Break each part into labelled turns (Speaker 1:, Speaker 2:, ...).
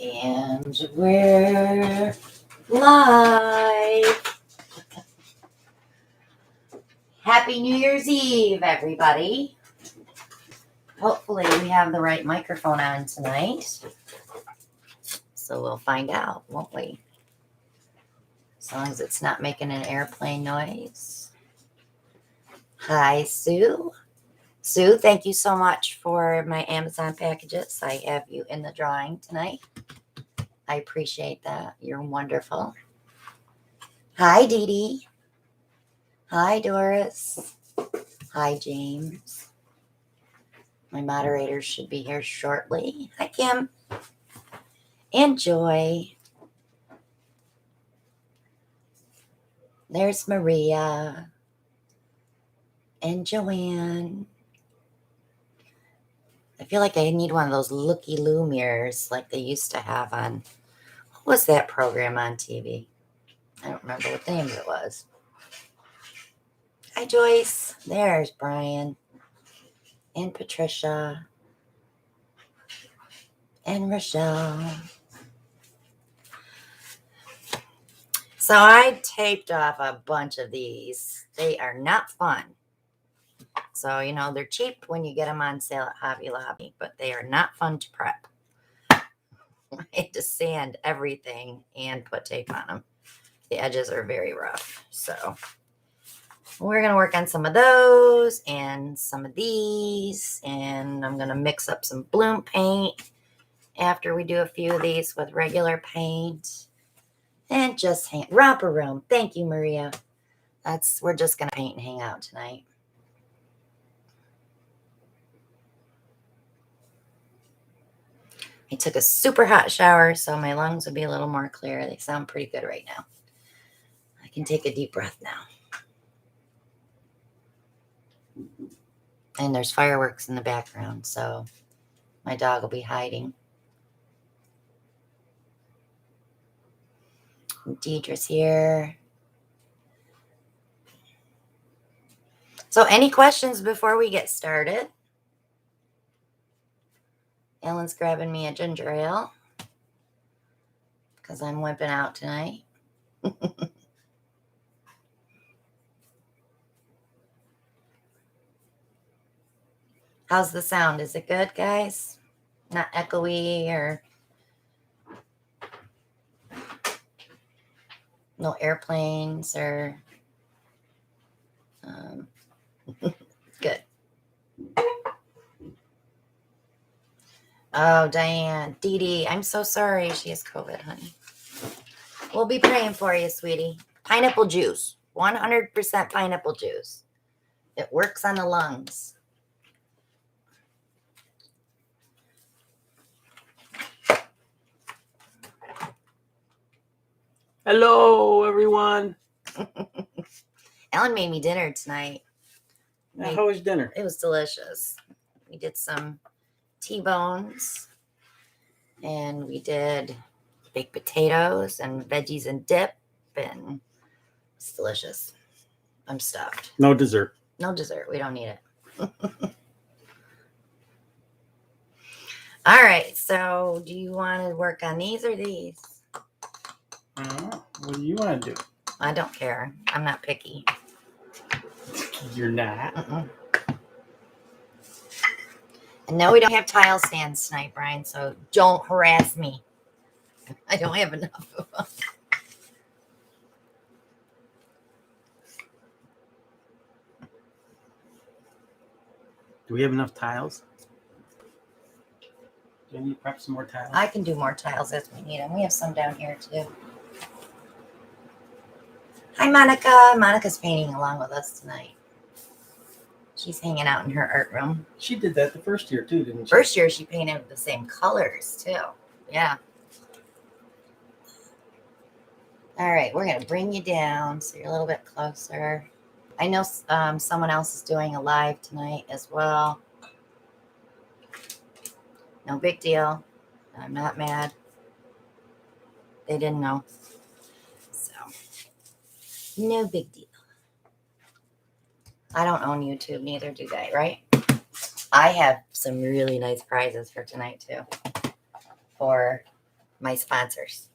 Speaker 1: And we're live. Happy New Year's Eve, everybody. Hopefully we have the right microphone on tonight. So we'll find out, won't we? As long as it's not making an airplane noise. Hi, Sue. Sue, thank you so much for my Amazon packages. I have you in the drawing tonight. I appreciate that. You're wonderful. Hi, Dee Dee. Hi, Doris. Hi, James. My moderators should be here shortly. Hi, Kim. And Joy. There's Maria. And Joanne. I feel like I need one of those looky-loo mirrors like they used to have on, what was that program on TV? I don't remember what the name of it was. Hi, Joyce. There's Brian. And Patricia. And Rochelle. So I taped off a bunch of these. They are not fun. So, you know, they're cheap when you get them on sale at Hobby Lobby, but they are not fun to prep. I had to sand everything and put tape on them. The edges are very rough. So we're going to work on some of those and some of these. And I'm going to mix up some bloom paint after we do a few of these with regular paint. And just romper room. Thank you, Maria. We're just going to paint and hang out tonight. I took a super hot shower, so my lungs will be a little more clear. They sound pretty good right now. I can take a deep breath now. And there's fireworks in the background, so my dog will be hiding. Deidre's here. So any questions before we get started? Ellen's grabbing me a ginger ale because I'm wimping out tonight. How's the sound? Is it good, guys? Not echoey or no airplanes or good. Oh, Diane, Dee Dee, I'm so sorry she has COVID, honey. We'll be praying for you, sweetie. Pineapple juice, 100% pineapple juice. It works on the lungs.
Speaker 2: Hello, everyone.
Speaker 1: Ellen made me dinner tonight.
Speaker 2: How was dinner?
Speaker 1: It was delicious. We did some T-bones, and we did baked potatoes and veggies and dip, and it's delicious. I'm stuffed.
Speaker 2: No dessert.
Speaker 1: No dessert. We don't need it. All right. So do you want to work on these or these?
Speaker 2: What do you want to do?
Speaker 1: I don't care. I'm not picky.
Speaker 2: You're not.
Speaker 1: And no, we don't have tile stands tonight, Brian, so don't harass me. I don't have enough of them.
Speaker 2: Do we have enough tiles? Do I need to prep some more tiles?
Speaker 1: I can do more tiles as we need them. We have some down here, too. Hi, Monica. Monica's painting along with us tonight. She's hanging out in her art room.
Speaker 2: She did that the first year, too, didn't she?
Speaker 1: First year, she painted the same colors, too. Yeah. All right, we're going to bring you down so you're a little bit closer. I know someone else is doing a live tonight as well. No big deal. I'm not mad. They didn't know. So, no big deal. I don't own YouTube, neither do they, right? I have some really nice prizes for tonight, too. For my sponsors.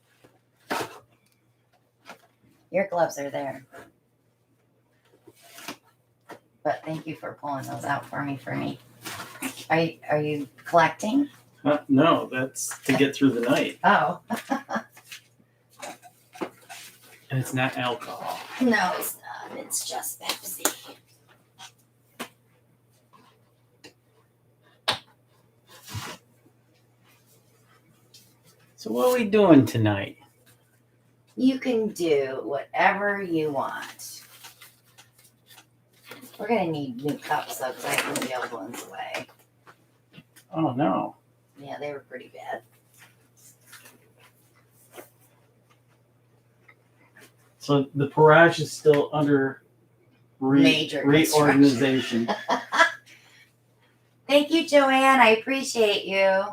Speaker 1: Your gloves are there. But thank you for pulling those out for me. Are you collecting?
Speaker 2: No, that's to get through the night.
Speaker 1: Oh.
Speaker 2: And it's not alcohol.
Speaker 1: No, it's not. It's just Pepsi.
Speaker 2: So what are we doing tonight?
Speaker 1: You can do whatever you want. We're going to need new cups, though, because I threw the old ones away.
Speaker 2: Oh, no.
Speaker 1: Yeah, they were pretty bad.
Speaker 2: So the Pourage is still under
Speaker 1: Major
Speaker 2: reorganization.
Speaker 1: Thank you, Joanne. I appreciate you.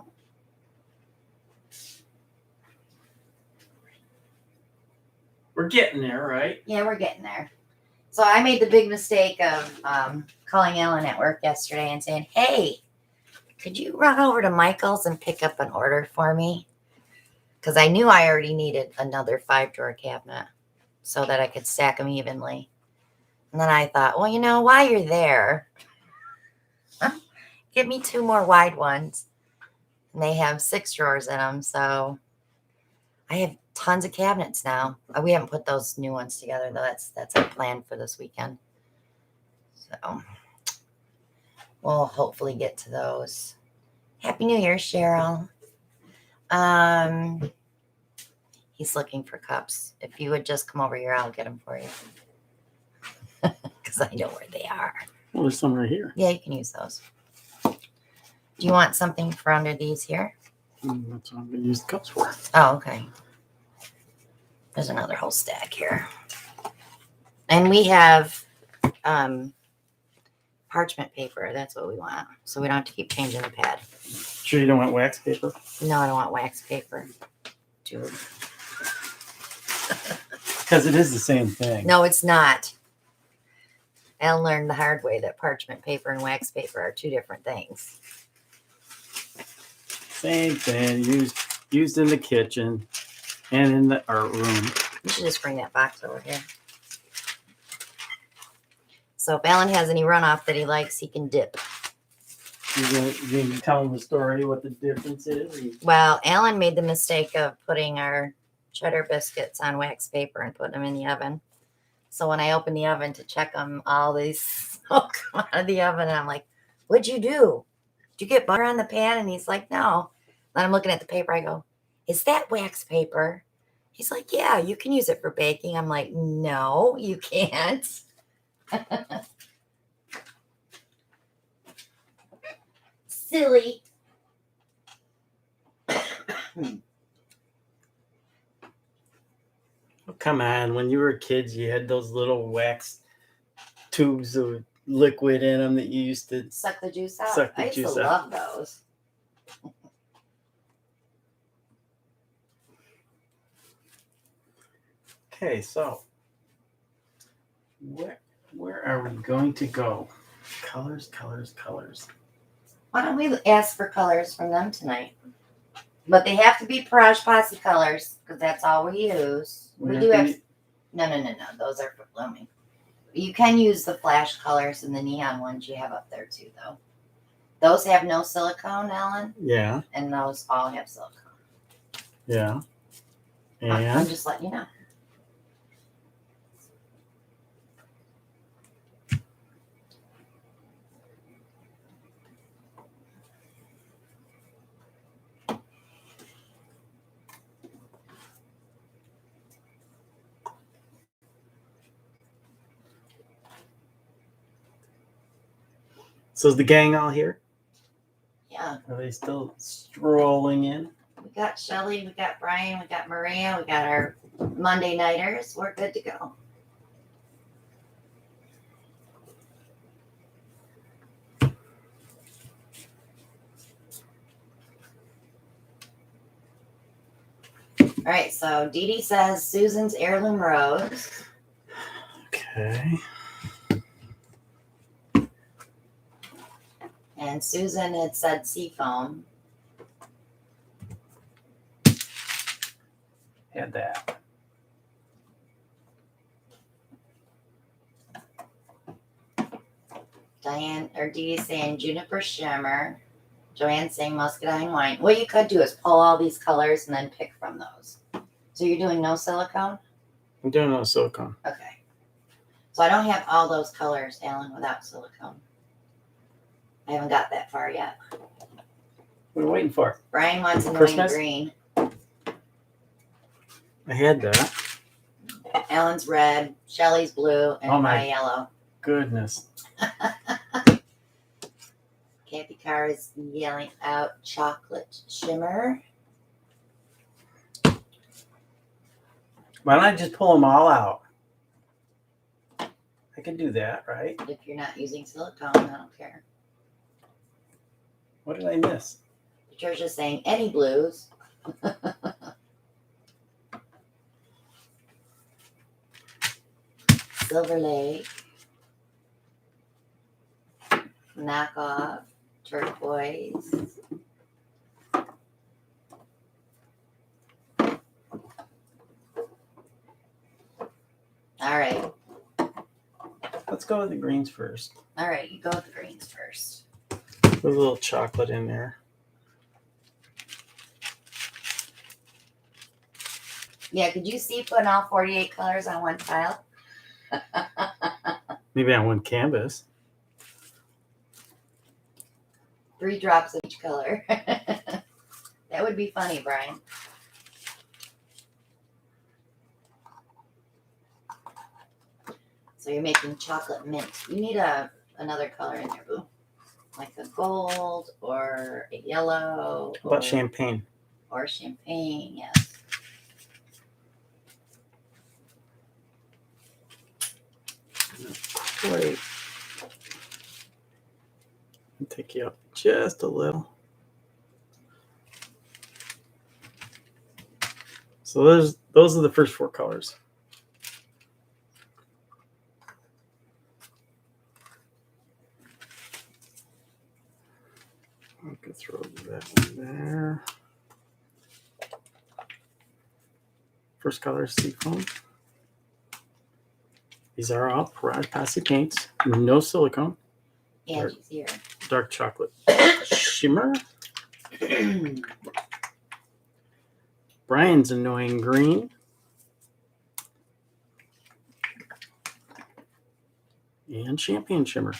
Speaker 2: We're getting there, right?
Speaker 1: Yeah, we're getting there. So I made the big mistake of calling Ellen at work yesterday and saying, hey, could you run over to Michael's and pick up an order for me? Because I knew I already needed another 5-drawer cabinet so that I could stack them evenly. And then I thought, well, while you're there, get me 2 more wide ones. And they have 6 drawers in them. So I have tons of cabinets now. We haven't put those new ones together, though. That's our plan for this weekend. So we'll hopefully get to those. Happy New Year, Cheryl. He's looking for cups. If you would just come over here, I'll get them for you. Because I know where they are.
Speaker 2: Well, there's some right here.
Speaker 1: Yeah, you can use those. Do you want something for under these here?
Speaker 2: That's what I'm going to use the cups for.
Speaker 1: Oh, okay. There's another whole stack here. And we have parchment paper. That's what we want. So we don't have to keep changing the pad.
Speaker 2: Sure you don't want wax paper?
Speaker 1: No, I don't want wax paper. Dude.
Speaker 2: Because it is the same thing.
Speaker 1: No, it's not. I learned the hard way that parchment paper and wax paper are 2 different things.
Speaker 2: Same thing. Used in the kitchen and in the art room.
Speaker 1: You should just bring that box over here. So if Alan has any runoff that he likes, he can dip.
Speaker 2: You're going to tell him the story, what the difference is?
Speaker 1: Well, Alan made the mistake of putting our cheddar biscuits on wax paper and putting them in the oven. So when I opened the oven to check them, all these smoke come out of the oven. And I'm like, what'd you do? Did you get butter on the pan? And he's like, no. Then I'm looking at the paper. I go, is that wax paper? He's like, yeah, you can use it for baking. I'm like, no, you can't. Silly.
Speaker 2: Come on, when you were kids, you had those little wax tubes of liquid in them that you used to
Speaker 1: Suck the juice out.
Speaker 2: Suck the
Speaker 1: I used
Speaker 2: juice
Speaker 1: to
Speaker 2: out.
Speaker 1: love those.
Speaker 2: Okay, so where are we going to go? Colors.
Speaker 1: Why don't we ask for colors from them tonight? But they have to be Pourage Posse colors because that's all we use. We do have. No. Those are for blooming. You can use the flash colors and the neon ones you have up there too, though. Those have no silicone, Alan,
Speaker 2: Yeah,
Speaker 1: and those all have silicone.
Speaker 2: yeah.
Speaker 1: I'm
Speaker 2: And
Speaker 1: just letting you know.
Speaker 2: so is the gang all here?
Speaker 1: Yeah,
Speaker 2: Are they still strolling in?
Speaker 1: we got Shelly, we got Brian, we got Maria, we got our Monday nighters. We're good to go. All right, so Dee Dee says Susan's heirloom rose.
Speaker 2: Okay.
Speaker 1: And Susan had said seafoam.
Speaker 2: Had that.
Speaker 1: Diane or Dee saying juniper shimmer. Joanne saying muscadine wine. What you could do is pull all these colors and then pick from those. So you're doing no silicone?
Speaker 2: I'm doing no silicone.
Speaker 1: Okay. So I don't have all those colors, Alan, without silicone. I haven't got that far yet.
Speaker 2: What are we waiting for?
Speaker 1: Brian wants annoying
Speaker 2: Christmas?
Speaker 1: green.
Speaker 2: I had that.
Speaker 1: Alan's red. Shelly's blue. And
Speaker 2: Oh my
Speaker 1: my yellow.
Speaker 2: Goodness.
Speaker 1: Kathy Carr is yelling out chocolate shimmer.
Speaker 2: Why don't I just pull them all out? I can do that, right?
Speaker 1: If you're not using silicone, I don't care.
Speaker 2: What did I miss?
Speaker 1: Patricia's saying any blues. Silver Lake. Knockoff. Turquoise. All right.
Speaker 2: Let's go with the greens first.
Speaker 1: All right, you go with the greens first.
Speaker 2: Put a little chocolate in there.
Speaker 1: Yeah, could you see putting all 48 colors on one tile?
Speaker 2: Maybe on one canvas.
Speaker 1: 3 drops of each color. That would be funny, Brian. So you're making chocolate mint. You need another color in there, boo. Like a gold or a yellow.
Speaker 2: How about champagne?
Speaker 1: Or champagne, yes.
Speaker 2: Wait. I'll take you up just a little. So those are the first 4 colors. I could throw that one there. First color is seafoam. These are all Pourage Posse paints. No silicone.
Speaker 1: Angie's here.
Speaker 2: Dark chocolate shimmer. Brian's annoying green. And champagne shimmer.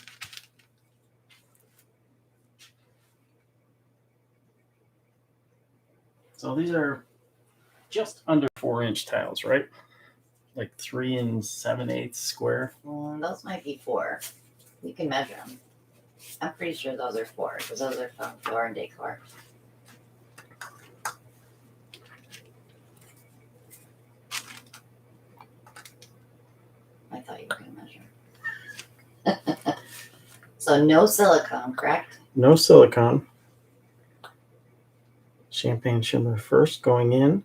Speaker 2: So these are just under 4-inch tiles, right? Like 3 7/8 square.
Speaker 1: Those might be 4. You can measure them. I'm pretty sure those are 4 because those are from Floor and Decor. I thought you were going to measure. So no silicone, correct?
Speaker 2: No silicone. Champagne shimmer first going in.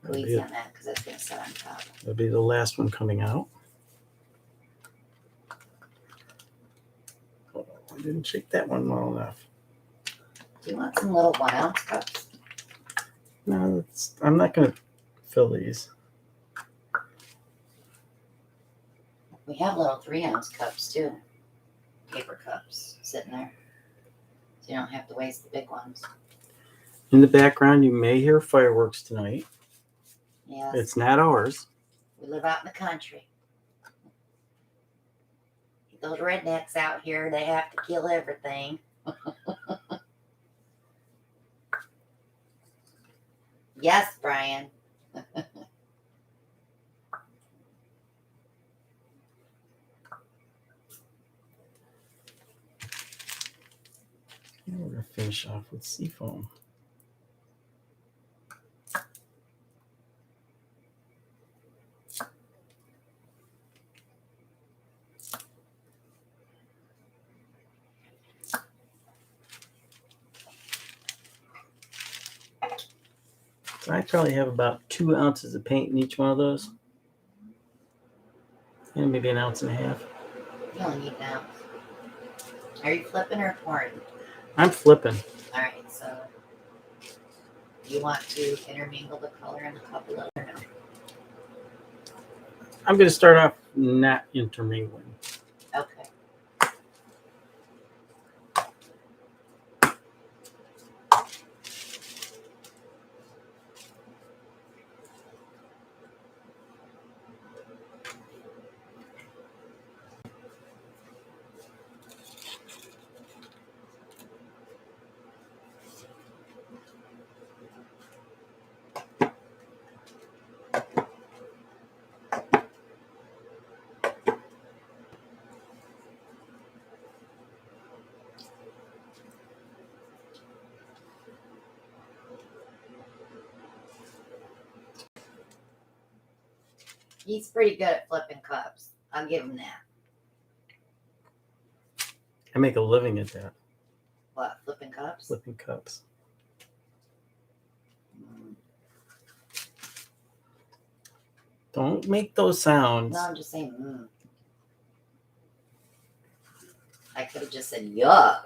Speaker 1: Go easy on that because that's going to sit on top.
Speaker 2: That'll be the last one coming out. Oh, I didn't shake that one well enough.
Speaker 1: Do you want some little 1-ounce cups?
Speaker 2: No, I'm not going to fill these.
Speaker 1: We have little 3-ounce cups too. Paper cups sitting there. So you don't have to waste the big ones.
Speaker 2: In the background, you may hear fireworks tonight.
Speaker 1: Yes.
Speaker 2: It's not ours.
Speaker 1: We live out in the country. Those rednecks out here, they have to kill everything. Yes, Brian.
Speaker 2: We're going to finish off with seafoam. So I probably have about 2 ounces of paint in each one of those. And maybe 1.5 ounces.
Speaker 1: You only need an ounce. Are you flipping or pouring?
Speaker 2: I'm flipping.
Speaker 1: All right, so you want to intermingle the color in the cup a little or no?
Speaker 2: I'm going to start off not intermingling.
Speaker 1: Okay. He's pretty good at flipping cups. I'll give him that.
Speaker 2: I make a living at that,
Speaker 1: What, flipping cups?
Speaker 2: flipping cups.
Speaker 1: Mm.
Speaker 2: Don't make those sounds.
Speaker 1: No, I'm just saying, I could have just said yuck.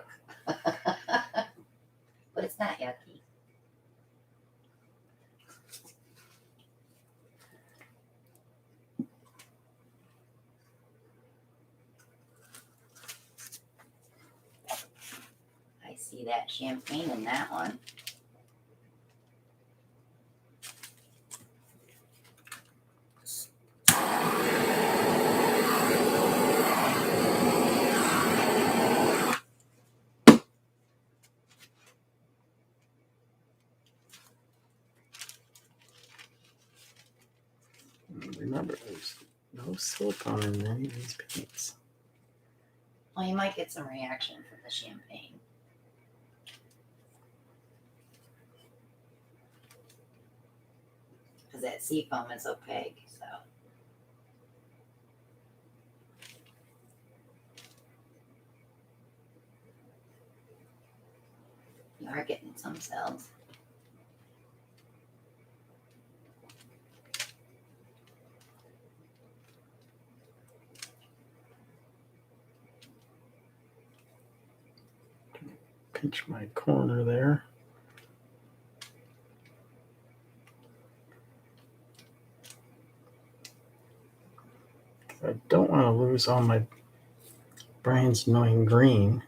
Speaker 1: But it's not yucky. I see that champagne in that one.
Speaker 2: Remember, there's no silicone in any of these paints.
Speaker 1: Well, you might get some reaction from the champagne. Because that seafoam is opaque, so. You are getting some cells.
Speaker 2: Pinch my corner there. I don't want to lose all my Brian's annoying green.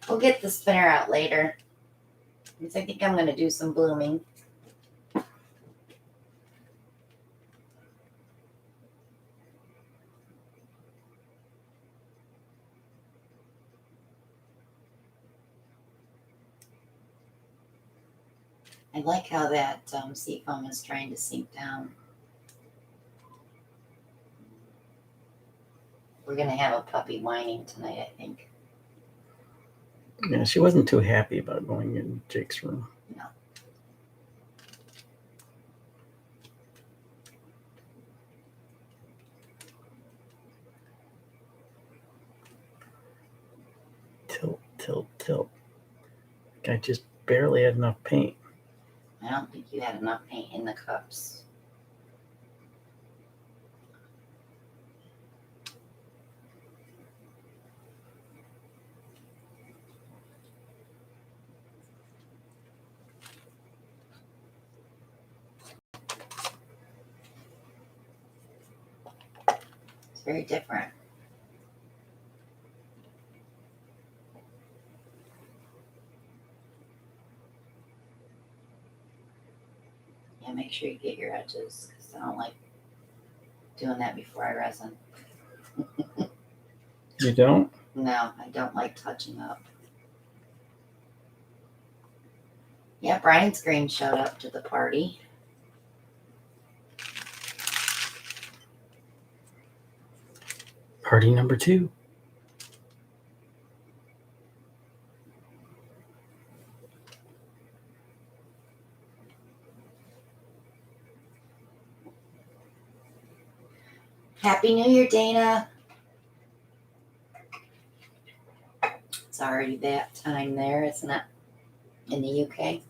Speaker 1: We'll get the spinner out later. Because I think I'm going to do some blooming. I like how that seafoam is trying to sink down. We're going to have a puppy whining tonight, I think.
Speaker 2: Yeah, she wasn't too happy about going in Jake's room.
Speaker 1: No.
Speaker 2: Tilt, tilt, tilt. I just barely had enough paint.
Speaker 1: I don't think you had enough paint in the cups. It's very different. Yeah, make sure you get your edges because I don't like doing that before I resin.
Speaker 2: You don't?
Speaker 1: No, I don't like touching up. Yeah, Brian's green showed up to the party.
Speaker 2: Party number 2.
Speaker 1: Happy New Year, Dana. It's already that time there, isn't it? In the UK.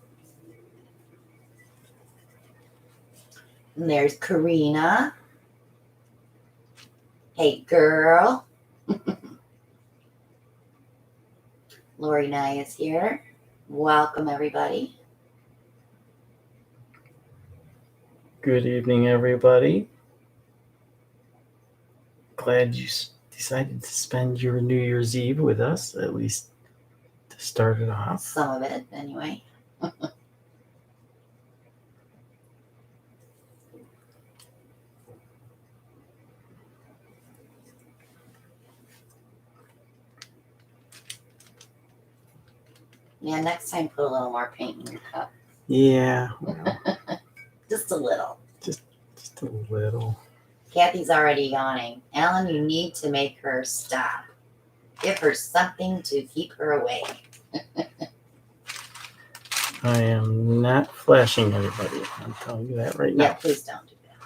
Speaker 1: And there's Karina. Hey, girl. Lori Nye is here. Welcome, everybody.
Speaker 2: Good evening, everybody. glad you decided to spend your New Year's Eve with us, at least to start it off.
Speaker 1: Some of it, anyway. Yeah, next time put a little more paint in your cup.
Speaker 2: Yeah, well,
Speaker 1: Just a little.
Speaker 2: just a little.
Speaker 1: Kathy's already yawning. Alan, you need to make her stop. Give her something to keep her awake.
Speaker 2: I am not flashing everybody. I'm telling you that right now.
Speaker 1: Yeah, please don't do that.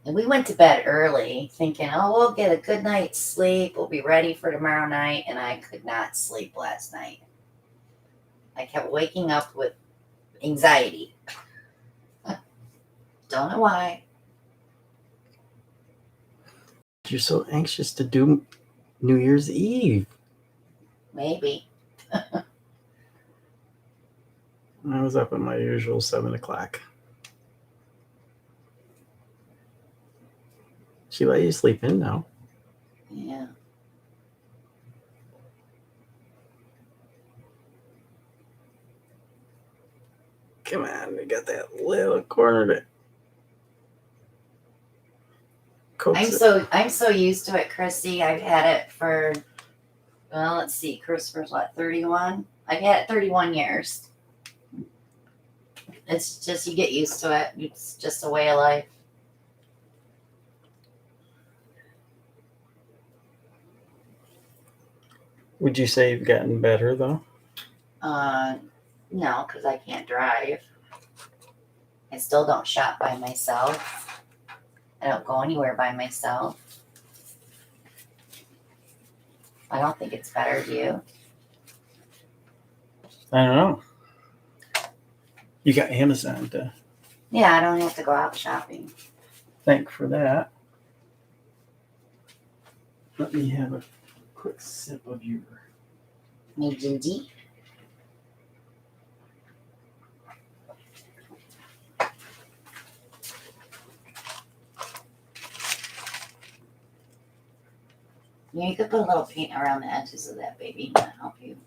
Speaker 1: And we went to bed early thinking, oh, we'll get a good night's sleep. We'll be ready for tomorrow night. And I could not sleep last night. I kept waking up with anxiety. Don't know why.
Speaker 2: You're so anxious to do New Year's Eve.
Speaker 1: Maybe.
Speaker 2: I was up at my usual 7 o'clock. She let you sleep in now.
Speaker 1: Yeah.
Speaker 2: Come on, we got that little corner to coax it.
Speaker 1: I'm so used to it, Chrissy. I've had it for, well, let's see, Christopher's what, 31? I've had it 31 years. It's just, you get used to it. It's just a way of life.
Speaker 2: Would you say you've gotten better though?
Speaker 1: No, because I can't drive. I still don't shop by myself. I don't go anywhere by myself. I don't think it's better, do you?
Speaker 2: I don't know. You got Amazon to
Speaker 1: Yeah, I don't have to go out shopping.
Speaker 2: thank for that. Let me have a quick sip of your
Speaker 1: Me, Gingy. Yeah, you could put a little paint around the edges of that baby. That'll help you.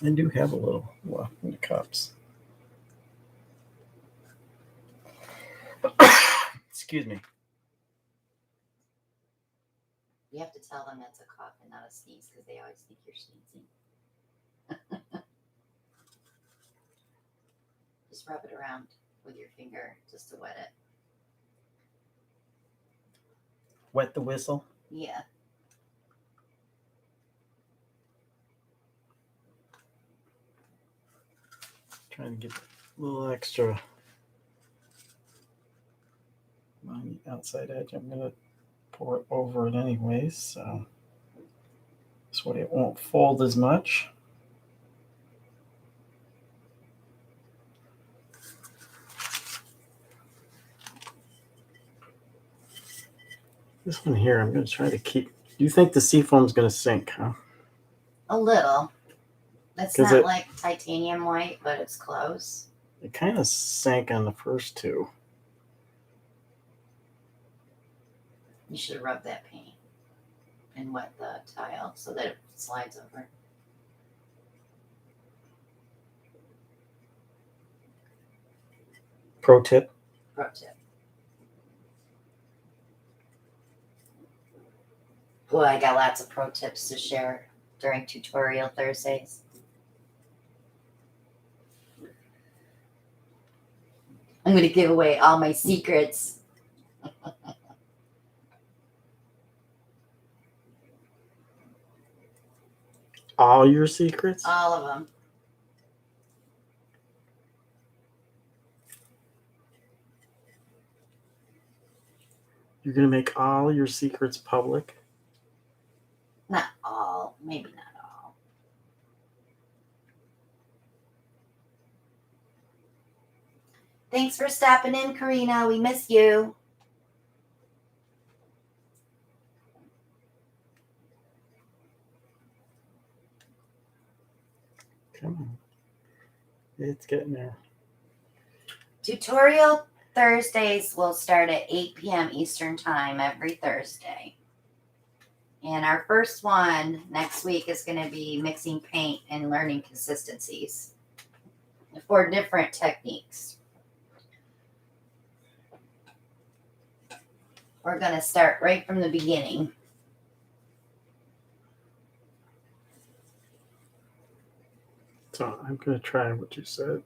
Speaker 2: I do have a little in the cups. Excuse me.
Speaker 1: You have to tell them that's a cough and not a sneeze because they always think you're sneezing. Just rub it around with your finger just to wet it.
Speaker 2: Wet the whistle.
Speaker 1: Yeah.
Speaker 2: Trying to get a little extra on the outside edge. I'm going to pour it over it anyways, so this way it won't fold as much. This one here, I'm going to try to keep. Do you think the seafoam's going to sink, huh?
Speaker 1: A little. It's not like titanium white, but it's close.
Speaker 2: It kind of sank on the first two.
Speaker 1: You should rub that paint and wet the tile so that it slides over.
Speaker 2: Pro tip.
Speaker 1: Pro tip. Boy, I got lots of pro tips to share during Tutorial Thursdays. I'm going to give away all my secrets.
Speaker 2: All your secrets?
Speaker 1: All of them.
Speaker 2: You're going to make all your secrets public?
Speaker 1: Not all. Maybe not all. Thanks for stopping in, Karina. We miss you.
Speaker 2: Come on. It's getting there.
Speaker 1: Tutorial Thursdays will start at 8 p.m. Eastern Time every Thursday. And our first one next week is going to be mixing paint and learning consistencies for different techniques. We're going to start right from the beginning.
Speaker 2: So I'm going to try what you said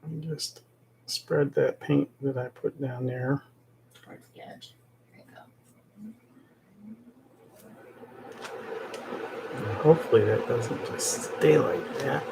Speaker 2: and just spread that paint that I put down there.
Speaker 1: Towards the edge. There you go.
Speaker 2: And hopefully that doesn't just stay like that.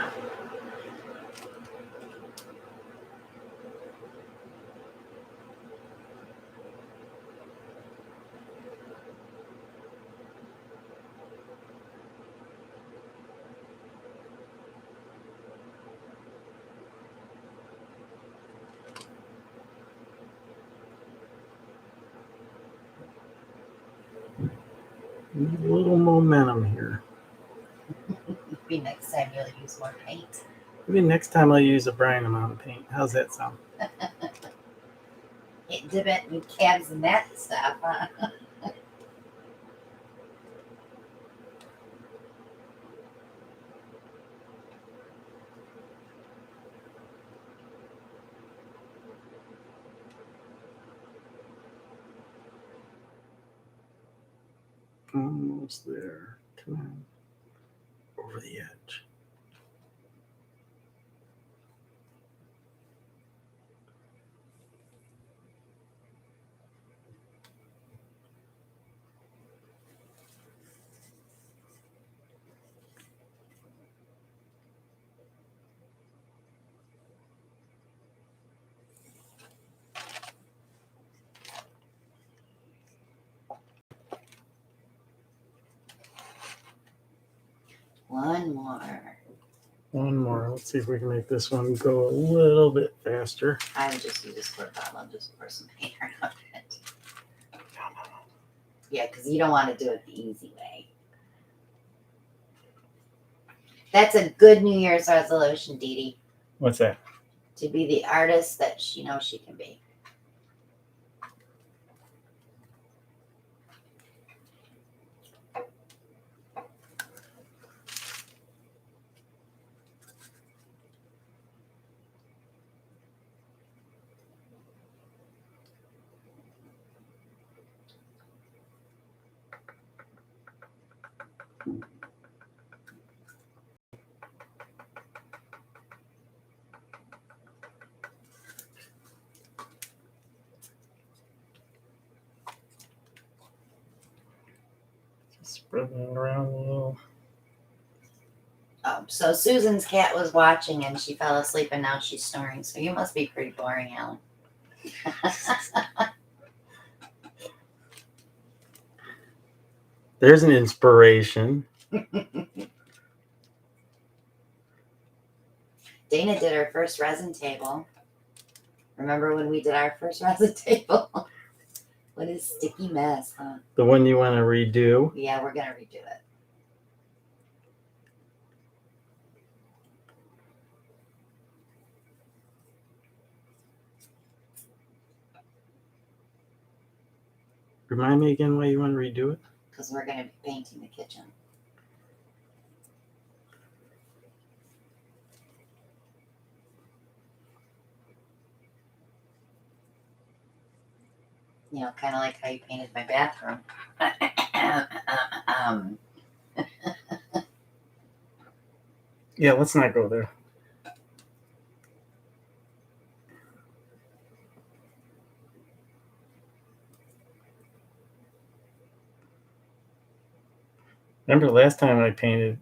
Speaker 2: Need a little momentum here.
Speaker 1: Maybe next time you'll use more paint.
Speaker 2: Maybe next time I'll use a brine amount of paint. How's that sound?
Speaker 1: Dip it in cabs and that stuff, huh?
Speaker 2: Almost there. Come on. Over the edge.
Speaker 1: One more.
Speaker 2: One more. Let's see if we can make this one go a little bit faster.
Speaker 1: I would just use a squirt bottle and just pour some paint around it. Yeah, because you don't want to do it the easy way. That's a good New Year's resolution, Dee Dee.
Speaker 2: What's that?
Speaker 1: To be the artist that she knows she can be.
Speaker 2: Just spreading it around a little.
Speaker 1: So Susan's cat was watching and she fell asleep and now she's snoring. So you must be pretty boring, Alan.
Speaker 2: There's an inspiration.
Speaker 1: Dana did her first resin table. Remember when we did our first resin table? What a sticky mess, huh?
Speaker 2: The one you want to redo.
Speaker 1: Yeah, we're going to redo it.
Speaker 2: Remind me again why you want to redo it?
Speaker 1: Because we're going to be painting the kitchen. You know, kind of like how you painted my bathroom.
Speaker 2: Yeah, let's not go there. Remember last time I painted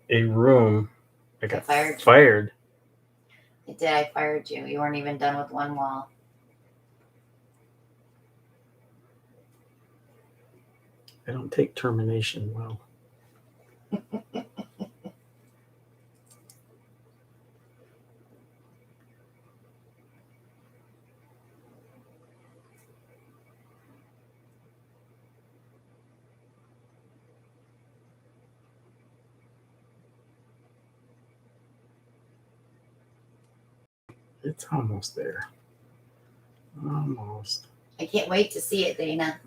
Speaker 2: a room, I got fired.
Speaker 1: It did. I fired you. You weren't even done with one wall.
Speaker 2: I don't take termination well. It's almost there. Almost.
Speaker 1: I can't wait to see it, Dana.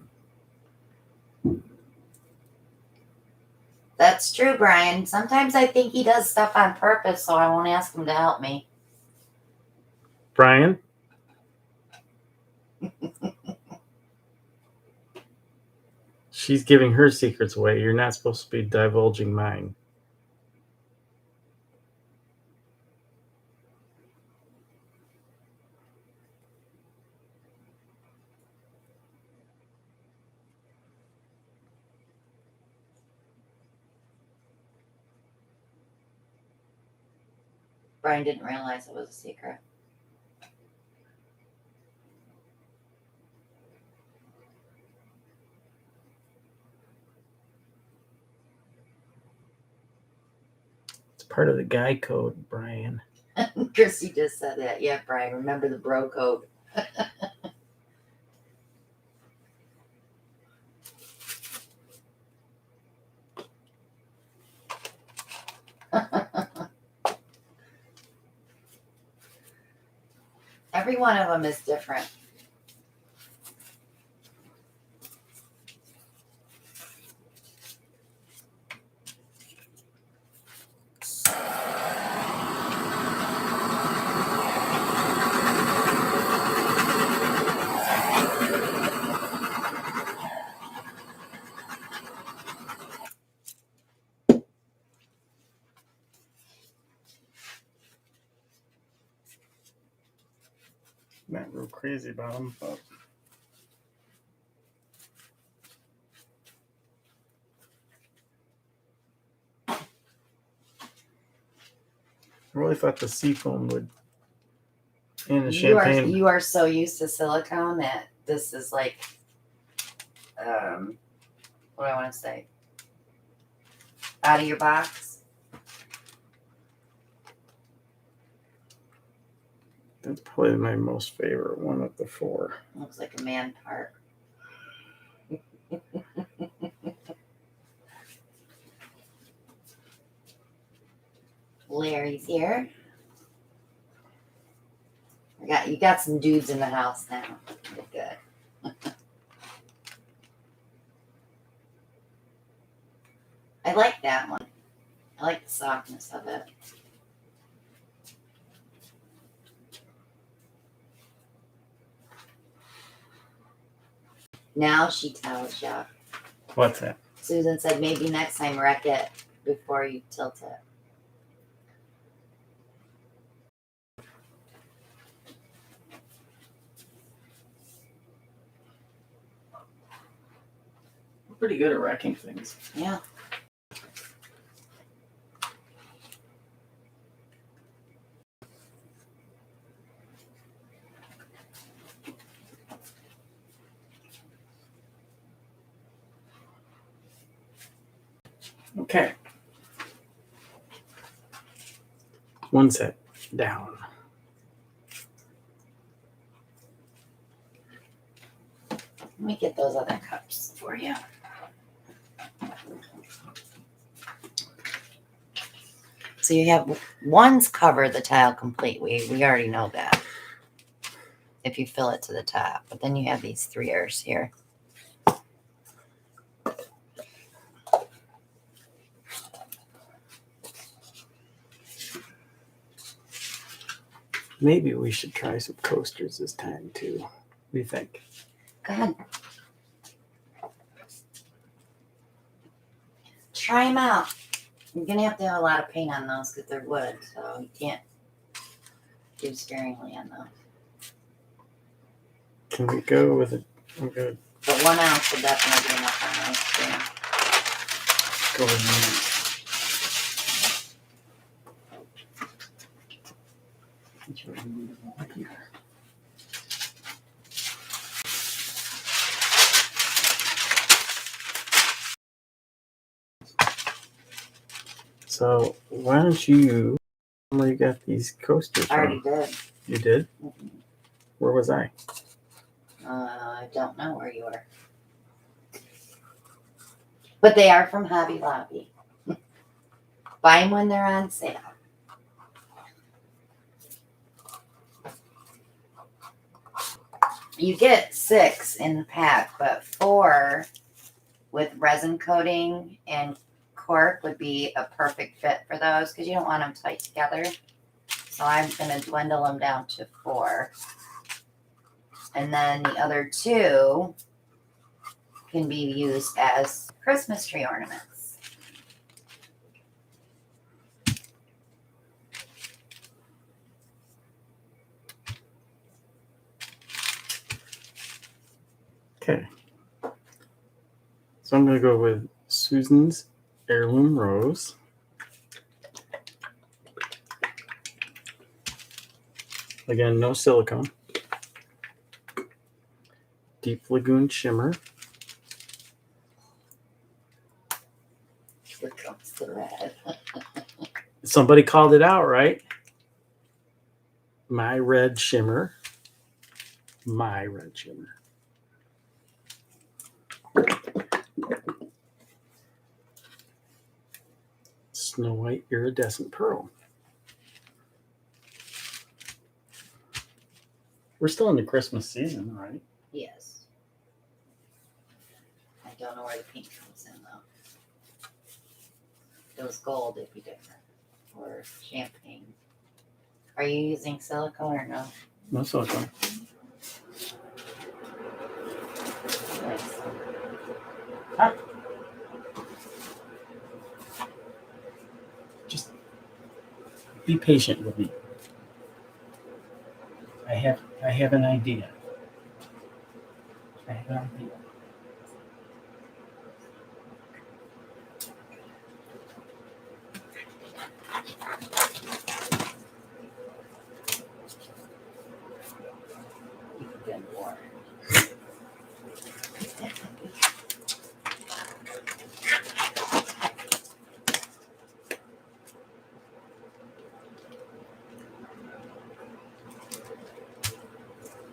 Speaker 1: That's true, Brian. Sometimes I think he does stuff on purpose, so I won't ask him to help me.
Speaker 2: Brian? She's giving her secrets away. You're not supposed to be divulging mine.
Speaker 1: Brian didn't realize it was a secret.
Speaker 2: It's part of the guy code, Brian.
Speaker 1: Chrissy just said that. Yeah, Brian, remember the bro code. Every one of them is different.
Speaker 2: Not real crazy about them, but I really thought the seafoam would and the champagne.
Speaker 1: You are so used to silicone that this is like, what do I want to say? Out of your box.
Speaker 2: That's probably my most favorite one of the four.
Speaker 1: Looks like a man part. Larry's here. You got some dudes in the house now. You're good. I like that one. I like the softness of it. Now she tells you.
Speaker 2: What's that?
Speaker 1: Susan said maybe next time wreck it before you tilt it.
Speaker 2: We're pretty good at wrecking things.
Speaker 1: Yeah.
Speaker 2: Okay. One set down.
Speaker 1: Let me get those other cups for you. So you have one's cover the tile completely. We already know that. If you fill it to the top. But then you have these 3ers here.
Speaker 2: Maybe we should try some coasters this time too. What do you think?
Speaker 1: Go ahead. Try them out. You're going to have a lot of paint on those because they're wood. So you can't do sparingly on those.
Speaker 2: Can we go with it? I'm good.
Speaker 1: But 1 ounce will definitely be enough on those.
Speaker 2: Go with me. So why don't you? Where you got these coasters
Speaker 1: I already
Speaker 2: from?
Speaker 1: did.
Speaker 2: You did?
Speaker 1: Mm-hmm.
Speaker 2: Where was I?
Speaker 1: I don't know where you were. But they are from Hobby Lobby. Buy them when they're on sale. You get 6 in the pack, but 4 with resin coating and cork would be a perfect fit for those because you don't want them tight together. So I'm going to dwindle them down to 4. And then the other 2 can be used as Christmas tree ornaments.
Speaker 2: Okay. So I'm going to go with Susan's Heirloom Rose. Again, no silicone. Deep Lagoon Shimmer.
Speaker 1: Here comes the red.
Speaker 2: Somebody called it out, right? My Red Shimmer. My Red Shimmer. Snow White Iridescent Pearl. We're still in the Christmas season, right?
Speaker 1: Yes. I don't know where the pink comes in though. If it was gold, it'd be different. Or champagne. Are you using silicone or no?
Speaker 2: No silicone.
Speaker 1: Nice. Huh?
Speaker 2: Just be patient with me. I have an idea. I have an idea.
Speaker 1: Good Lord.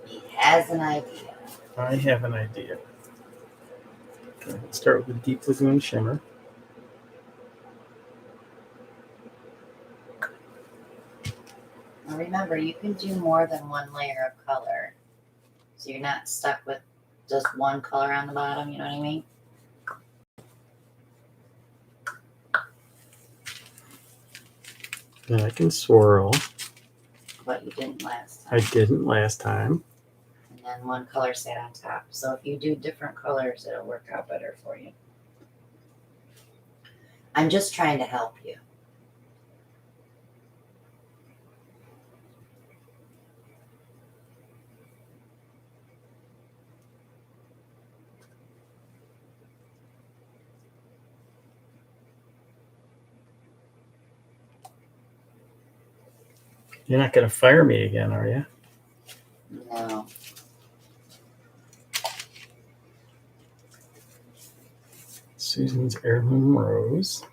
Speaker 1: He has an idea.
Speaker 2: I have an idea. Okay, let's start with the Deep Lagoon Shimmer.
Speaker 1: Now remember, you can do more than one layer of color. So you're not stuck with just one color on the bottom, you know what I mean?
Speaker 2: And I can swirl.
Speaker 1: But you didn't last
Speaker 2: I
Speaker 1: time.
Speaker 2: didn't last time.
Speaker 1: And then one color sat on top. So if you do different colors, it'll work out better for you. I'm just trying to help you.
Speaker 2: You're not going to fire me again, are you?
Speaker 1: No.
Speaker 2: Susan's Heirloom Rose.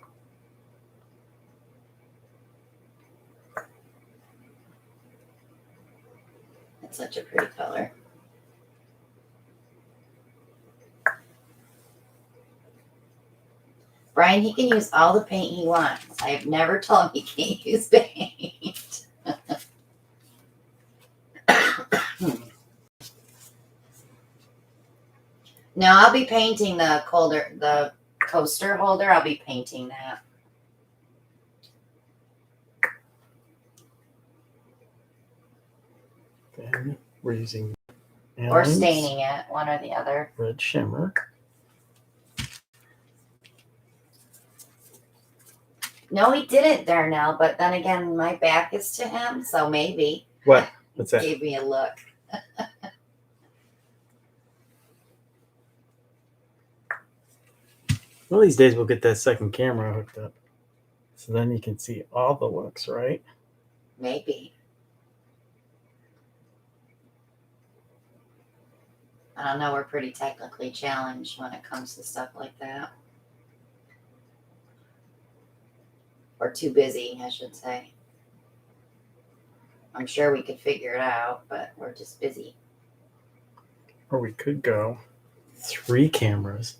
Speaker 1: It's such a pretty color. Brian, he can use all the paint he wants. I have never told him he can't use paint. No, I'll be painting the coaster holder. I'll be painting that.
Speaker 2: Then we're using
Speaker 1: Or
Speaker 2: Allen's
Speaker 1: staining it, one or the other.
Speaker 2: Red Shimmer.
Speaker 1: No, he didn't, Darnell. But then again, my back is to him, so maybe.
Speaker 2: What? What's that?
Speaker 1: Gave me a look.
Speaker 2: One of these days we'll get that second camera hooked up. So then you can see all the looks, right?
Speaker 1: Maybe. I don't know. We're pretty technically challenged when it comes to stuff like that. Or too busy, I should say. I'm sure we could figure it out, but we're just busy.
Speaker 2: Or we could go 3 cameras.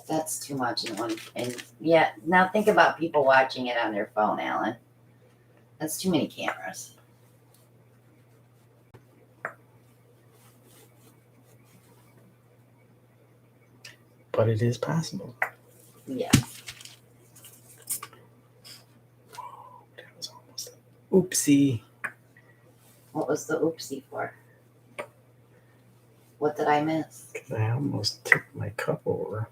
Speaker 1: That's too much in one. And yeah, now think about people watching it on their phone, Alan. That's too many cameras.
Speaker 2: but it is possible.
Speaker 1: Yes.
Speaker 2: That was almost a oopsie.
Speaker 1: What was the oopsie for? What did I miss?
Speaker 2: 'Cause I almost tipped my cup over.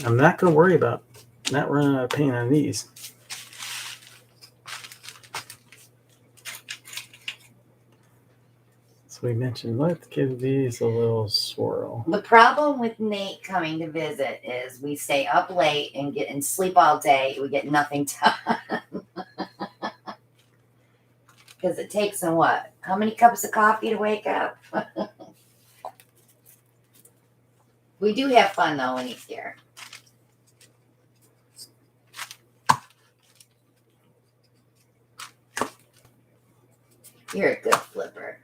Speaker 2: I'm not going to worry about not running out of paint on these. So we mentioned, let's give these a little swirl.
Speaker 1: The problem with Nate coming to visit is we stay up late and sleep all day. We get nothing done. Because it takes him what? How many cups of coffee to wake up? We do have fun though when he's here. You're a good flipper.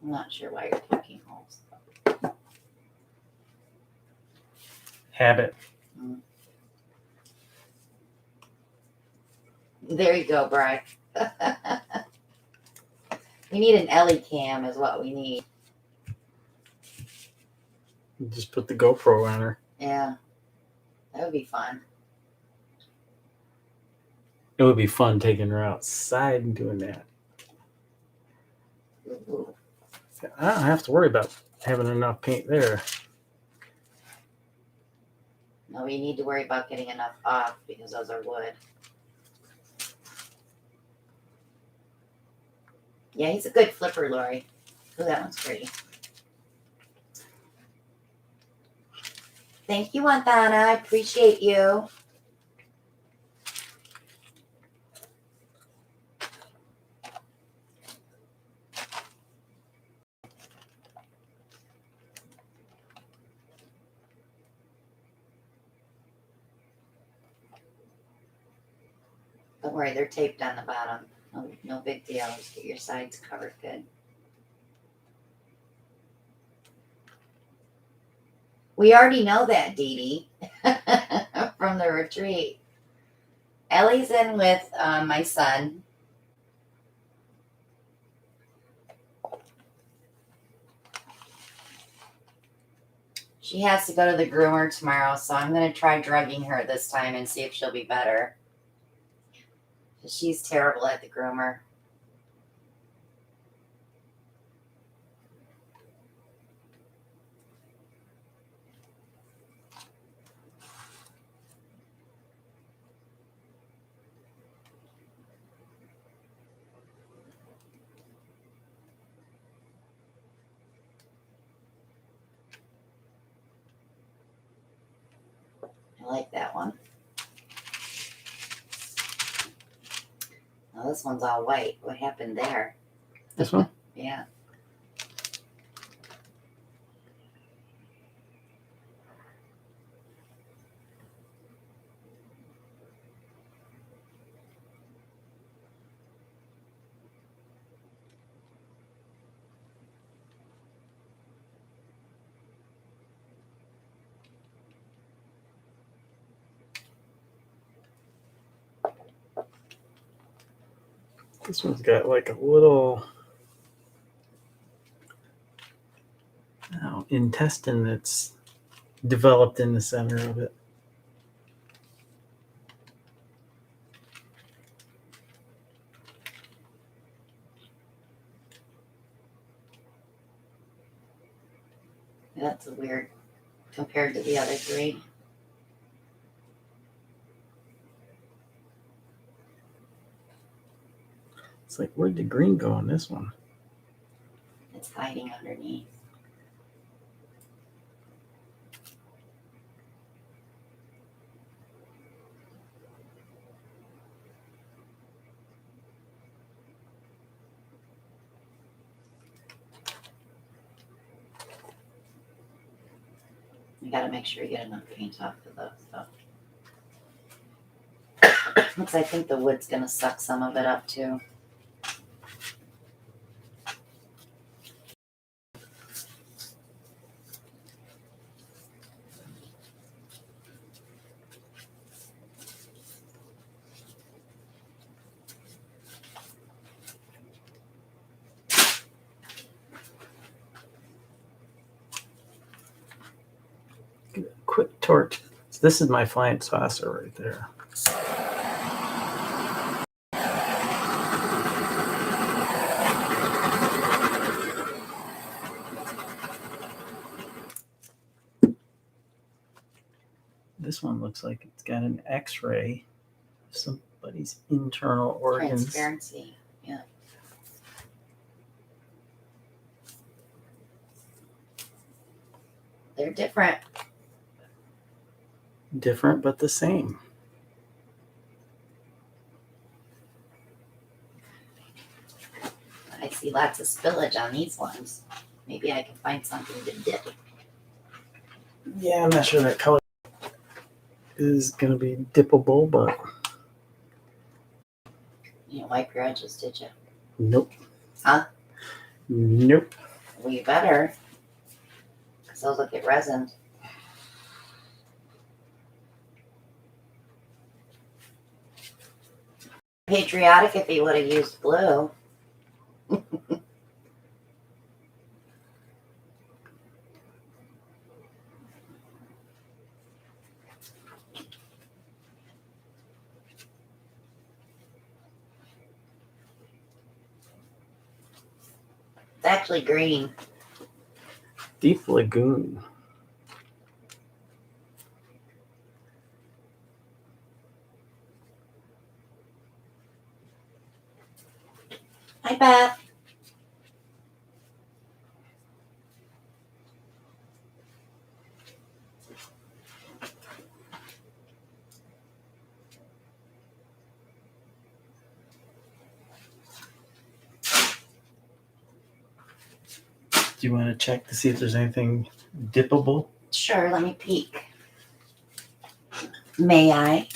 Speaker 1: I'm not sure why you're poking holes.
Speaker 2: Habit.
Speaker 1: There you go, Bri. We need an Ellie cam is what we need.
Speaker 2: Just put the GoPro on her.
Speaker 1: Yeah. That would be fun.
Speaker 2: It would be fun taking her outside and doing that.
Speaker 1: Ooh.
Speaker 2: I don't have to worry about having enough paint there.
Speaker 1: No, we need to worry about getting enough off because those are wood. Yeah, he's a good flipper, Lori. Ooh, that one's pretty. Thank you, Anthana. I appreciate you. Don't worry, they're taped on the bottom. No big deal. Just get your sides covered good. We already know that, Dee Dee, from the retreat. Ellie's in with my son. She has to go to the groomer tomorrow, so I'm going to try drugging her this time and see if she'll be better. She's terrible at the groomer. I like that one. Now this one's all white. What happened there?
Speaker 2: This one?
Speaker 1: Yeah.
Speaker 2: This one's got like a little intestine that's developed in the center of it.
Speaker 1: That's weird compared to the other three.
Speaker 2: It's like, where'd the green go on this one?
Speaker 1: It's hiding underneath. You gotta make sure you get enough paint off of those stuff. Because I think the wood's gonna suck some of it up too.
Speaker 2: quick torch. This is my flying saucer right there. This one looks like it's got an X-ray of somebody's internal organs.
Speaker 1: Transparency. Yeah. They're different.
Speaker 2: Different but the same.
Speaker 1: I see lots of spillage on these ones. Maybe I can find something to dip.
Speaker 2: Yeah, I'm not sure that color is going to be dippable, but
Speaker 1: You didn't wipe your edges, did you?
Speaker 2: nope.
Speaker 1: Huh?
Speaker 2: Nope.
Speaker 1: Well, you better. Because those will get resin. Patriotic if he would have used blue. It's actually green.
Speaker 2: Deep Lagoon.
Speaker 1: Hi, Beth.
Speaker 2: Do you want to check to see if there's anything dippable?
Speaker 1: Sure, let me peek. May I?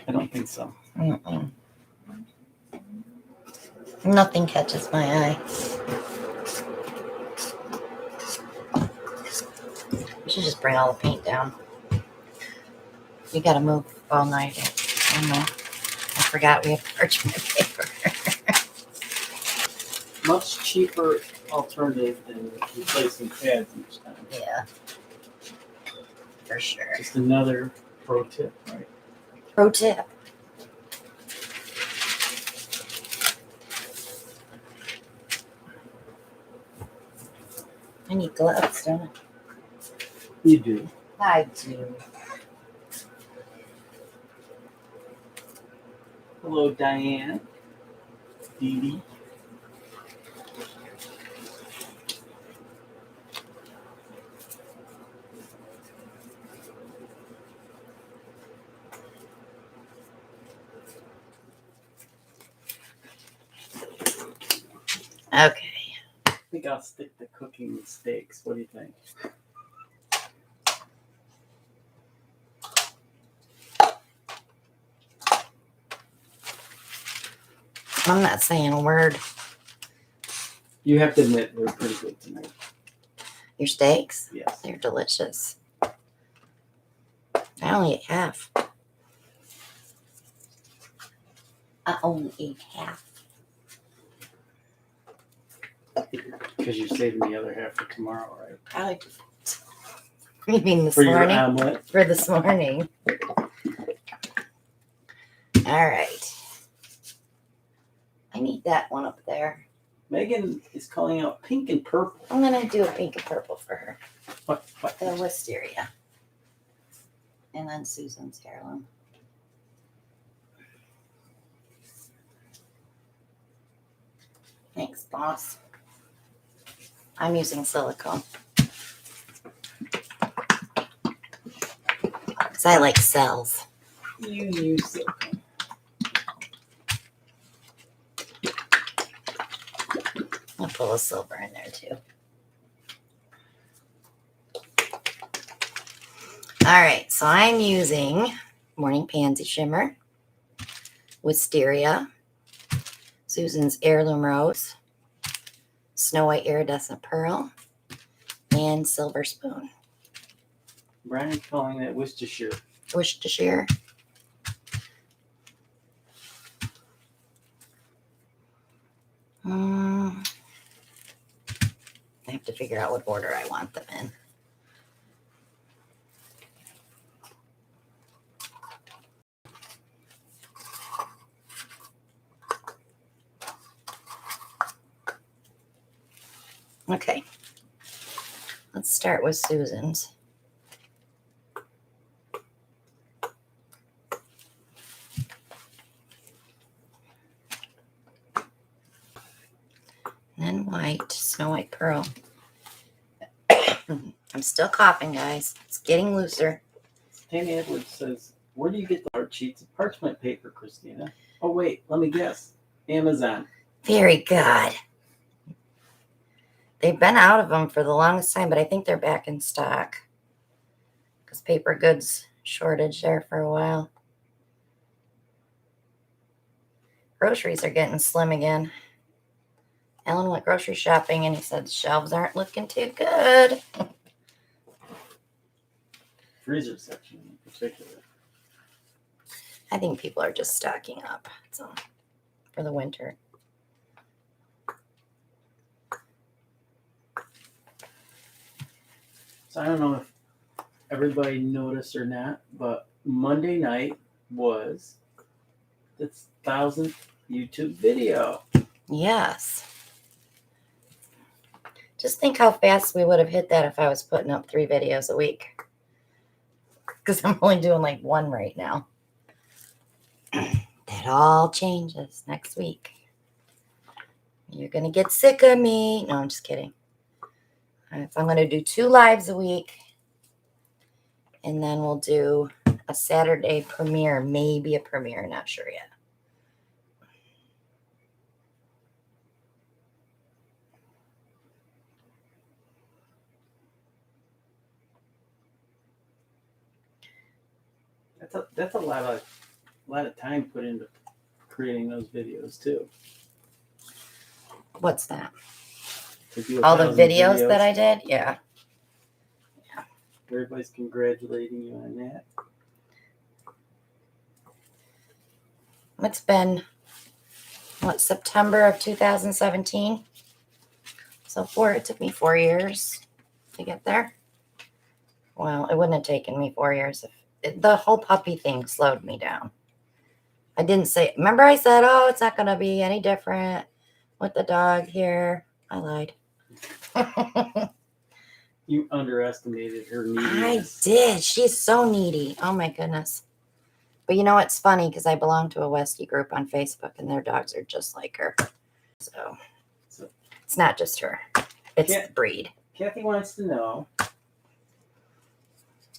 Speaker 2: I don't think so.
Speaker 1: Mm-mm. Nothing catches my eye. We should just bring all the paint down. We gotta move all night. I don't know. I forgot we have parchment paper.
Speaker 2: Much cheaper alternative than replacing pads each time.
Speaker 1: Yeah. For sure.
Speaker 2: Just another pro tip, right?
Speaker 1: Pro tip. I need gloves, don't I?
Speaker 2: You do.
Speaker 1: I do.
Speaker 2: Hello, Diane. Dee Dee.
Speaker 1: Okay.
Speaker 2: I think I'll stick to cooking steaks. What do you think?
Speaker 1: I'm not saying a word.
Speaker 2: You have to admit they're pretty good tonight.
Speaker 1: Your steaks?
Speaker 2: Yes.
Speaker 1: They're delicious. I only ate half. I only ate half.
Speaker 2: Because you're saving the other half for tomorrow, right?
Speaker 1: Probably. You mean this
Speaker 2: For your
Speaker 1: morning?
Speaker 2: omelet.
Speaker 1: For this morning. All right. I need that one up there.
Speaker 2: Megan is calling out pink and purple.
Speaker 1: I'm gonna do a pink and purple for her.
Speaker 2: What?
Speaker 1: The wisteria. And then Susan's heirloom. Thanks, boss. I'm using silicone. Because I like cells.
Speaker 2: You use it.
Speaker 1: I'll pull a silver in there too. All right, so I'm using Morning Pansy Shimmer, Wisteria, Susan's Heirloom Rose, Snow White Iridescent Pearl, and Silver Spoon.
Speaker 2: Brian's calling that Worcestershire.
Speaker 1: Worcestershire. I have to figure out what order I want them in. Okay, let's start with Susan's. And then white, Snow White Pearl. I'm still coughing, guys. It's getting looser.
Speaker 2: Tammy Edwards says, where do you get the art sheets of parchment paper, Christina? Oh, wait, let me guess. Amazon.
Speaker 1: Very good. They've been out of them for the longest time, but I think they're back in stock. Because paper goods shortage there for a while. Groceries are getting slim again. Alan went grocery shopping and he said the shelves aren't looking too good.
Speaker 2: Freezer section in particular.
Speaker 1: I think people are just stocking up for the winter.
Speaker 2: So I don't know if everybody noticed or not, but Monday night was the 1,000th YouTube video.
Speaker 1: Yes. Just think how fast we would have hit that if I was putting up 3 videos a week. Because I'm only doing like 1 right now. That all changes next week. You're going to get sick of me. No, I'm just kidding. If I'm going to do 2 lives a week. And then we'll do a Saturday premiere. Maybe a premiere. Not sure yet.
Speaker 2: That's a lot of time put into creating those videos too.
Speaker 1: What's that?
Speaker 2: To do
Speaker 1: All the videos that I did? Yeah.
Speaker 2: Everybody's congratulating you on that.
Speaker 1: It's been, September of 2017? So it took me 4 years to get there. Well, it wouldn't have taken me 4 years if the whole puppy thing slowed me down. I didn't say, remember I said, oh, it's not going to be any different with the dog here. I lied.
Speaker 2: You underestimated her
Speaker 1: I
Speaker 2: neediness.
Speaker 1: did. She's so needy. Oh my goodness. But you know, it's funny because I belong to a Westie group on Facebook and their dogs are just like her. So it's not just her. It's the breed.
Speaker 2: Kathy wants to know,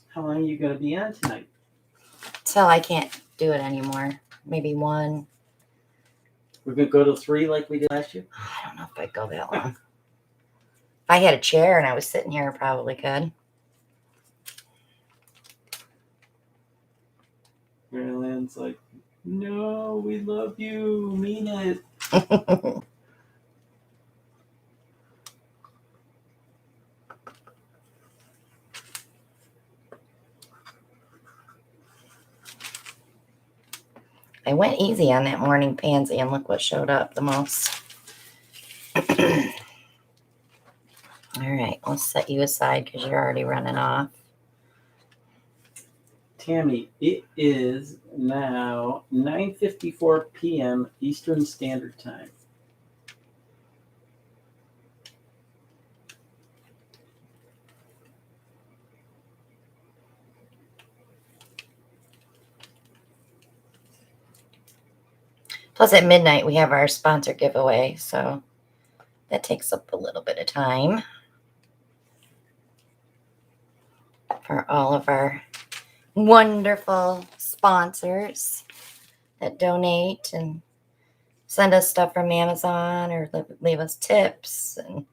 Speaker 2: how long are you going to be on tonight?
Speaker 1: Till I can't do it anymore. Maybe 1.
Speaker 2: We're going to go to 3 like we did last year?
Speaker 1: I don't know if I'd go that long. If I had a chair and I was sitting here, I probably could.
Speaker 2: Maryland's like, no, we love you. Mean it.
Speaker 1: I went easy on that morning pansy and look what showed up the most. All right, let's set you aside because you're already running off.
Speaker 2: Tammy, it is now 9:54 p.m. Eastern Standard Time.
Speaker 1: Plus at midnight we have our sponsor giveaway, so that takes up a little bit of time for all of our wonderful sponsors that donate and send us stuff from Amazon or leave us tips. And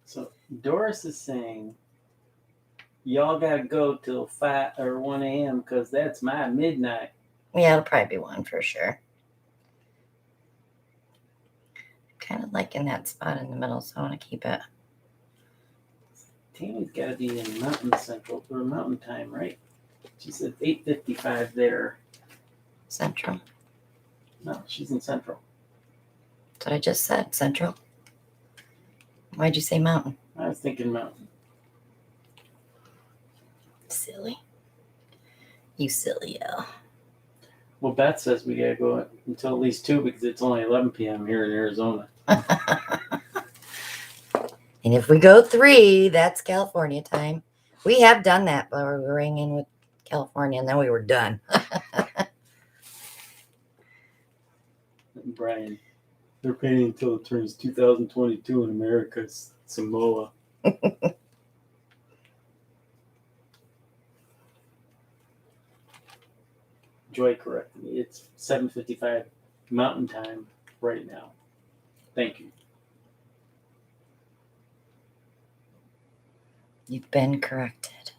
Speaker 2: so Doris is saying, y'all got to go till 5 or 1 a.m. because that's my midnight.
Speaker 1: yeah, it'll probably be 1 for sure. Kind of liking that spot in the middle, so I want to keep it.
Speaker 2: Tammy's got to be in Mountain Central or Mountain Time, right? She said 8:55 there.
Speaker 1: Central.
Speaker 2: No, she's in Central.
Speaker 1: That's what I just said, Central. Why'd you say mountain?
Speaker 2: I was thinking Mountain.
Speaker 1: Silly. You silly yo.
Speaker 2: Well, Beth says we gotta go until at least 2 because it's only 11 p.m. here in Arizona.
Speaker 1: And if we go 3, that's California time. We have done that, but we rang in with California and then we were done.
Speaker 2: Brian, they're painting until it turns 2022 in America's Samoa. Joy corrected me. It's 7:55 Mountain Time right now. Thank you.
Speaker 1: You've been corrected.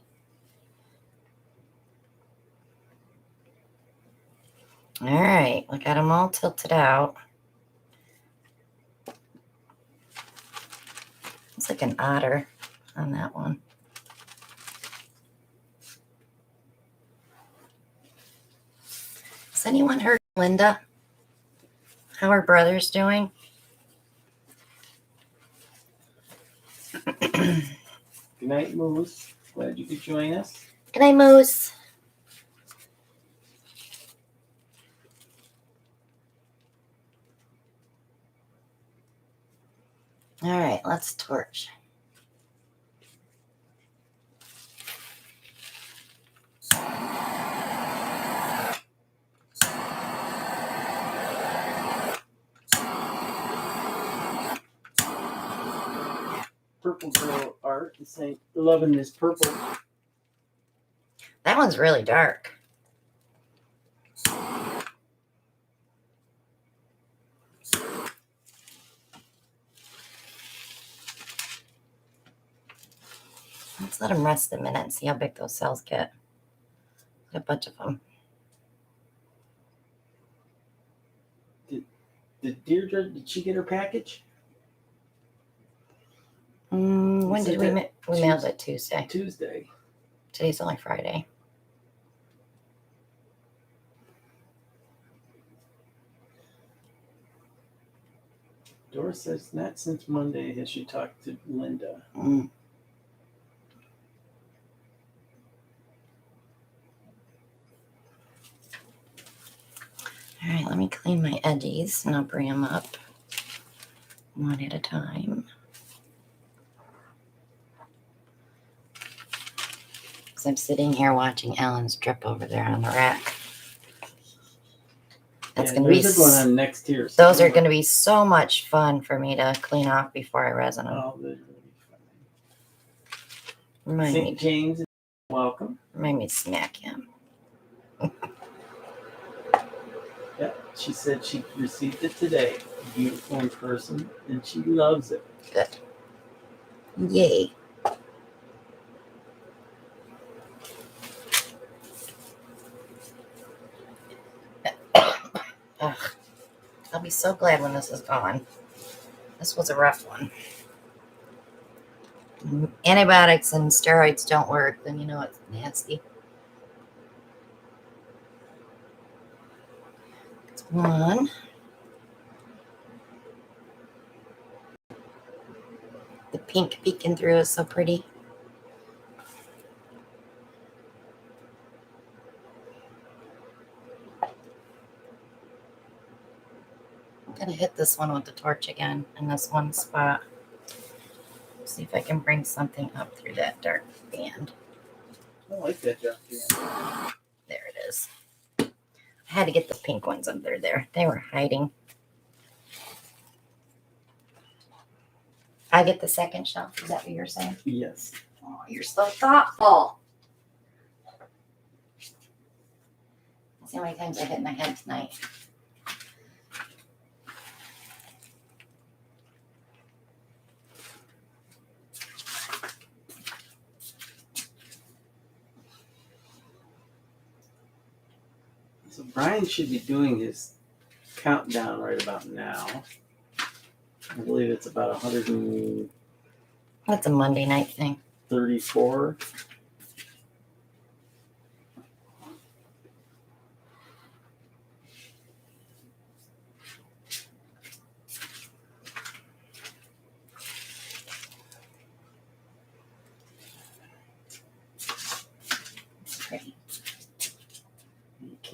Speaker 1: All right, we got them all tilted out. It's like an otter on that one. Has anyone heard Linda? How her brother's doing?
Speaker 2: Good night, Moose. Glad you could join us.
Speaker 1: Good night, Moose. All right, let's torch.
Speaker 2: Purple Girl Art is saying, loving this purple.
Speaker 1: That one's really dark. Let's let them rest a minute and see how big those cells get. A bunch of them.
Speaker 2: Did Deirdre, did she get her package?
Speaker 1: When did we mailed it
Speaker 2: Tuesday.
Speaker 1: Today's only Friday.
Speaker 2: Doris says not since Monday has she talked to Linda.
Speaker 1: All right, let me clean my edges and I'll bring them up one at a time. Because I'm sitting here watching Ellen's drip over there on the rack. That's
Speaker 2: Yeah,
Speaker 1: gonna be
Speaker 2: those are going on next year.
Speaker 1: those are going to be so much fun for me to clean off before I resin them.
Speaker 2: Oh, they're really fun.
Speaker 1: Remind
Speaker 2: St.
Speaker 1: me,
Speaker 2: James, welcome.
Speaker 1: remind me to smack him.
Speaker 2: Yeah, she said she received it today. Beautiful in person, and she loves it.
Speaker 1: Good. Yay. Ugh. I'll be so glad when this is gone. This was a rough one. Antibiotics and steroids don't work, then you know it's nasty. It's one. The pink peeking through is so pretty. I'm gonna hit this one with the torch again in this one spot. See if I can bring something up through that dark band.
Speaker 2: I like that job. Yeah.
Speaker 1: There it is. I had to get the pink ones under there. They were hiding. I get the second shelf. Is that what you're saying?
Speaker 2: Yes.
Speaker 1: Oh, you're so thoughtful. Let's see how many times I hit my head tonight.
Speaker 2: So Brian should be doing his countdown right about now. I believe it's about 134.
Speaker 1: That's a Monday night thing.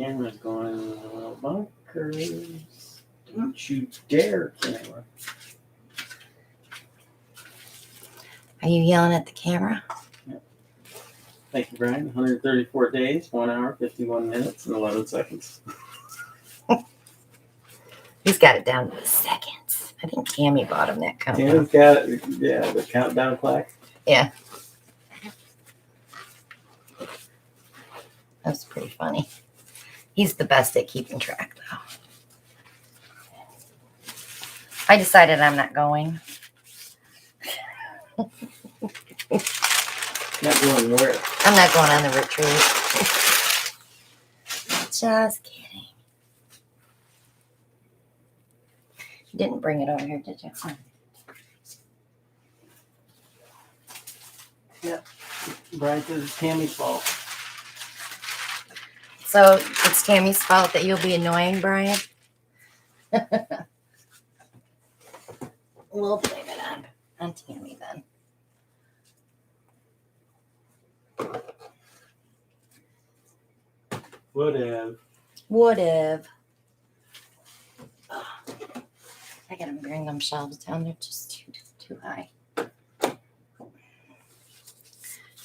Speaker 2: camera's going in a little bunkers. Don't you dare, camera.
Speaker 1: Are you yelling at the camera?
Speaker 2: Yep. Thank you, Brian. 134 days, 1 hour, 51 minutes, and 11 seconds.
Speaker 1: He's got it down to the seconds. I think Cammy bought him that countdown.
Speaker 2: Tammy's got it. Yeah, the countdown clock.
Speaker 1: Yeah. That's pretty funny. He's the best at keeping track, though. I decided I'm not going.
Speaker 2: Not going where?
Speaker 1: I'm not going on the retreat. Just kidding. You didn't bring it over here, did you?
Speaker 2: Yep. Brian says it's Tammy's fault.
Speaker 1: So it's Tammy's fault that you'll be annoying, Brian? We'll blame it on Tammy then.
Speaker 2: Whatever.
Speaker 1: Whatever. I gotta bring them shelves down. They're just too high. All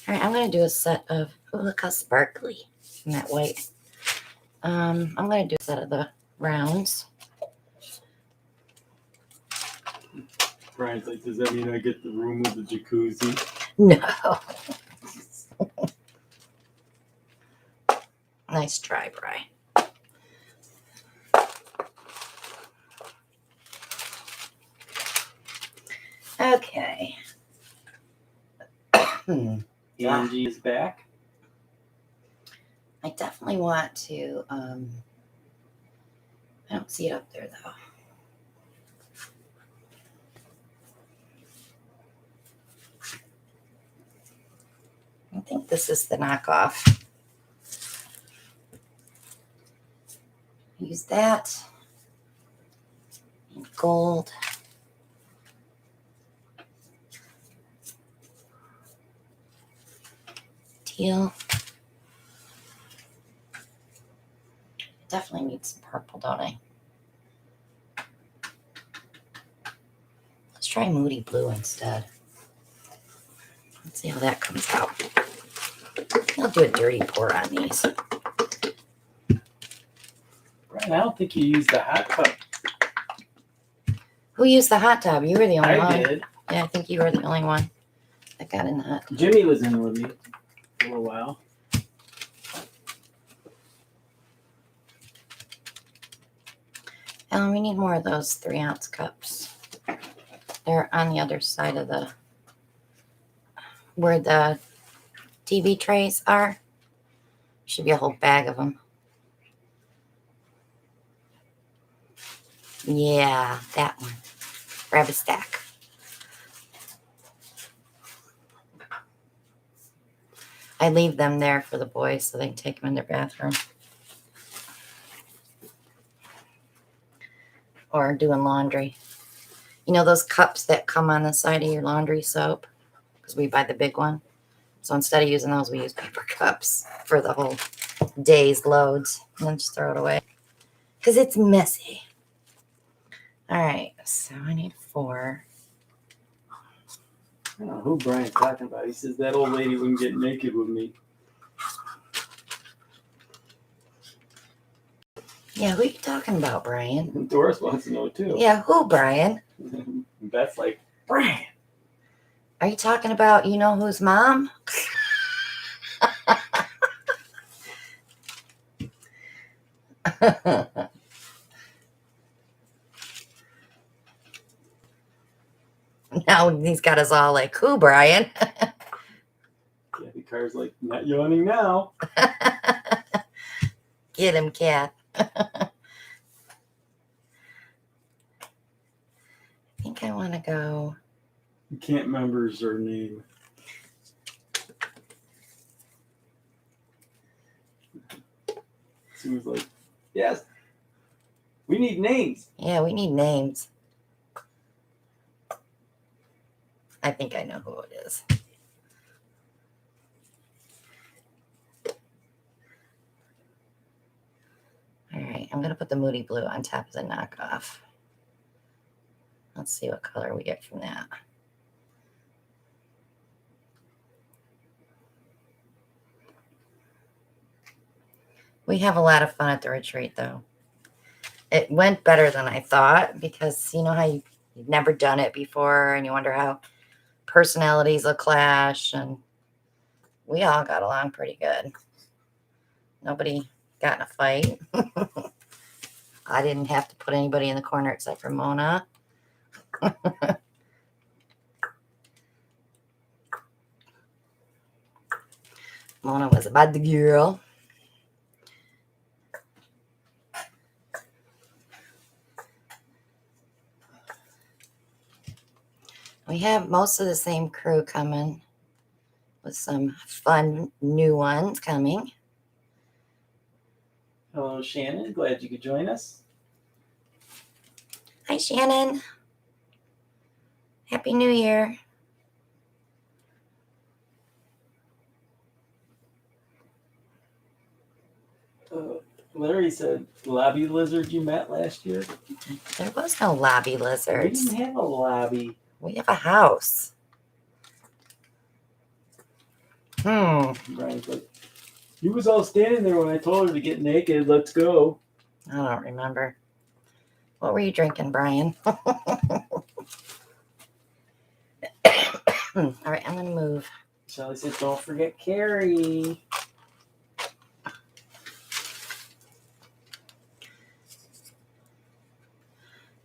Speaker 1: right, I'm gonna do a set of. Oh, look how sparkly in that white. I'm gonna do a set of the rounds.
Speaker 2: Brian's like, does that mean I get the room with the jacuzzi?
Speaker 1: No. Nice try, Brian. Okay.
Speaker 2: Angie is back.
Speaker 1: I definitely want to, I don't see it up there though. I think this is the knockoff. Use that. And gold. Teal. Definitely need some purple, don't I? Let's try Moody Blue instead. Let's see how that comes out. I'll do a dirty pour on these.
Speaker 2: Brian, I don't think you used the hot cup.
Speaker 1: Who used the hot tub? You were the only one.
Speaker 2: I did.
Speaker 1: Yeah, I think you were the only one that got in the hot tub.
Speaker 2: Jimmy was in with me for a little while.
Speaker 1: We need more of those 3-ounce cups. They're on the other side of the, where the TV trays are. Should be a whole bag of them. Yeah, that one. Grab a stack. I leave them there for the boys so they can take them in their bathroom. Or doing laundry. You know those cups that come on the side of your laundry soap? Because we buy the big one. So instead of using those, we use paper cups for the whole day's loads. And then just throw it away. Because it's messy. All right. So I need 4.
Speaker 2: I don't know who Brian's talking about. He says that old lady wouldn't get naked with me.
Speaker 1: Yeah, who are you talking about, Brian?
Speaker 2: Doris wants to know too.
Speaker 1: Yeah, who, Brian?
Speaker 2: Beth's like, Brian.
Speaker 1: Are you talking about you know whose mom? Now he's got us all like, who, Brian?
Speaker 2: Kathy Carr's like, not yawning now.
Speaker 1: Get him, Kath. I think I want to go.
Speaker 2: You can't remember her name. She was like, yes, we need names.
Speaker 1: Yeah, we need names. I think I know who it is. I'm going to put the Moody Blue on top of the knockoff. Let's see what color we get from that. We have a lot of fun at the retreat, though. It went better than I thought because you know how you've never done it before and you wonder how personalities will clash, and we all got along pretty good. Nobody got in a fight. I didn't have to put anybody in the corner except for Mona. Mona was a bad girl. We have most of the same crew coming with some fun new ones coming.
Speaker 2: Hello, Shannon. Glad you could join us.
Speaker 1: Hi, Shannon. Happy New Year.
Speaker 2: Larry said, lobby lizard you met last year?
Speaker 1: There was no lobby
Speaker 2: We
Speaker 1: lizards.
Speaker 2: didn't have a lobby.
Speaker 1: We have a house.
Speaker 2: Brian's like, you was all standing there when I told her to get naked. Let's go.
Speaker 1: I don't remember. What were you drinking, Brian? All right, I'm going to move.
Speaker 2: Shelly said, don't forget Carrie.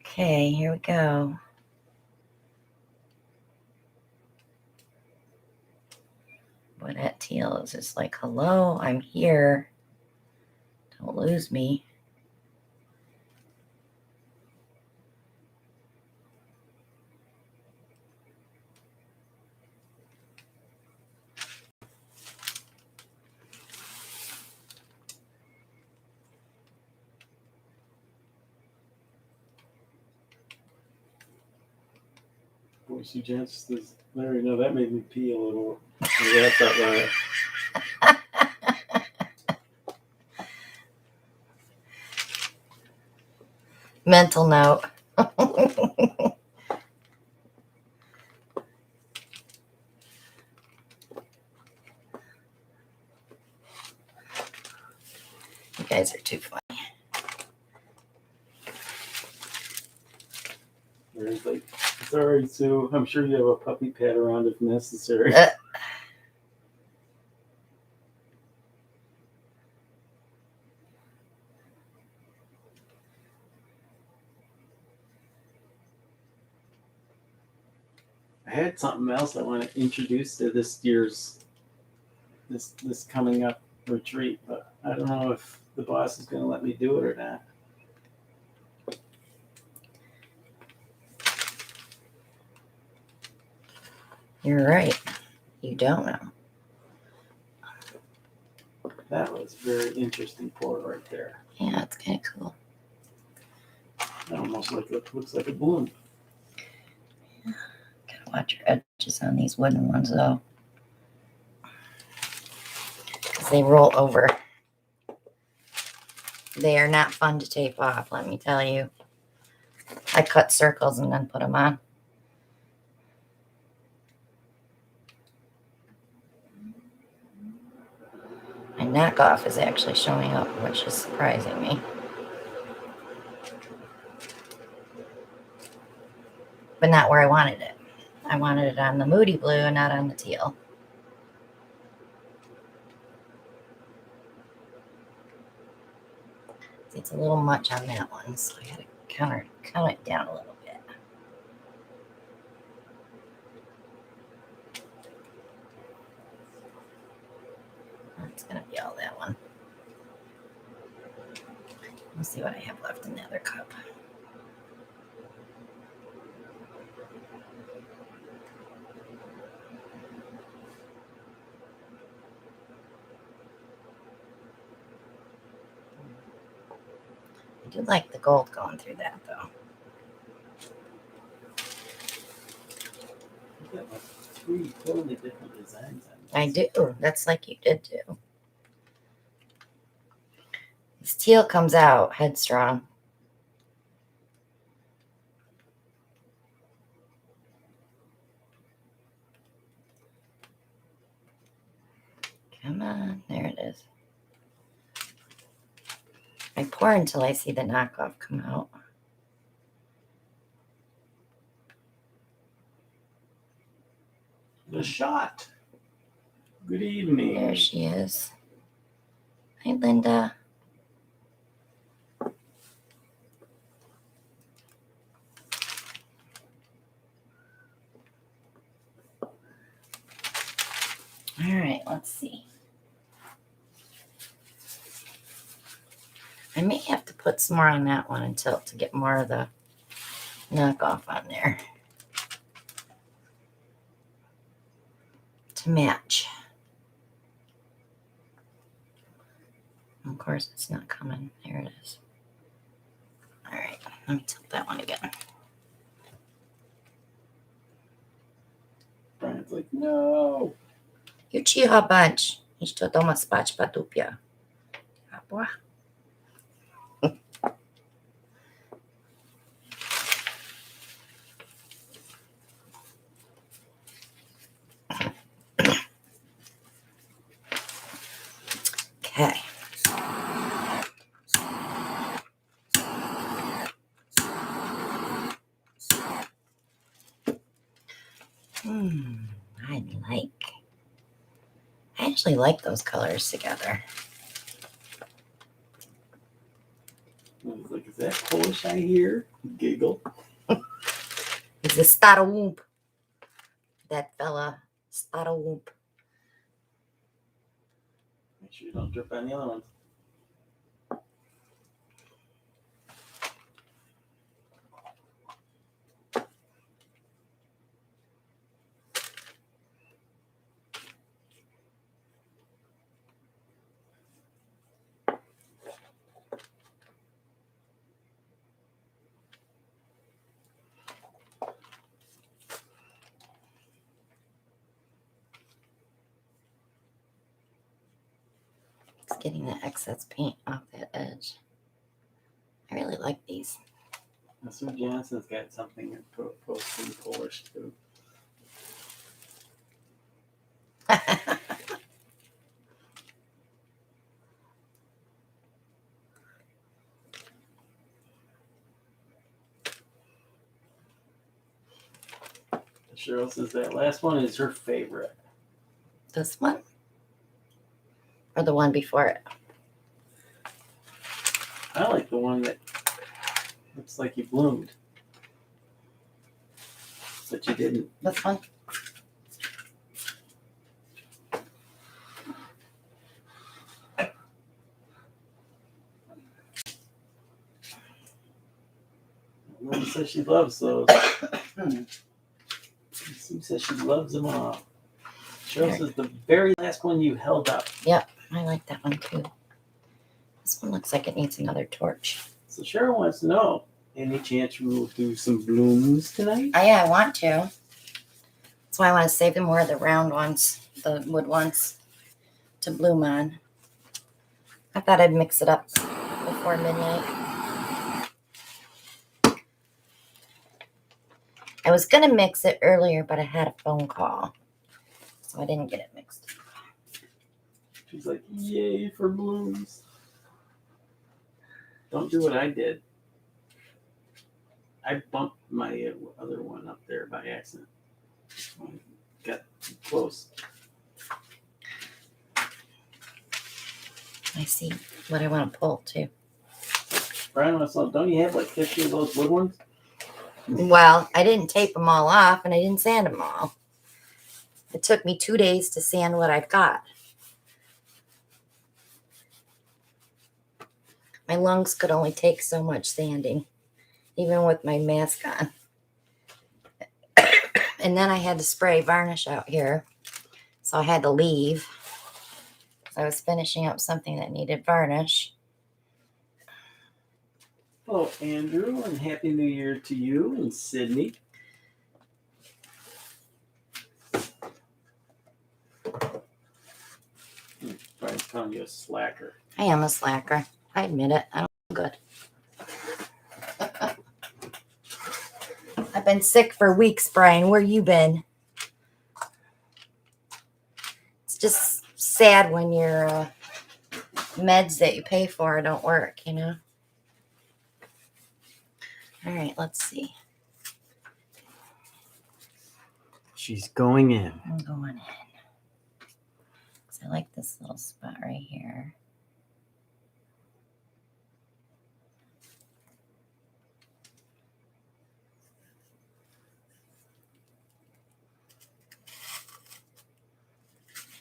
Speaker 1: Okay, here we go. Boy, that teal is just like, hello, I'm here. Don't lose me.
Speaker 2: Boy, she just says, Larry, no, that made me pee a little. Yeah, that's not right.
Speaker 1: Mental note. You guys are too funny.
Speaker 2: Larry's like, sorry, Sue. I'm sure you have a puppy pad around if necessary. I had something else I want to introduce to this year's this coming up retreat, but I don't know if the boss is going to let me do it or not.
Speaker 1: You're right. You don't know.
Speaker 2: That was a very interesting pour right there.
Speaker 1: Yeah, it's kind of cool.
Speaker 2: Almost like it looks like a balloon.
Speaker 1: Gotta watch your edges on these wooden ones, though. Because they roll over. They are not fun to tape off, let me tell you. I cut circles and then put them on. My knockoff is actually showing up, which is surprising me. But not where I wanted it. I wanted it on the Moody Blue and not on the teal. It's a little much on that one, so I gotta count it down a little bit. That's gonna be all that one. Let's see what I have left in the other cup. I do like the gold going through that, though.
Speaker 2: You got like 3 totally different designs on this.
Speaker 1: I do. That's like you did too. These teal comes out headstrong. Come on, there it is. I pour until I see the knockoff come out.
Speaker 2: The shot. Good evening.
Speaker 1: There she is. Hi, Linda. All right, let's see. I may have to put some more on that one until to get more of the knockoff on there to match. Of course, it's not coming. There it is. All right, let me tilt that one again.
Speaker 2: Brian's like, no.
Speaker 1: You cicho bądź. Idź do domu spać, padupia. Diabła. Okay. I actually like those colors together.
Speaker 2: I was like, is that Polish I hear? Giggle.
Speaker 1: It's a Starołub. That fella, Starołub.
Speaker 2: Make sure you don't drip on the other ones.
Speaker 1: It's getting the excess paint off that edge. I really like these.
Speaker 2: Sue Johnson's got something in posting Polish too. Cheryl says that last one is her favorite.
Speaker 1: This one? Or the one before it?
Speaker 2: I like the one that looks like you bloomed. But you didn't.
Speaker 1: This one?
Speaker 2: Lynn says she loves those. Sue says she loves them all. Cheryl says the very last one you held up.
Speaker 1: Yep, I like that one too. This one looks like it needs another torch.
Speaker 2: So Cheryl wants to know, any chance we will do some blooms tonight?
Speaker 1: Yeah, I want to. That's why I want to save them more of the round ones, the wood ones, to bloom on. I thought I'd mix it up before midnight. I was going to mix it earlier, but I had a phone call, so I didn't get it mixed.
Speaker 2: She's like, yay for blooms. Don't do what I did. I bumped my other one up there by accident. Got too close.
Speaker 1: I see what I want to pull, too.
Speaker 2: Brian wants to know, don't you have like 50 of those wood ones?
Speaker 1: Well, I didn't tape them all off, and I didn't sand them all. It took me 2 days to sand what I've got. My lungs could only take so much sanding, even with my mask on. And then I had to spray varnish out here, so I had to leave. I was finishing up something that needed varnish.
Speaker 2: Hello, Andrew, and Happy New Year to you and Sydney. Brian's calling you a slacker.
Speaker 1: I am a slacker. I admit it. I don't feel good. I've been sick for weeks, Brian. Where you been? It's just sad when your meds that you pay for don't work, you know? All right, let's see.
Speaker 2: She's going in.
Speaker 1: I'm going in. I like this little spot right here.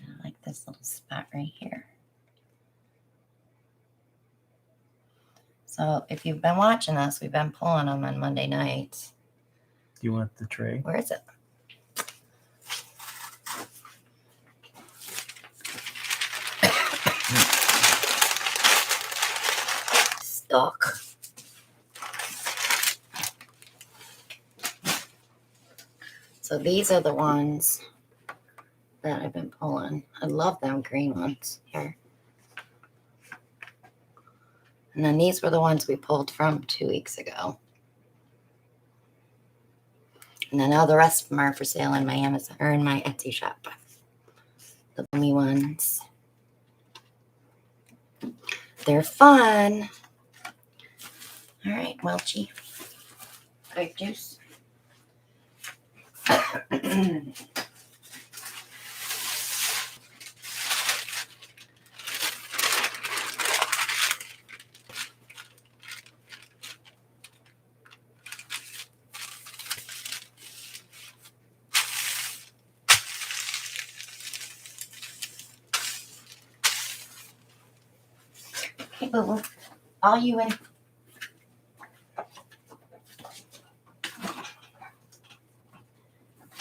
Speaker 1: I like this little spot right here. So if you've been watching us, we've been pulling them on Monday nights.
Speaker 2: Do you want the tray?
Speaker 1: Where is it? Stuck. So these are the ones that I've been pulling. I love them green ones here. And then these were the ones we pulled from 2 weeks ago. And then all the rest of them are for sale in my Amazon or in my Etsy shop. The bloomy ones. They're fun. All right, Welchie. Grape juice. Hey, boo. All you in.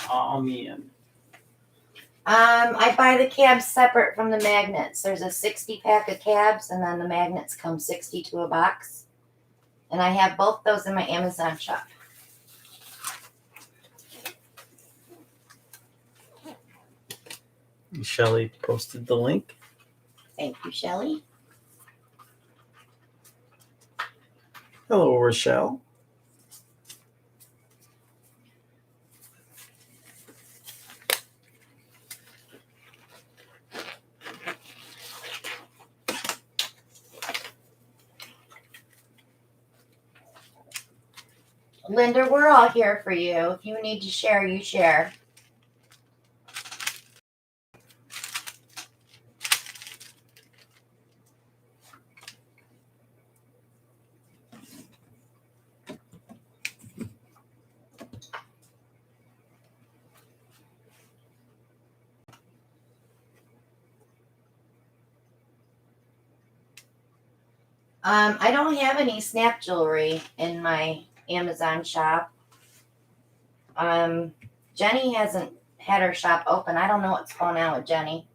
Speaker 2: All me in.
Speaker 1: I buy the cabs separate from the magnets. There's a 60 pack of cabs, and then the magnets come 60 to a box. And I have both those in my Amazon shop.
Speaker 2: Shelly posted the link.
Speaker 1: Thank you, Shelly.
Speaker 2: Hello, Rochelle.
Speaker 1: Linda, we're all here for you. If you need to share, you share. I don't have any snap jewelry in my Amazon shop. Jenny hasn't had her shop open. I don't know what's going on with Jenny.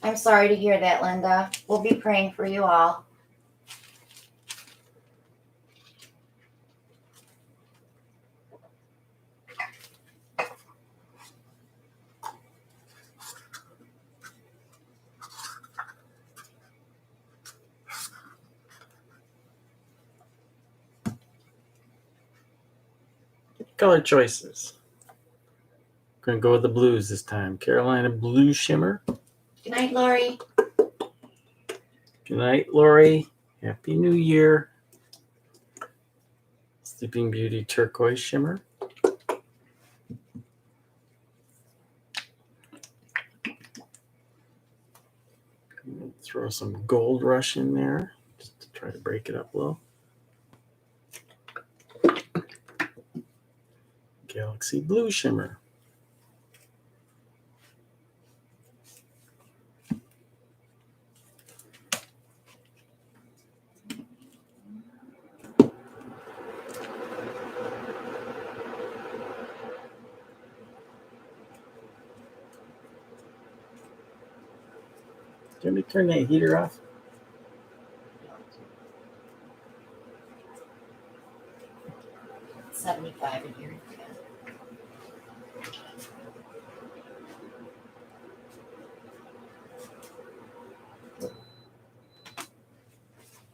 Speaker 1: I'm sorry to hear that, Linda. We'll be praying for you all.
Speaker 2: Color choices. Gonna go with the blues this time. Carolina Blue Shimmer.
Speaker 1: Good night, Lori.
Speaker 2: Good night, Lori. Happy New Year. Sleeping Beauty Turquoise Shimmer. Throw some Gold Rush in there just to try to break it up a little. Galaxy Blue Shimmer. Can we turn that heater off?
Speaker 1: 75 in here.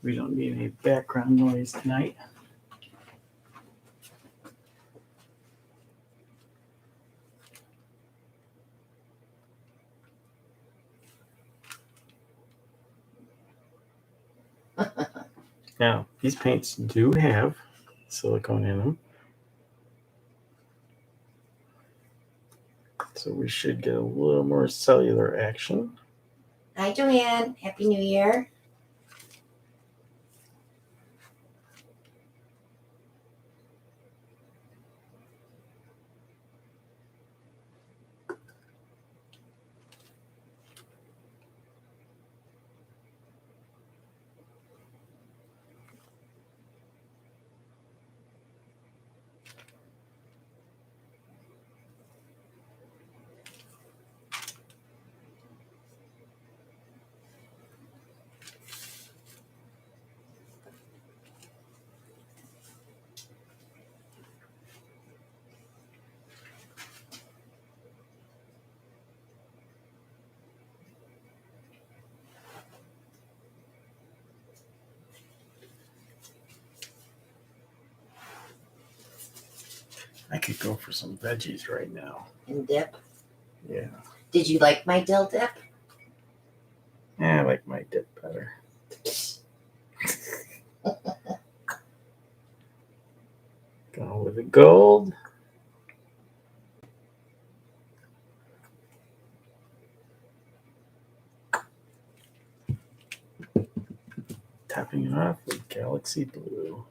Speaker 2: We don't need any background noise tonight. Now, these paints do have silicone in them. So we should get a little more cellular action.
Speaker 1: Hi, Joanne. Happy New Year.
Speaker 2: I could go for some veggies right now.
Speaker 1: And dip.
Speaker 2: Yeah.
Speaker 1: Did you like my dill dip?
Speaker 2: I like my dip better. Go with the gold. Topping it off with Galaxy Blue.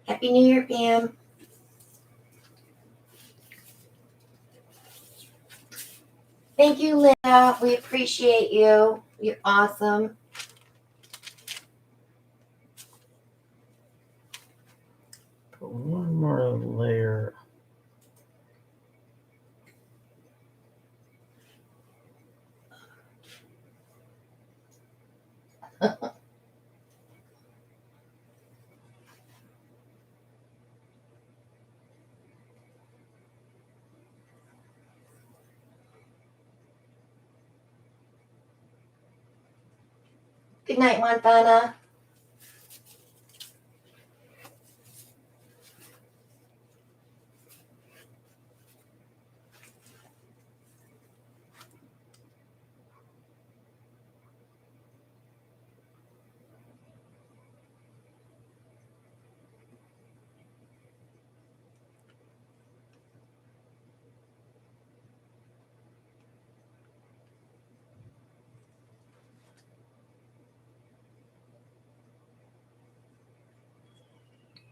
Speaker 1: Happy New Year, Pam. Thank you, Linda. We appreciate you. You're awesome.
Speaker 2: Put one more layer.
Speaker 1: Good night, Montana.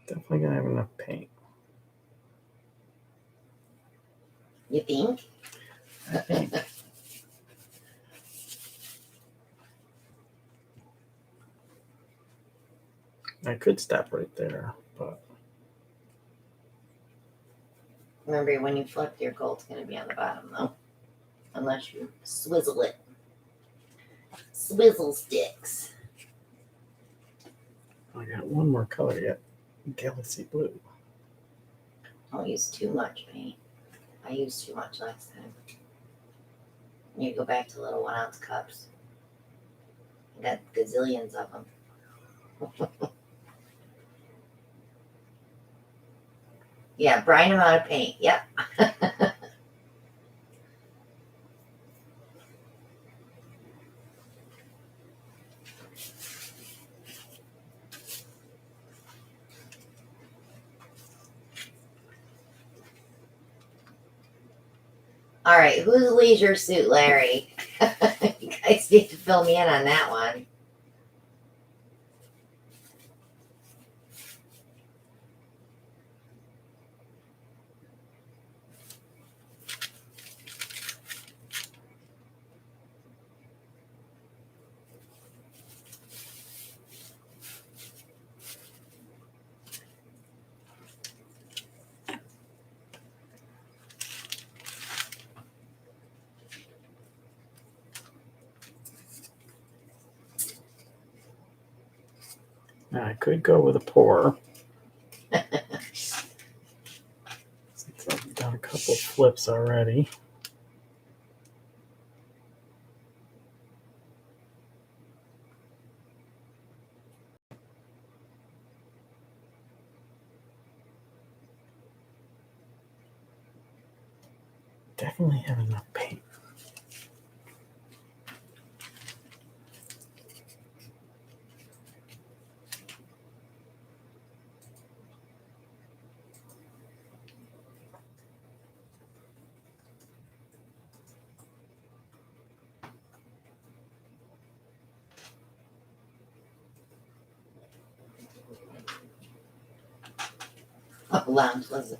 Speaker 2: Definitely gonna have enough paint.
Speaker 1: You think?
Speaker 2: I think. I could stop right there, but
Speaker 1: Remember, when you flip, your gold's going to be on the bottom, though. Unless you swizzle it. Swizzle sticks.
Speaker 2: I got one more color yet. Galaxy Blue.
Speaker 1: Don't use too much paint. I used too much last time. You go back to little 1 ounce cups. I got gazillions of them. Yeah, brine amount of paint. Yep. All right, who's Leisure Suit Larry? You guys need to fill me in on that one.
Speaker 2: Now I could go with a pour. Since I've done a couple of flips already. Definitely have enough paint.
Speaker 1: Oh, lounge was it?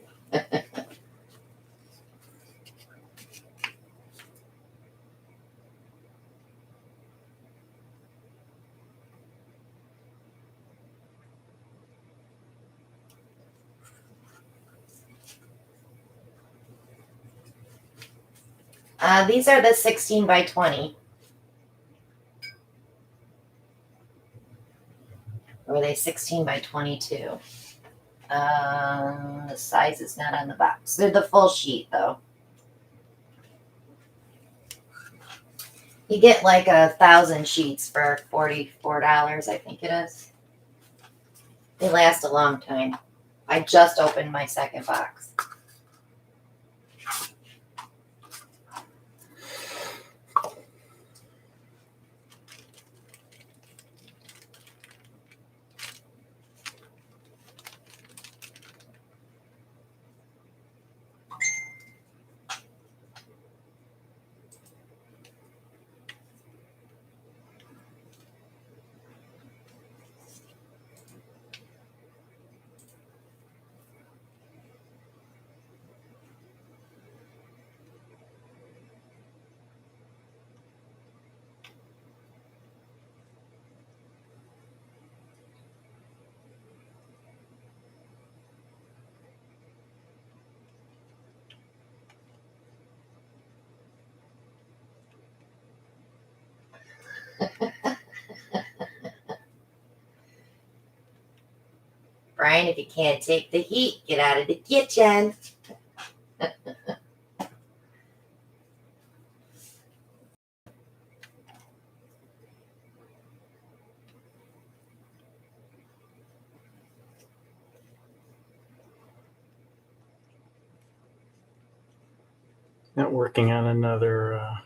Speaker 1: These are the 16 by 20. Or are they 16 by 22? The size is not on the box. They're the full sheet, though. You get like 1,000 sheets for $44, I think it is. They last a long time. I just opened my second box. Brian, if you can't take the heat, get out of the kitchen.
Speaker 2: Not working on another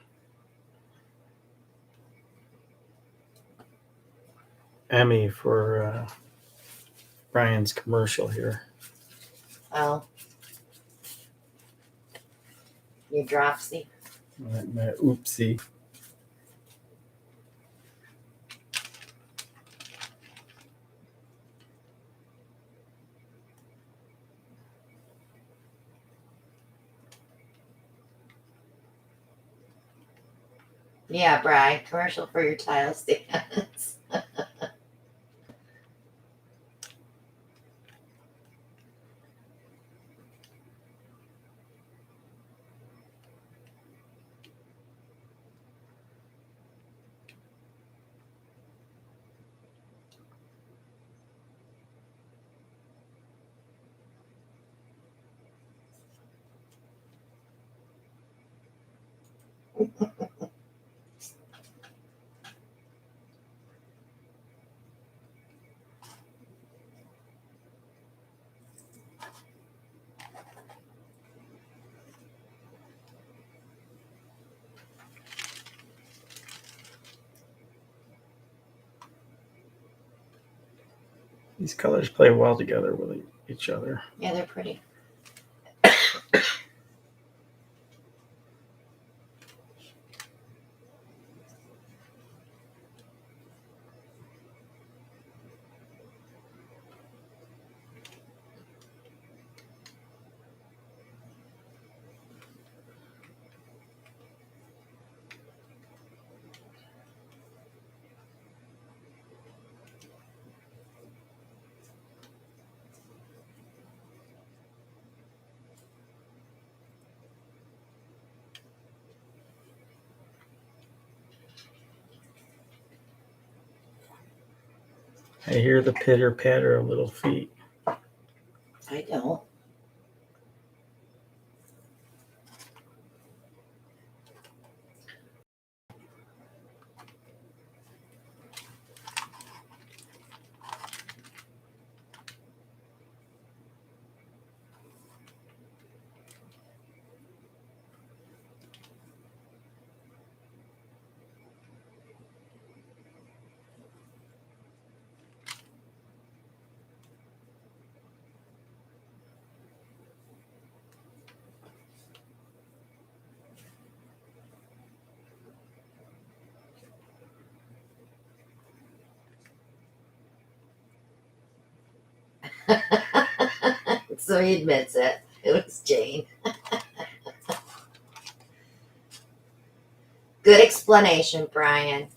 Speaker 2: Emmy for Brian's commercial here.
Speaker 1: Oh. You dropsy.
Speaker 2: Oopsie.
Speaker 1: Yeah, Brian, commercial for your tile stands.
Speaker 2: These colors play well together with each other.
Speaker 1: Yeah, they're pretty.
Speaker 2: I hear the pitter patter of little feet.
Speaker 1: I don't. So he admits it. It was Jane. Good explanation, Brian.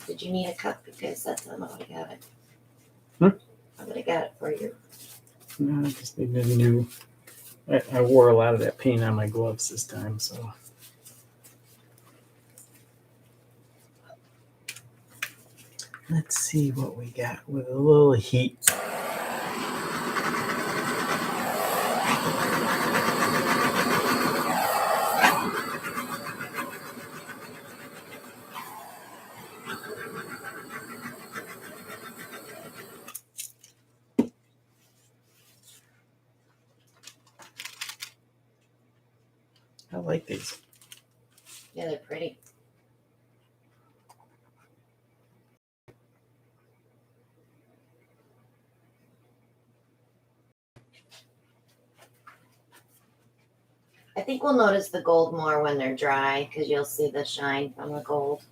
Speaker 1: Did you need a cup? Because that's how I would have got it. I would have got it for you.
Speaker 2: No, I just need a new. I wore a lot of that paint on my gloves this time, so. Let's see what we got with a little heat. I like these.
Speaker 1: Yeah, they're pretty. I think we'll notice the gold more when they're dry because you'll see the shine from the gold.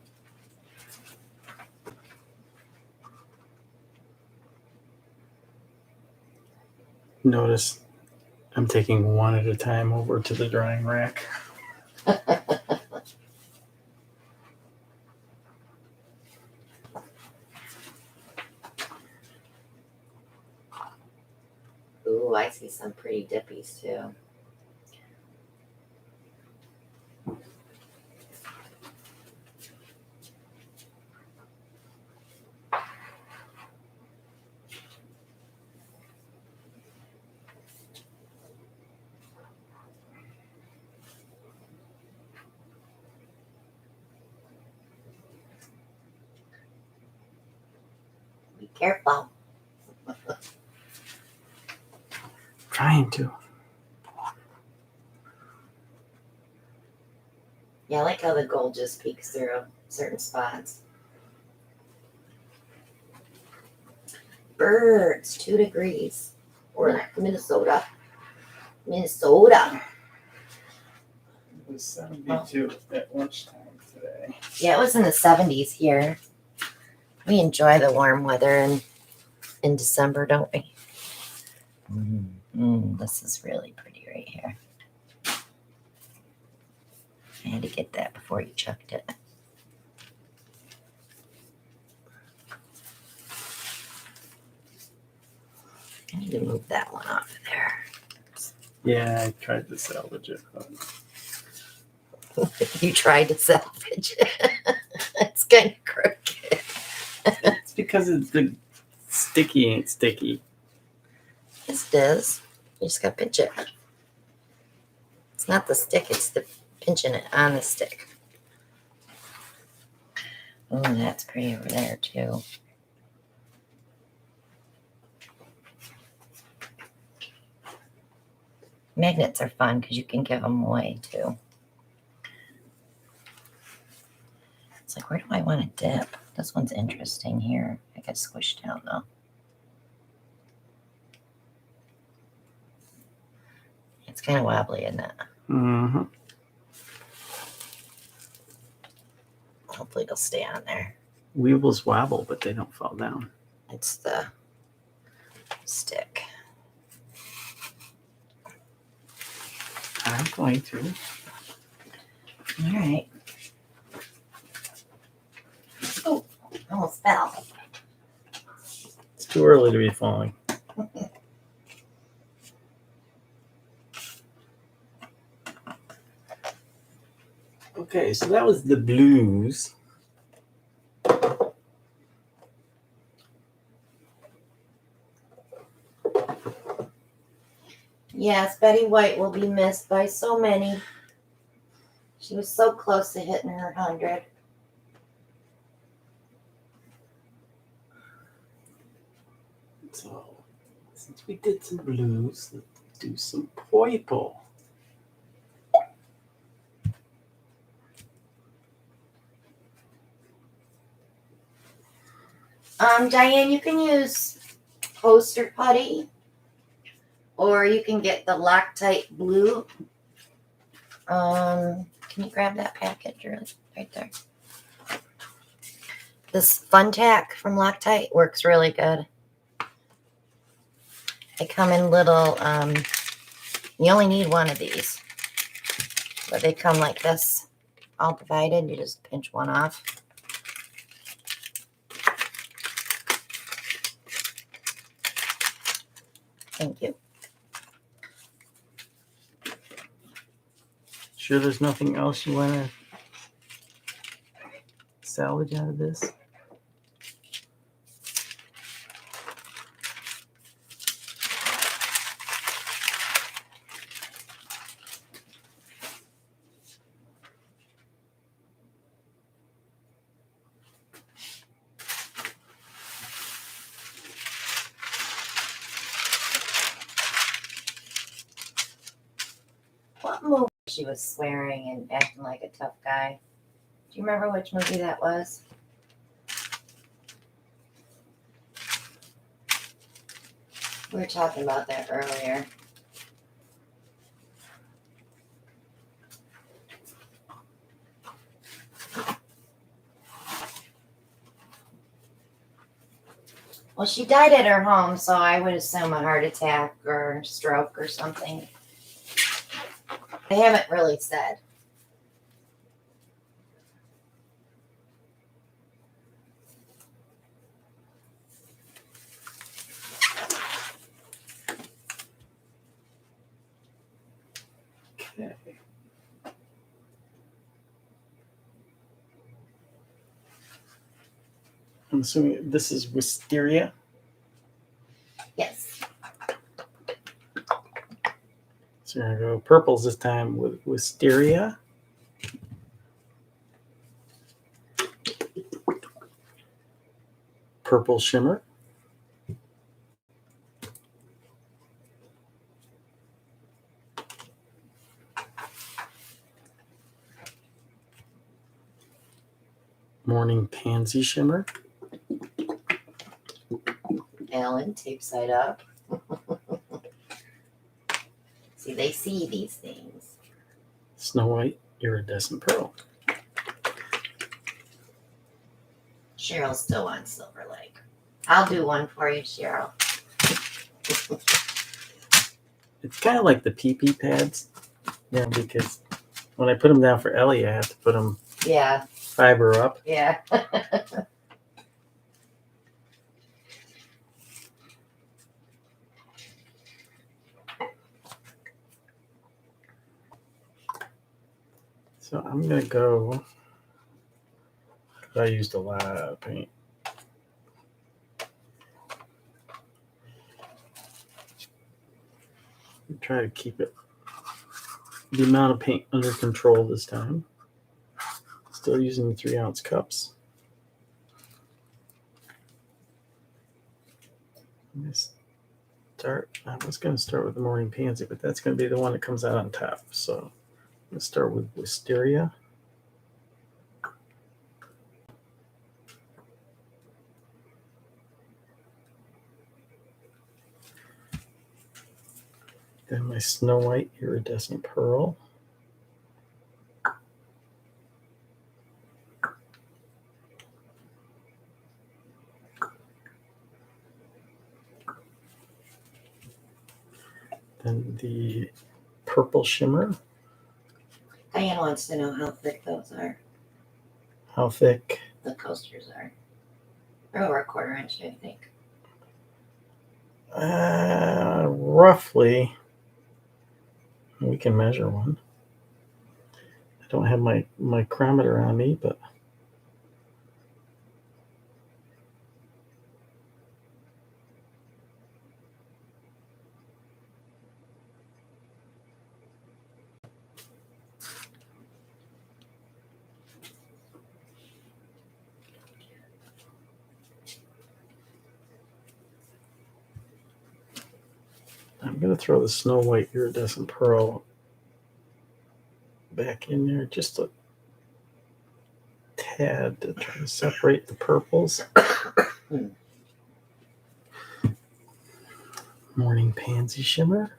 Speaker 2: Notice I'm taking one at a time over to the drying rack.
Speaker 1: Ooh, I see some pretty dippies too. Be careful.
Speaker 2: Trying to.
Speaker 1: Yeah, I like how the gold just peeks through certain spots. Birds, 2 degrees. Or Minnesota. Minnesota.
Speaker 2: It was 72 at lunchtime today.
Speaker 1: Yeah, it was in the 70s here. We enjoy the warm weather in December, don't we? This is really pretty right here. I had to get that before you chucked it. I need to move that one off of there.
Speaker 2: Yeah, I tried to salvage it, but
Speaker 1: You tried to salvage it. It's kind of crooked.
Speaker 2: it's because it's the sticky ain't sticky.
Speaker 1: Yes, it is. You just got to pinch it. It's not the stick, it's the pinching it on the stick. Oh, that's pretty over there, too. Magnets are fun because you can give them away, too. It's like, where do I want to dip? This one's interesting here. I got squished out, though. It's kind of wobbly, isn't it?
Speaker 2: Mm-hmm.
Speaker 1: Hopefully it'll stay on there.
Speaker 2: Weevils wobble, but they don't fall down.
Speaker 1: It's the stick.
Speaker 2: I'm going to.
Speaker 1: All right. Oh, almost fell.
Speaker 2: It's too early to be falling. Okay, so that was the blues.
Speaker 1: Yes, Betty White will be missed by so many. She was so close to hitting her 100.
Speaker 2: So, since we did some blues, let's do some purple.
Speaker 1: Diane, you can use poster putty, or you can get the Loctite blue. Can you grab that package right there? This Fun Tack from Loctite works really good. They come in little, you only need one of these, but they come like this, all divided. You just pinch one off. Thank you.
Speaker 2: Sure there's nothing else you want to salvage out of this?
Speaker 1: What movie she was swearing and acting like a tough guy? Do you remember which movie that was? We were talking about that earlier. Well, she died at her home, so I would assume a heart attack or stroke or something. They haven't really said.
Speaker 2: Okay. I'm assuming this is wisteria.
Speaker 1: Yes.
Speaker 2: So we're going to go purples this time with wisteria. Purple shimmer. Morning pansy shimmer.
Speaker 1: Alan, tape side up. See, they see these things.
Speaker 2: Snow White iridescent pearl.
Speaker 1: Cheryl still wants Silver Lake. I'll do one for you, Cheryl.
Speaker 2: It's kind of like the PP pads, because when I put them down for Ellie, I have to put them
Speaker 1: Yeah,
Speaker 2: fiber up.
Speaker 1: yeah.
Speaker 2: So I'm going to go, I used a lot of paint. Try to keep it, the amount of paint under control this time. Still using the 3-ounce cups. I was going to start with the morning pansy, but that's going to be the one that comes out on top. So let's start with wisteria. Then my Snow White iridescent pearl. Then the purple shimmer.
Speaker 1: Diane wants to know how thick those are.
Speaker 2: How thick?
Speaker 1: The coasters are. They're over a 1/4 inch, I think.
Speaker 2: Roughly. We can measure one. I don't have my micrometer on me, but I'm going to throw the Snow White iridescent pearl back in there just a tad to try to separate the purples. Morning Pansy Shimmer.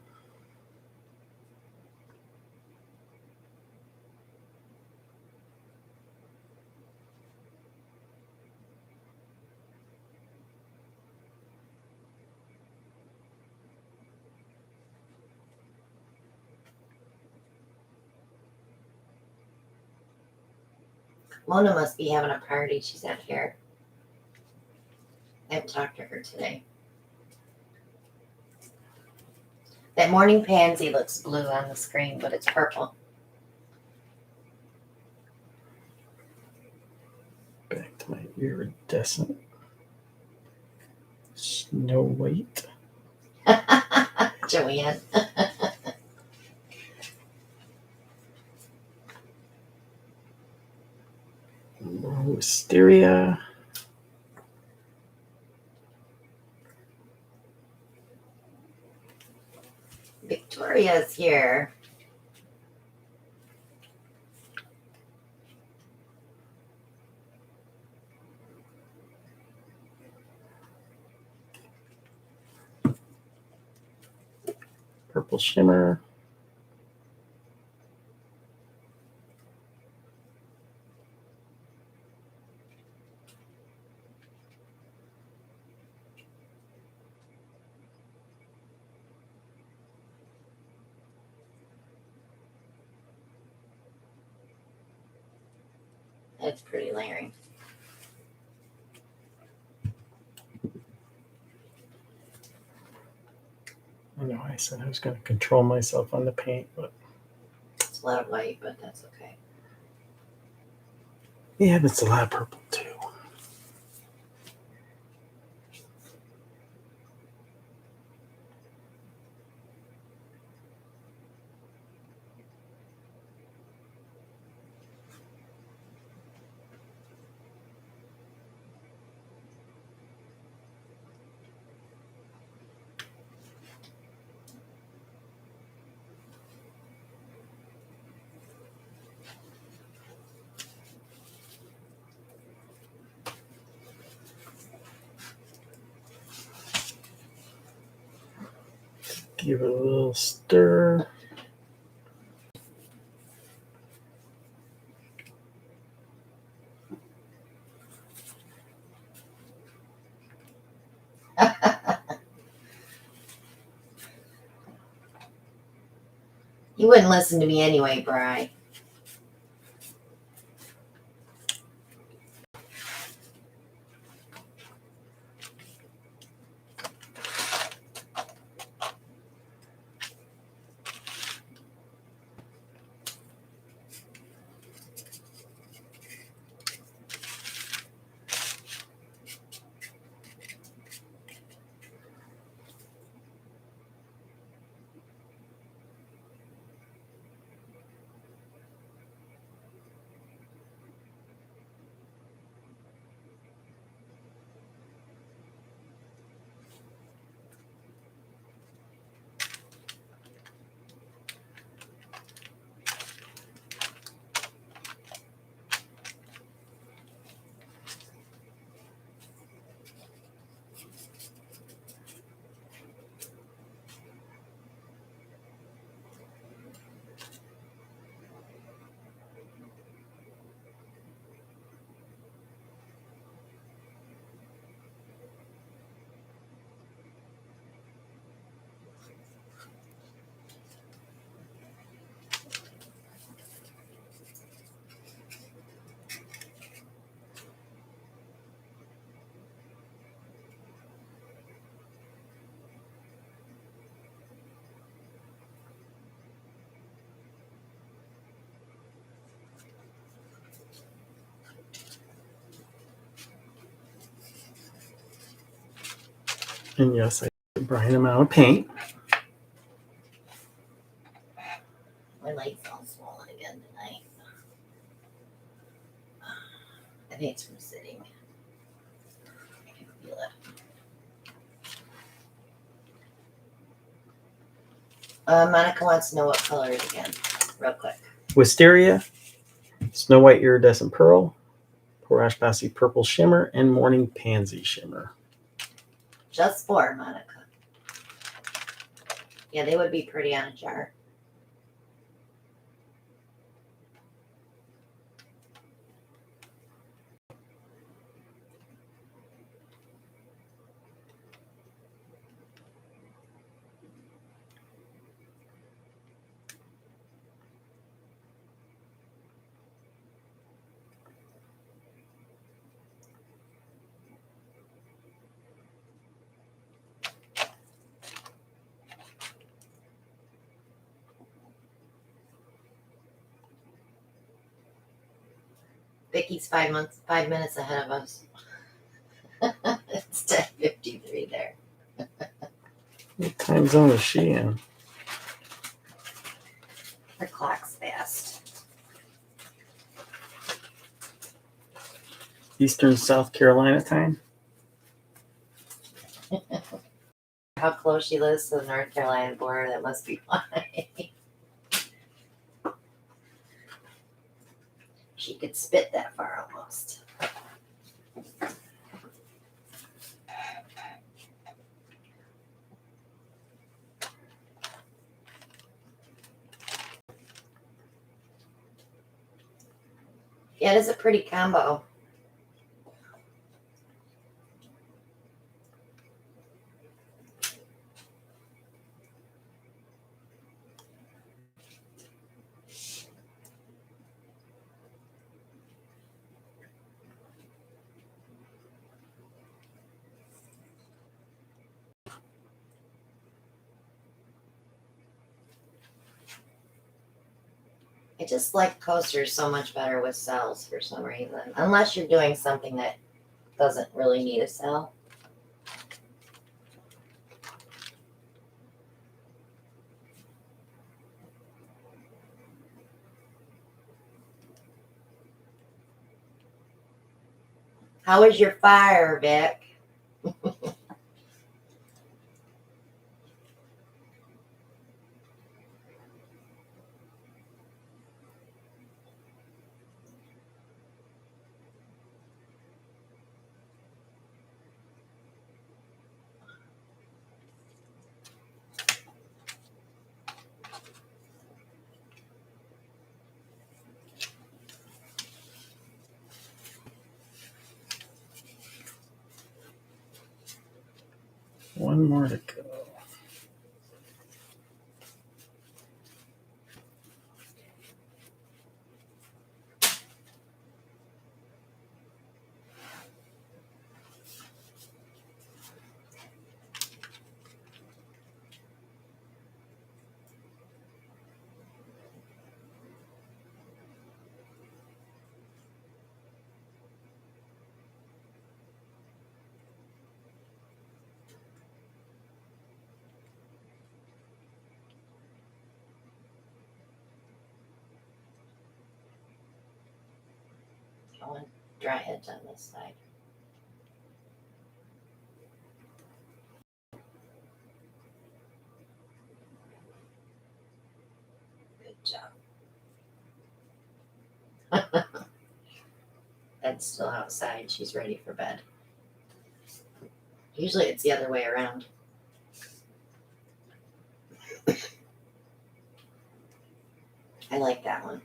Speaker 1: Mona must be having a party. She's out here. I haven't talked to her today. That morning pansy looks blue on the screen, but it's purple.
Speaker 2: Back to my iridescent Snow White.
Speaker 1: Joanne.
Speaker 2: Wisteria.
Speaker 1: Victoria's here.
Speaker 2: Purple Shimmer.
Speaker 1: That's pretty layering.
Speaker 2: I know I said I was going to control myself on the paint, but
Speaker 1: It's a lot of white, but that's okay.
Speaker 2: yeah, but it's a lot of purple too. Give it a little stir.
Speaker 1: You wouldn't listen to me anyway, Bri.
Speaker 2: And yes, I did brine them out of paint.
Speaker 1: My leg's all swollen again tonight. I think it's from sitting. I can feel it. Monica wants to know what colors again, real quick.
Speaker 2: Wisteria, Snow White Iridescent Pearl, Pourage Passy Purple Shimmer, and Morning Pansy Shimmer.
Speaker 1: Just 4, Monica. Yeah, they would be pretty on a jar. Vicky's 5 minutes ahead of us. It's 10:53 there.
Speaker 2: What time zone is she in?
Speaker 1: Her clock's fast.
Speaker 2: Eastern South Carolina time?
Speaker 1: How close she lives to the North Carolina border, that must be why. She could spit that far almost. Yeah, it is a pretty combo. I just like coasters so much better with cells for some reason. Unless you're doing something that doesn't really need a cell. How was your fire, Vic?
Speaker 2: One more to go.
Speaker 1: I want dry edge on this side. Good job. Bed's still outside. She's ready for bed. Usually it's the other way around. I like that one.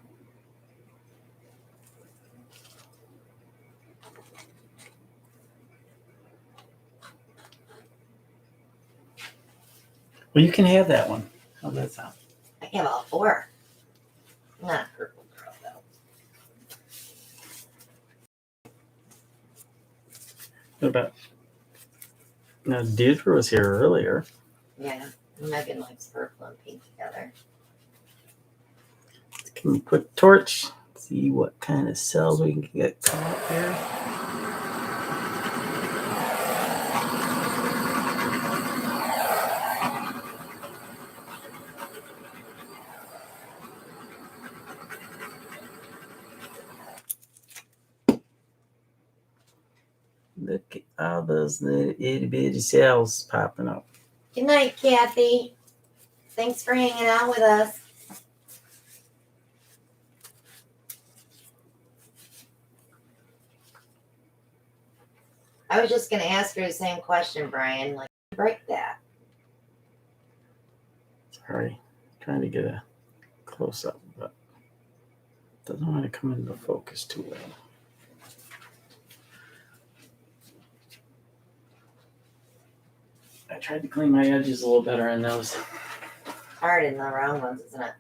Speaker 2: Well, you can have that one. How's that sound?
Speaker 1: I have all 4. I'm not a purple girl though.
Speaker 2: What about? Now, Deirdre was here earlier.
Speaker 1: Yeah, Megan likes purple and pink together.
Speaker 2: Can we put torch? See what kind of cells we can get come up here. all those little itty bitty cells popping up.
Speaker 1: Good night, Kathy. Thanks for hanging out with us. I was just going to ask her the same question, Brian. Like, break that.
Speaker 2: Sorry, trying to get a close up, but it doesn't want to come into focus too well. I tried to clean my edges a little better on those.
Speaker 1: Hard in the round ones, isn't it?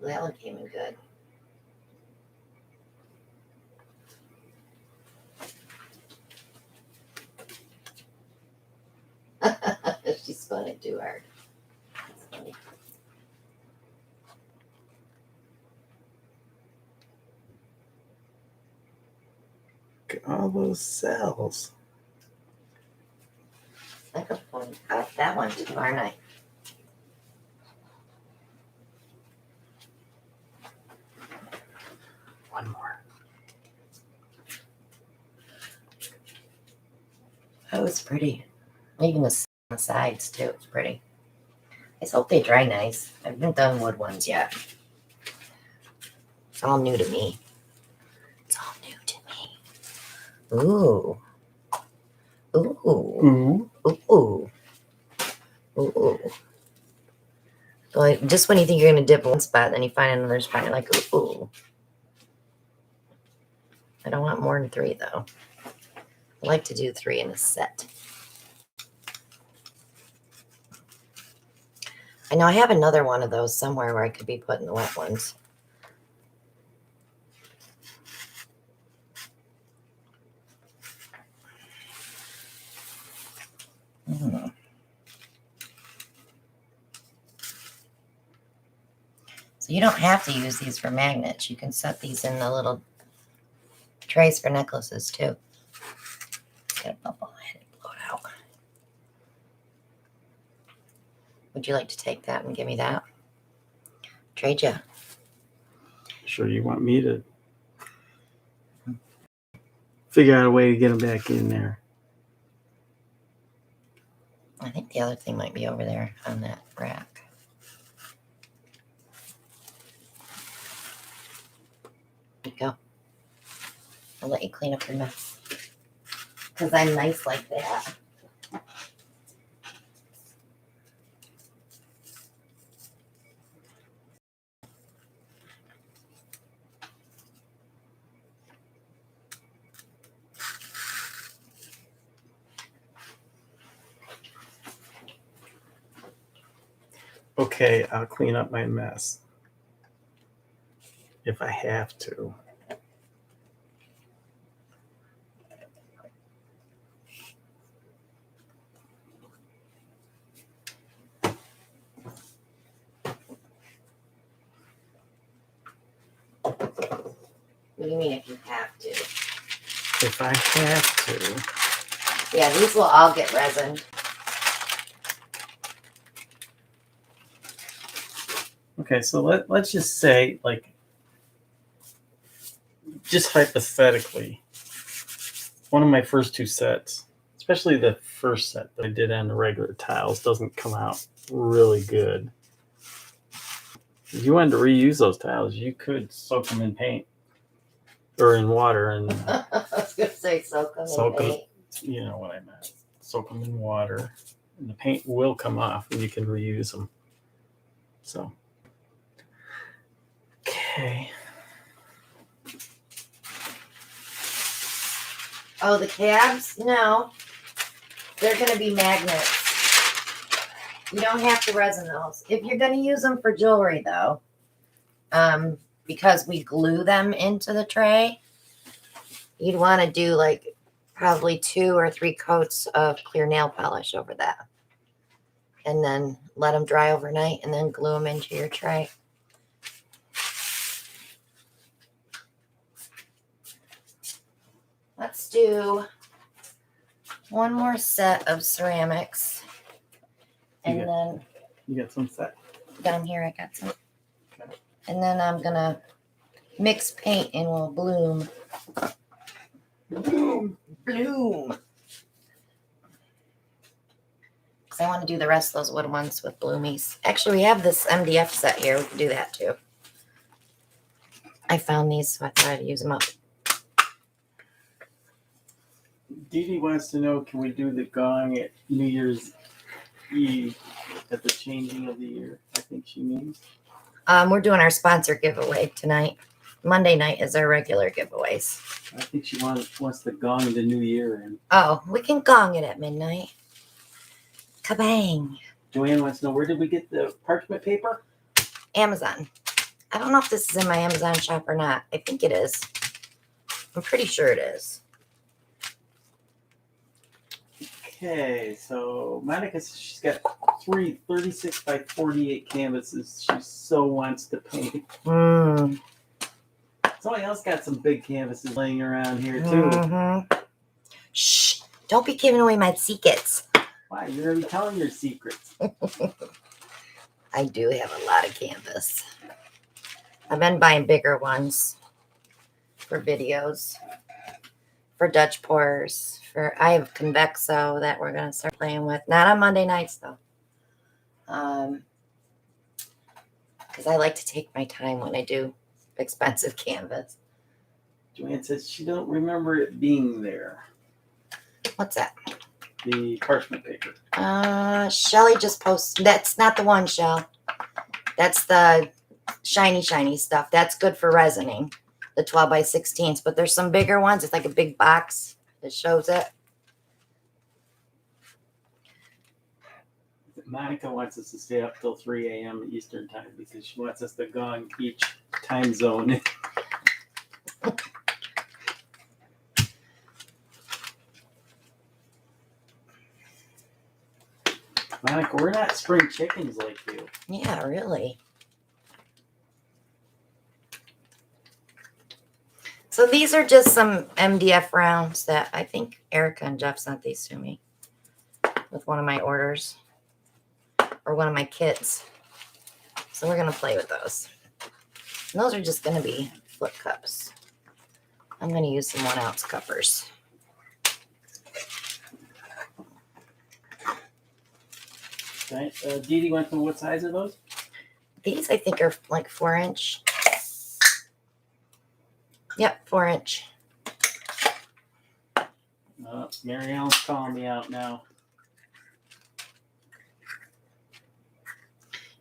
Speaker 1: That one came in good. She spun it too hard. That's funny.
Speaker 2: Look at all those cells.
Speaker 1: I could point out that one too, aren't I?
Speaker 2: One more.
Speaker 1: That was pretty. Even the sides too. It's pretty. I just hope they dry nice. I haven't done wood ones yet. It's all new to me. It's all new to me. Ooh. Ooh. Ooh. Ooh. Like, just when you think you're going to dip one spot, then you find another spot. You're like, ooh. I don't want more than 3, though. I like to do 3 in a set. I know I have another one of those somewhere where I could be putting the wet ones. So you don't have to use these for magnets. You can set these in the little trays for necklaces too. Get a bubble and blow it out. Would you like to take that and give me that? Trade ya.
Speaker 2: Sure, you want me to figure out a way to get them back in there?
Speaker 1: I think the other thing might be over there on that rack. There you go. I'll let you clean up your mess. Because I'm nice like that.
Speaker 2: Okay, I'll clean up my mess. If I have to.
Speaker 1: What do you mean if you have to?
Speaker 2: If I have to.
Speaker 1: Yeah, these will all get resined.
Speaker 2: Okay, so let's just say, like, just hypothetically, one of my first 2 sets, especially the first set that I did on the regular tiles, doesn't come out really good. If you wanted to reuse those tiles, you could soak them in paint or in water and
Speaker 1: I was going to say soak them
Speaker 2: soak
Speaker 1: in
Speaker 2: them.
Speaker 1: paint.
Speaker 2: You know what I meant. Soak them in water, and the paint will come off, and you can reuse them. So, okay.
Speaker 1: Oh, the cabs? No. They're going to be magnets. You don't have to resin those. If you're going to use them for jewelry, though, because we glue them into the tray, you'd want to do like probably 2 or 3 coats of clear nail polish over that. And then let them dry overnight and then glue them into your tray. Let's do one more set of ceramics. And then
Speaker 2: you got some set.
Speaker 1: down here I got some.
Speaker 2: Okay.
Speaker 1: And then I'm gonna mix paint and will bloom.
Speaker 2: Boom.
Speaker 1: Bloom. Because I want to do the rest of those wood ones with bloomies. Actually, we have this MDF set here. We can do that too. I found these, so I thought I'd use them up.
Speaker 2: Dee Dee wants to know, can we do the gong at New Year's Eve at the changing of the year? I think she means.
Speaker 1: We're doing our sponsor giveaway tonight. Monday night is our regular giveaways.
Speaker 2: I think she wants the gong the New Year in.
Speaker 1: Oh, we can gong it at midnight. Kabang.
Speaker 2: Joanne wants to know, where did we get the parchment paper?
Speaker 1: Amazon. I don't know if this is in my Amazon shop or not. I think it is. I'm pretty sure it is.
Speaker 2: Okay, so Monica says she's got 36 by 48 canvases she so wants to paint. Somebody else got some big canvases laying around here too.
Speaker 1: Mm-hmm. Shh! Don't be giving away my secrets.
Speaker 2: Why? You're already telling your secrets.
Speaker 1: I do have a lot of canvas. I've been buying bigger ones for videos, for Dutch pours. I have Convexo that we're gonna start playing with. Not on Monday nights though, because I like to take my time when I do expensive canvas.
Speaker 2: Joanne says she don't remember it being there.
Speaker 1: What's that?
Speaker 2: The parchment paper.
Speaker 1: Shelly just posted. That's not the one, Shell. That's the shiny stuff. That's good for resining, the 12 by 16s. But there's some bigger ones. It's like a big box that shows it.
Speaker 2: Monica wants us to stay up till 3 a.m. Eastern time because she wants us to gong each time zone. Monica, we're not spring chickens like you.
Speaker 1: Yeah, really. So these are just some MDF rounds that I think Erica and Jeff sent these to me with one of my orders or one of my kits. So we're going to play with those. And those are just going to be flip cups. I'm going to use some 1 ounce cuppers.
Speaker 2: Okay. Dee Dee wants to know what size are those?
Speaker 1: These I think are like 4 inch. Yep, 4 inch.
Speaker 2: Mary Ellen's calling me out now.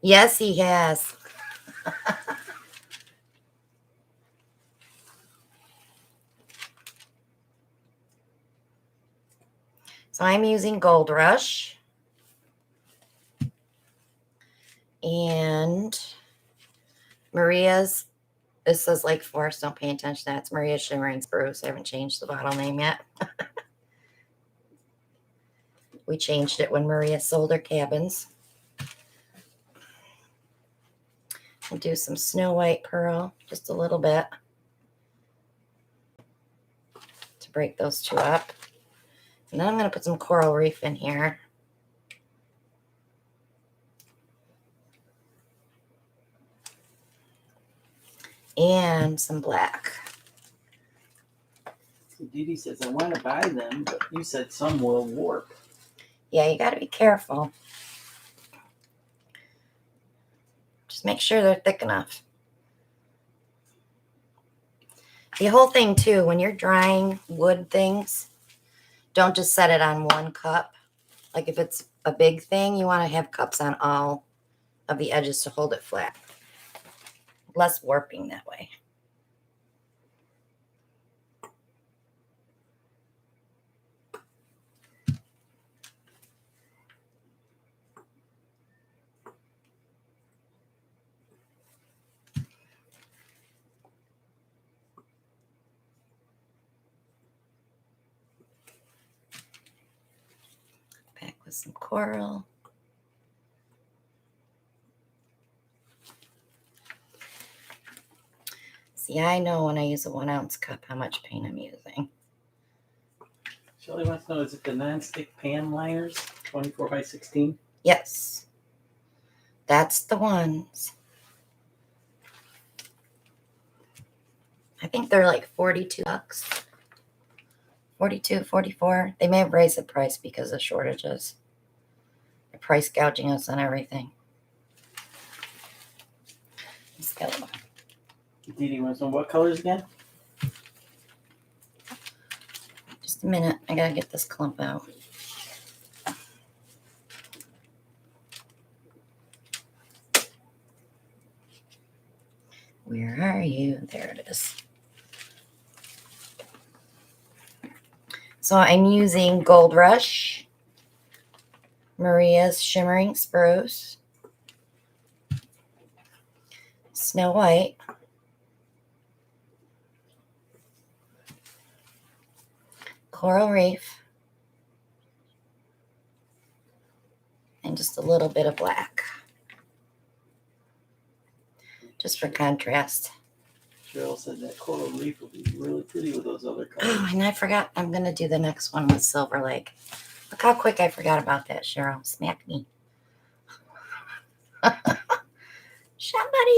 Speaker 1: Yes, he has. So I'm using Gold Rush. And Maria's, this says Lake Forest. Don't pay attention to that. It's Maria's Shimmering Spruce. I haven't changed the bottle name yet. We changed it when Maria sold her cabins. I'll do some Snow White Pearl, just a little bit, to break those two up. And then I'm going to put some Coral Reef in here. And some black.
Speaker 2: Dee Dee says, I want to buy them, but you said some will warp.
Speaker 1: Yeah, you got to be careful. Just make sure they're thick enough. The whole thing, too, when you're drying wood things, don't just set it on one cup. Like if it's a big thing, you want to have cups on all of the edges to hold it flat. Less warping that way. Back with some coral. See, I know when I use a 1 ounce cup how much paint I'm using.
Speaker 2: Shelly wants to know, is it the non-stick pan liners, 24 by 16?
Speaker 1: Yes. That's the ones. I think they're like $42. 42, 44. They may have raised the price because of shortages. They're price gouging us on everything.
Speaker 2: Dee Dee wants to know what colors again?
Speaker 1: Just a minute. I gotta get this clump out. Where are you? There it is. So I'm using Gold Rush, Maria's Shimmering Spruce, Snow White, Coral Reef, and just a little bit of black. Just for contrast.
Speaker 2: Cheryl said that Coral Reef will be really pretty with those other colors.
Speaker 1: Oh, and I forgot. I'm going to do the next one with Silver Lake. Look how quick I forgot about that, Cheryl. Smack me. Somebody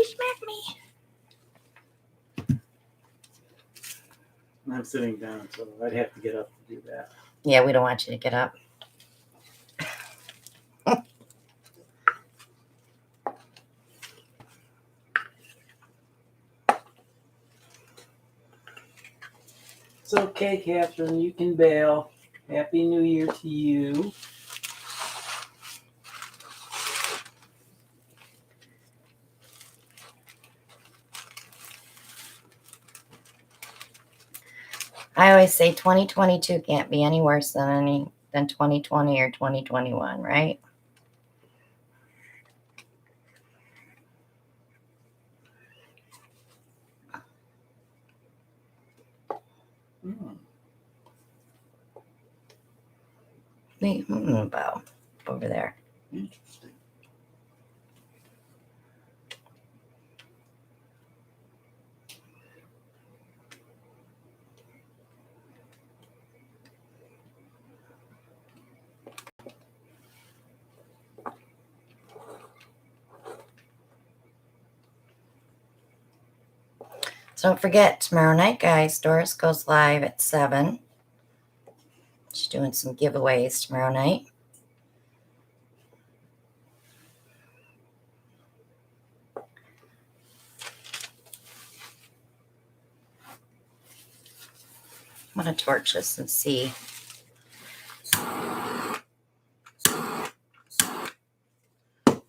Speaker 1: smack me.
Speaker 2: I'm sitting down, so I'd have to get up to do that.
Speaker 1: Yeah, we don't want you to get up.
Speaker 2: It's okay, Catherine. You can bail. Happy New Year to you.
Speaker 1: I always say 2022 can't be any worse than 2020 or 2021, right? About over there.
Speaker 2: Interesting.
Speaker 1: So don't forget, tomorrow night, guys, Doris goes live at 7. She's doing some giveaways tomorrow night. I'm going to torch this and see.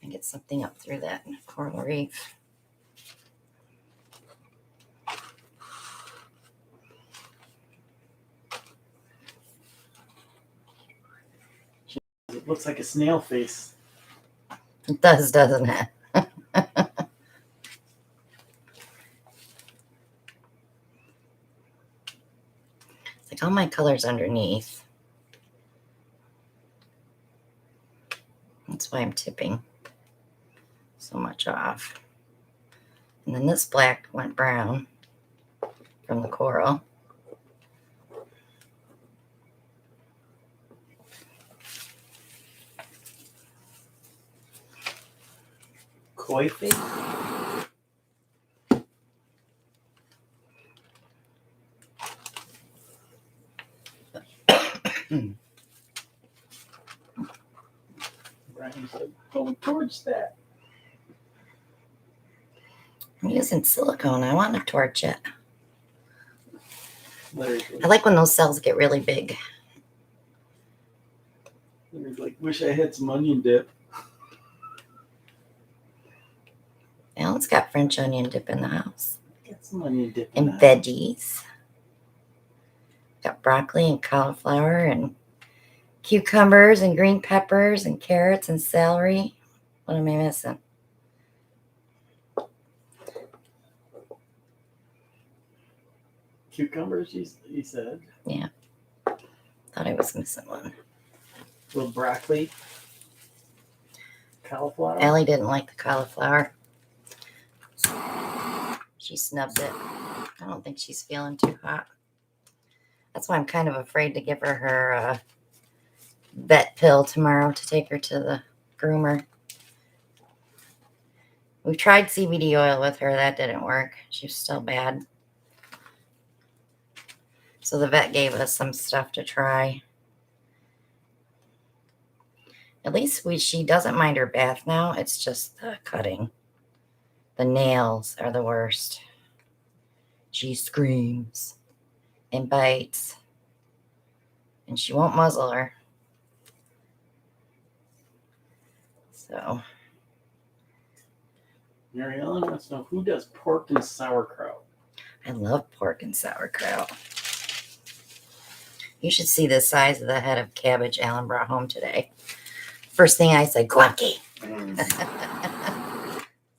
Speaker 1: And get something up through that coral reef.
Speaker 2: It looks like a snail face.
Speaker 1: It does, doesn't it? It's like all my colors underneath. That's why I'm tipping so much off. And then this black went brown from the coral.
Speaker 2: Koi face? Brian said, don't torch that.
Speaker 1: I'm using silicone. I want to torch it.
Speaker 2: Larry's
Speaker 1: I like when those cells get really big.
Speaker 2: like, wish I had some onion dip.
Speaker 1: Alan's got French onion dip in the house.
Speaker 2: Got some onion dip.
Speaker 1: And veggies. Got broccoli and cauliflower and cucumbers and green peppers and carrots and celery. What am I missing?
Speaker 2: Cucumbers, you said.
Speaker 1: Yeah. Thought I was missing one.
Speaker 2: Little broccoli. Cauliflower.
Speaker 1: Allie didn't like the cauliflower. She snubbed it. I don't think she's feeling too hot. That's why I'm kind of afraid to give her her vet pill tomorrow to take her to the groomer. We tried CBD oil with her. That didn't work. She was still bad. So the vet gave us some stuff to try. At least she doesn't mind her bath now. It's just the cutting. The nails are the worst. She screams and bites. And she won't muzzle her. So.
Speaker 2: Mary Ellen wants to know who does pork and sauerkraut.
Speaker 1: I love pork and sauerkraut. You should see the size of the head of cabbage Alan brought home today. First thing I said, Clunky.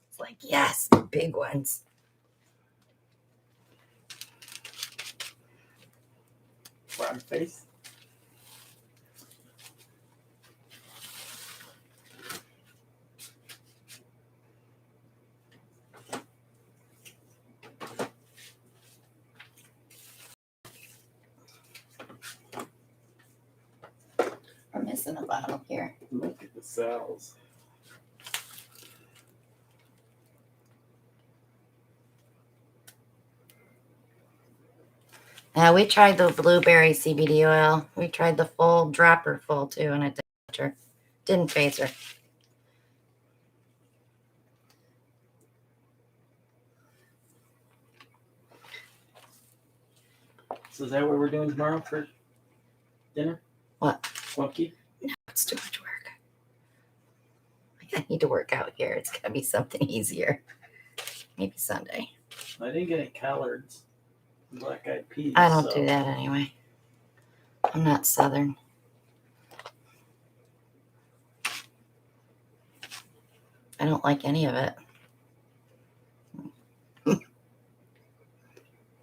Speaker 1: It's like, yes, big ones.
Speaker 2: Frog face.
Speaker 1: We're missing a bottle here.
Speaker 2: Look at the cells.
Speaker 1: We tried the blueberry CBD oil. We tried the full dropper full too, and it didn't touch her. Didn't phase her.
Speaker 2: So is that what we're doing tomorrow for dinner?
Speaker 1: What?
Speaker 2: Funky?
Speaker 1: No, it's too much work. I need to work out here. It's got to be something easier. Maybe Sunday.
Speaker 2: I didn't get any collards. Black eyed peas.
Speaker 1: I don't do that anyway. I'm not Southern. I don't like any of it.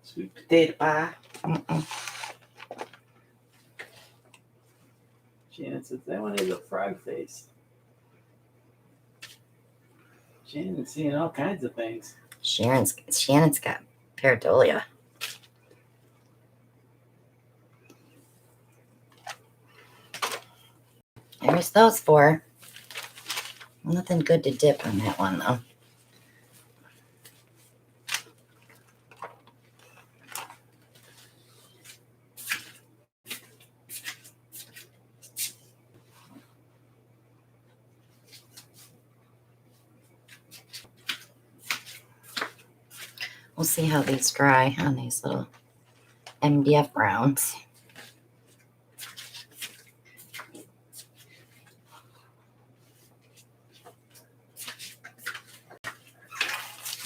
Speaker 2: Sweet potato pie. Shannon says that one is a frog face. Shannon's seeing all kinds of things.
Speaker 1: Shannon's got pareidolia. There's those four. Nothing good to dip on that one though. We'll see how these dry on these little MDF rounds.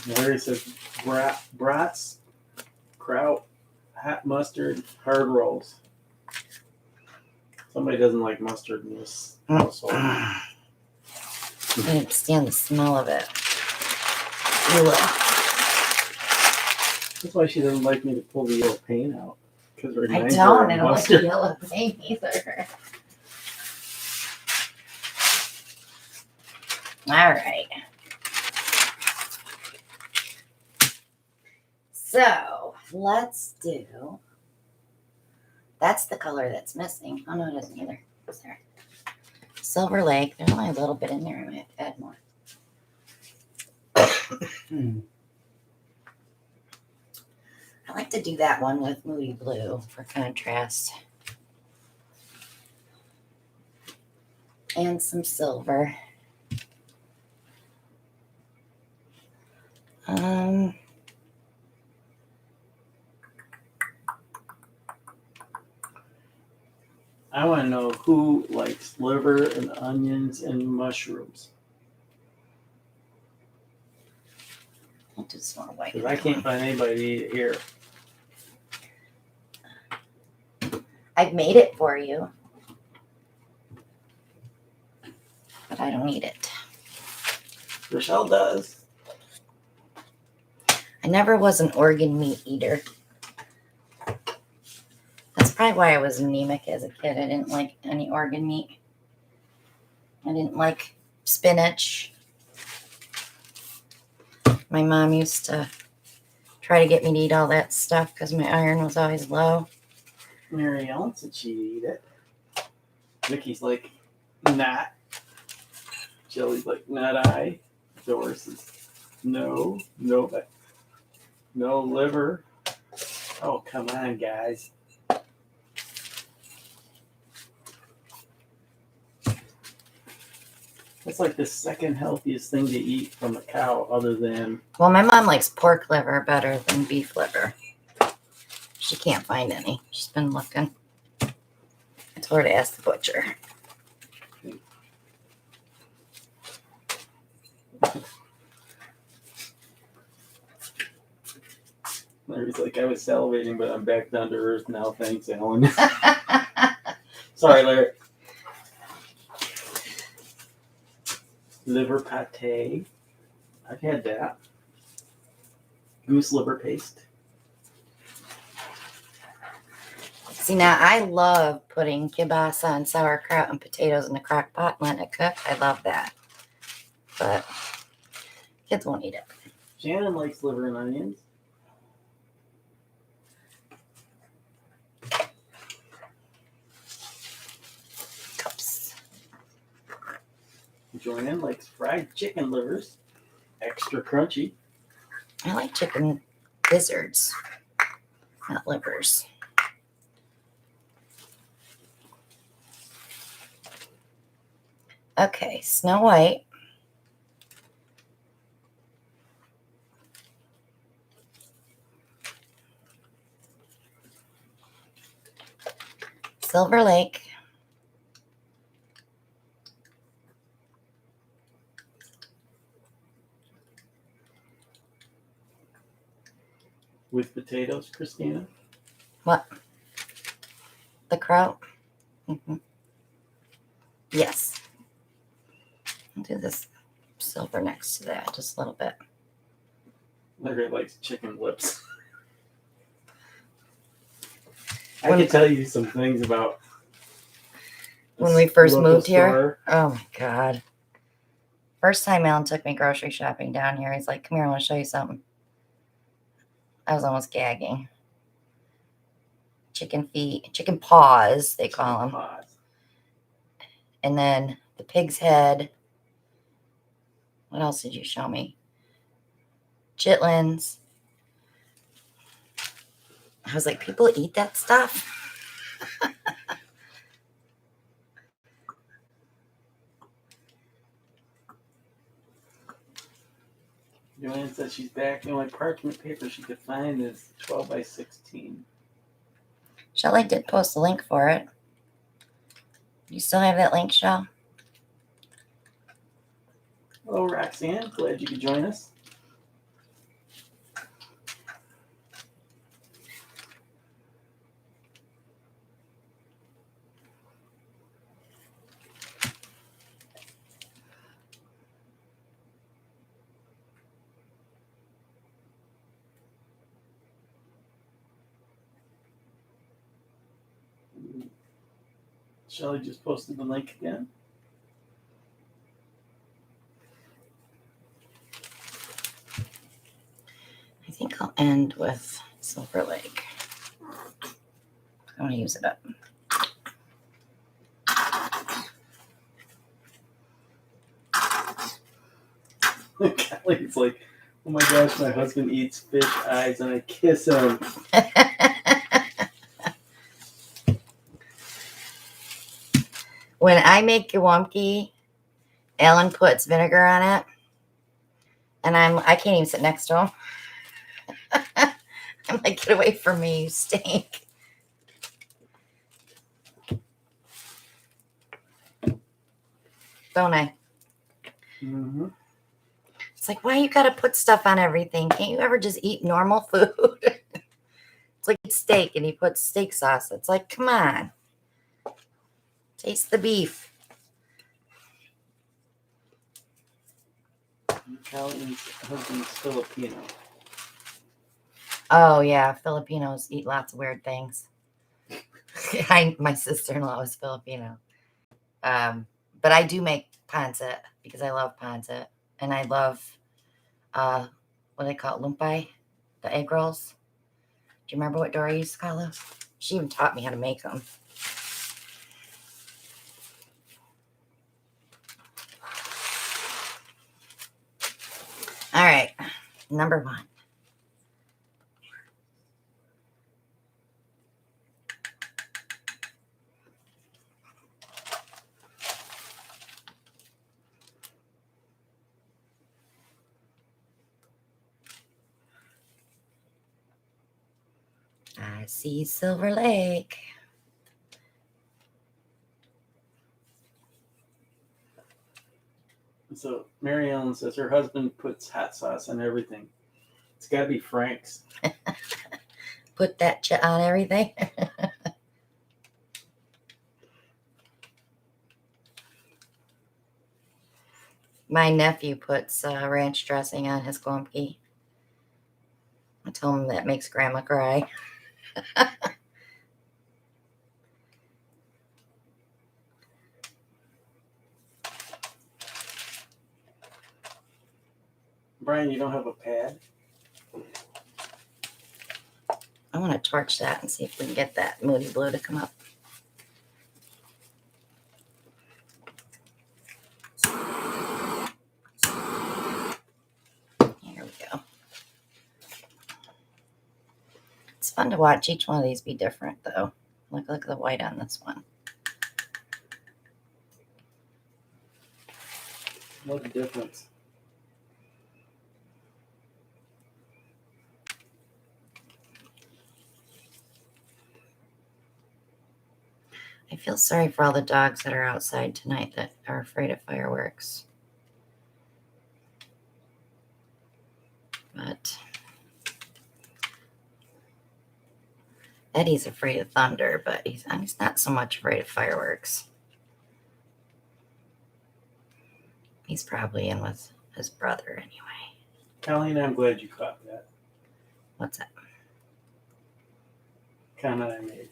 Speaker 2: Larry says brats, kraut, hot mustard, hard rolls. Somebody doesn't like mustard in this household.
Speaker 1: I can't stand the smell of it. Ugh.
Speaker 2: That's why she doesn't like me to pull the yellow paint out. Because it
Speaker 1: I
Speaker 2: reminds
Speaker 1: don't.
Speaker 2: her
Speaker 1: I
Speaker 2: of
Speaker 1: don't like
Speaker 2: mustard.
Speaker 1: yellow paint either. All right. So let's do. That's the color that's missing. Oh no, it isn't either. It's there. Silver Lake. There's only a little bit in there. I might add more. I like to do that one with Moody Blue for contrast. And some silver.
Speaker 2: I want to know who likes liver and onions and mushrooms.
Speaker 1: I'll do some more white.
Speaker 2: Because I can't find anybody to eat it here.
Speaker 1: I've made it for you. But I don't eat it.
Speaker 2: Rochelle does.
Speaker 1: I never was an organ meat eater. That's probably why I was anemic as a kid. I didn't like any organ meat. I didn't like spinach. My mom used to try to get me to eat all that stuff because my iron was always low.
Speaker 2: Mary Ellen said she'd eat it. Vicky's like, not. Jelly's like, not I. Doris is, no liver. Oh, come on, guys. It's like the second healthiest thing to eat from a cow, other than
Speaker 1: Well, my mom likes pork liver better than beef liver. She can't find any. She's been looking. I told her to ask the butcher.
Speaker 2: Larry's like, I was salivating, but I'm back down to earth now. Thanks, Alan. Sorry, Larry. Liver pate. I've had that. Goose liver paste.
Speaker 1: See, now I love putting kielbasa and sauerkraut and potatoes in the crock pot and letting it cook. I love that. But kids won't eat it.
Speaker 2: Shannon likes liver and onions.
Speaker 1: Cups.
Speaker 2: Joanne likes fried chicken livers. Extra crunchy.
Speaker 1: I like chicken gizzards, not livers. Okay, Snow White. Silver Lake.
Speaker 2: With potatoes, Christina.
Speaker 1: What? The kraut? Mm-hmm. Yes. I'll do this silver next to that just a little bit.
Speaker 2: Larry likes chicken lips. I can tell you some things about
Speaker 1: when we first
Speaker 2: local
Speaker 1: moved here.
Speaker 2: store.
Speaker 1: Oh my God. First time Alan took me grocery shopping down here, he's like, come here, I want to show you something. I was almost gagging. Chicken feet, chicken paws, they call them.
Speaker 2: Paws.
Speaker 1: And then the pig's head. What else did you show me? Chitlins. I was like, people eat that stuff?
Speaker 2: Joanne says she's back. The only parchment paper she could find is 12 by 16.
Speaker 1: Shelly did post a link for it. You still have that link, Shell?
Speaker 2: Hello, Roxanne. Glad you could join us. Shelly just posted the link again.
Speaker 1: I think I'll end with Silver Lake. I want to use it up.
Speaker 2: Kelly's like, oh my gosh, my husband eats fish eyes and I kiss him.
Speaker 1: When I make Gewumpke, Alan puts vinegar on it, and I can't even sit next to him. I'm like, get away from me, you stink. Don't I?
Speaker 2: Mm-hmm.
Speaker 1: It's like, why you gotta put stuff on everything? Can't you ever just eat normal food? It's like steak and he puts steak sauce. It's like, come on. Taste the beef.
Speaker 2: Kelly's husband's Filipino.
Speaker 1: Oh yeah, Filipinos eat lots of weird things. My sister-in-law was Filipino. But I do make pancit because I love pancit. And I love, what do they call it, lumpia? The egg rolls. Do you remember what Dory used to call those? She even taught me how to make them. All right, number one. I see Silver Lake.
Speaker 2: So Mary Ellen says her husband puts hot sauce on everything. It's got to be Frank's.
Speaker 1: Put that on everything. My nephew puts ranch dressing on his guampi. I told him that makes grandma cry.
Speaker 2: Brian, you don't have a pad?
Speaker 1: I want to torch that and see if we can get that moody blue to come up. Here we go. It's fun to watch each one of these be different, though. Look at the white on this one.
Speaker 2: What a difference.
Speaker 1: I feel sorry for all the dogs that are outside tonight that are afraid of fireworks. But Eddie's afraid of thunder, but he's not so much afraid of fireworks. He's probably in with his brother anyway.
Speaker 2: Colleen, I'm glad you caught that
Speaker 1: What's that?
Speaker 2: comment I made.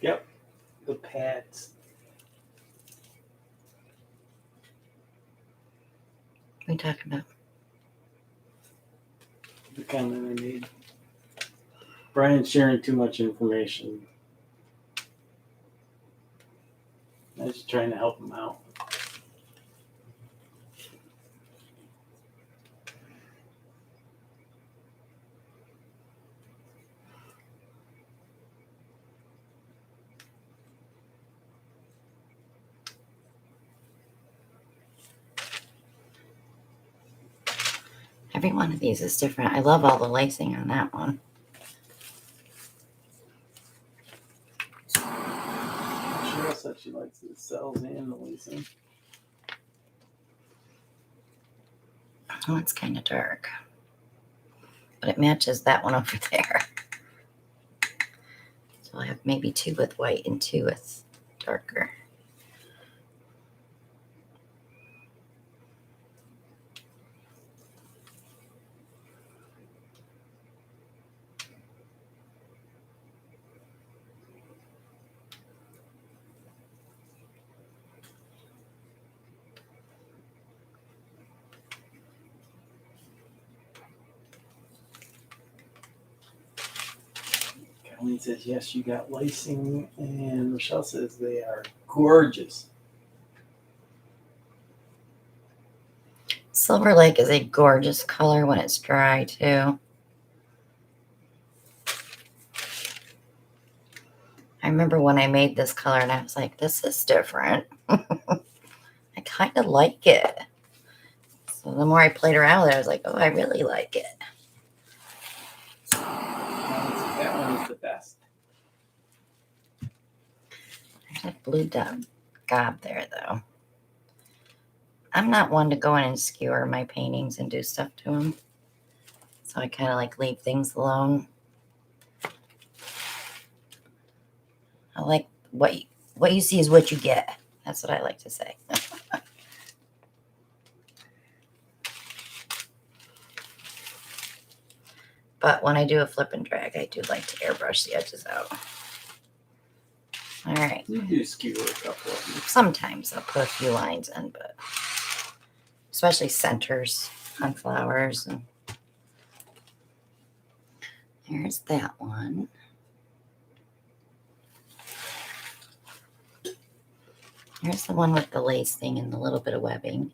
Speaker 2: Yep, the pads.
Speaker 1: What are you talking about?
Speaker 2: The comment I made. Brian's sharing too much information. I was just trying to help him out.
Speaker 1: Every one of these is different. I love all the lacing on that one.
Speaker 2: Cheryl said she likes the cells and the lacing.
Speaker 1: Oh, it's kind of dark. But it matches that one over there. So I have maybe two with white and two with darker.
Speaker 2: Colleen says, yes, you got lacing. And Michelle says they are gorgeous.
Speaker 1: Silver Lake is a gorgeous color when it's dry, too. I remember when I made this color and I was like, this is different. I kind of like it. So the more I played around with it, I was like, oh, I really like it.
Speaker 2: That one is the best.
Speaker 1: There's a blue gob there, though. I'm not one to go in and skewer my paintings and do stuff to them. So I kind of like leave things alone. I like what you see is what you get. That's what I like to say. But when I do a flip and drag, I do like to airbrush the edges out. All right.
Speaker 2: You do skewer a couple of them.
Speaker 1: Sometimes I'll put a few lines in, but especially centers on flowers. And here's that one. Here's the one with the lace thing and the little bit of webbing.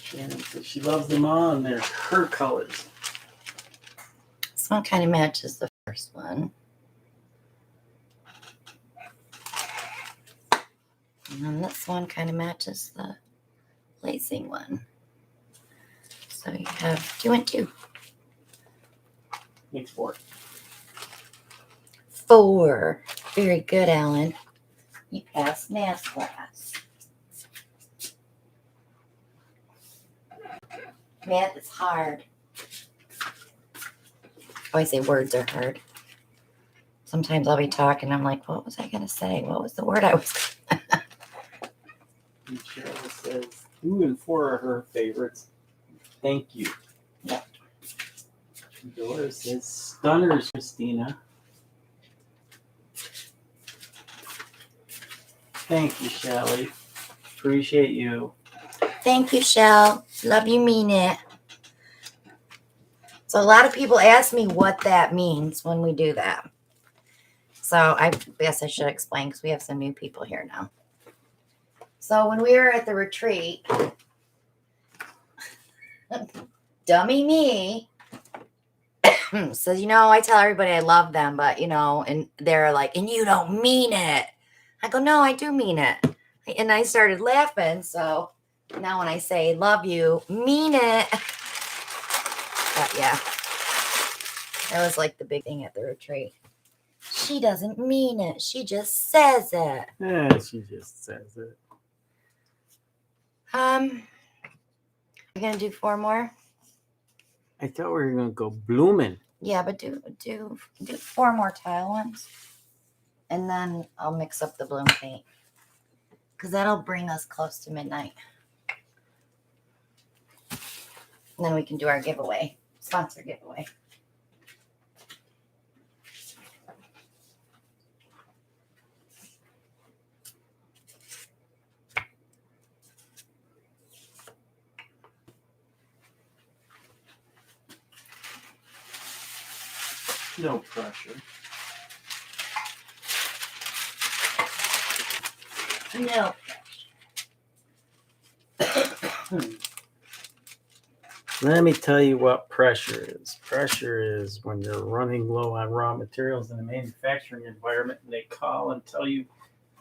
Speaker 2: Shannon says she loves them all and they're her colors.
Speaker 1: This one kind of matches the first one. And then this one kind of matches the lacing one. So you have 2 and 2.
Speaker 2: Makes 4.
Speaker 1: 4. Very good, Alan. You passed math class. Math is hard. I always say words are hard. Sometimes I'll be talking, I'm like, what was I going to say? What was the word I was going to
Speaker 2: And Cheryl says 2 and 4 are her favorites. Thank you.
Speaker 1: Yep.
Speaker 2: Doris says stunners, Christina. Thank you, Shelly. Appreciate you.
Speaker 1: Thank you, Shell. Love you, mean it. So a lot of people ask me what that means when we do that. So I guess I should explain because we have some new people here now. So when we were at the retreat, dummy me says, I tell everybody I love them, but, and they're like, and you don't mean it. I go, no, I do mean it. And I started laughing. So now when I say love you, mean it. But yeah, that was like the big thing at the retreat. She doesn't mean it. She just says it.
Speaker 2: Yeah, she just says it.
Speaker 1: You're going to do 4 more?
Speaker 2: I thought we were gonna go blooming.
Speaker 1: Yeah, but do 4 more tile ones. And then I'll mix up the bloom paint. Because that'll bring us close to midnight. And then we can do our giveaway. Sponsor giveaway.
Speaker 2: No pressure.
Speaker 1: No.
Speaker 2: Let me tell you what pressure is. Pressure is when you're running low on raw materials in a manufacturing environment and they call and tell you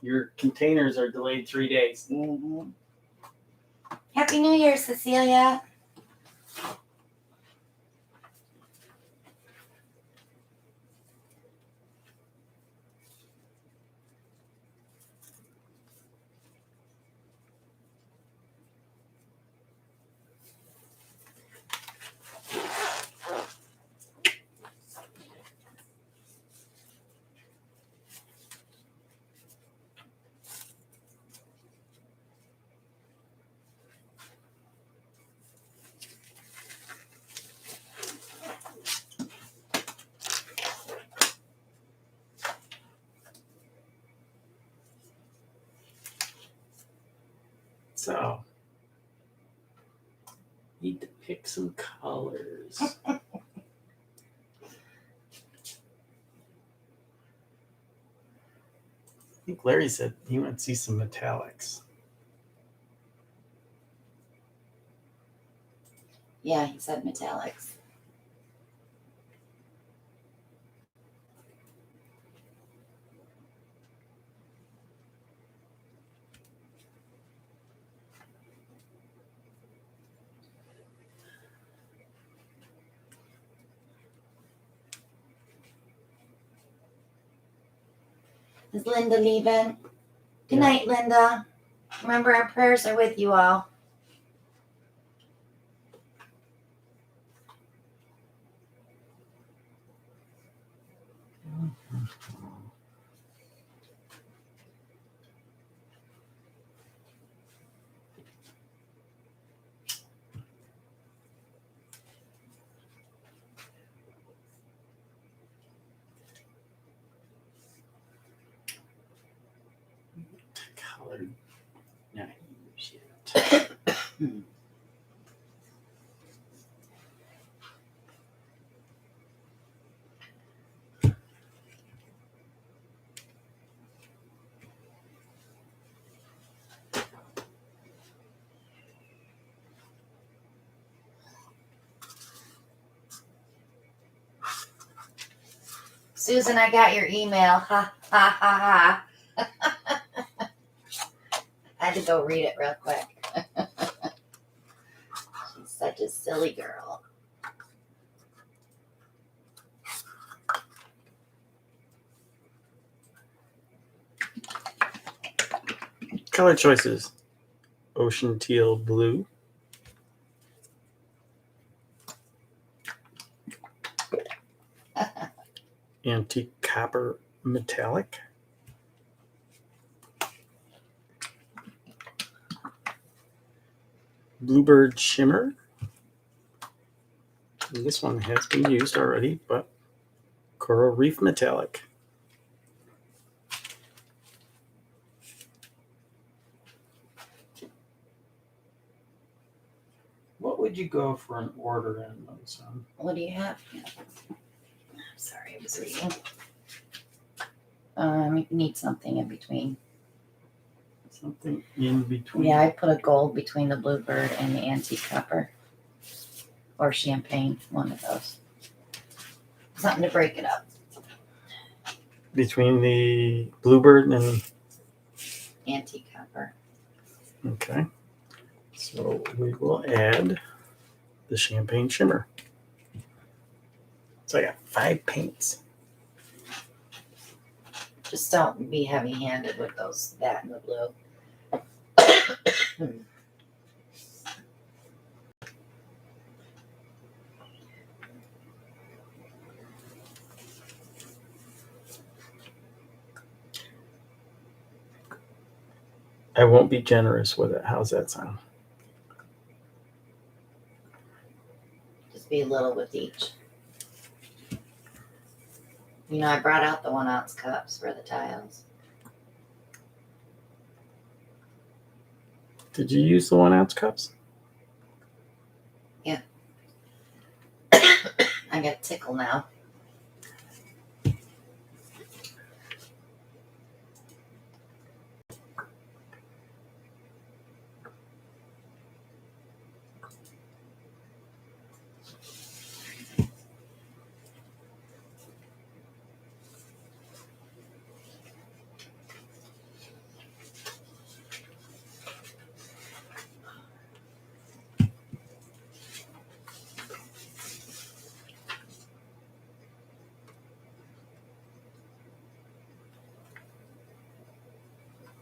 Speaker 2: your containers are delayed 3 days.
Speaker 1: Mm-hmm. Happy New Year, Cecilia.
Speaker 2: So, need to pick some colors. I think Larry said he went to see some metallics.
Speaker 1: Yeah, he said metallics. Is Linda leaving? Good
Speaker 2: Yeah.
Speaker 1: night, Linda. Remember, our prayers are with you all.
Speaker 2: Color not used yet.
Speaker 1: Susan, I got your email. Ha ha ha ha. I had to go read it real quick. She's such a silly girl.
Speaker 2: Color choices: ocean teal blue, antique copper metallic, bluebird shimmer. And this one has been used already, but coral reef metallic. What would you go for an order in those?
Speaker 1: What do you have? Sorry, I was reading. You need something in between.
Speaker 2: Something in between.
Speaker 1: Yeah, I put a gold between the bluebird and the antique copper. Or champagne, one of those. Something to break it up.
Speaker 2: Between the bluebird and
Speaker 1: Antique copper.
Speaker 2: okay. So we will add the champagne shimmer. So I got 5 paints.
Speaker 1: Just don't be heavy-handed with those, that and the blue.
Speaker 2: I won't be generous with it. How's that sound?
Speaker 1: Just be a little with each. You know, I brought out the 1-ounce cups for the tiles.
Speaker 2: Did you use the 1-ounce cups?
Speaker 1: Yeah. I got a tickle now.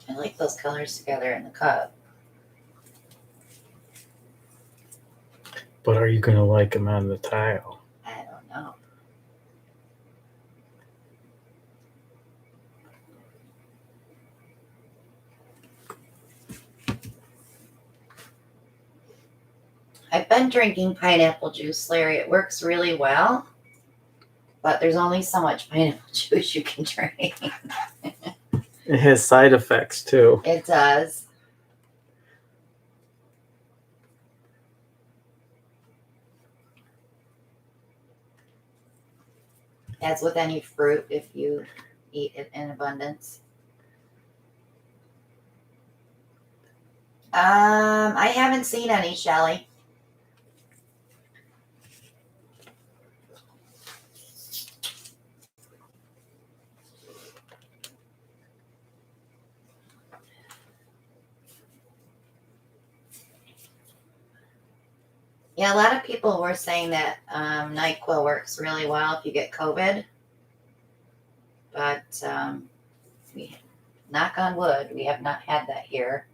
Speaker 1: I like those colors together in the cup.
Speaker 2: But are you going to like them on the tile?
Speaker 1: I don't know. I've been drinking pineapple juice, Larry. It works really well, but there's only so much pineapple juice you can drink.
Speaker 2: It has side effects too.
Speaker 1: It does. As with any fruit, if you eat it in abundance. I haven't seen any, Shelly. Yeah, a lot of people were saying that NyQuil works really well if you get COVID. But we, knock on wood, we have not had that here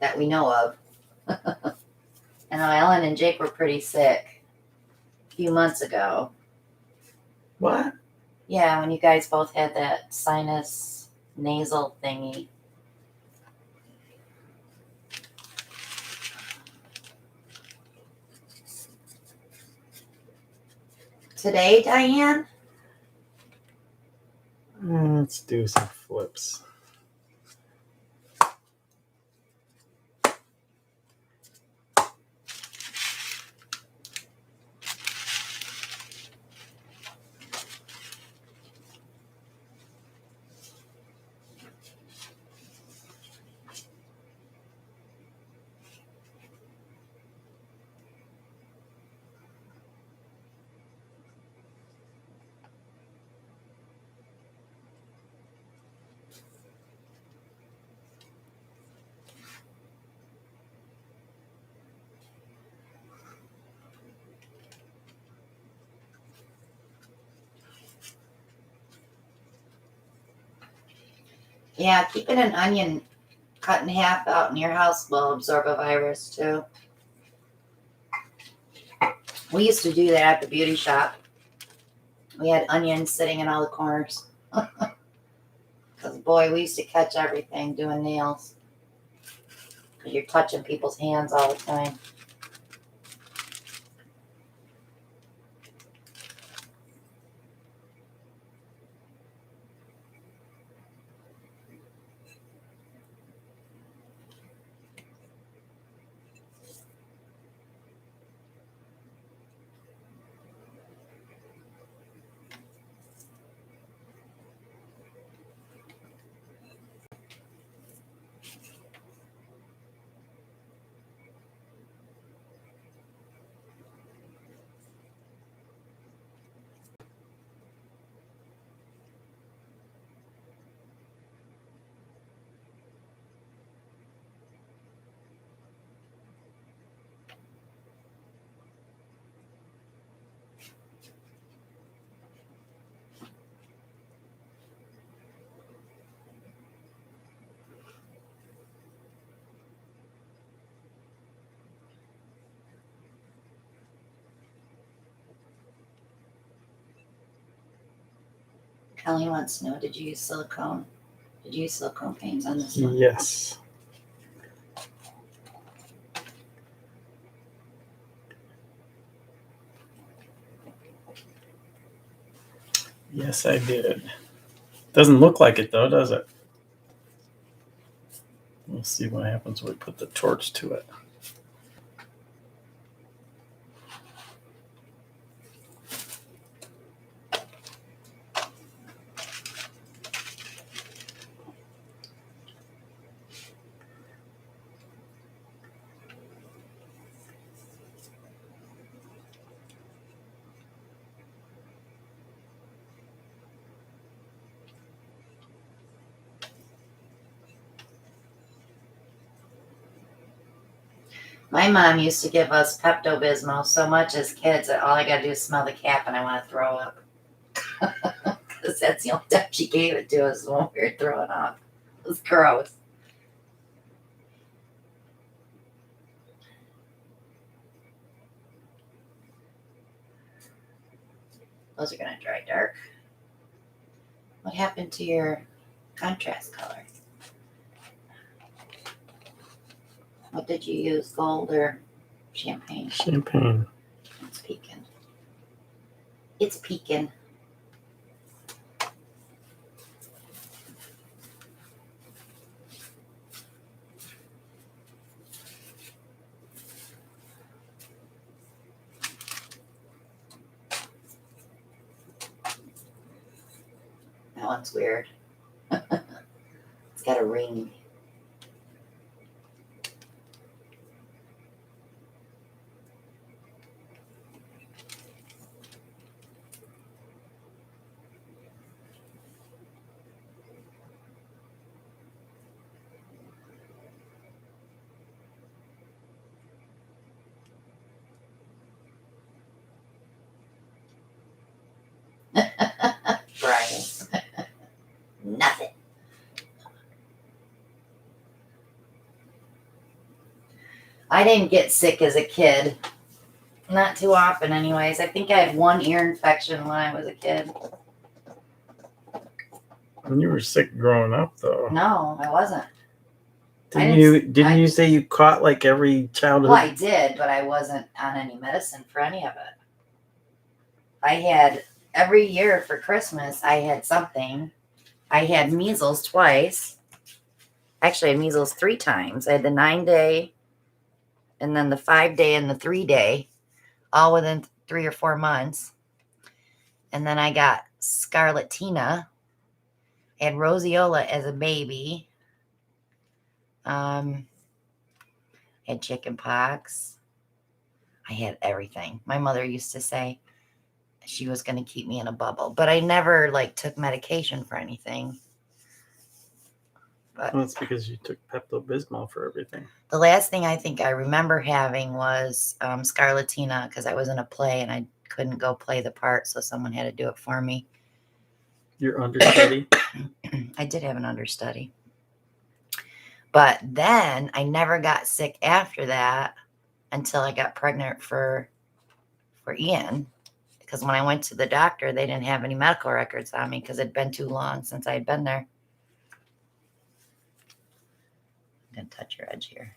Speaker 1: that we know of. I know Ellen and Jake were pretty sick a few months ago.
Speaker 2: What?
Speaker 1: Yeah, when you guys both had that sinus nasal thingy. Today, Diane?
Speaker 2: Let's do some flips.
Speaker 1: Yeah, keeping an onion cut in half out in your house will absorb a virus too. We used to do that at the beauty shop. We had onions sitting in all the corners. Because, boy, we used to catch everything doing nails. Because you're touching people's hands all the time. Colleen wants to know, did you use silicone? Did you use silicone paints on this one?
Speaker 2: Yes. Yes, I did. Doesn't look like it though, does it? We'll see what happens when we put the torch to it.
Speaker 1: My mom used to give us Pepto-Bismol so much as kids that all I got to do is smell the cap and I want to throw up. Because that's the only time she gave it to us when we were throwing up. It was gross. Those are going to dry dark. What happened to your contrast color? What did you use, gold or champagne?
Speaker 2: Champagne.
Speaker 1: It's peeking. It's peeking. That one's weird. It's got a ring. Brian. Nothing. I didn't get sick as a kid. Not too often, anyways. I think I had one ear infection when I was a kid.
Speaker 2: When you were sick growing up, though.
Speaker 1: No, I wasn't.
Speaker 2: Didn't you say you caught like every childhood?
Speaker 1: Well, I did, but I wasn't on any medicine for any of it. I had every year for Christmas, I had something. I had measles twice. Actually, I had measles 3 times. I had the 9-day, and then the 5-day and the 3-day, all within 3 or 4 months. And then I got scarlatina. I had roseola as a baby. I had chicken pox. I had everything. My mother used to say she was going to keep me in a bubble, but I never like took medication for anything. But
Speaker 2: well, that's because you took Pepto-Bismol for everything.
Speaker 1: The last thing I think I remember having was scarlatina, because I was in a play and I couldn't go play the part, so someone had to do it for me.
Speaker 2: Your understudy?
Speaker 1: I did have an understudy. But then I never got sick after that until I got pregnant for Ian. Because when I went to the doctor, they didn't have any medical records on me because it'd been too long since I had been there. Didn't touch your edge here.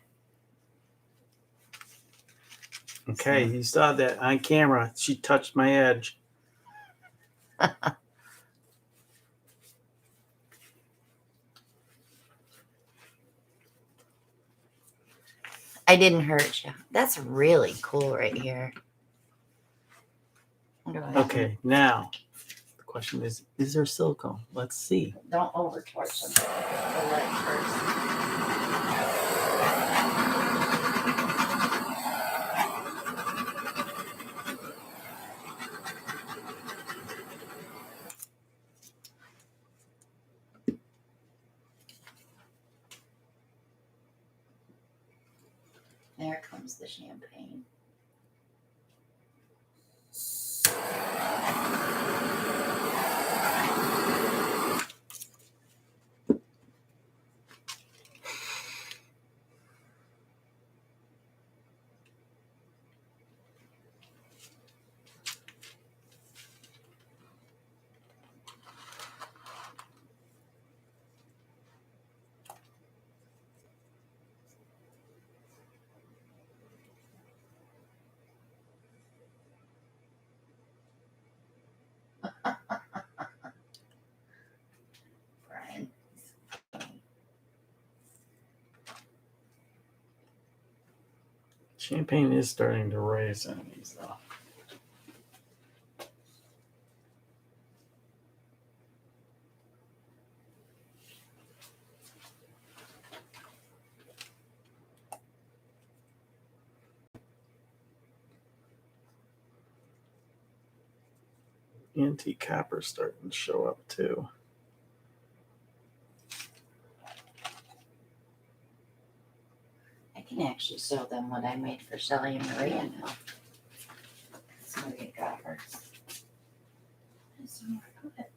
Speaker 2: Okay, you saw that on camera. She touched my edge.
Speaker 1: I didn't hurt you. That's really cool right here.
Speaker 2: Okay, now the question is there silicone? Let's see.
Speaker 1: Don't over torch them. We'll let it first. There comes the champagne. Brian.
Speaker 2: Champagne is starting to rise on these though. Antique copper starting to show up too.
Speaker 1: I can actually show them what I made for Shelly and Maria now. So we got her. Somewhere to put it.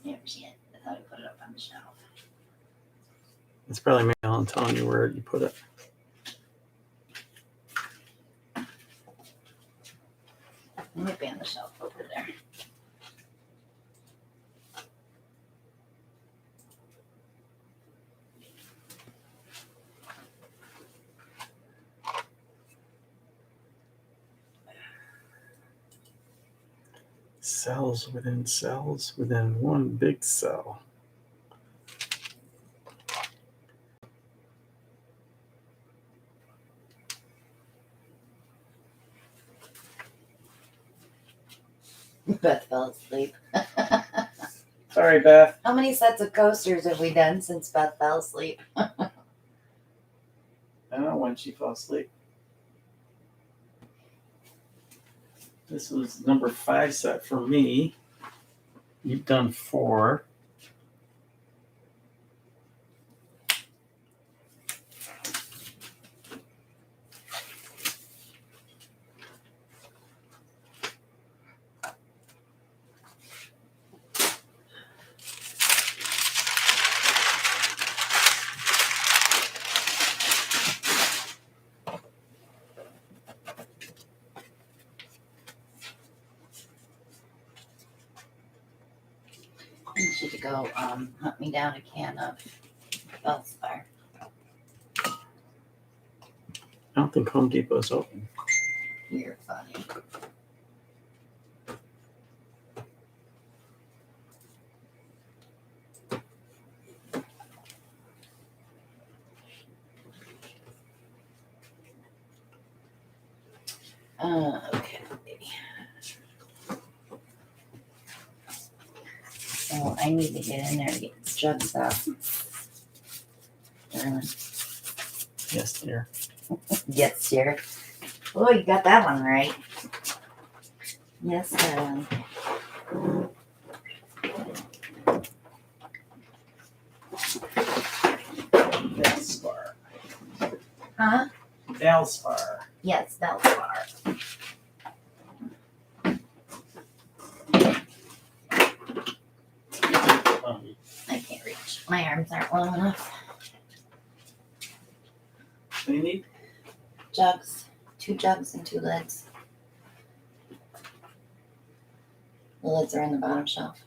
Speaker 1: There she is. I thought I put it up on the shelf.
Speaker 2: It's probably Mail telling you where you put it.
Speaker 1: It might be on the shelf over there.
Speaker 2: Cells within one big cell.
Speaker 1: Beth fell asleep.
Speaker 2: Sorry, Beth.
Speaker 1: How many sets of coasters have we done since Beth fell asleep?
Speaker 2: I don't know when she fell asleep. This was number 5 set for me. You've done 4.
Speaker 1: I need you to go hunt me down a can of Bellspire.
Speaker 2: I don't think Home Depot's open.
Speaker 1: You're funny. Okay. So I need to get in there to get this jug stuff.
Speaker 2: Yes, dear.
Speaker 1: Yes, dear. Oh, you got that one right. Yes, darling. Huh?
Speaker 2: Valspar.
Speaker 1: Yes, Velspar. I can't reach. My arms aren't long enough.
Speaker 2: What do you need?
Speaker 1: Jugs. 2 jugs and 2 lids. The lids are in the bottom shelf.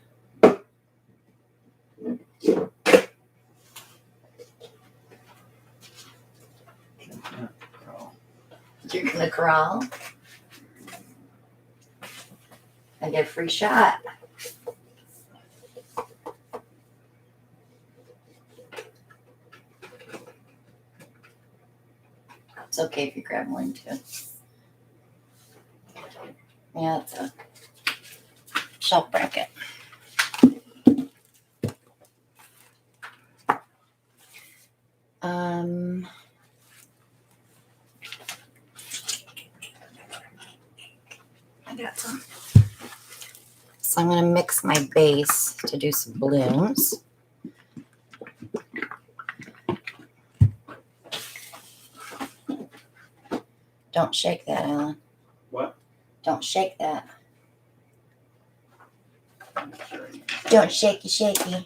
Speaker 1: You're gonna crawl. I get a free shot. It's okay if you grab one too. Yeah, it's a shelf bracket. I got some. So I'm gonna mix my base to do some balloons. Don't shake that, Alan.
Speaker 2: What?
Speaker 1: Don't shake that. Don't shaky shaky.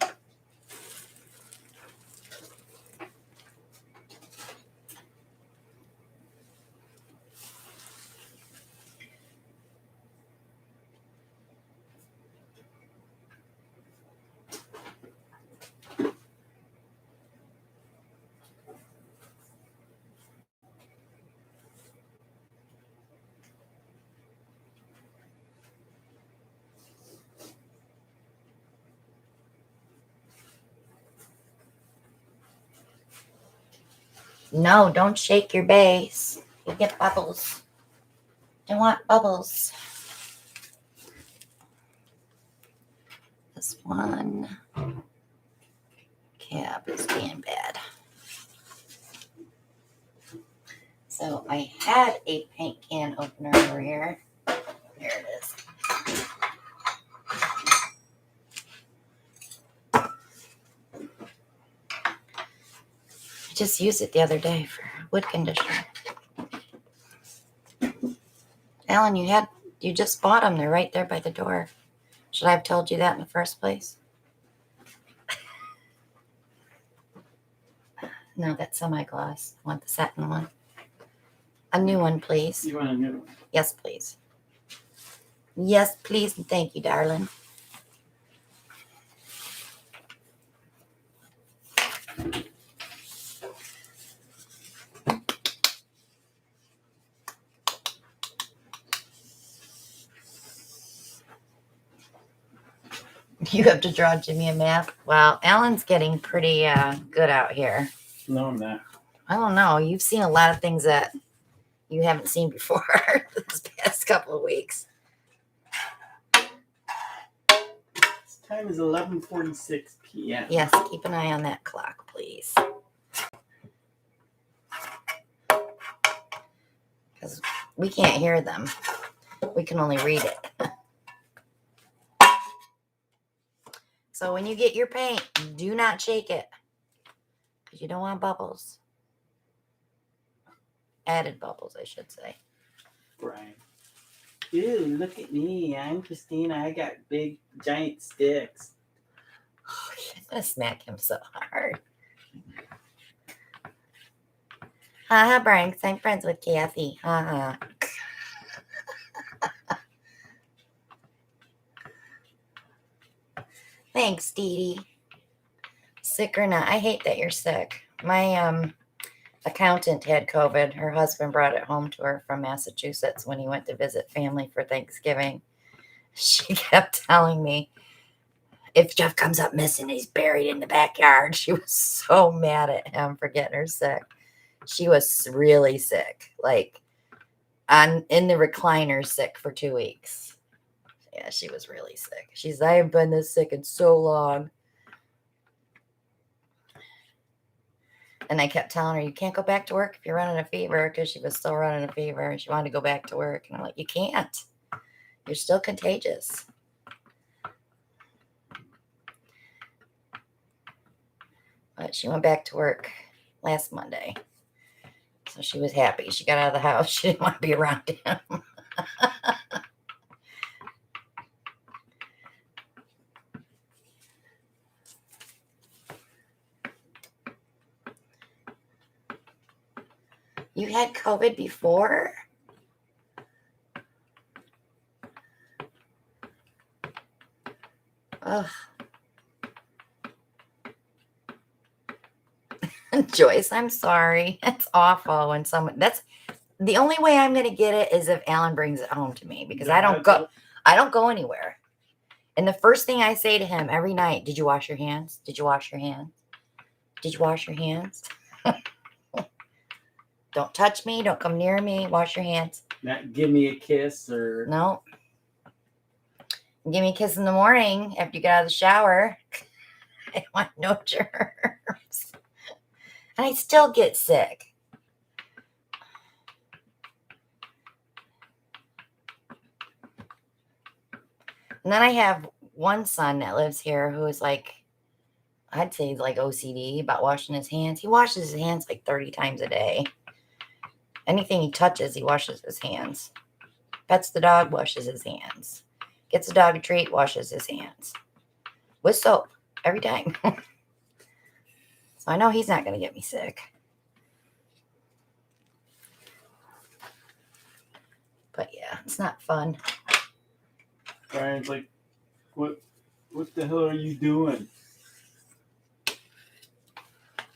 Speaker 1: No, don't shake your base. You get bubbles. Don't want bubbles. This one cap is being bad. So I had a paint can opener over here. There it is. I just used it the other day for wood conditioner. Alan, you just bought them. They're right there by the door. Should I have told you that in the first place? No, that's semi-gloss. I want the satin one. A new one, please.
Speaker 2: You want a new one?
Speaker 1: Yes, please. Yes, please, and thank you, darling. You have to draw Jimmy a map. Well, Alan's getting pretty good out here.
Speaker 2: No, I'm not.
Speaker 1: I don't know. You've seen a lot of things that you haven't seen before this past couple of weeks.
Speaker 2: Time is 11:46 p.m.
Speaker 1: Yes, keep an eye on that clock, please. Because we can't hear them. We can only read it. So when you get your paint, do not shake it. Because you don't want bubbles. Added bubbles, I should say.
Speaker 2: Brian. Ew, look at me. I'm Christina. I got big, giant sticks.
Speaker 1: Oh, I'm going to smack him so hard. Haha, Brian, because I'm friends with Kathy. Haha. Thanks, Dee Dee. Sick or not? I hate that you're sick. My accountant had COVID. Her husband brought it home to her from Massachusetts when he went to visit family for Thanksgiving. She kept telling me, if Jeff comes up missing, he's buried in the backyard. She was so mad at him for getting her sick. She was really sick, like in the recliner sick for 2 weeks. Yeah, she was really sick. She's, I have been this sick in so long. And I kept telling her, you can't go back to work if you're running a fever, because she was still running a fever and she wanted to go back to work. And I'm like, you can't. You're still contagious. But she went back to work last Monday. So So she was happy. She got out of the house. She didn't want to be around him. You had COVID before? Ugh. Joyce, I'm sorry. It's awful when someone, that's the only way I'm going to get it is if Alan brings it home to me, because I don't go anywhere. And the first thing I say to him every night, did you wash your hands? Did you wash your hands? Did you wash your hands? Don't touch me. Don't come near me. Wash your hands.
Speaker 2: Not give me a kiss or
Speaker 1: No. Give me a kiss in the morning after you get out of the shower. I want no germs. And I still get sick. And then I have one son that lives here who is like, I'd say like OCD about washing his hands. He washes his hands like 30 times a day. Anything he touches, he washes his hands. Pets the dog, washes his hands. Gets the dog a treat, washes his hands. With soap, every time. So I know he's not going to get me sick. But yeah, it's not fun.
Speaker 2: Brian's like, what the hell are you doing?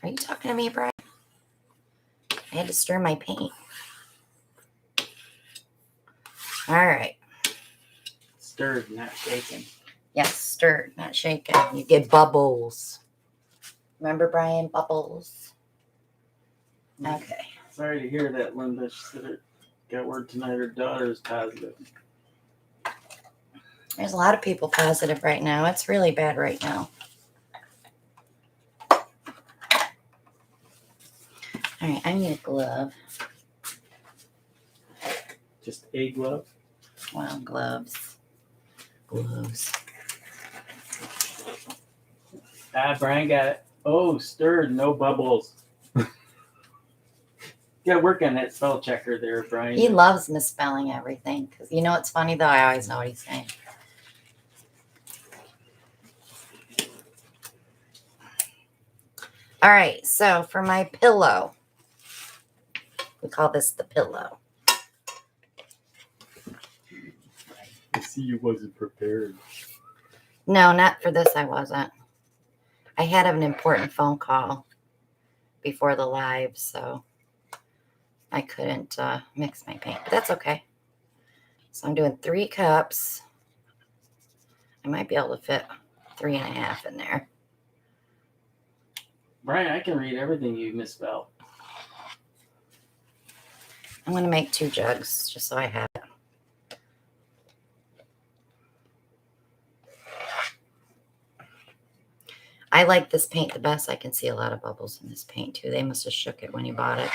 Speaker 1: Are you talking to me, Brian? I had to stir my paint. All right.
Speaker 2: Stirred, not shaken.
Speaker 1: Yes, stirred, not shaken. You get bubbles. Remember, Brian? Bubbles. Okay.
Speaker 2: Sorry to hear that, Linda. She said it got word tonight her daughter is positive.
Speaker 1: There's a lot of people positive right now. It's really bad right now. All right, I need a glove.
Speaker 2: Just a glove?
Speaker 1: Well, gloves. Gloves.
Speaker 2: Brian got it. Oh, stirred, no bubbles. Got to work on that spell checker there, Brian.
Speaker 1: He loves misspelling everything. Because you know what's funny, though? I always know what he's saying. All right, so for my pillow, we call this the pillow.
Speaker 2: I see you wasn't prepared.
Speaker 1: No, not for this, I wasn't. I had an important phone call before the live, so I couldn't mix my paint. But that's okay. So I'm doing 3 cups. I might be able to fit 3.5 in there.
Speaker 2: Brian, I can read everything you misspell.
Speaker 1: I'm going to make 2 jugs just so I have it. I like this paint the best. I can see a lot of bubbles in this paint too. They must have shook it when you bought it.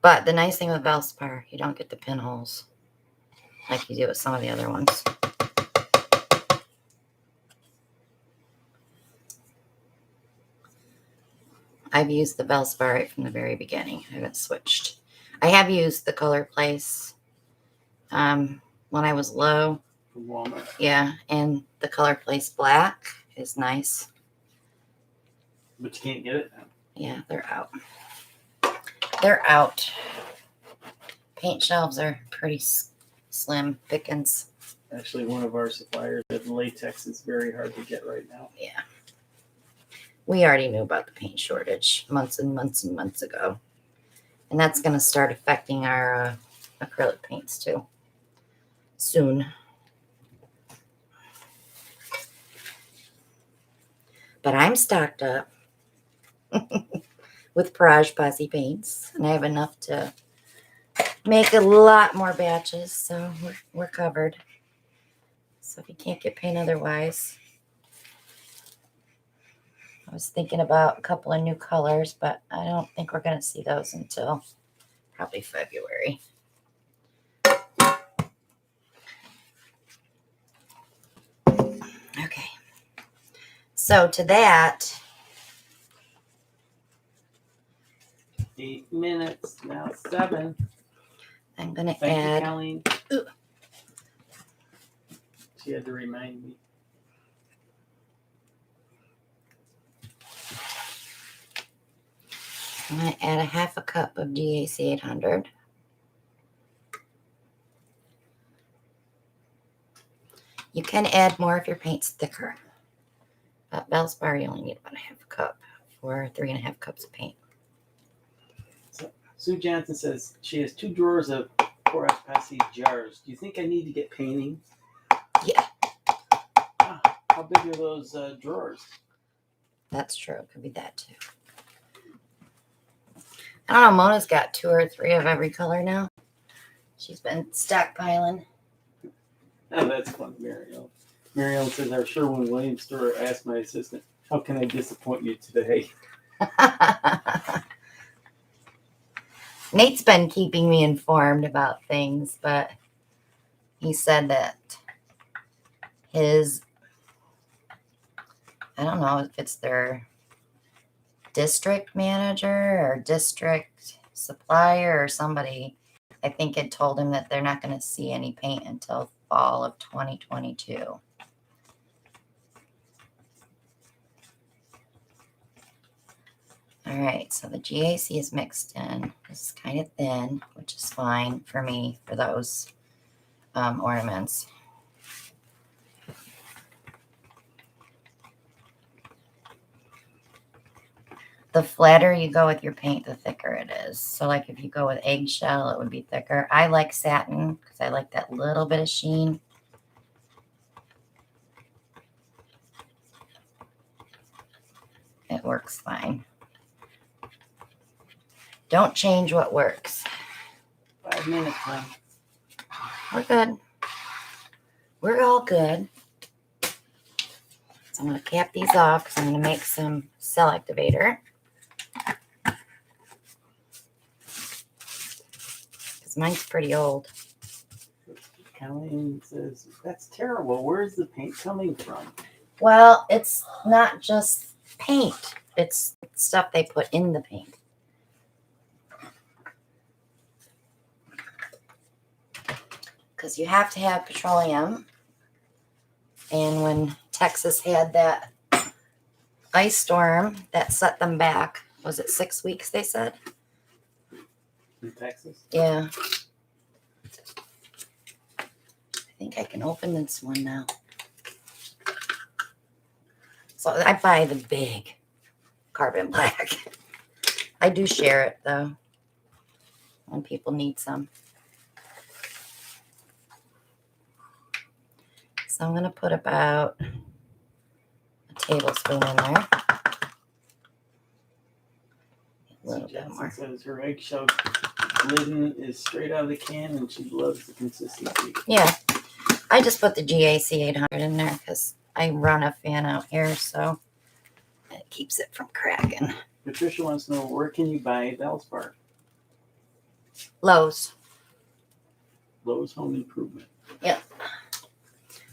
Speaker 1: But the nice thing with Valspar, you don't get the pinholes like you do with some of the other ones. I've used the Valspar right from the very beginning. I haven't switched. I have used the Color Place when I was low.
Speaker 2: From Walmart.
Speaker 1: Yeah, and the Color Place Black is nice.
Speaker 2: But you can't get it now.
Speaker 1: Yeah, they're out. They're out. Paint shelves are pretty slim pickings.
Speaker 2: Actually, one of our suppliers said latex is very hard to get right now.
Speaker 1: Yeah. We already knew about the paint shortage months and months and months ago. And that's going to start affecting our acrylic paints too. Soon. But I'm stocked up with Pourage Posse paints. And I have enough to make a lot more batches. So we're covered. So if you can't get paint otherwise. I was thinking about a couple of new colors, but I don't think we're going to see those until probably February. Okay. So to that,
Speaker 2: 8 minutes, now 7.
Speaker 1: I'm going to
Speaker 2: Thank you,
Speaker 1: add.
Speaker 2: Colleen. She had to remind me.
Speaker 1: I'm going to add a half a cup of DAC 800. You can add more if your paint's thicker. But Valspar, you only need about a half a cup for 3.5 cups of paint.
Speaker 2: So, Sue Johnson says she has 2 drawers of Pourage Passy jars. Do you think I need to get painting?
Speaker 1: Yeah,
Speaker 2: How big are those drawers?
Speaker 1: that's true. It could be that too. I don't know. Mona's got 2 or 3 of every color now. She's been stockpiling.
Speaker 2: Oh, that's fun, Mariel. Mariel says our Sherwin-Williams store asked my assistant, how can I disappoint you today?
Speaker 1: Nate's been keeping me informed about things, but he said that his, I don't know if it's their district manager or district supplier or somebody, I think it told him that they're not going to see any paint until fall of 2022. All right, so the GAC is mixed in. This is kind of thin, which is fine for me for those ornaments. The flatter you go with your paint, the thicker it is. So like if you go with eggshell, it would be thicker. I like satin because I like that little bit of sheen. It works fine. Don't change what works.
Speaker 2: 5 minutes, hon.
Speaker 1: We're good. We're all good. So I'm going to cap these off because I'm going to make some cell activator. Because mine's pretty old.
Speaker 2: Colleen says, that's terrible. Where's the paint coming from?
Speaker 1: Well, it's not just paint. It's stuff they put in the paint. Because you have to have petroleum. And when Texas had that ice storm that set them back, was it 6 weeks, they said?
Speaker 2: In Texas?
Speaker 1: Yeah. I think I can open this one now. So I buy the big carbon black. I do share it, though, when people need some. So I'm going to put about a tablespoon in there. A little bit more.
Speaker 2: Says her eggshell lid is straight out of the can and she loves the consistency.
Speaker 1: Yeah. I just put the GAC 800 in there because I run a fan out here, so it keeps it from cracking.
Speaker 2: Patricia wants to know, where can you buy Valspar?
Speaker 1: Lowe's.
Speaker 2: Lowe's Home Improvement.
Speaker 1: Yep.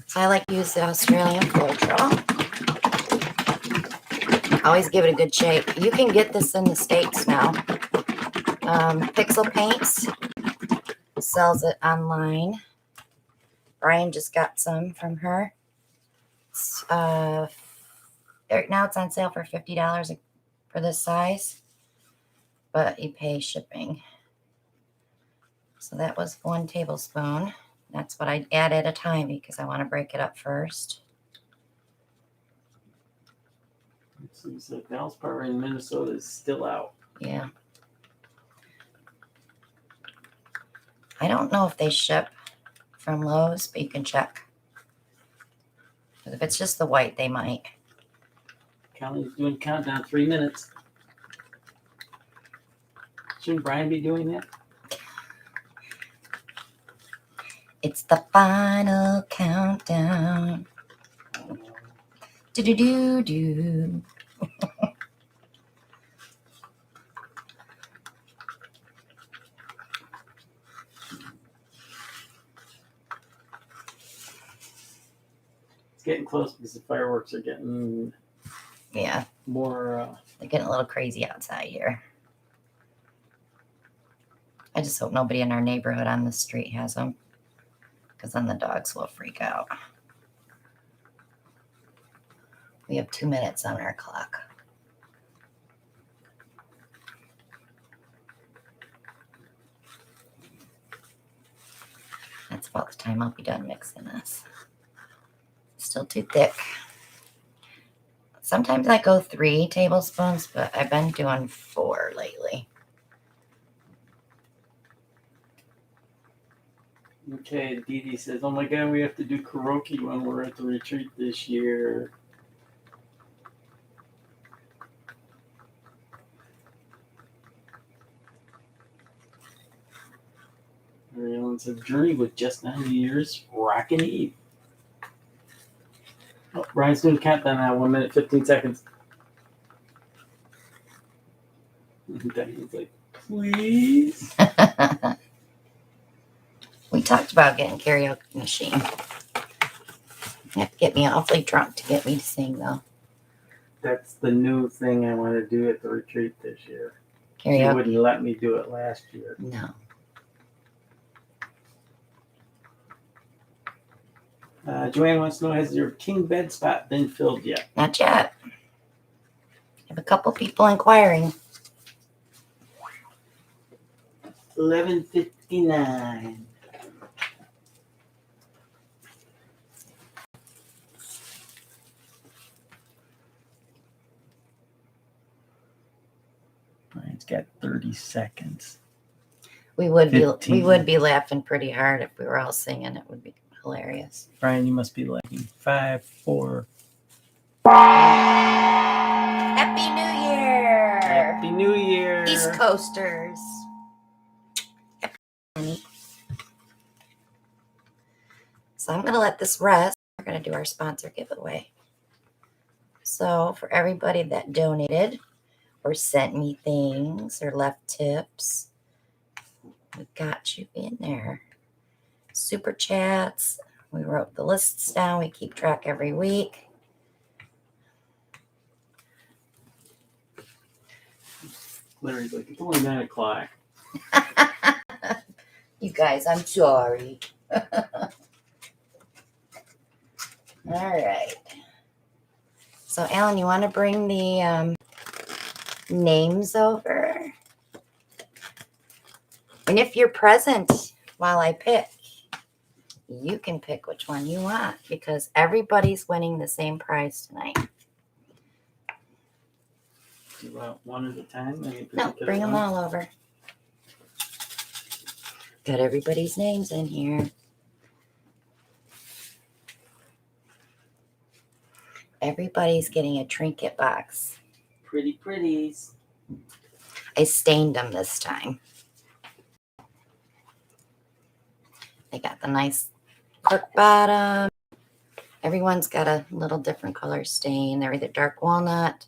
Speaker 1: So I like to use the Australian Floetrol. Always give it a good shake. You can get this in the States now. Pixel Paints sells it online. Brian just got some from her. Right now it's on sale for $50 for this size, but you pay shipping. So that was 1 tablespoon. That's what I add at a time because I want to break it up first.
Speaker 2: So you said Valspar in Minnesota is still out.
Speaker 1: Yeah. I don't know if they ship from Lowe's, but you can check. If it's just the white, they might.
Speaker 2: Colleen's doing countdown, 3 minutes. Shouldn't Brian be doing that?
Speaker 1: It's the final countdown. Do-do-do-do.
Speaker 2: It's getting close because the fireworks are getting
Speaker 1: Yeah,
Speaker 2: more.
Speaker 1: they're getting a little crazy outside here. I just hope nobody in our neighborhood on the street has them, because then the dogs will freak out. We have 2 minutes on our clock. That's about the time I'll be done mixing this. Still too thick. Sometimes I go 3 tablespoons, but I've been doing 4 lately.
Speaker 2: Okay, Dee Dee says, "Oh my God, we have to do karaoke when we're at the retreat this year." Mary Ellen said, "Journey with just 90 years, rockin' Eve." Oh, Brian's doing countdown now. 1 minute, 15 seconds. He's like, "Please."
Speaker 1: We talked about getting karaoke machine. You have to get me awfully drunk to get me to sing, though.
Speaker 2: That's the new thing I want to do at the retreat this year. She
Speaker 1: Karaoke.
Speaker 2: wouldn't let me do it last year.
Speaker 1: No.
Speaker 2: Joanne wants to know, has your king bed spot been filled yet?
Speaker 1: Not yet. I have a couple people inquiring.
Speaker 2: 11:59. Brian's got 30 seconds.
Speaker 1: We would
Speaker 2: 15.
Speaker 1: be laughing pretty hard if we were all singing. It would be hilarious.
Speaker 2: Brian, you must be lagging. 5, 4.
Speaker 1: Happy New Year!
Speaker 2: Happy New Year!
Speaker 1: East Coasters. So I'm going to let this rest. We're going to do our sponsor giveaway. So for everybody that donated or sent me things or left tips, we got you in there. Super chats. We wrote the lists down. We keep track every week.
Speaker 2: Larry's like, it's only 9 o'clock.
Speaker 1: You guys, I'm sorry. All right. So, Alan, you want to bring the names over? And if you're present while I pick, you can pick which one you want because everybody's winning the same prize tonight.
Speaker 2: Do you want one at a time?
Speaker 1: No, bring them all over. Got everybody's names in here. Everybody's getting a trinket box.
Speaker 2: Pretty pretties.
Speaker 1: I stained them this time. They got the nice cork bottom. Everyone's got a little different color stain. They're either dark walnut.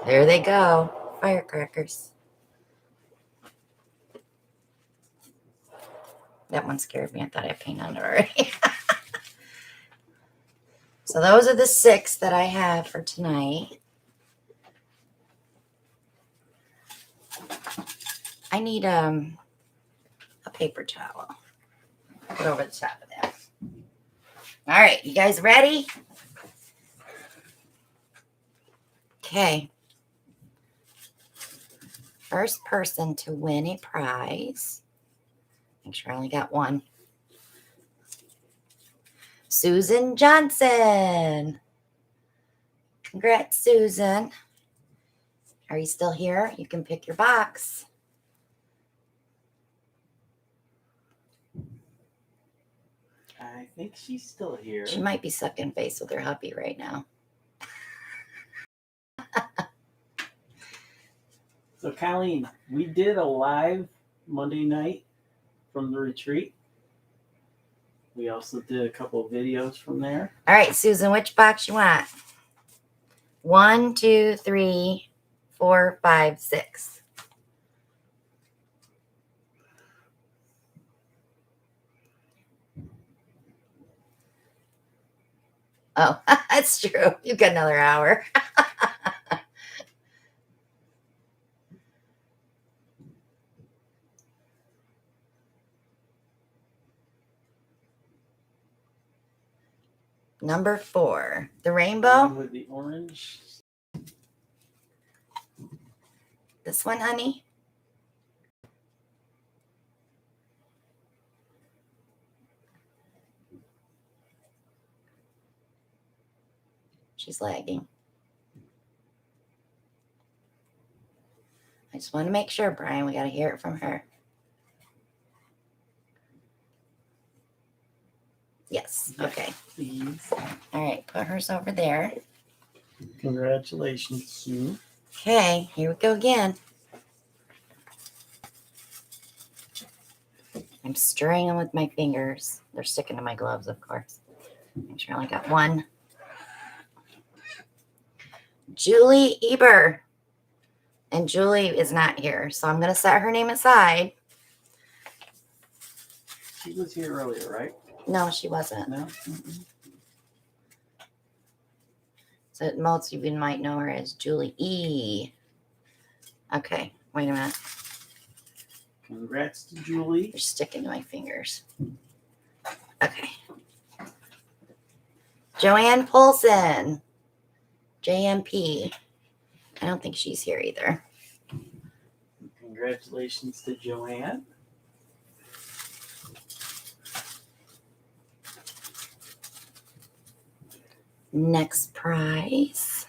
Speaker 1: There they go. Firecrackers. That one scared me. I thought I painted on it already. So those are the 6 that I have for tonight. I need a paper towel. Put over the top of that. All right, you guys ready? Okay. First person to win a prize. Make sure I only got one. Susan Johnson. Congrats, Susan. Are you still here? You can pick your box.
Speaker 2: I think she's still here.
Speaker 1: She might be sucking face with her hubby right now.
Speaker 2: So, Colleen, we did a live Monday night from the retreat. We also did a couple of videos from there.
Speaker 1: All right, Susan, which box you want? 1, 2, 3, 4, 5, 6. Oh, that's true. You've got another hour. Number 4, the rainbow.
Speaker 2: With the orange.
Speaker 1: This one, honey. She's lagging. I just want to make sure, Brian. We got to hear it from her. Yes. Okay.
Speaker 2: Please.
Speaker 1: All right. Put hers over there.
Speaker 2: Congratulations, Sue.
Speaker 1: Okay. Here we go again. I'm stirring them with my fingers. They're sticking to my gloves, of course. Make sure I only got one. Julie Eber. And Julie is not here, so I'm going to set her name aside.
Speaker 2: She was here earlier, right?
Speaker 1: No, she wasn't.
Speaker 2: No? Mm-mm.
Speaker 1: So most of you might know her as Julie E. Okay, wait a minute.
Speaker 2: Congrats to Julie.
Speaker 1: They're sticking to my fingers. Okay. Joanne Polson. JMP. I don't think she's here either.
Speaker 2: Congratulations to Joanne.
Speaker 1: Next prize.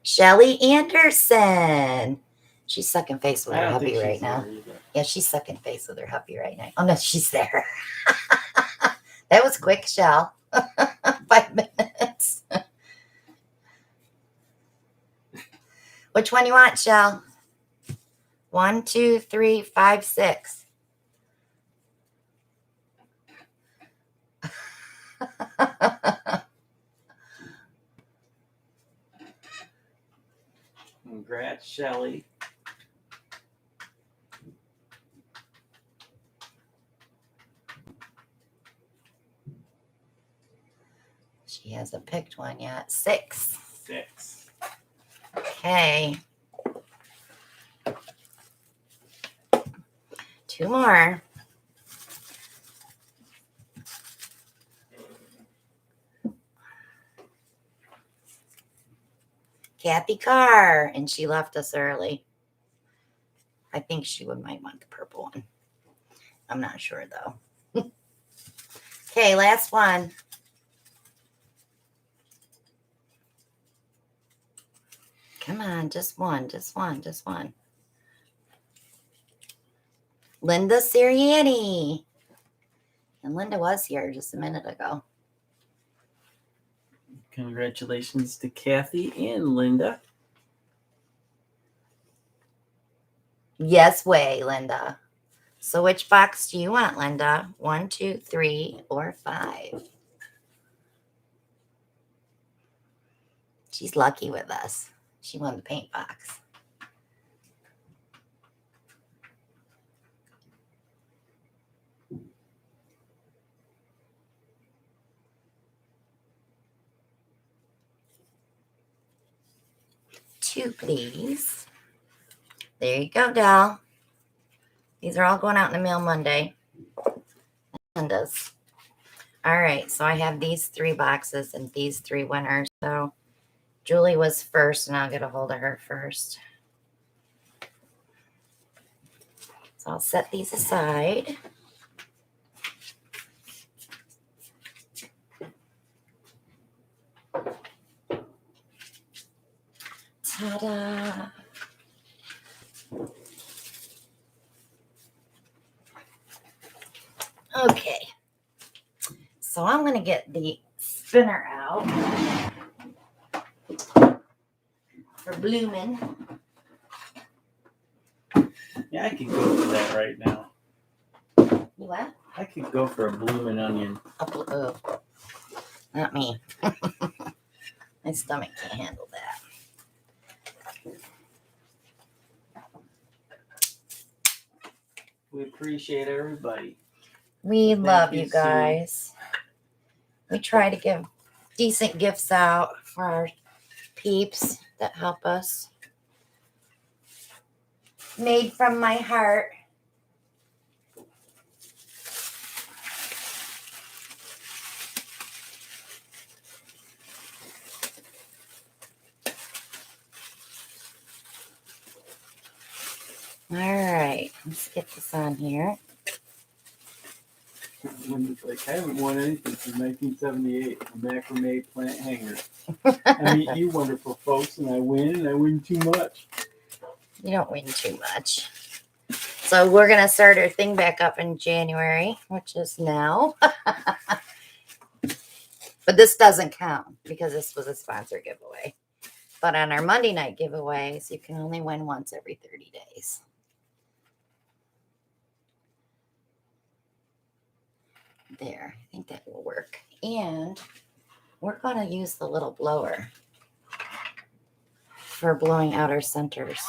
Speaker 1: Shelly Anderson. She's sucking face with her hubby right now. Yeah, she's sucking face with her hubby right now. Oh, no, she's there. That was quick, Shell. 5 minutes. Which one you want, Shell? 1, 2, 3, 5, 6.
Speaker 2: Congrats, Shelly.
Speaker 1: She hasn't picked one yet. 6.
Speaker 2: 6.
Speaker 1: Okay. 2 more. Kathy Carr, and she left us early. I think she might want the purple one. I'm not sure though. Okay, last one. Come on, just one. Linda Sirianni. And Linda was here just a minute ago.
Speaker 2: Congratulations to Kathy and Linda.
Speaker 1: Yes way, Linda. So which box do you want, Linda? 1, 2, 3, or 5? She's lucky with us. She won the paint box. Two, please. There you go, doll. These are all going out in the mail Monday. Linda's. All right, so I have these 3 boxes and these 3 winners. So Julie was first, and I'll get a hold of her first. So I'll set these aside. Ta-da! Okay. So I'm going to get the spinner out for blooming.
Speaker 2: Yeah, I could go for that right now.
Speaker 1: You what?
Speaker 2: I could go for a blooming onion.
Speaker 1: Oh, not me. My stomach can't handle that.
Speaker 2: We appreciate everybody.
Speaker 1: We love
Speaker 2: you,
Speaker 1: you guys. We try to give decent gifts out for our peeps that help us. Made from my heart. All right, let's get this on here.
Speaker 2: Like, I haven't won anything since 1978, a macrame plant hanger. I meet you wonderful folks, and I win too much.
Speaker 1: You don't win too much. So we're going to start our thing back up in January, which is now. But this doesn't count because this was a sponsor giveaway. But on our Monday night giveaways, you can only win once every 30 days. There, I think that will work. And we're going to use the little blower for blowing out our centers.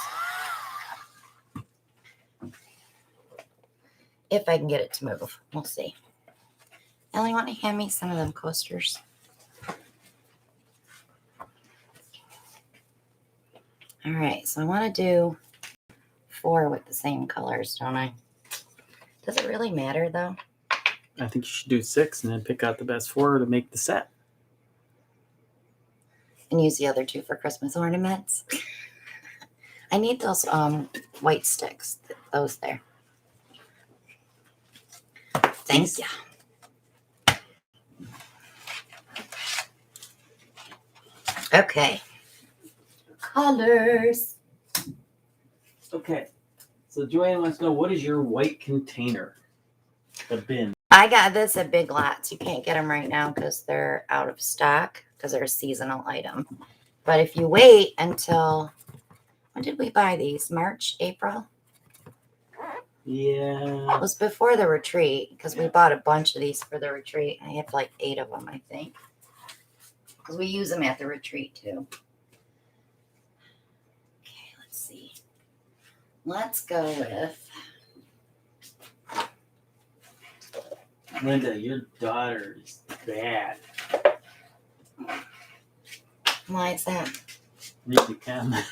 Speaker 1: If I can get it to move. We'll see. Ellie, want to hand me some of them coasters? All right, so I want to do 4 with the same colors, don't I? Does it really matter, though?
Speaker 2: I think you should do 6 and then pick out the best 4 to make the set.
Speaker 1: And use the other 2 for Christmas ornaments. I need those white sticks. Those there. Thank you. Okay. Colors.
Speaker 2: Okay. So Joanne wants to know, what is your white container? The bin.
Speaker 1: I got this at Big Lots. You can't get them right now because they're out of stock because they're a seasonal item. But if you wait until, when did we buy these? March, April?
Speaker 2: Yeah.
Speaker 1: It was before the retreat because we bought a bunch of these for the retreat. I have like 8 of them, I think. Because we use them at the retreat too. Okay, let's see. Let's go with...
Speaker 2: Linda, your daughter is bad.
Speaker 1: Why is that?
Speaker 2: Read the comment.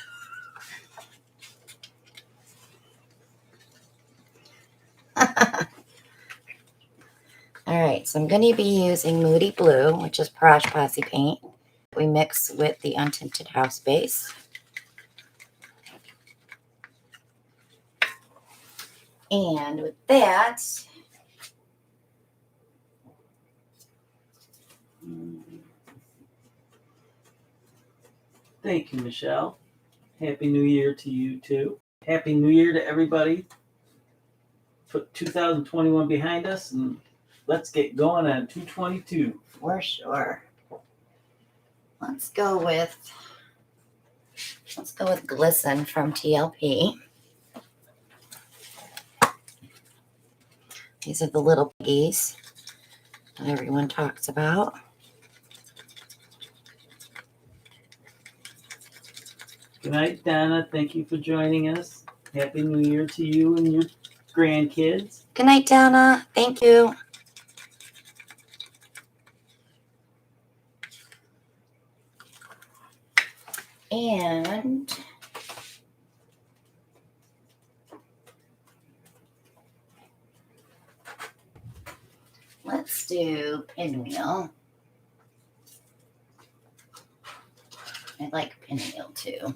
Speaker 1: All right, so I'm going to be using Moody Blue, which is Pourage Posse paint. We mix with the untinted house base. And with that,
Speaker 2: Thank you, Michelle. Happy New Year to you, too. Happy New Year to everybody. Put 2021 behind us, and let's get going on 2022.
Speaker 1: for sure. Let's go with Glisten from TLP. These are the little piggies that everyone talks about.
Speaker 2: Good night, Donna. Thank you for joining us. Happy New Year to you and your grandkids.
Speaker 1: Good night, Donna. Thank you. And let's do Pinwheel. I like Pinwheel too.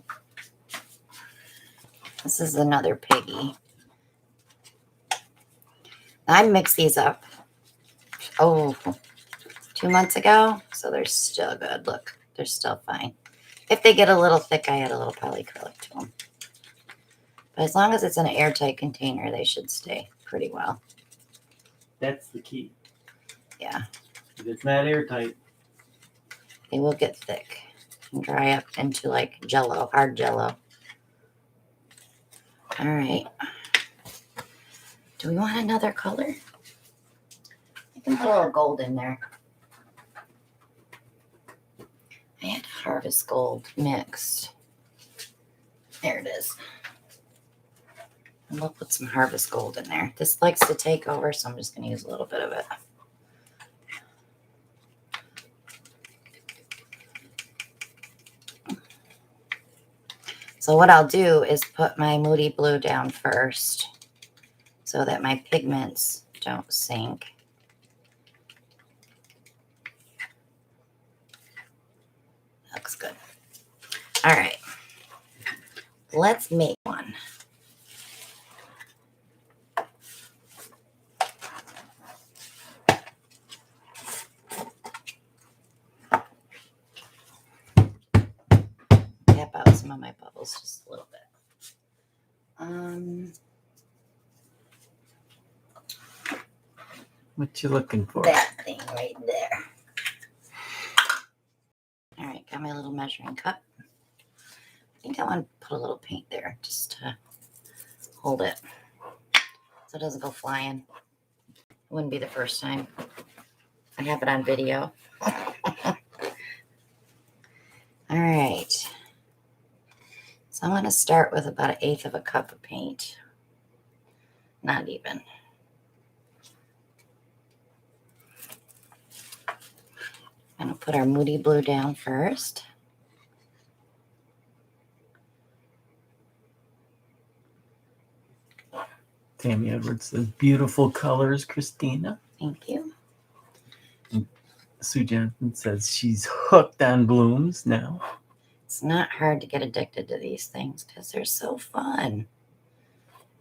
Speaker 1: This is another piggy. I mixed these up 2 months ago, so they're still good. Look, they're still fine. If they get a little thick, I add a little polyacrylic to them. But as long as it's in an airtight container, they should stay pretty well.
Speaker 2: That's the key.
Speaker 1: Yeah.
Speaker 2: If it's not airtight,
Speaker 1: They will get thick and dry up into like jello, hard jello. All right. Do we want another color? I can put a little gold in there. I had Harvest Gold mixed. There it is. And we'll put some Harvest Gold in there. This likes to take over, so I'm just going to use a little bit of it. So what I'll do is put my Moody Blue down first so that my pigments don't sink. Looks good. All right. Let's make one. Tap out some of my bubbles just a little bit.
Speaker 2: What you looking for?
Speaker 1: That thing right there. All right, got my little measuring cup. I think I want to put a little paint there just to hold it so it doesn't go flying. It wouldn't be the first time. I have it on video. All right. So I'm going to start with about 1/8 of a cup of paint. Not even. I'm going to put our Moody Blue down first.
Speaker 2: Tammy Edwards says, beautiful colors, Christina.
Speaker 1: Thank you.
Speaker 2: Sue Johnson says she's hooked on blooms now.
Speaker 1: It's not hard to get addicted to these things because they're so fun.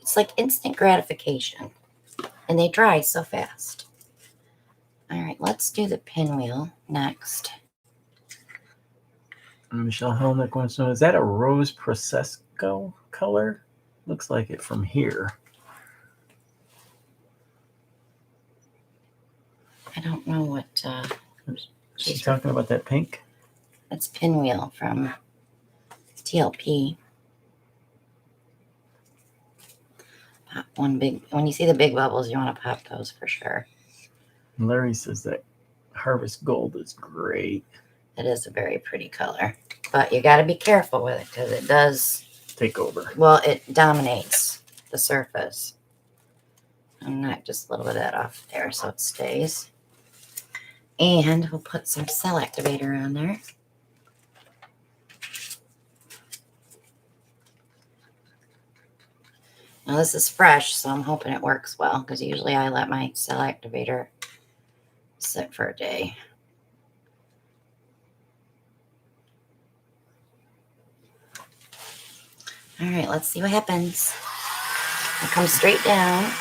Speaker 1: It's like instant gratification. And they dry so fast. All right, let's do the pinwheel next.
Speaker 2: Michelle Helmick wants to know, is that a Rose Prosecco color? Looks like it from here.
Speaker 1: I don't know what
Speaker 2: She's talking about that pink?
Speaker 1: that's pinwheel from TLP. Pop one big, when you see the big bubbles, you want to pop those for sure.
Speaker 2: Larry says that Harvest Gold is great.
Speaker 1: It is a very pretty color, but you got to be careful with it because it does
Speaker 2: take over.
Speaker 1: Well, it dominates the surface. I'm knock just a little bit of that off there so it stays. And we'll put some cell activator on there. Now this is fresh, so I'm hoping it works well because usually I let my cell activator sit for a day. All right, let's see what happens. It comes straight down.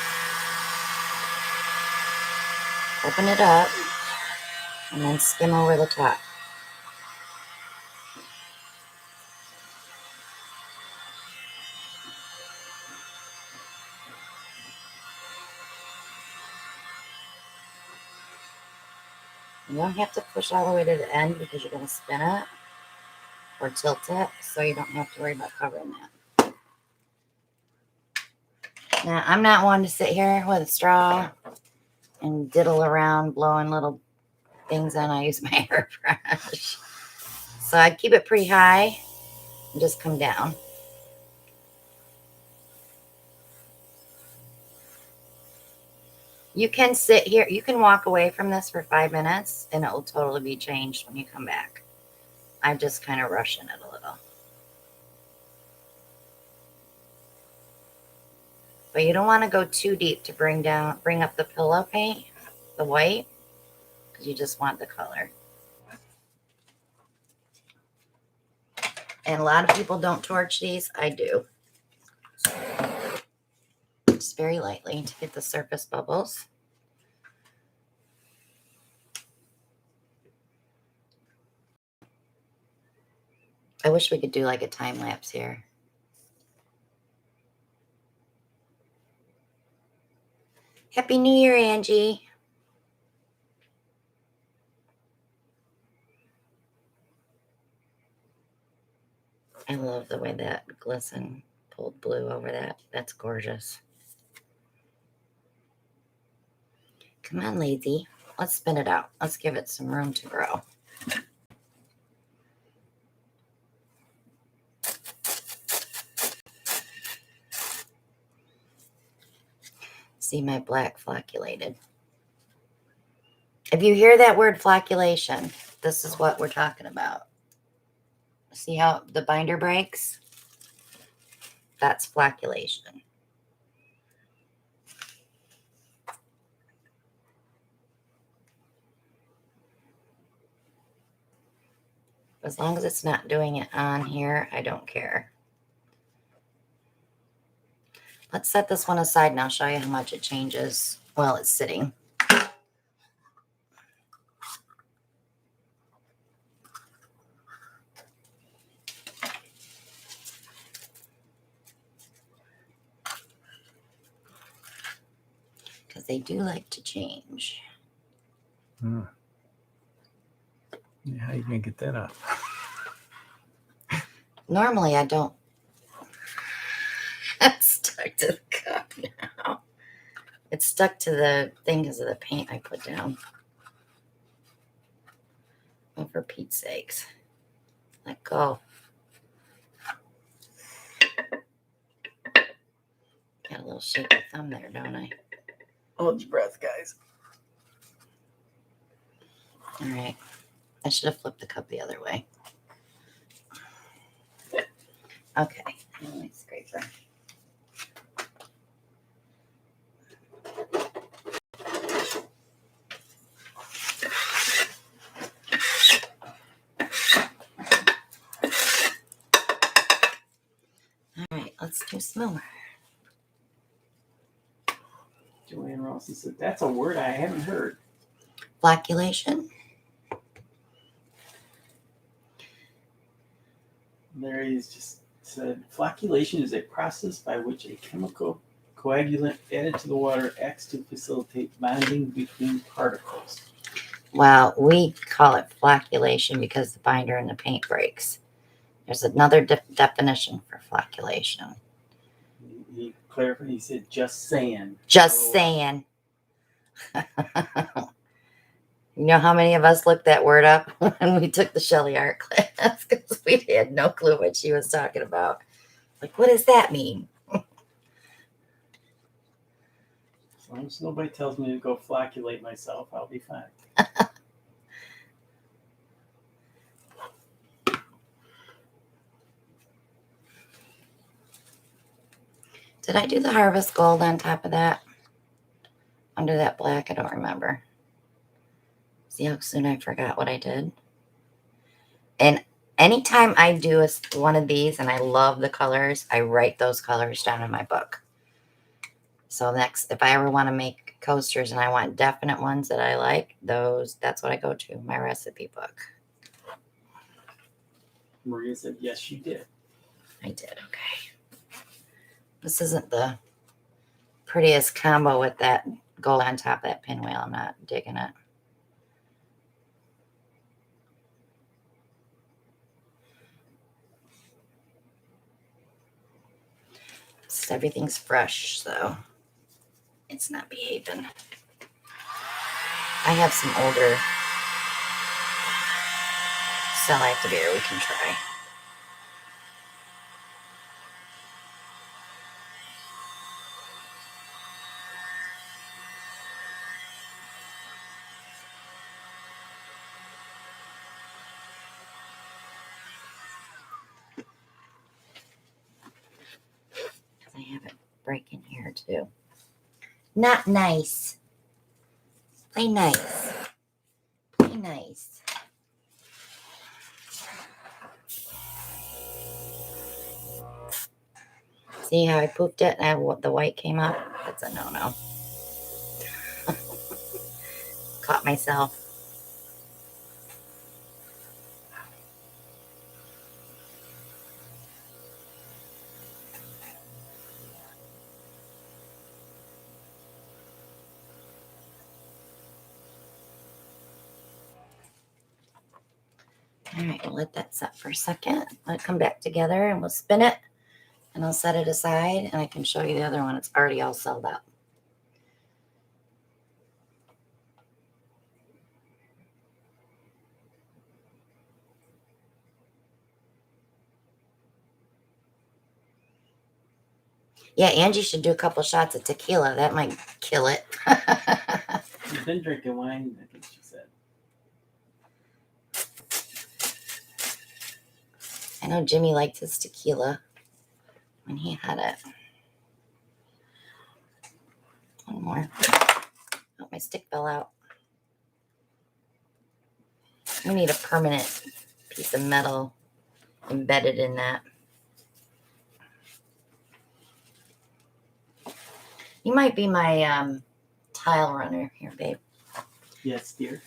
Speaker 1: Open it up and then skim over the top. You don't have to push all the way to the end because you're going to spin it or tilt it, so you don't have to worry about covering that. Now, I'm not one to sit here with a straw and diddle around blowing little things on. I use my hairbrush. So I keep it pretty high and just come down. You can sit here, you can walk away from this for 5 minutes and it will totally be changed when you come back. I'm just kind of rushing it a little. But you don't want to go too deep to bring up the pillow paint, the white, because you just want the color. And a lot of people don't torch these. I do. Just very lightly to get the surface bubbles. I wish we could do like a time lapse here. Happy New Year, Angie. I love the way that glisten pulled blue over that. That's gorgeous. Come on, lazy. Let's spin it out. Let's give it some room to grow. See my black flocculated. If you hear that word flocculation, this is what we're talking about. See how the binder breaks? That's flocculation. As long as it's not doing it on here, I don't care. Let's set this one aside and I'll show you how much it changes while it's sitting. Because they do like to change.
Speaker 2: Yeah, how are you going to get that up?
Speaker 1: Normally I don't. It's stuck to the cup now. It's stuck to the thing because of the paint I put down. Oh, for Pete's sakes. Let go. Got a little shaky thumb there, don't I?
Speaker 2: Hold your breath, guys.
Speaker 1: All right. I should have flipped the cup the other way. Okay. My scraper. All right. Let's do some more.
Speaker 2: Joanne Rossi said, that's a word I haven't heard.
Speaker 1: Flocculation.
Speaker 2: Larry's just said, flocculation is a process by which a chemical coagulant added to the water acts to facilitate bonding between particles.
Speaker 1: Well, we call it flocculation because the binder and the paint breaks. There's another definition for flocculation.
Speaker 2: He clarified, he said, just saying.
Speaker 1: Just saying. You know how many of us looked that word up when we took the Shelley art class because we had no clue what she was talking about. Like, what does that mean?
Speaker 2: As long as nobody tells me to go flocculate myself, I'll be fine.
Speaker 1: Did I do the harvest gold on top of that? Under that black? I don't remember. See how soon I forgot what I did? And anytime I do one of these and I love the colors, I write those colors down in my book. So next, if I ever want to make coasters and I want definite ones that I like, that's what I go to, my recipe book.
Speaker 2: Maria said, yes, you did.
Speaker 1: I did, okay. This isn't the prettiest combo with that gold on top of that pinwheel. I'm not digging it. Everything's fresh, so it's not behaving. I have some older cell activator we can try. I have it breaking here too. Not nice. Play nice. Play nice. See how I pooped it and the white came up? That's a no-no. Caught myself. All right, we'll let that set for a second. Let it come back together and we'll spin it and I'll set it aside and I can show you the other one. It's already all sold out. Yeah, Angie should do a couple shots of tequila. That might kill it.
Speaker 2: You've been drinking wine, I think she said.
Speaker 1: I know Jimmy liked his tequila. And he had it. One more. Oh, my stick fell out. We need a permanent piece of metal embedded in that. You might be my tile runner here, babe.
Speaker 2: Yes, dear.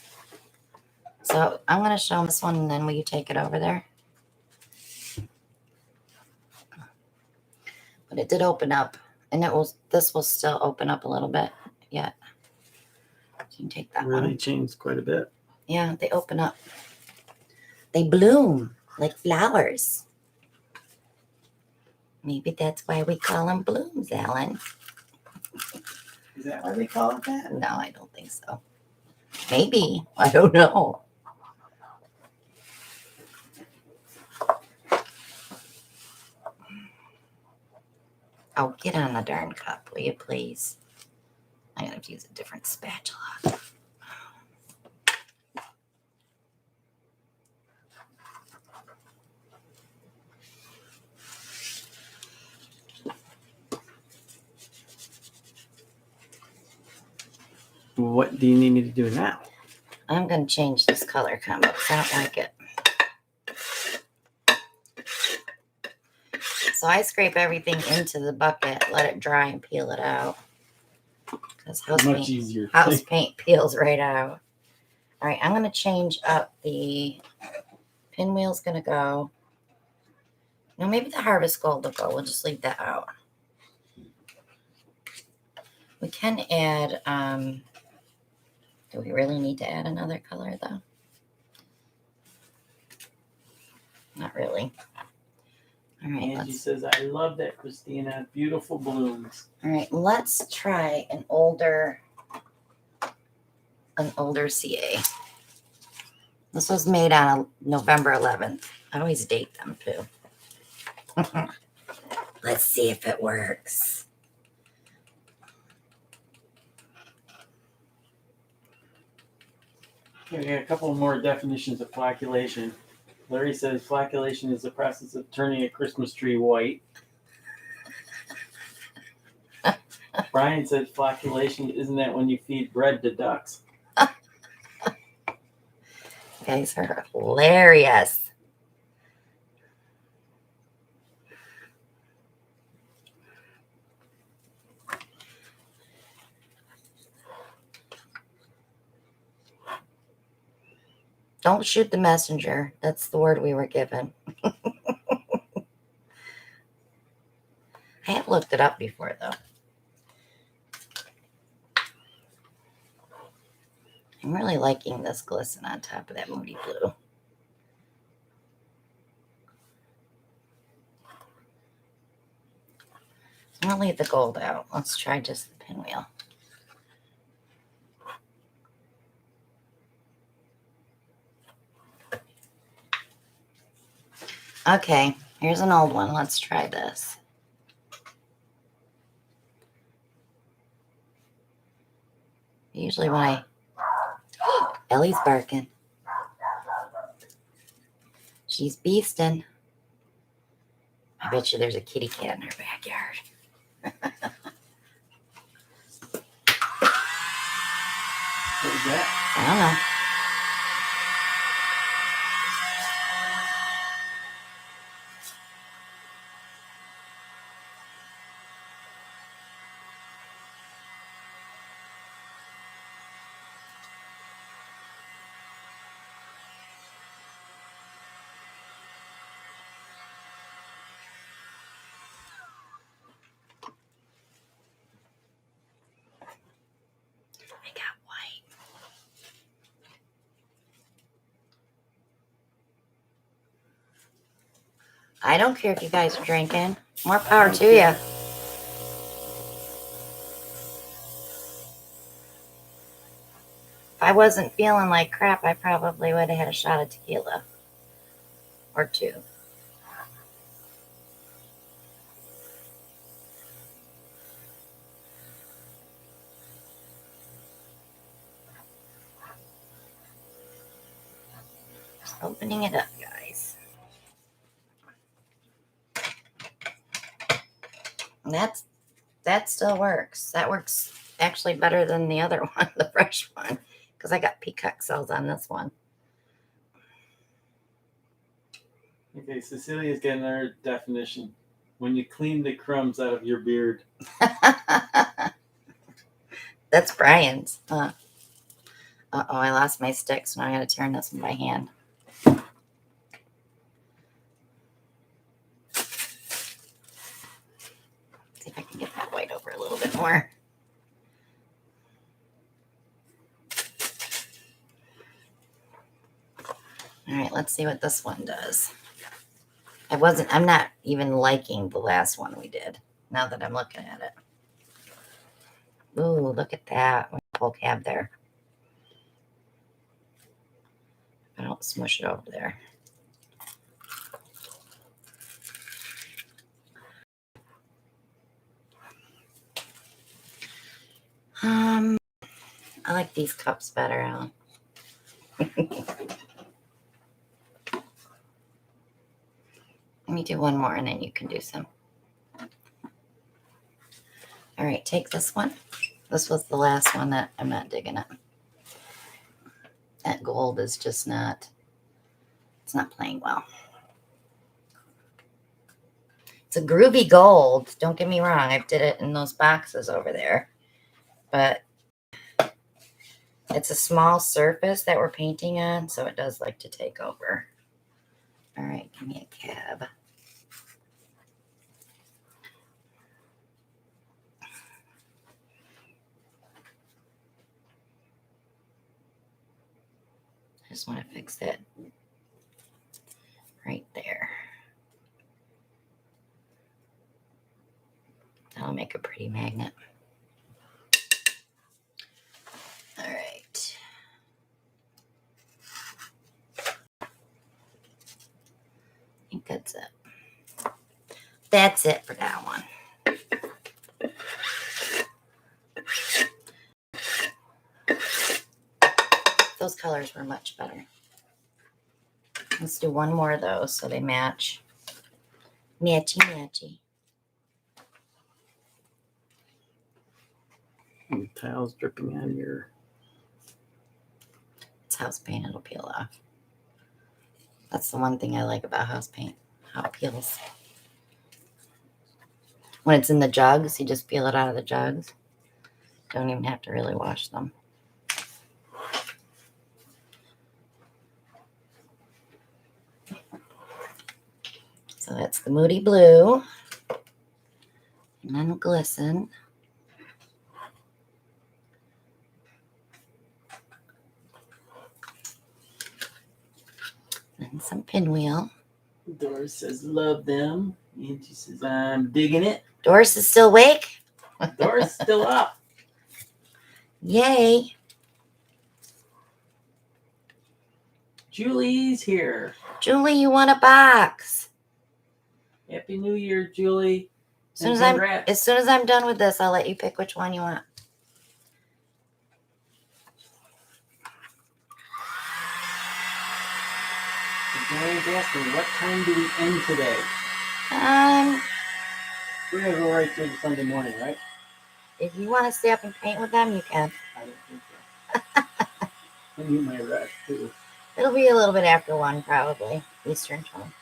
Speaker 1: So I'm going to show him this one, and then will you take it over there? But it did open up, and this will still open up a little bit yet. So you can take that
Speaker 2: Really
Speaker 1: one.
Speaker 2: changed quite a bit.
Speaker 1: Yeah, they open up. They bloom like flowers. Maybe that's why we call them blooms, Alan.
Speaker 2: Is that why they call it that?
Speaker 1: No, I don't think so. Maybe. I don't know. Oh, get on the darn cup, will you please? I'm going to have to use a different spatula.
Speaker 2: What do you need me to do now?
Speaker 1: I'm going to change this color combo because I don't like it. So I scrape everything into the bucket, let it dry, and peel it out. Because
Speaker 2: Much easier.
Speaker 1: house paint peels right out. All right, I'm going to change up the pinwheel's going to go. No, maybe the harvest gold will go. We'll just leave that out. We can add, do we really need to add another color though? Not really. All right,
Speaker 2: Angie says, I love that, Christina. Beautiful blooms.
Speaker 1: All right, let's try an older CA. This was made on November 11th. I always date them too. Let's see if it works.
Speaker 2: Okay, we got a couple more definitions of flocculation. Larry says flocculation is the process of turning a Christmas tree white. Brian says flocculation, isn't that when you feed bread to ducks?
Speaker 1: You guys are hilarious. Don't shoot the messenger. That's the word we were given. I have looked it up before, though. I'm really liking this glisten on top of that moody blue. I'm going to leave the gold out. Let's try just the pinwheel. Okay, here's an old one. Let's try this. Usually when I... Ellie's barking. She's beasting. I bet you there's a kitty cat in her backyard.
Speaker 2: What is that?
Speaker 1: I don't know. I got white. I don't care if you guys are drinking. More power to you. If I wasn't feeling like crap, I probably would have had a shot of tequila. Or two. Just opening it up, guys. And that still works. That works actually better than the other one, the fresh one, because I got peacock cells on this one.
Speaker 2: Okay, Cecilia's getting her definition. When you clean the crumbs out of your beard.
Speaker 1: That's Brian's. Uh-oh, I lost my stick, so now I got to turn this one by hand. See if I can get that white over a little bit more. All right, let's see what this one does. I'm not even liking the last one we did, now that I'm looking at it. Ooh, look at that. Whole cab there. I don't smush it over there. I like these cups better, Alan. Let me do one more and then you can do some. All right, take this one. This was the last one that I'm not digging it. That gold is just not, it's not playing well. It's a groovy gold. Don't get me wrong. I did it in those boxes over there. But it's a small surface that we're painting on, so it does like to take over. All right, give me a cab. I just want to fix it right there. That'll make a pretty magnet. All right. I think that's it. That's it for that one. Those colors were much better. Let's do one more of those so they match. Matchy, matchy.
Speaker 2: And tiles dripping on your...
Speaker 1: It's house paint. It'll peel off. That's the one thing I like about house paint. How it peels. When it's in the jugs, you just peel it out of the jugs. Don't even have to really wash them. So that's the Moody Blue. And then Glisten. And some Pinwheel.
Speaker 2: Doris says, love them. And she says, I'm digging it.
Speaker 1: Doris is still awake?
Speaker 2: Doris still up.
Speaker 1: Yay.
Speaker 2: Julie's here.
Speaker 1: Julie, you want a box?
Speaker 2: Happy New Year, Julie.
Speaker 1: As soon
Speaker 2: And
Speaker 1: as I'm done with this, I'll let you pick which one you want.
Speaker 2: Joanne's asking, what time do we end today? We're going to go right through the Sunday morning, right?
Speaker 1: If you want to stay up and paint with them, you can.
Speaker 2: I don't think so. I need my rest, too.
Speaker 1: It'll be a little bit after 1, probably, Eastern time.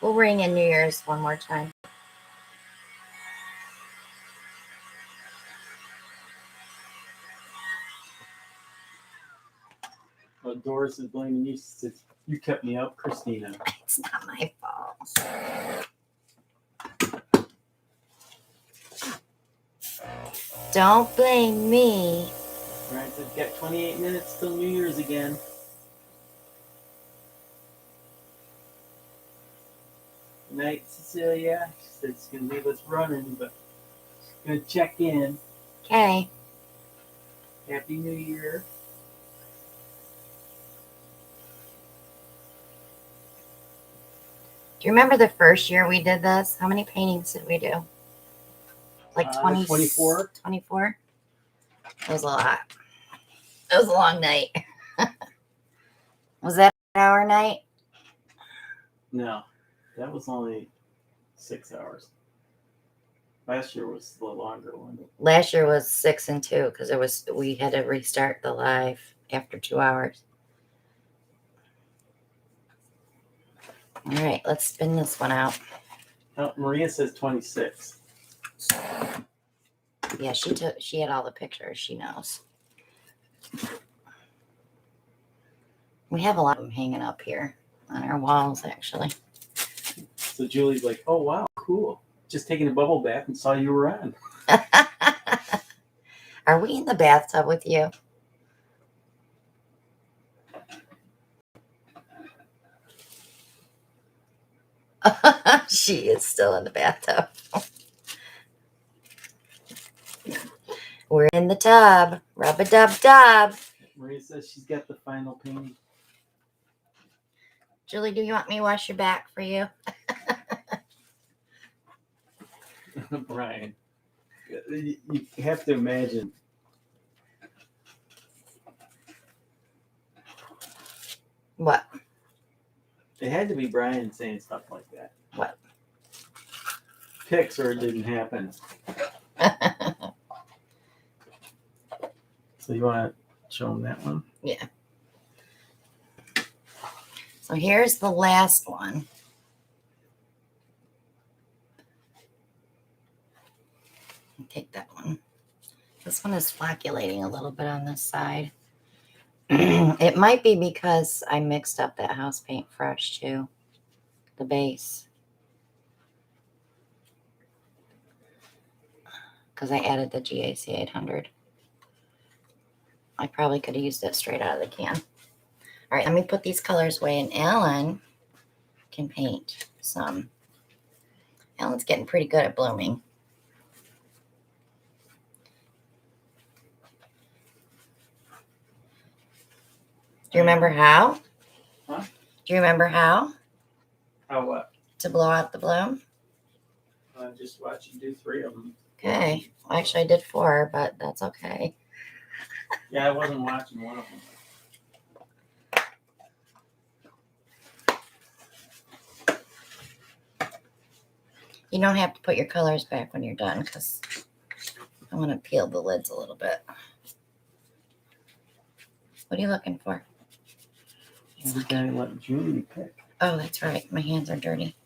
Speaker 1: We'll ring in New Year's one more time.
Speaker 2: Oh, Doris is blaming you. She says, you kept me up, Christina.
Speaker 1: It's not my fault. Don't blame me.
Speaker 2: Brian says, got 28 minutes till New Year's again. Good night, Cecilia. She said she's going to leave us running, but she's going to check in.
Speaker 1: Okay.
Speaker 2: Happy New Year.
Speaker 1: Do you remember the first year we did this? How many paintings did we do? Like 20,
Speaker 2: 24.
Speaker 1: 24? It was a lot. It was a long night. Was that an hour night?
Speaker 2: No, that was only 6 hours. Last year was the longer one.
Speaker 1: Last year was 6 and 2 because we had to restart the live after 2 hours. All right, let's spin this one out.
Speaker 2: Oh, Maria says 26.
Speaker 1: Yeah, she had all the pictures. She knows. We have a lot of them hanging up here on our walls, actually.
Speaker 2: So Julie's like, oh, wow, cool. Just taking a bubble bath and saw you were on.
Speaker 1: Are we in the bathtub with you? She is still in the bathtub. We're in the tub. Rub-a-dub-dub.
Speaker 2: Maria says she's got the final painting.
Speaker 1: Julie, do you want me to wash your back for you?
Speaker 2: Brian, you have to imagine.
Speaker 1: What?
Speaker 2: It had to be Brian saying stuff like that.
Speaker 1: What?
Speaker 2: Pics or it didn't happen. So you want to show them that one?
Speaker 1: Yeah. So here's the last one. I'll take that one. This one is flocculating a little bit on this side. It might be because I mixed up that house paint fresh too. The base. Because I added the GAC 800. I probably could have used it straight out of the can. All right, let me put these colors away, and Alan can paint some. Alan's getting pretty good at blooming. Do you remember how?
Speaker 2: Huh?
Speaker 1: Do you remember how
Speaker 2: How what?
Speaker 1: to blow out the bloom?
Speaker 2: Just watch you do 3 of them.
Speaker 1: Okay. Well, actually, I did 4, but that's okay.
Speaker 2: Yeah, I wasn't watching one of them.
Speaker 1: You don't have to put your colors back when you're done because I want to peel the lids a little bit. What are you looking for?
Speaker 2: Every guy let Julie pick.
Speaker 1: Oh, that's right. My hands are dirty.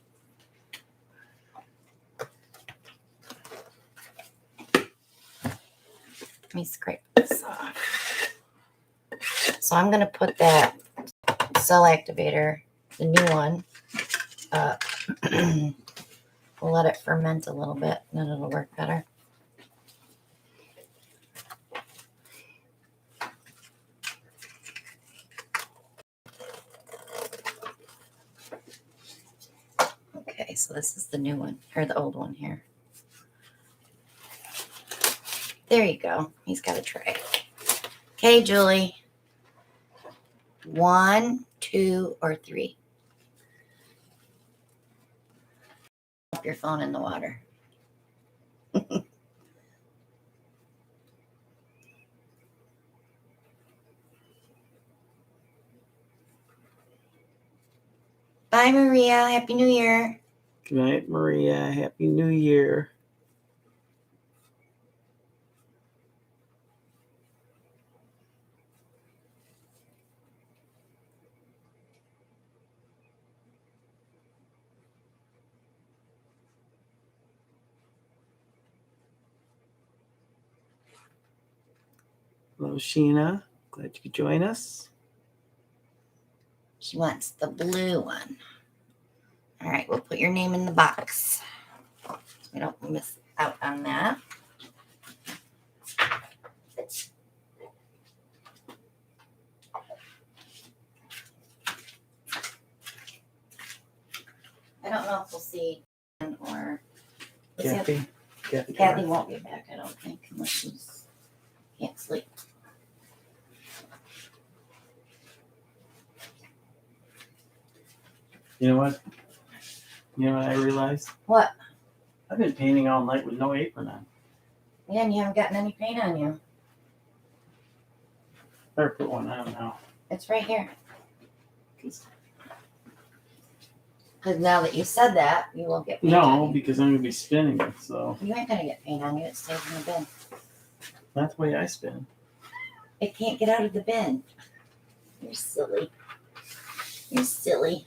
Speaker 1: Let me scrape this off. So I'm going to put that cell activator, the new one, up. We'll let it ferment a little bit, and then it'll work better. Okay, so this is the new one, or the old one here. There you go. He's got a tray. Okay, Julie. 1, 2, or 3. Drop your phone in the water. Bye, Maria. Happy New Year.
Speaker 2: Good night, Maria. Happy New Year. Hello, Sheena. Glad you could join us.
Speaker 1: She wants the blue one. All right, we'll put your name in the box so we don't miss out on that. I don't know if we'll see or
Speaker 2: Kathy.
Speaker 1: Kathy won't be back, I don't think, unless she can't sleep.
Speaker 2: You know what? You know what I realized?
Speaker 1: What?
Speaker 2: I've been painting all night with no apron on.
Speaker 1: Yeah, and you haven't gotten any paint on you.
Speaker 2: Better put one on now.
Speaker 1: It's right here. Because now that you said that, you won't get paint
Speaker 2: No,
Speaker 1: on you.
Speaker 2: because I'm gonna be spinning it, so
Speaker 1: You ain't gonna get paint on you. It stays in the bin.
Speaker 2: that's the way I spin.
Speaker 1: It can't get out of the bin. You're silly. You're silly.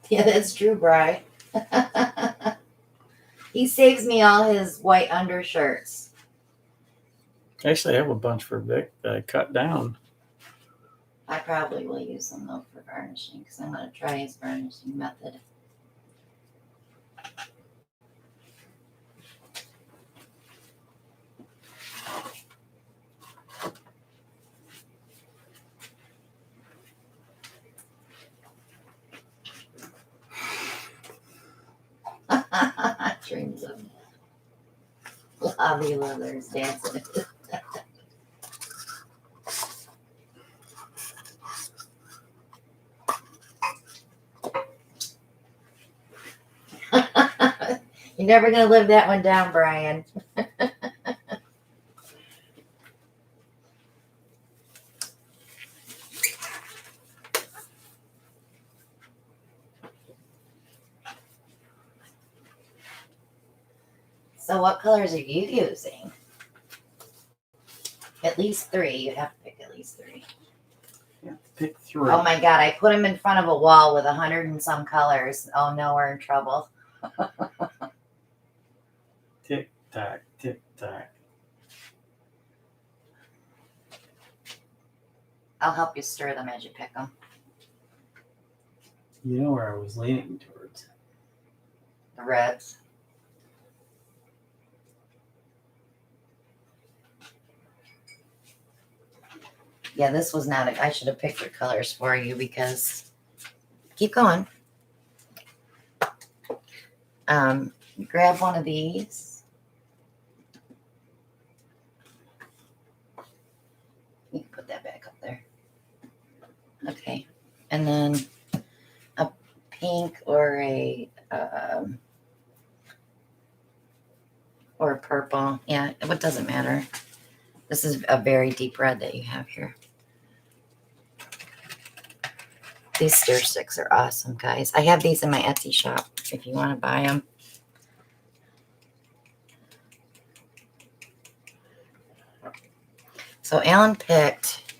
Speaker 1: Yeah, that's true, Bri. He saves me all his white undershirts.
Speaker 2: Actually, I have a bunch for Vic that I cut down.
Speaker 1: I probably will use them though for varnishing because I'm going to try his varnishing method. Dreams of lobby lovers dancing. You're never going to live that one down, Brian. So what colors are you using? At least 3. You have to pick at least 3.
Speaker 2: Yeah, pick 3.
Speaker 1: Oh my God, I put them in front of a wall with 100 and some colors. Oh no, we're in trouble.
Speaker 2: Tick tock, tick tock.
Speaker 1: I'll help you stir them as you pick them.
Speaker 2: You know where I was leaning towards.
Speaker 1: The reds. Yeah, this was not I should have picked your colors for you because keep going. Grab one of these. You can put that back up there. Okay. And then a pink or a purple. Yeah, it doesn't matter. This is a very deep red that you have here. These stir sticks are awesome, guys. I have these in my Etsy shop if you want to buy them. So Alan picked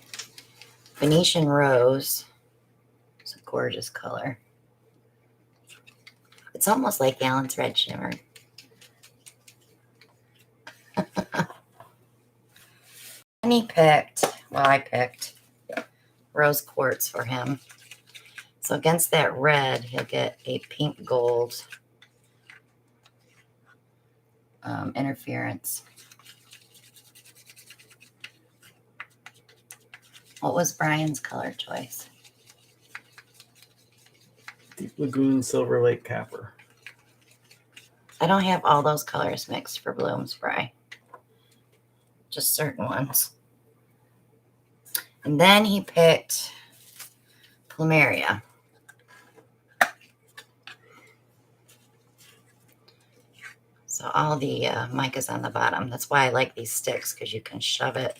Speaker 1: Venetian Rose. It's a gorgeous color. It's almost like Alan's Red Shimmer. And he picked, well, I picked rose quartz for him. So against that red, he'll get a pink gold interference. What was Brian's color choice?
Speaker 2: Deep Lagoon Silver Lake Copper.
Speaker 1: I don't have all those colors mixed for bloom spray. Just certain ones. And then he picked Plumeria. So all the mica's on the bottom. That's why I like these sticks, because you can shove it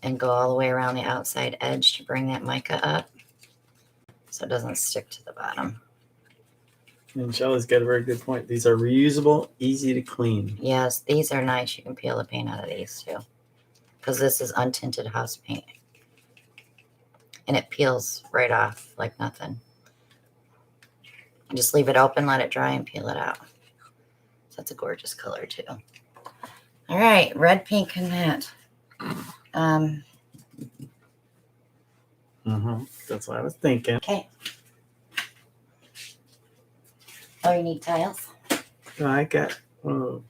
Speaker 1: and go all the way around the outside edge to bring that mica up so it doesn't stick to the bottom.
Speaker 2: And Shelly's got a very good point. These are reusable, easy to clean.
Speaker 1: Yes, these are nice. You can peel the paint out of these too, because this is untinted house paint. And it peels right off like nothing. You just leave it open, let it dry, and peel it out. So that's a gorgeous color too. All right, red, pink, and that.
Speaker 2: That's what I was thinking.
Speaker 1: Okay. Oh, you need tiles?
Speaker 2: I got, oh,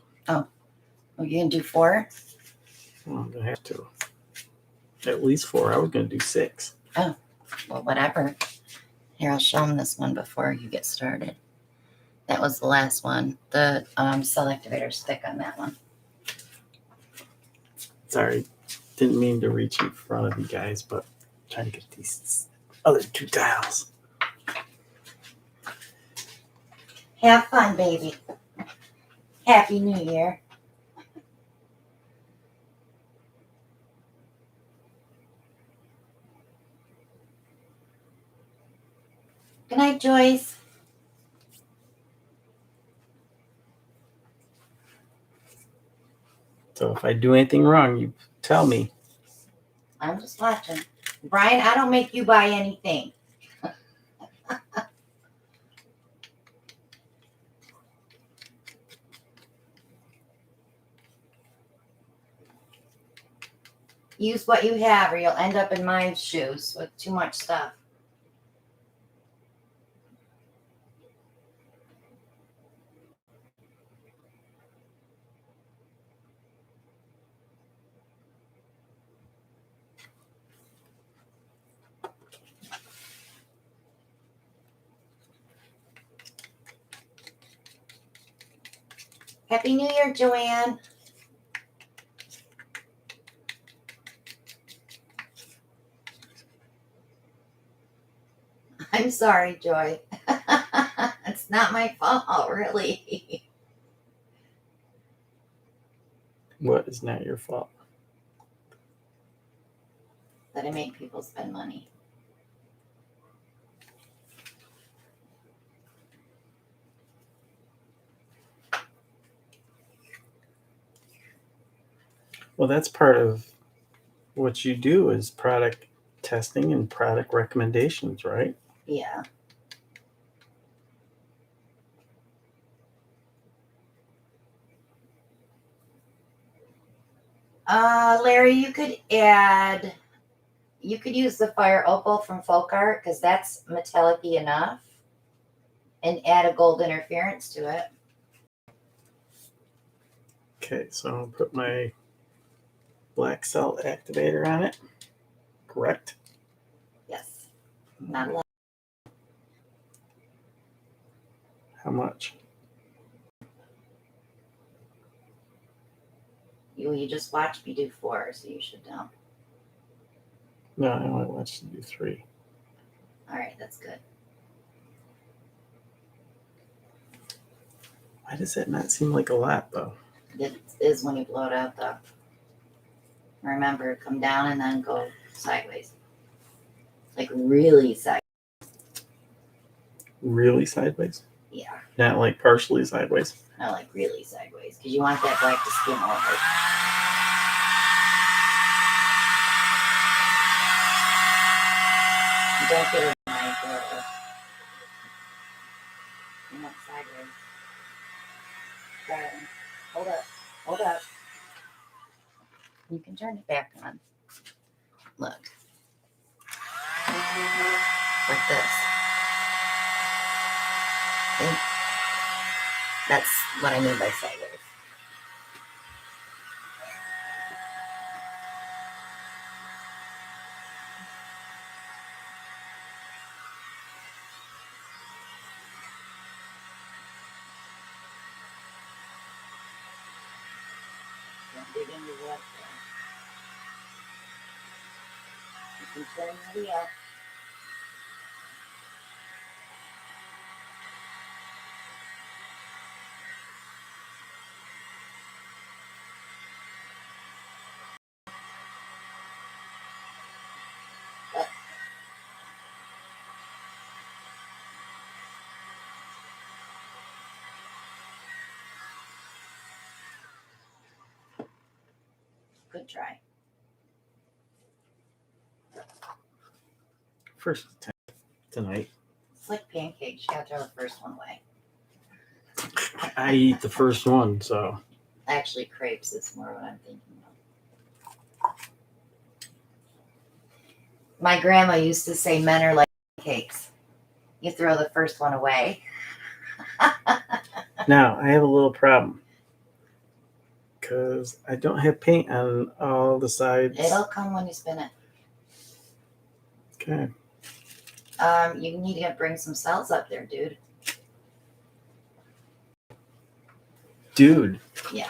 Speaker 1: Oh, you can do 4?
Speaker 2: I'm going to have to. At least 4. I was going to do 6.
Speaker 1: Oh, well, whatever. Here, I'll show them this one before you get started. That was the last one. The cell activator's thick on that one.
Speaker 2: Sorry. Didn't mean to reach in front of you guys, but Trying to get these other two tiles.
Speaker 1: Have fun, baby. Happy New Year. Good night, Joyce.
Speaker 2: So if I do anything wrong, you tell me.
Speaker 1: I'm just watching. Brian, I don't make you buy anything. Use what you have or you'll end up in my shoes with too much stuff. Happy New Year, Joanne. I'm sorry, Joy. It's not my fault, really.
Speaker 2: What is not your fault?
Speaker 1: That I make people spend money.
Speaker 2: Well, that's part of what you do is product testing and product recommendations, right?
Speaker 1: Yeah. Larry, you could use the fire opal from Folk Art because that's metallic-y enough, and add a gold interference to it.
Speaker 2: Okay, so I'll put my black cell activator on it. Correct?
Speaker 1: Yes. Not a lot.
Speaker 2: How much?
Speaker 1: You just watched me do 4, so you should know.
Speaker 2: No, I only want you to do 3.
Speaker 1: All right, that's good.
Speaker 2: Why does that not seem like a lot, though?
Speaker 1: It is when you blow it out, though. Remember, come down and then go sideways. Like really sideways.
Speaker 2: Really sideways?
Speaker 1: Yeah,
Speaker 2: Not like partially sideways?
Speaker 1: not like really sideways, because you want that black to skim over. Don't get it in my door. You want sideways. Got it. Hold up. Hold up. You can turn it back on. Look. Like this. See? That's what I mean by sideways. Don't dig into that there. You can turn the wheel. Good try.
Speaker 2: First attempt tonight.
Speaker 1: It's like pancakes. You have to throw the first one away.
Speaker 2: I eat the first one, so.
Speaker 1: Actually, crepes is more what I'm thinking of. My grandma used to say men are like cakes. You throw the first one away.
Speaker 2: Now, I have a little problem. Because I don't have paint on all the sides.
Speaker 1: It'll come when you spin it.
Speaker 2: Okay.
Speaker 1: You need to bring some cells up there, dude.
Speaker 2: Dude.
Speaker 1: Yeah.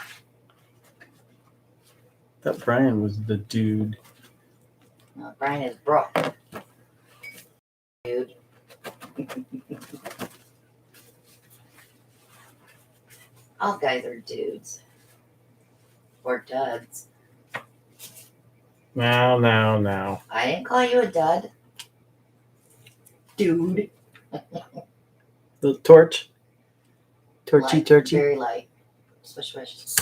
Speaker 2: That Brian was the dude.
Speaker 1: No, Brian is Brooke. Dude. All guys are dudes. Or duds.
Speaker 2: Now.
Speaker 1: I didn't call you a dud. Dude.
Speaker 2: The torch.
Speaker 1: Light,
Speaker 2: Torchy.
Speaker 1: very light. Swish, swish.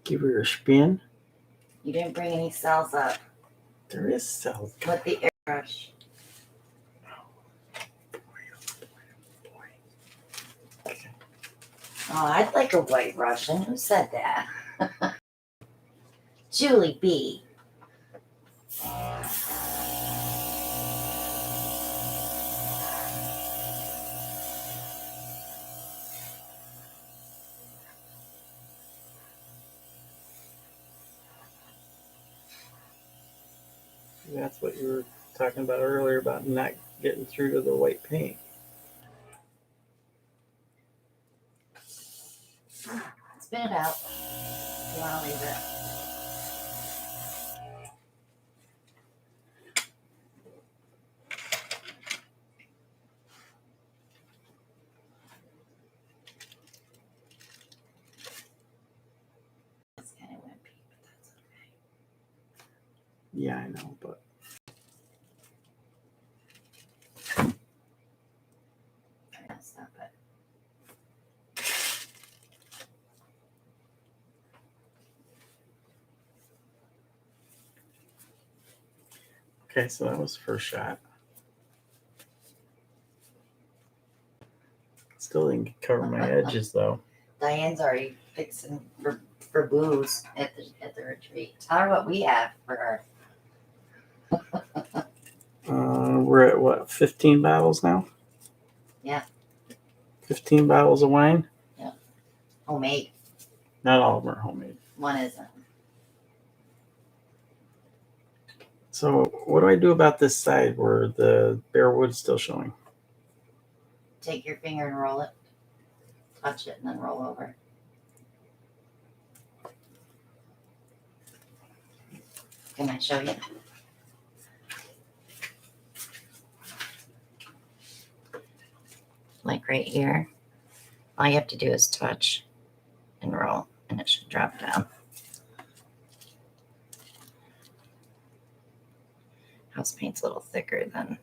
Speaker 2: Give her a spin.
Speaker 1: You didn't bring any cells up.
Speaker 2: There is cells.
Speaker 1: With the airbrush.
Speaker 2: Okay.
Speaker 1: Oh, I'd like a white Russian. Who said that? Julie B.
Speaker 2: That's what you were talking about earlier about not getting through to the white paint.
Speaker 1: Spin it out. You want to leave it? It's kind of wimpy, but that's okay.
Speaker 2: Yeah, I know, but
Speaker 1: I'm gonna stop it.
Speaker 2: okay, so that was the first shot. Still didn't cover my edges though.
Speaker 1: Diane's already fixing for booze at the retreat. Tell her what we have for her.
Speaker 2: We're at what, 15 bottles now?
Speaker 1: Yeah.
Speaker 2: 15 bottles of wine?
Speaker 1: Homemade.
Speaker 2: Not all of them are homemade.
Speaker 1: One isn't.
Speaker 2: So what do I do about this side where the bare wood's still showing?
Speaker 1: Take your finger and roll it. Touch it and then roll over. Can I show you? Like right here. All you have to do is touch and roll, and it should drop down. House paint's a little thicker than.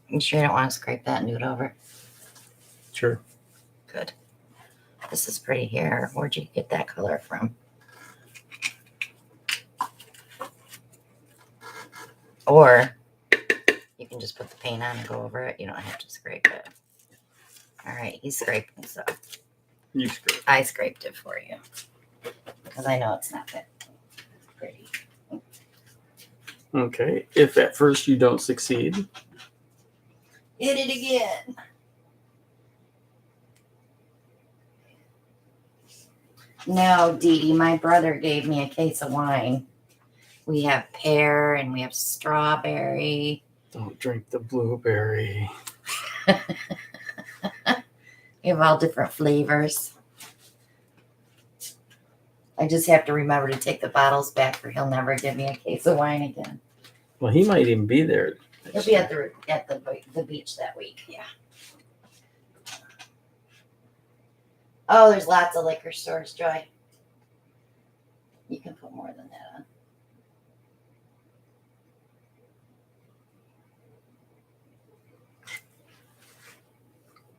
Speaker 1: You sure you don't want to scrape that nude over?
Speaker 2: Sure.
Speaker 1: Good. This is pretty here. Where'd you get that color from? Or you can just put the paint on and go over it. You don't have to scrape it. All right, he's scraping, so
Speaker 2: You screw it.
Speaker 1: I scraped it for you because I know it's not that pretty.
Speaker 2: Okay. If at first you don't succeed,
Speaker 1: Hit it again. No, Dee Dee, my brother gave me a case of wine. We have pear and we have strawberry.
Speaker 2: don't drink the blueberry.
Speaker 1: We have all different flavors. I just have to remember to take the bottles back or he'll never give me a case of wine again.
Speaker 2: Well, he might even be there.
Speaker 1: He'll be at the beach that week, yeah. Oh, there's lots of liquor stores, Joy. You can put more than that on.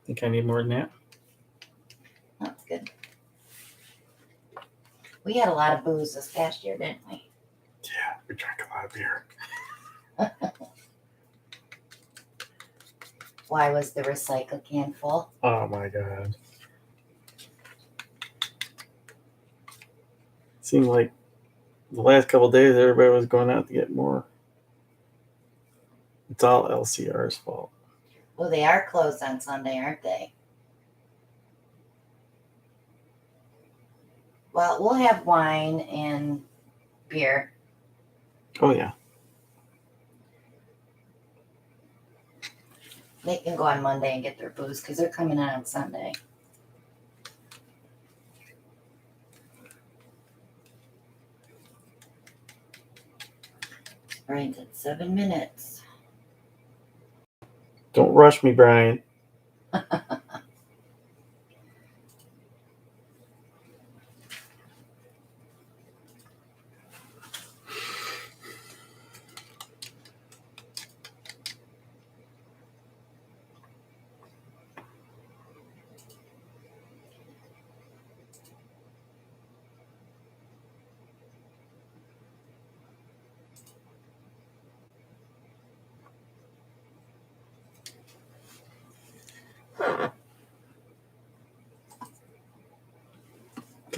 Speaker 2: Think I need more than that?
Speaker 1: That's good. We had a lot of booze this past year, didn't we?
Speaker 2: Yeah, we drank a lot of beer.
Speaker 1: Why was the recycle can full?
Speaker 2: Oh my God. Seemed like the last couple of days everybody was going out to get more. It's all LCR's fault.
Speaker 1: Well, they are closed on Sunday, aren't they? Well, we'll have wine and beer.
Speaker 2: Oh yeah.
Speaker 1: They can go on Monday and get their booze because they're coming in on Sunday. Brian's at 7 minutes.
Speaker 2: Don't rush me, Brian.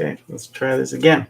Speaker 2: Okay, let's try this again.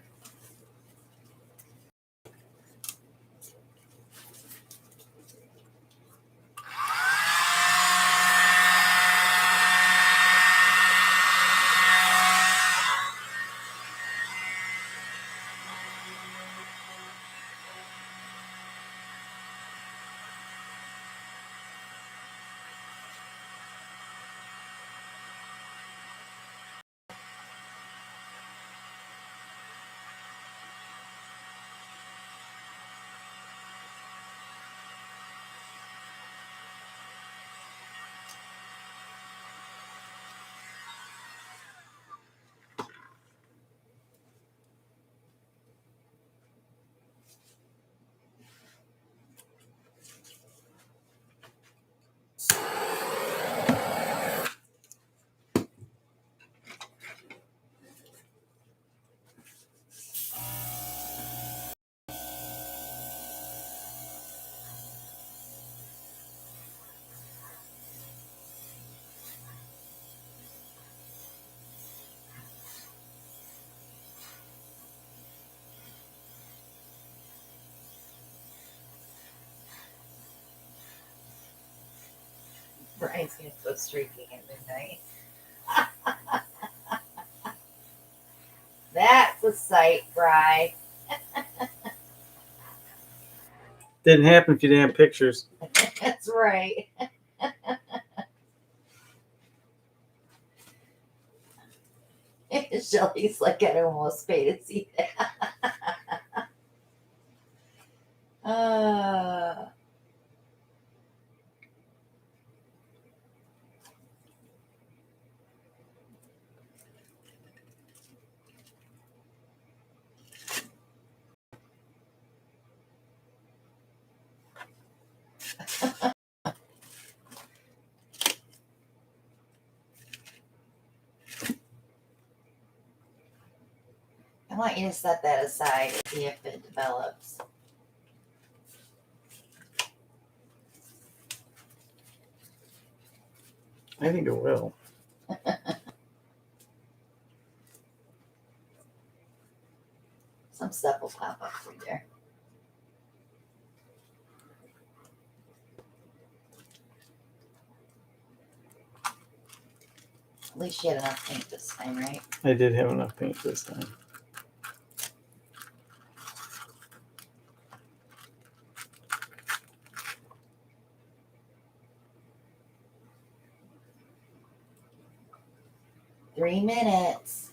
Speaker 1: Brian's going to go streaking at midnight. That's a sight, Bri.
Speaker 2: Didn't happen if you didn't have pictures.
Speaker 1: That's right. Shelly's like, I almost pay to see that. I want you to set that aside and see if it develops.
Speaker 2: I think it will.
Speaker 1: Some stuff will pop up through there. At least you had enough paint this time, right?
Speaker 2: I did have enough paint this time.
Speaker 1: Three minutes.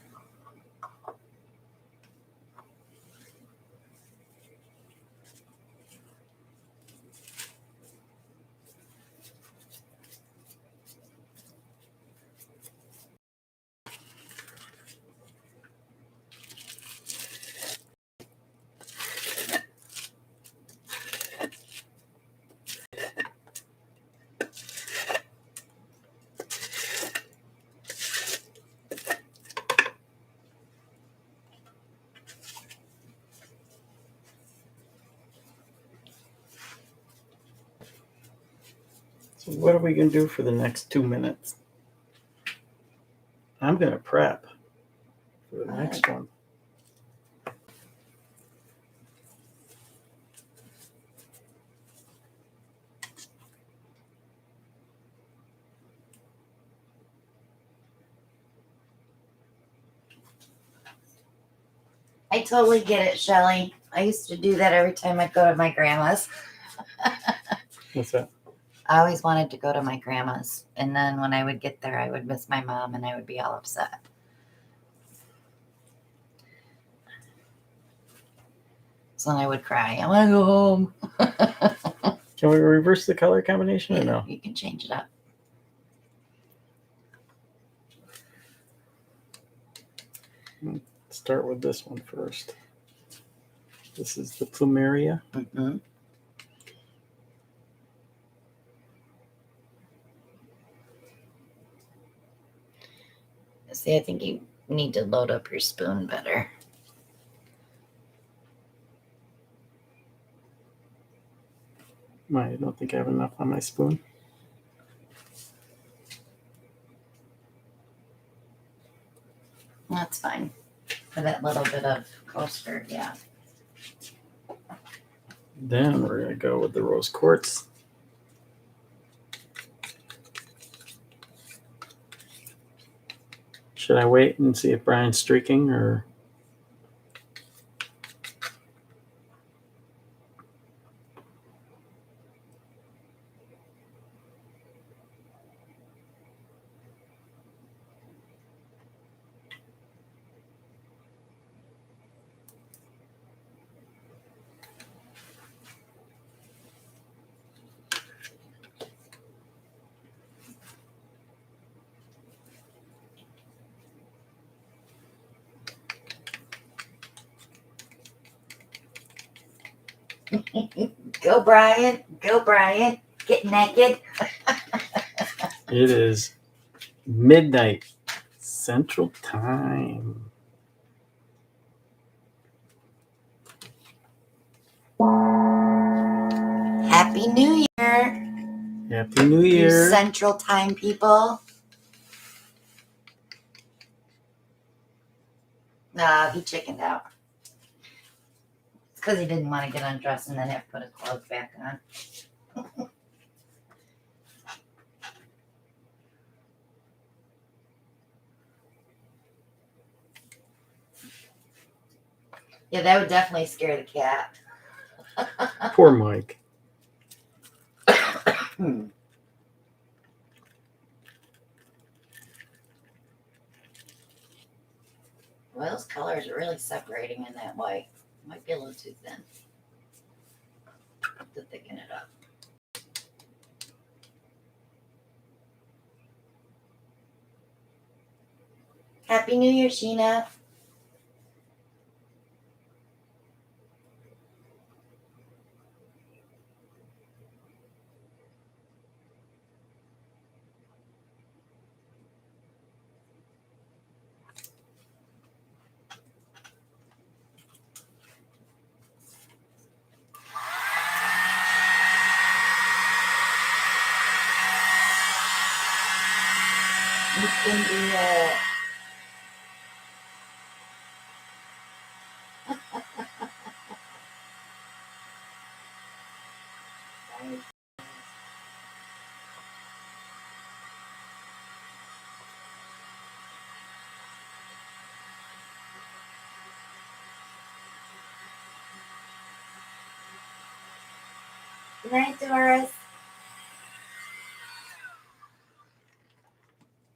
Speaker 2: So what are we going to do for the next 2 minutes? I'm going to prep for the next one.
Speaker 1: I totally get it, Shelly. I used to do that every time I'd go to my grandma's.
Speaker 2: What's that?
Speaker 1: I always wanted to go to my grandma's. And then when I would get there, I would miss my mom and I would be all upset. So then I would cry. I want to go home.
Speaker 2: Can we reverse the color combination or no?
Speaker 1: You can change it up.
Speaker 2: Start with this one first. This is the plumeria.
Speaker 1: Mm-hmm. See, I think you need to load up your spoon better.
Speaker 2: I don't think I have enough on my spoon.
Speaker 1: That's fine. For that little bit of coaster, yeah.
Speaker 2: Then we're going to go with the rose quartz. Should I wait and see if Brian's streaking or?
Speaker 1: Go, Brian. Go, Brian. Get naked.
Speaker 2: It is midnight Central Time.
Speaker 1: Happy New Year.
Speaker 2: Happy New
Speaker 1: You
Speaker 2: Year.
Speaker 1: Central Time people. Nah, he chickened out. It's because he didn't want to get undressed and then have to put his clothes back on. Yeah, that would definitely scare the cat.
Speaker 2: Poor Mike.
Speaker 1: Well, those colors are really separating in that white. Might be a little too thin to thicken it up. Happy New Year, Sheena. You can do it. Good night, Doris.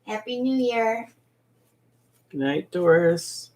Speaker 1: Happy New Year.
Speaker 2: Good night, Doris.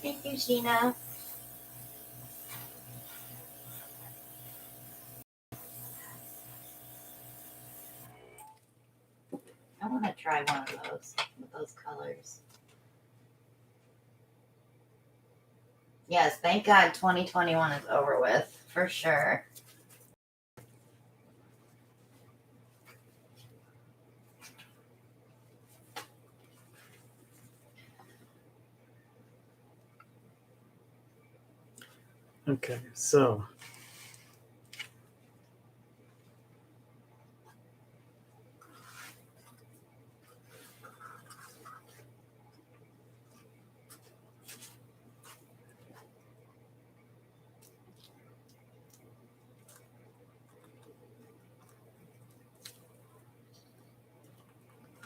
Speaker 1: Thank you, Sheena. I want to try one of those with those colors. Yes, thank God 2021 is over with, for sure.
Speaker 2: Okay, so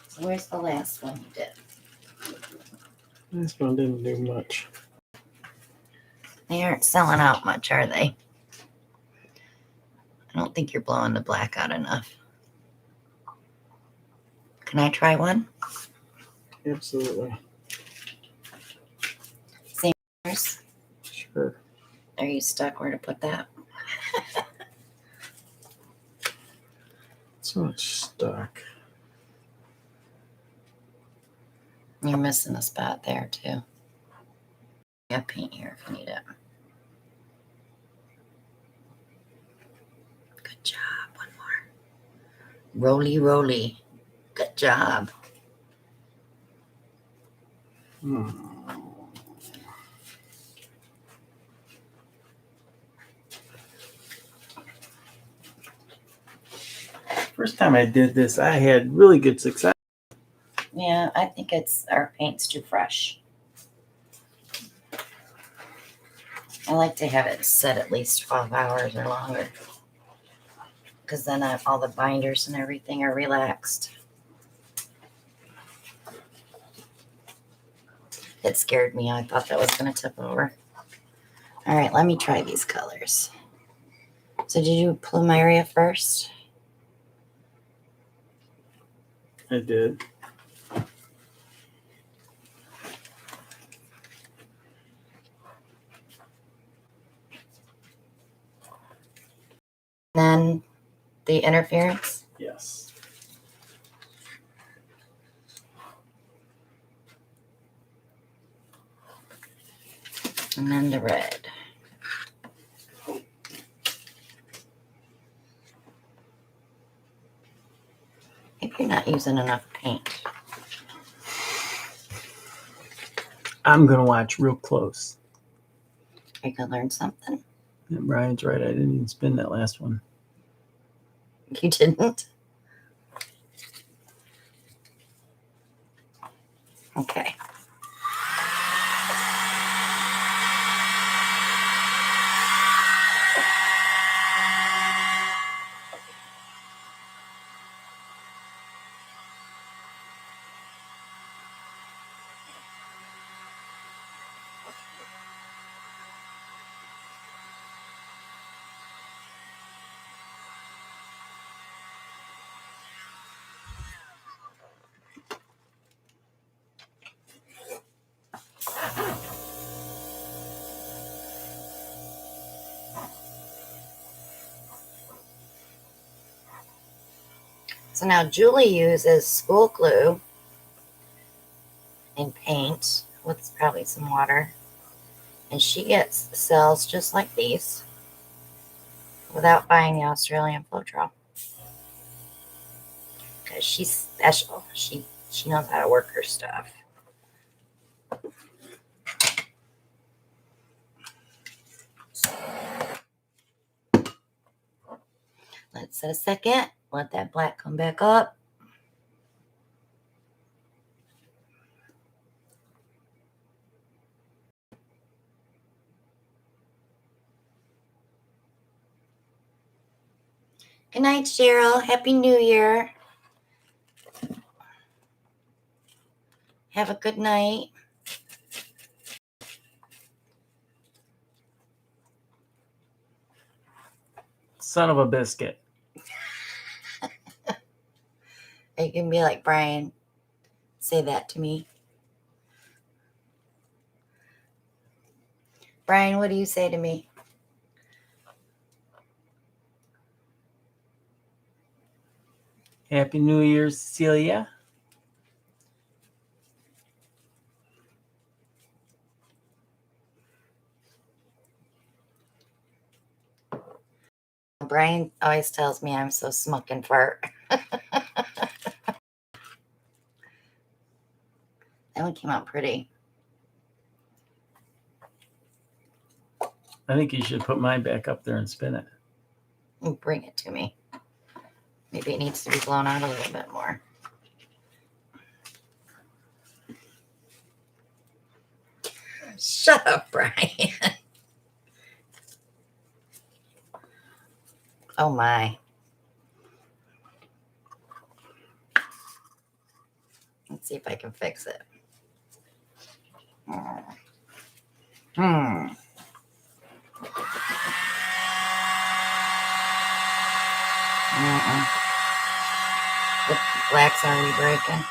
Speaker 1: So where's the last one you did?
Speaker 2: this one didn't do much.
Speaker 1: They aren't selling out much, are they? I don't think you're blowing the black out enough. Can I try one?
Speaker 2: Absolutely.
Speaker 1: Same colors?
Speaker 2: Sure.
Speaker 1: Are you stuck where to put that?
Speaker 2: It's not stuck.
Speaker 1: You're missing a spot there too. Yeah, paint here if you need it. Good job. One more. Roly, roly. Good job.
Speaker 2: First time I did this, I had really good success.
Speaker 1: Yeah, I think it's our paint's too fresh. I like to have it set at least 12 hours or longer, because then all the binders and everything are relaxed. It scared me. I thought that was going to tip over. All right, let me try these colors. So did you do plumeria first?
Speaker 2: I did.
Speaker 1: Then the interference?
Speaker 2: Yes.
Speaker 1: And then the red. If you're not using enough paint.
Speaker 2: I'm going to watch real close.
Speaker 1: Are you going to learn something?
Speaker 2: Yeah, Brian's right. I didn't even spin that last one.
Speaker 1: You didn't? Okay. So now Julie uses school glue and paint with probably some water. And she gets cells just like these without buying the Australian Floetrol. Because she's special. She knows how to work her stuff. Let's set a second. Let that black come back up. Good night, Cheryl. Happy New Year. Have a good night.
Speaker 2: Son of a biscuit.
Speaker 1: You can be like Brian. Say that to me. Brian, what do you say to me?
Speaker 2: Happy New Year, Cecilia.
Speaker 1: Brian always tells me I'm so smucking fart. That one came out pretty.
Speaker 2: I think you should put mine back up there and spin it.
Speaker 1: Bring it to me. Maybe it needs to be blown out a little bit more. Shut up, Brian. Oh my. Let's see if I can fix it. The black's already breaking.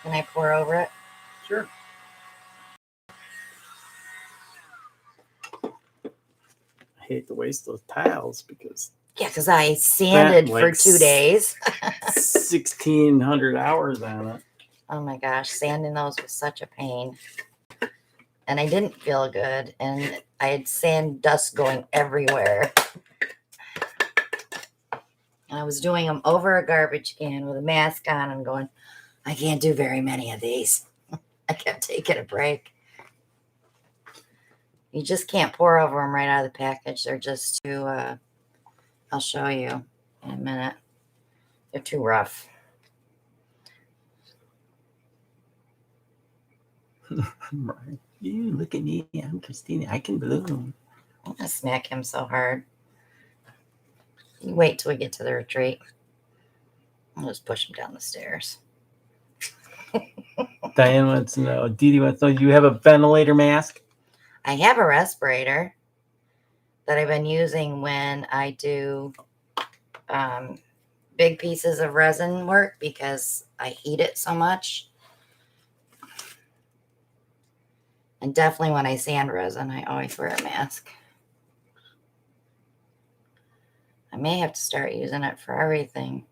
Speaker 1: Can I pour over it?
Speaker 2: Sure. I hate to waste those tiles because
Speaker 1: Yeah, because I sanded for 2 days.
Speaker 2: 1,600 hours on it.
Speaker 1: Oh my gosh, sanding those was such a pain. And I didn't feel good. And I had sand dust going everywhere. And I was doing them over a garbage can with a mask on and going, I can't do very many of these. I kept taking a break. You just can't pour over them right out of the package. They're just too, I'll show you in a minute. They're too rough.
Speaker 2: Right. You look at me. I'm Christina. I can bloom.
Speaker 1: I'm going to smack him so hard. You wait till we get to the retreat. I'll just push him down the stairs.
Speaker 2: Diane wants to know. Dee Dee wants to know. You have a ventilator mask?
Speaker 1: I have a respirator that I've been using when I do big pieces of resin work because I heat it so much. And definitely when I sand resin, I always wear a mask. I may have to start using it for everything.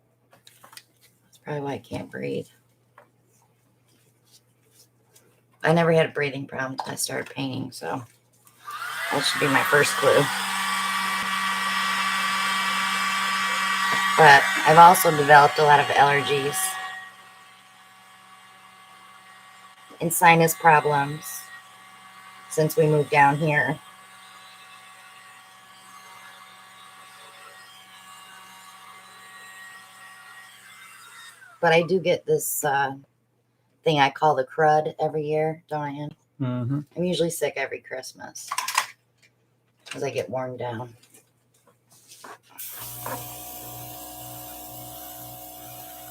Speaker 1: That's probably why I can't breathe. I never had a breathing problem until I started painting, so that should be my first clue. But I've also developed a lot of allergies and sinus problems since we moved down here. But I do get this thing I call the crud every year, don't I, Ann?
Speaker 2: Mm-hmm.
Speaker 1: I'm usually sick every Christmas because I get worn down.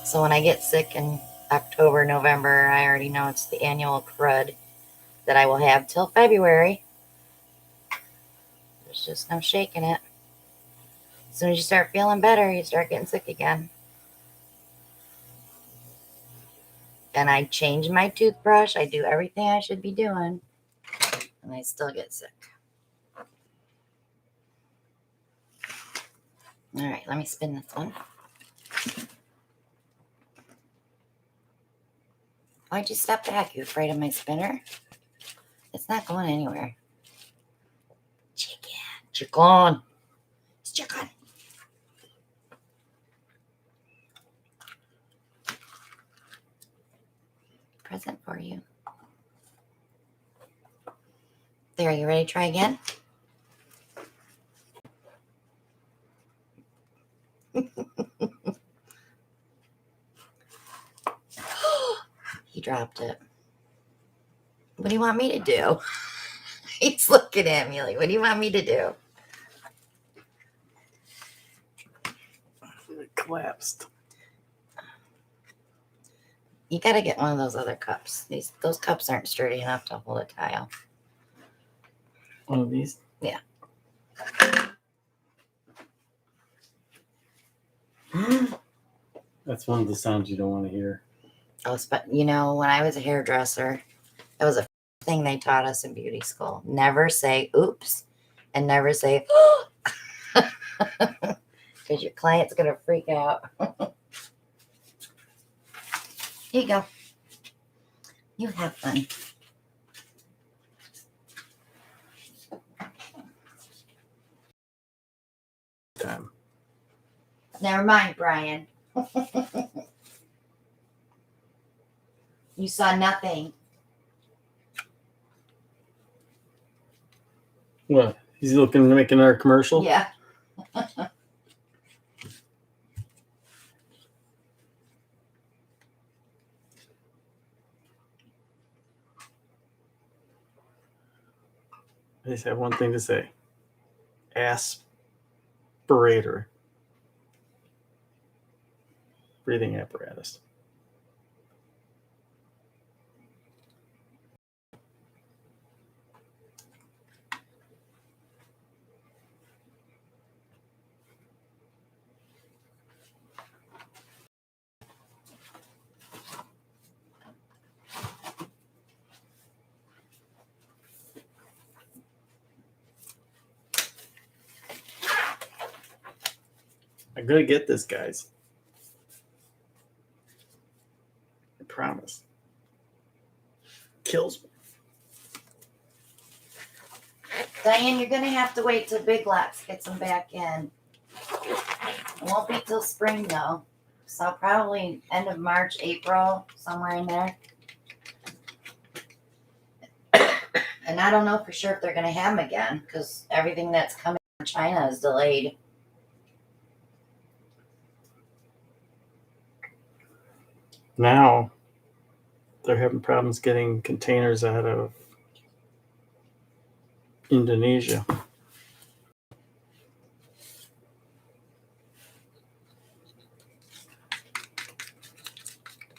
Speaker 1: So when I get sick in October, November, I already know it's the annual crud that I will have till February. There's just no shaking it. As soon as you start feeling better, you start getting sick again. And I change my toothbrush. I do everything I should be doing. And I still get sick. All right, let me spin this one. Why'd you step back? You afraid of my spinner? It's not going anywhere. Chicken. Chicken. It's chicken. Present for you. There, you ready to try again? He dropped it. What do you want me to do? He's looking at me like, what do you want me to do?
Speaker 2: It collapsed.
Speaker 1: You got to get one of those other cups. Those cups aren't sturdy enough to hold a tile.
Speaker 2: One of these?
Speaker 1: Yeah.
Speaker 2: That's one of the sounds you don't want to hear.
Speaker 1: Oh, but you know, when I was a hairdresser, that was a thing they taught us in beauty school. Never say oops and never say because your client's going to freak out. Here you go. You have fun.
Speaker 2: Time.
Speaker 1: Never mind, Brian. You saw nothing.
Speaker 2: What? He's looking to make another commercial?
Speaker 1: Yeah.
Speaker 2: I just have one thing to say. Aspirator. Breathing apparatus. I'm gonna get this, guys. I promise. Kills me.
Speaker 1: Diane, you're gonna have to wait till Big Lots gets them back in. It won't be till spring though. So probably end of March, April, somewhere in there. And I don't know for sure if they're gonna have them again because everything that's coming from China is delayed.
Speaker 2: Now they're having problems getting containers out of Indonesia.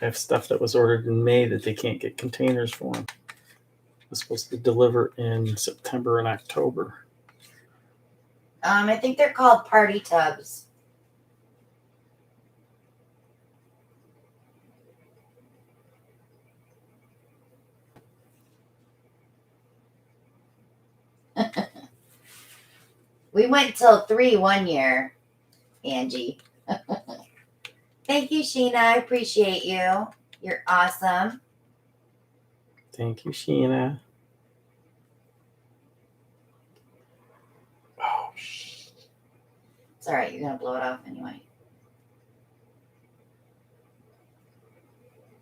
Speaker 2: I have stuff that was ordered in May that they can't get containers for. It was supposed to deliver in September and October.
Speaker 1: I think they're called party tubs. We went till 3 one year, Angie. Thank you, Sheena. I appreciate you. You're awesome.
Speaker 2: Thank you, Sheena. Oh,
Speaker 1: It's all right. You're gonna blow it off anyway.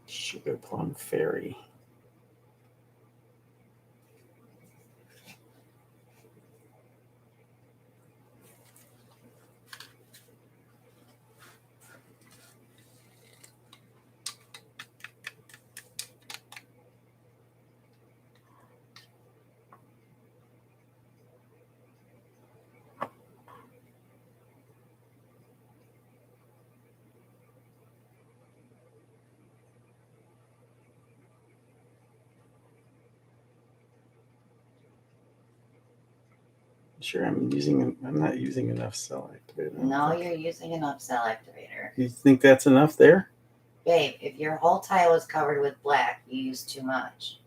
Speaker 2: Sugar Plum Fairy. Sure, I'm not using enough cell activator.
Speaker 1: No, you're using enough cell activator.
Speaker 2: You think that's enough there?
Speaker 1: Babe, if your whole tile is covered with black, you use too much.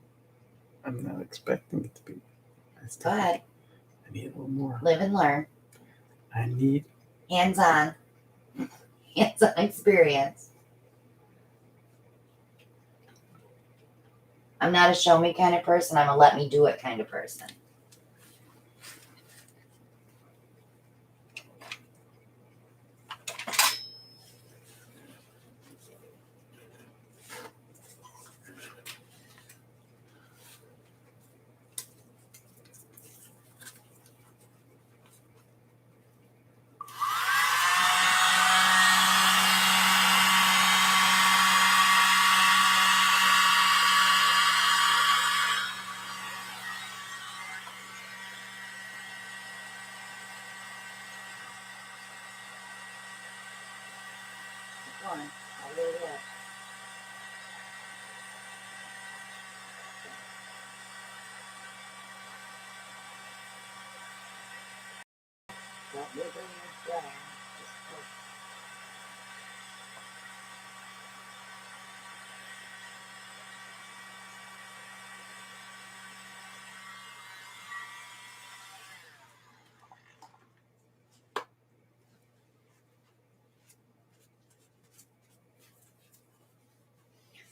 Speaker 2: I'm not expecting it to be.
Speaker 1: Go ahead.
Speaker 2: I need a little more.
Speaker 1: Live and learn.
Speaker 2: I need
Speaker 1: Hands-on. Hands-on experience. I'm not a show me kind of person. I'm a let me do it kind of person. Keep going. I'll do it. Don't wiggle your dryer. Just push.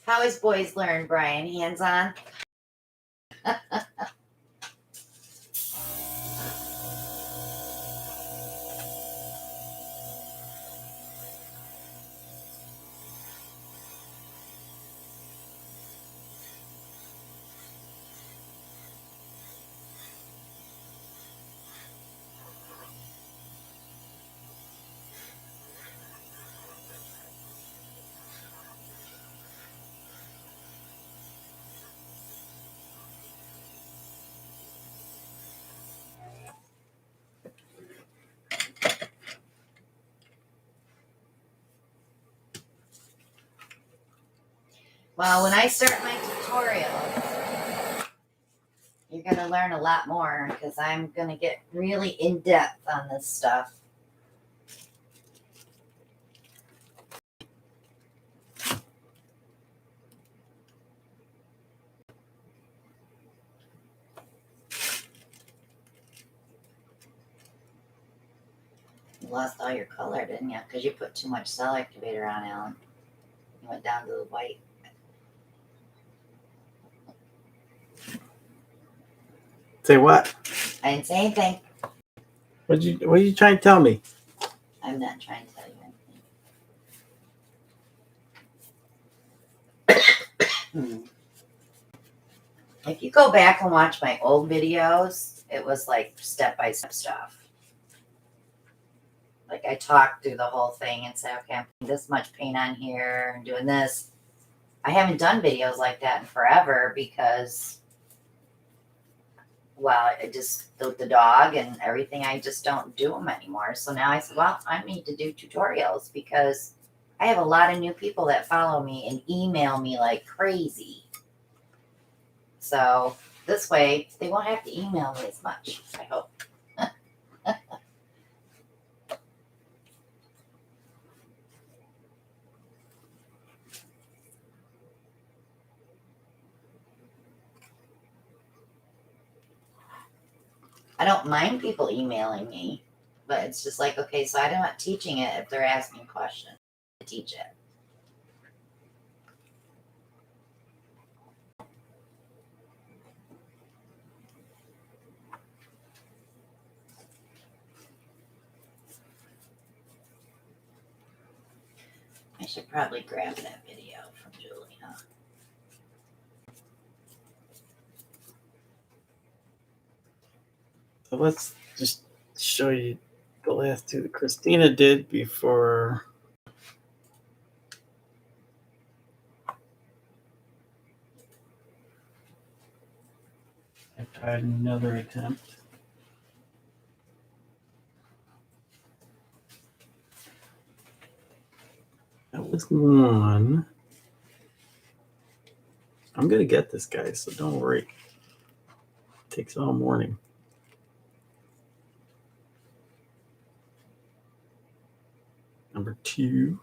Speaker 1: How is boys learn, Brian? Hands-on? Well, when I start my tutorials, you're going to learn a lot more because I'm going to get really in depth on this stuff. You lost all your color, didn't you? Because you put too much cell activator on, Alan. You went down to the white.
Speaker 2: Say what?
Speaker 1: I didn't say anything.
Speaker 2: What are you trying to tell me?
Speaker 1: I'm not trying to tell you anything. If you go back and watch my old videos, it was like step-by-step stuff. Like I talked through the whole thing and said, okay, I'm putting this much paint on here and doing this. I haven't done videos like that in forever because, well, it just, the dog and everything, I just don't do them anymore. So now I said, well, I need to do tutorials because I have a lot of new people that follow me and email me like crazy. So this way, they won't have to email me as much, I hope. I don't mind people emailing me, but it's just like, okay, so I'm not teaching it if they're asking questions. I teach it. I should probably grab that video from Julie, huh?
Speaker 2: So let's just show you the last two that Christina did before. I tried another attempt. That was one. I'm going to get this, guys, so don't worry. It takes all morning. Number two.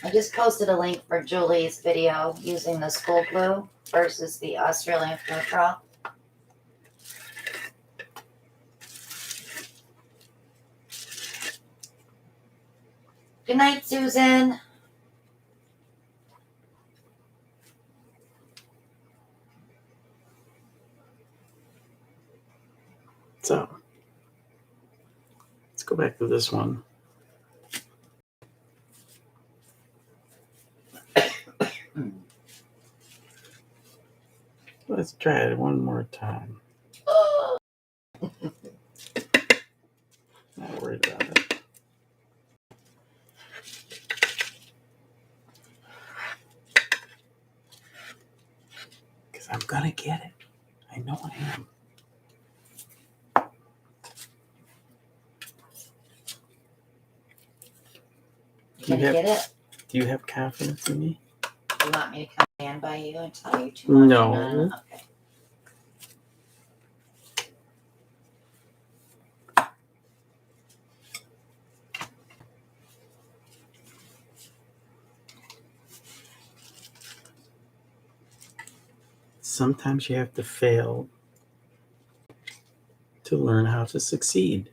Speaker 1: I just posted a link for Julie's video using the school glue versus the Australian Furcrawl. Good night, Susan.
Speaker 2: So let's go back to this one. Let's try it one more time. Not worried about it. Because I'm going to get it. I know I am.
Speaker 1: You gonna get it?
Speaker 2: Do you have confidence in me?
Speaker 1: You want me to come stand by you and tell you too much?
Speaker 2: No.
Speaker 1: Okay.
Speaker 2: Sometimes you have to fail to learn how to succeed.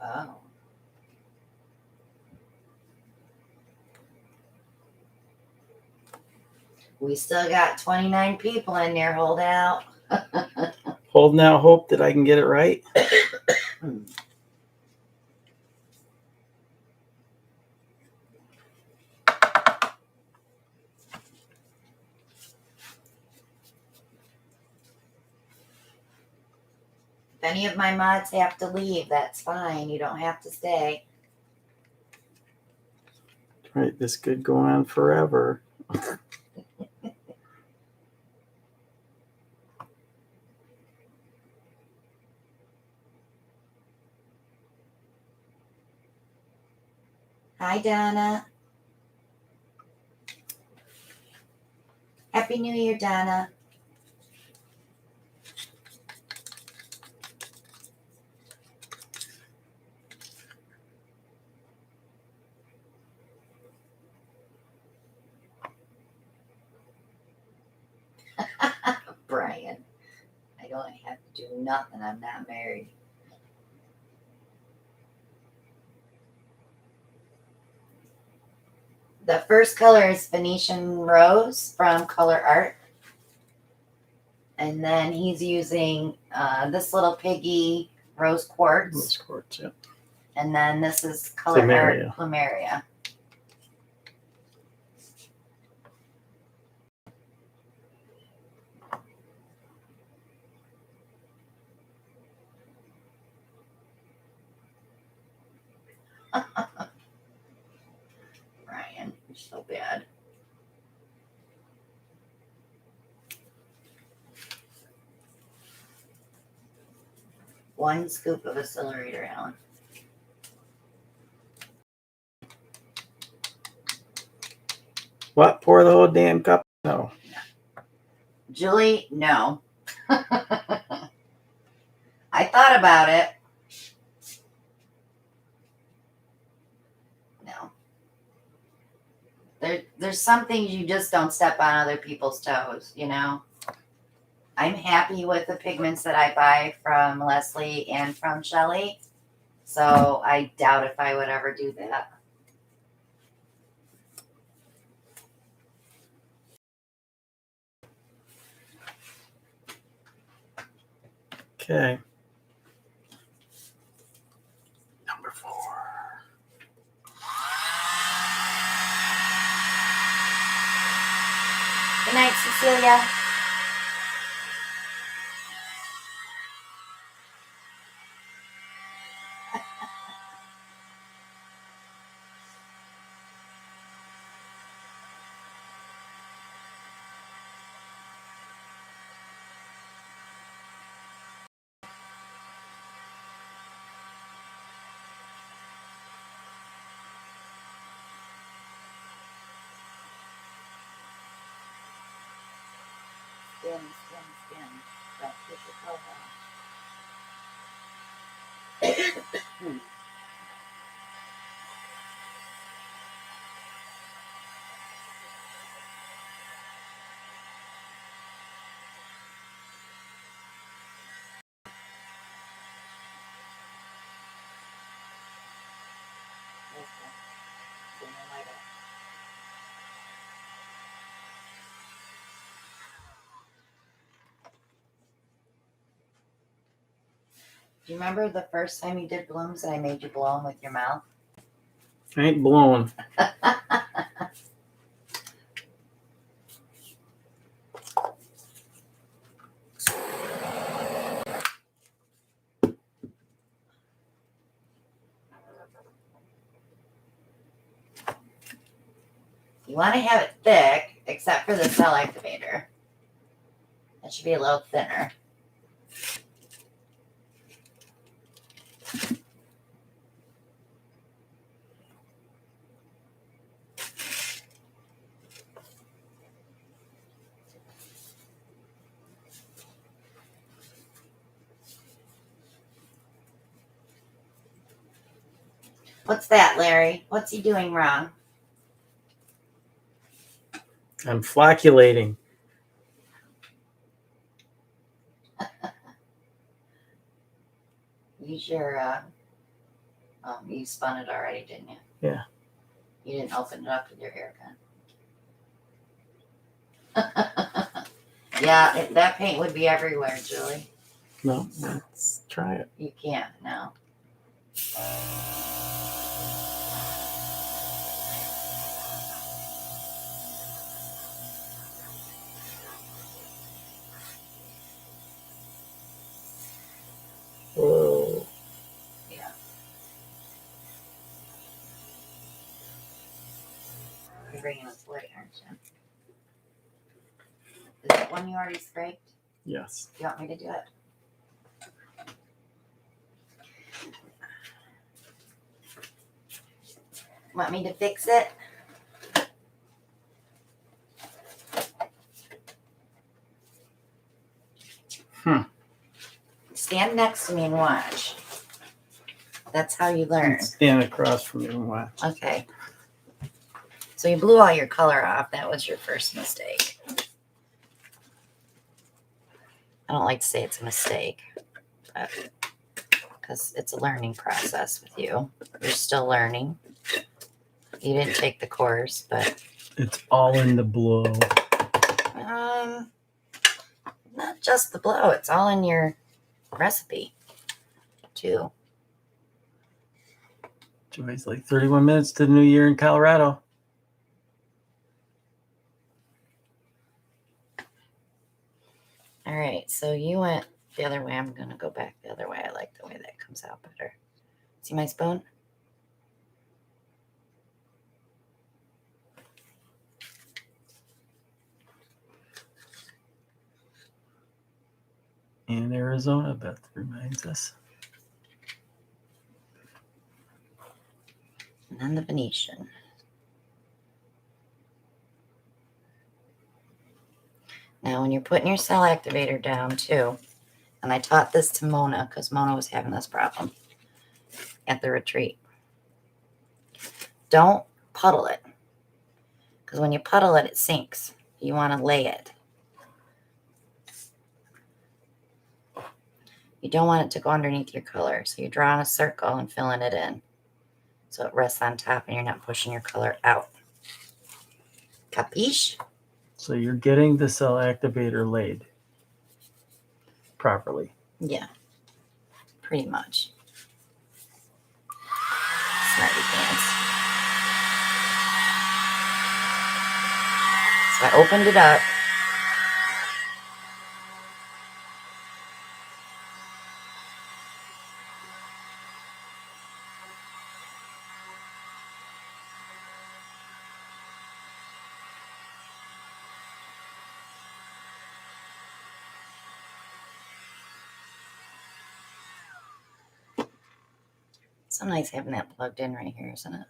Speaker 1: Oh. We still got 29 people in there holding out.
Speaker 2: Holding out hope that I can get it right.
Speaker 1: If any of my mods have to leave, that's fine. You don't have to stay.
Speaker 2: Right, this could go on forever.
Speaker 1: Hi, Donna. Happy New Year, Donna. Brian, I don't have to do nothing. I'm not married. The first color is Venetian Rose from Color Art. And then he's using this little piggy rose quartz.
Speaker 2: Rose quartz, yeah.
Speaker 1: And then this is Color
Speaker 2: Plumeria.
Speaker 1: Art Plumeria. Brian, you're so bad. One scoop of accelerator, Alan.
Speaker 2: What? Pour the whole damn cup? No.
Speaker 1: Julie, no. I thought about it. No. There's some things you just don't step on other people's toes, you know? I'm happy with the pigments that I buy from Leslie and from Shelly. So I doubt if I would ever do that.
Speaker 2: Okay. Number 4.
Speaker 1: Good night, Cecilia. Spin, spin, spin. Don't push your toe off. Spin the light up. Do you remember the first time you did blooms and I made you blow them with your mouth?
Speaker 2: I ain't blowing.
Speaker 1: You want to have it thick, except for the cell activator. It should be a little thinner. What's that, Larry? What's he doing wrong?
Speaker 2: I'm flocculating.
Speaker 1: Use your, you spun it already, didn't you?
Speaker 2: Yeah.
Speaker 1: You didn't open it up with your hair gun. Yeah, that paint would be everywhere, Julie.
Speaker 2: No, let's try it.
Speaker 1: You can't, no. bringing us white, aren't you? Is that one you already scraped?
Speaker 2: Yes.
Speaker 1: You want me to do it? Want me to fix it? Stand next to me and watch. That's how you learn.
Speaker 2: Stand across from you and watch.
Speaker 1: Okay. So you blew all your color off. That was your first mistake. I don't like to say it's a mistake, but because it's a learning process with you. You're still learning. You didn't take the course, but
Speaker 2: It's all in the blow.
Speaker 1: Not just the blow. It's all in your recipe, too.
Speaker 2: Joy's like 31 minutes to the new year in Colorado.
Speaker 1: All right, so you went the other way. I'm going to go back the other way. I like the way that comes out better. See my spoon?
Speaker 2: In Arizona, Beth reminds us.
Speaker 1: And then the Venetian. Now, when you're putting your cell activator down, too, and I taught this to Mona because Mona was having this problem at the retreat. Don't puddle it, because when you puddle it, it sinks. You want to lay it. You don't want it to go underneath your color, so you're drawing a circle and filling it in so it rests on top and you're not pushing your color out. Capiche?
Speaker 2: So you're getting the cell activator laid properly.
Speaker 1: Yeah, pretty much. Smarty pants. So I opened it up. So nice having that plugged in right here, isn't it?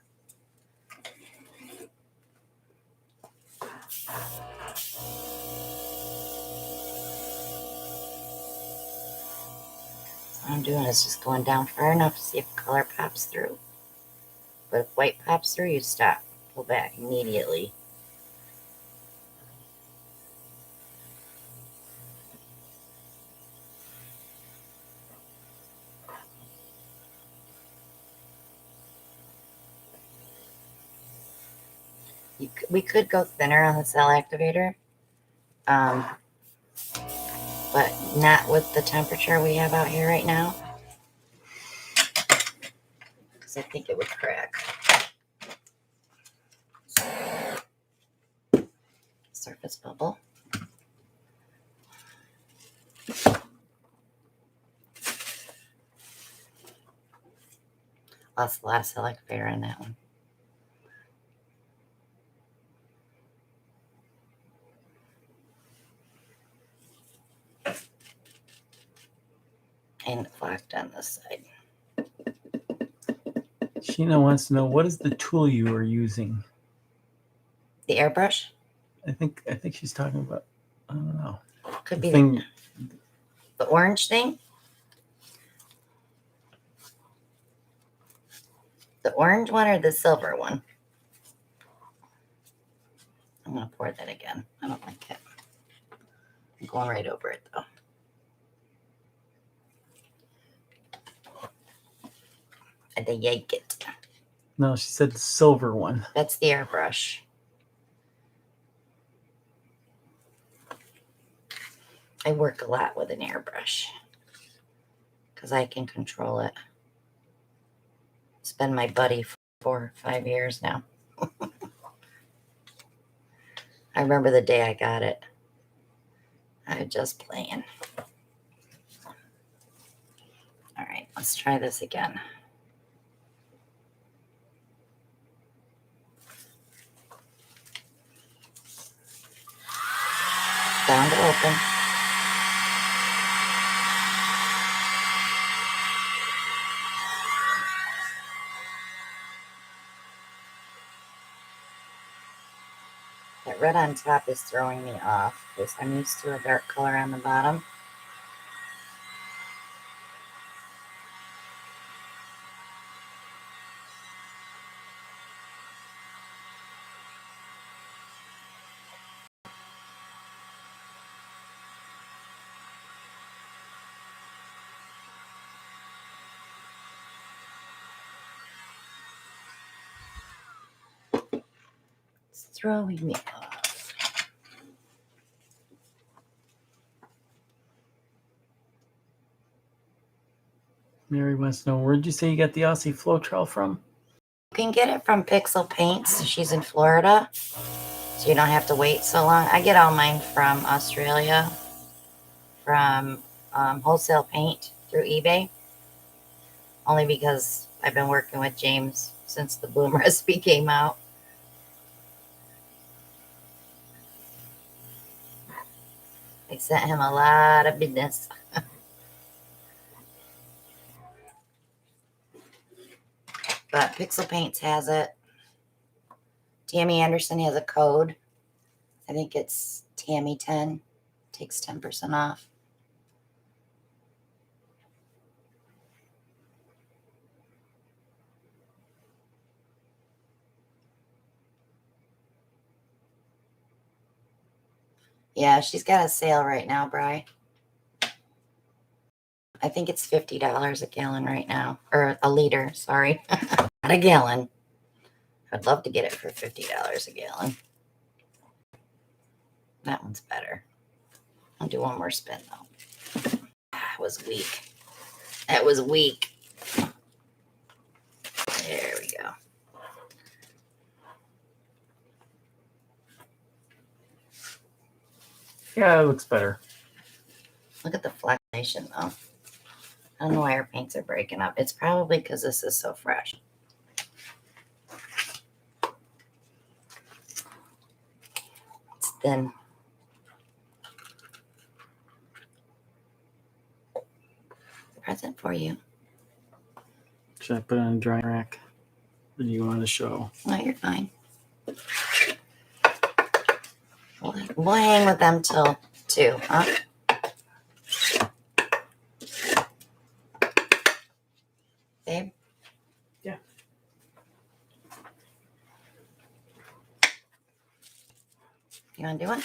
Speaker 1: What I'm doing is just going down far enough to see if color pops through. But if white pops through, you stop. Pull back immediately. We could go thinner on the cell activator, but not with the temperature we have out here right now, because I think it would crack. Surface bubble. Lost the last cell activator on that one. And locked on this side.
Speaker 2: Sheena wants to know, what is the tool you are using?
Speaker 1: The airbrush?
Speaker 2: I think she's talking about, I don't know.
Speaker 1: Could
Speaker 2: The
Speaker 1: be
Speaker 2: thing.
Speaker 1: the orange thing. The orange one or the silver one? I'm going to pour that again. I don't like it. I'm going right over it, though. I had to yank it.
Speaker 2: No, she said the silver one.
Speaker 1: That's the airbrush. I work a lot with an airbrush because I can control it. It's been my buddy for 4 or 5 years now. I remember the day I got it. I was just playing. All right, let's try this again. Bound to open. That red on top is throwing me off because I'm used to a dark color on the bottom. It's throwing me off.
Speaker 2: Mary wants to know, where'd you say you got the Aussie Floetrol from?
Speaker 1: You can get it from Pixel Paints. She's in Florida, so you don't have to wait so long. I get all mine from Australia, from Wholesale Paint through eBay, only because I've been working with James since the Bloom recipe came out. I sent him a lot of business. But Pixel Paints has it. Tammy Anderson has a code. I think it's Tammy10. Takes 10% off. Yeah, she's got a sale right now, Bri. I think it's $50 a gallon right now. Or a liter, sorry. Not a gallon. I'd love to get it for $50 a gallon. That one's better. I'll do one more spin though. That was weak. That was weak. There we go.
Speaker 2: Yeah, it looks better.
Speaker 1: Look at the fluctuation though. I don't know why our paints are breaking up. It's probably because this is so fresh. It's thin. Present for you.
Speaker 2: Should I put it on a dry rack? Or do you want to show?
Speaker 1: No, you're fine. We'll hang with them till 2, huh? Babe?
Speaker 2: Yeah.
Speaker 1: You want to do one?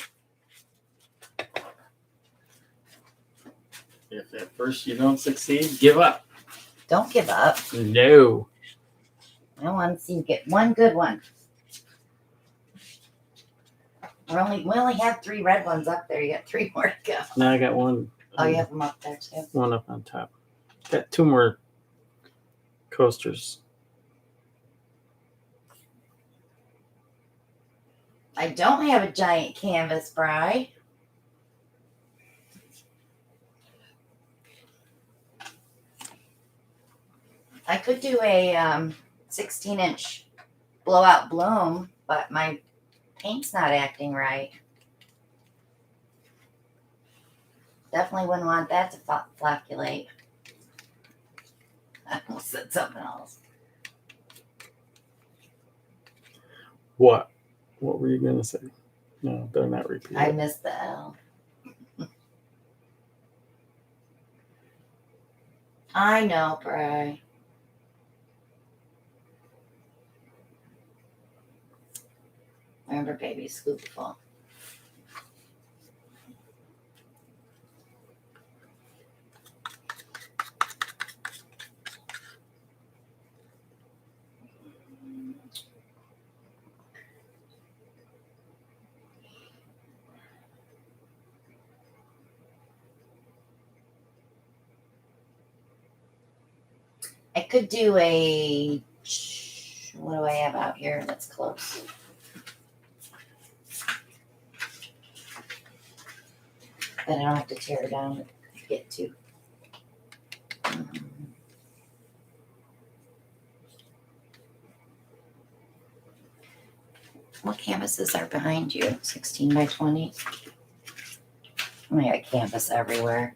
Speaker 2: If at first you don't succeed, give up.
Speaker 1: Don't give up.
Speaker 2: No.
Speaker 1: I want to see you get one good one. We only have 3 red ones up there. You got 3 more to go.
Speaker 2: Now I got one.
Speaker 1: Oh, you have them up there too.
Speaker 2: One up on top. Got 2 more coasters.
Speaker 1: I don't have a giant canvas, Bri. I could do a 16-inch blowout bloom, but my paint's not acting right. Definitely wouldn't want that to flocculate. I almost said something else.
Speaker 2: What? What were you going to say? No, better not repeat
Speaker 1: I
Speaker 2: it.
Speaker 1: missed the L. I know, Bri. Remember, baby, scoopful. I could do a, what do I have out here that's close? Then I don't have to tear it down to get to. What canvases are behind you? 16 by 20? I got canvas everywhere.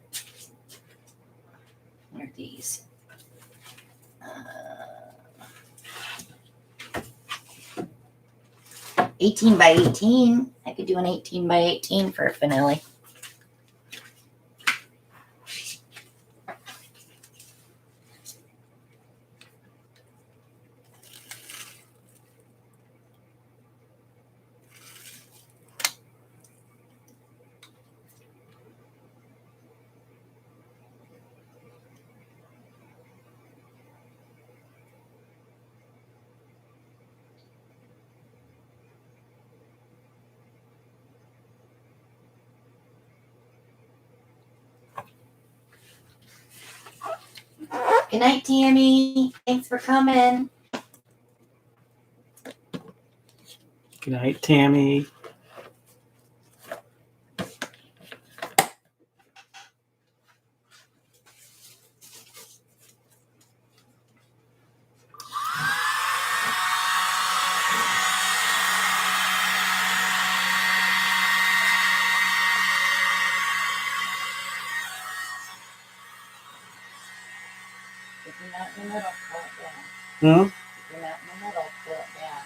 Speaker 1: What are these? 18 by 18. I could do an 18 by 18 for a finale. Good night, Tammy. Thanks for coming.
Speaker 2: Good night, Tammy.
Speaker 1: If you're not in the middle, pull it down.
Speaker 2: Hmm?
Speaker 1: If you're not in the middle, pull it down.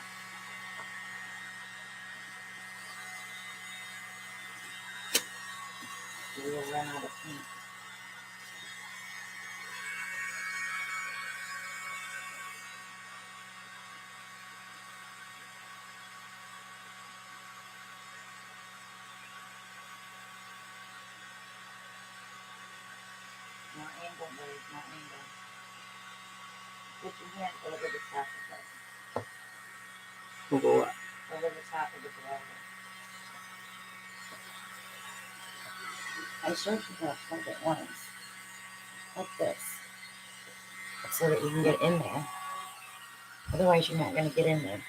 Speaker 1: You will run out of paint. Not angle, buddy. Not angle. Put your hand over the top of it.
Speaker 2: Over what?
Speaker 1: Over the top of the blower. I showed you how to hold it once. Like this. So that you can get in there. Otherwise, you're not going to get in there.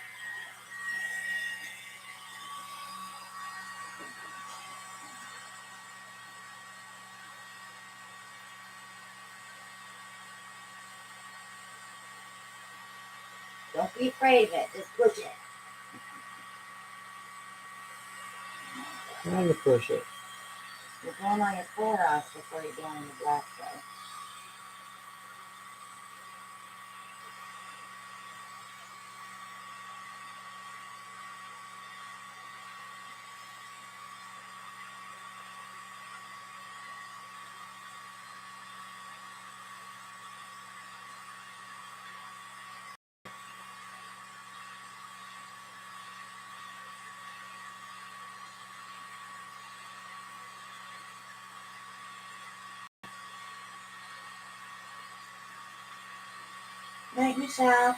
Speaker 1: Don't be afraid of it. Just push it.
Speaker 2: Trying to push it.
Speaker 1: You're blowing all your color off before you're blowing the black though. Night, Michelle.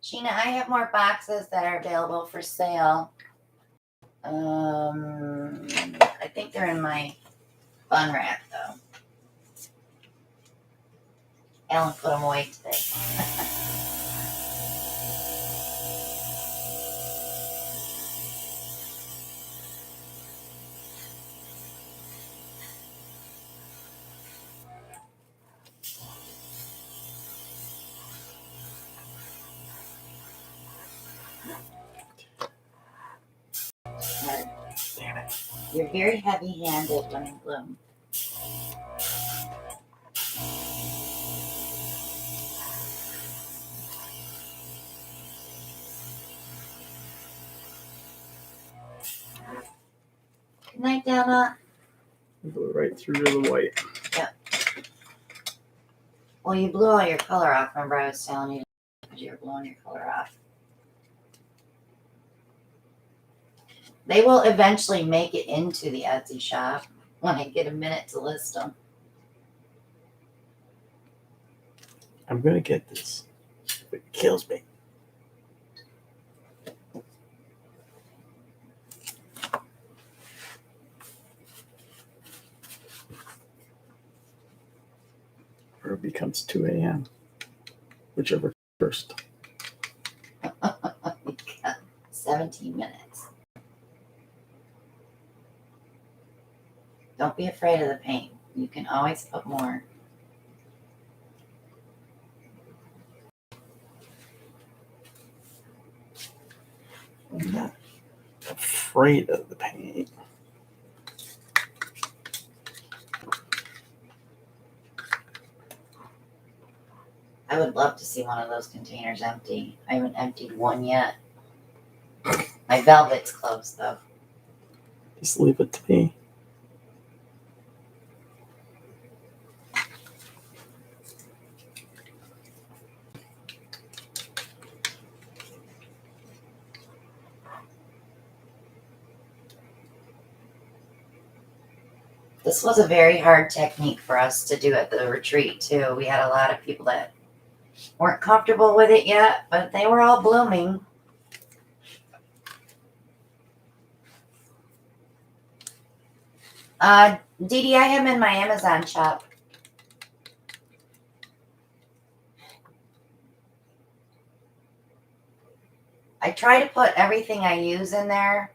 Speaker 1: Sheena, I have more boxes that are available for sale. I think they're in my bun rack though. Ellen put them away today.
Speaker 2: Damn it.
Speaker 1: You're very heavy-handed when in bloom. Good night, Donna.
Speaker 2: Go right through to the white.
Speaker 1: Well, you blew all your color off. Remember I was telling you because you were blowing your color off. They will eventually make it into the Etsy shop when I get a minute to list them.
Speaker 2: I'm going to get this. It kills me. Or it becomes 2 a.m. Whichever first.
Speaker 1: You got 17 minutes. Don't be afraid of the paint. You can always put more.
Speaker 2: I'm not afraid of the paint.
Speaker 1: I would love to see one of those containers empty. I haven't emptied one yet. My velvet's closed though.
Speaker 2: Just leave it to me.
Speaker 1: This was a very hard technique for us to do at the retreat too. We had a lot of people that weren't comfortable with it yet, but they were all blooming. Dee Dee, I have them in my Amazon shop. I try to put everything I use in there,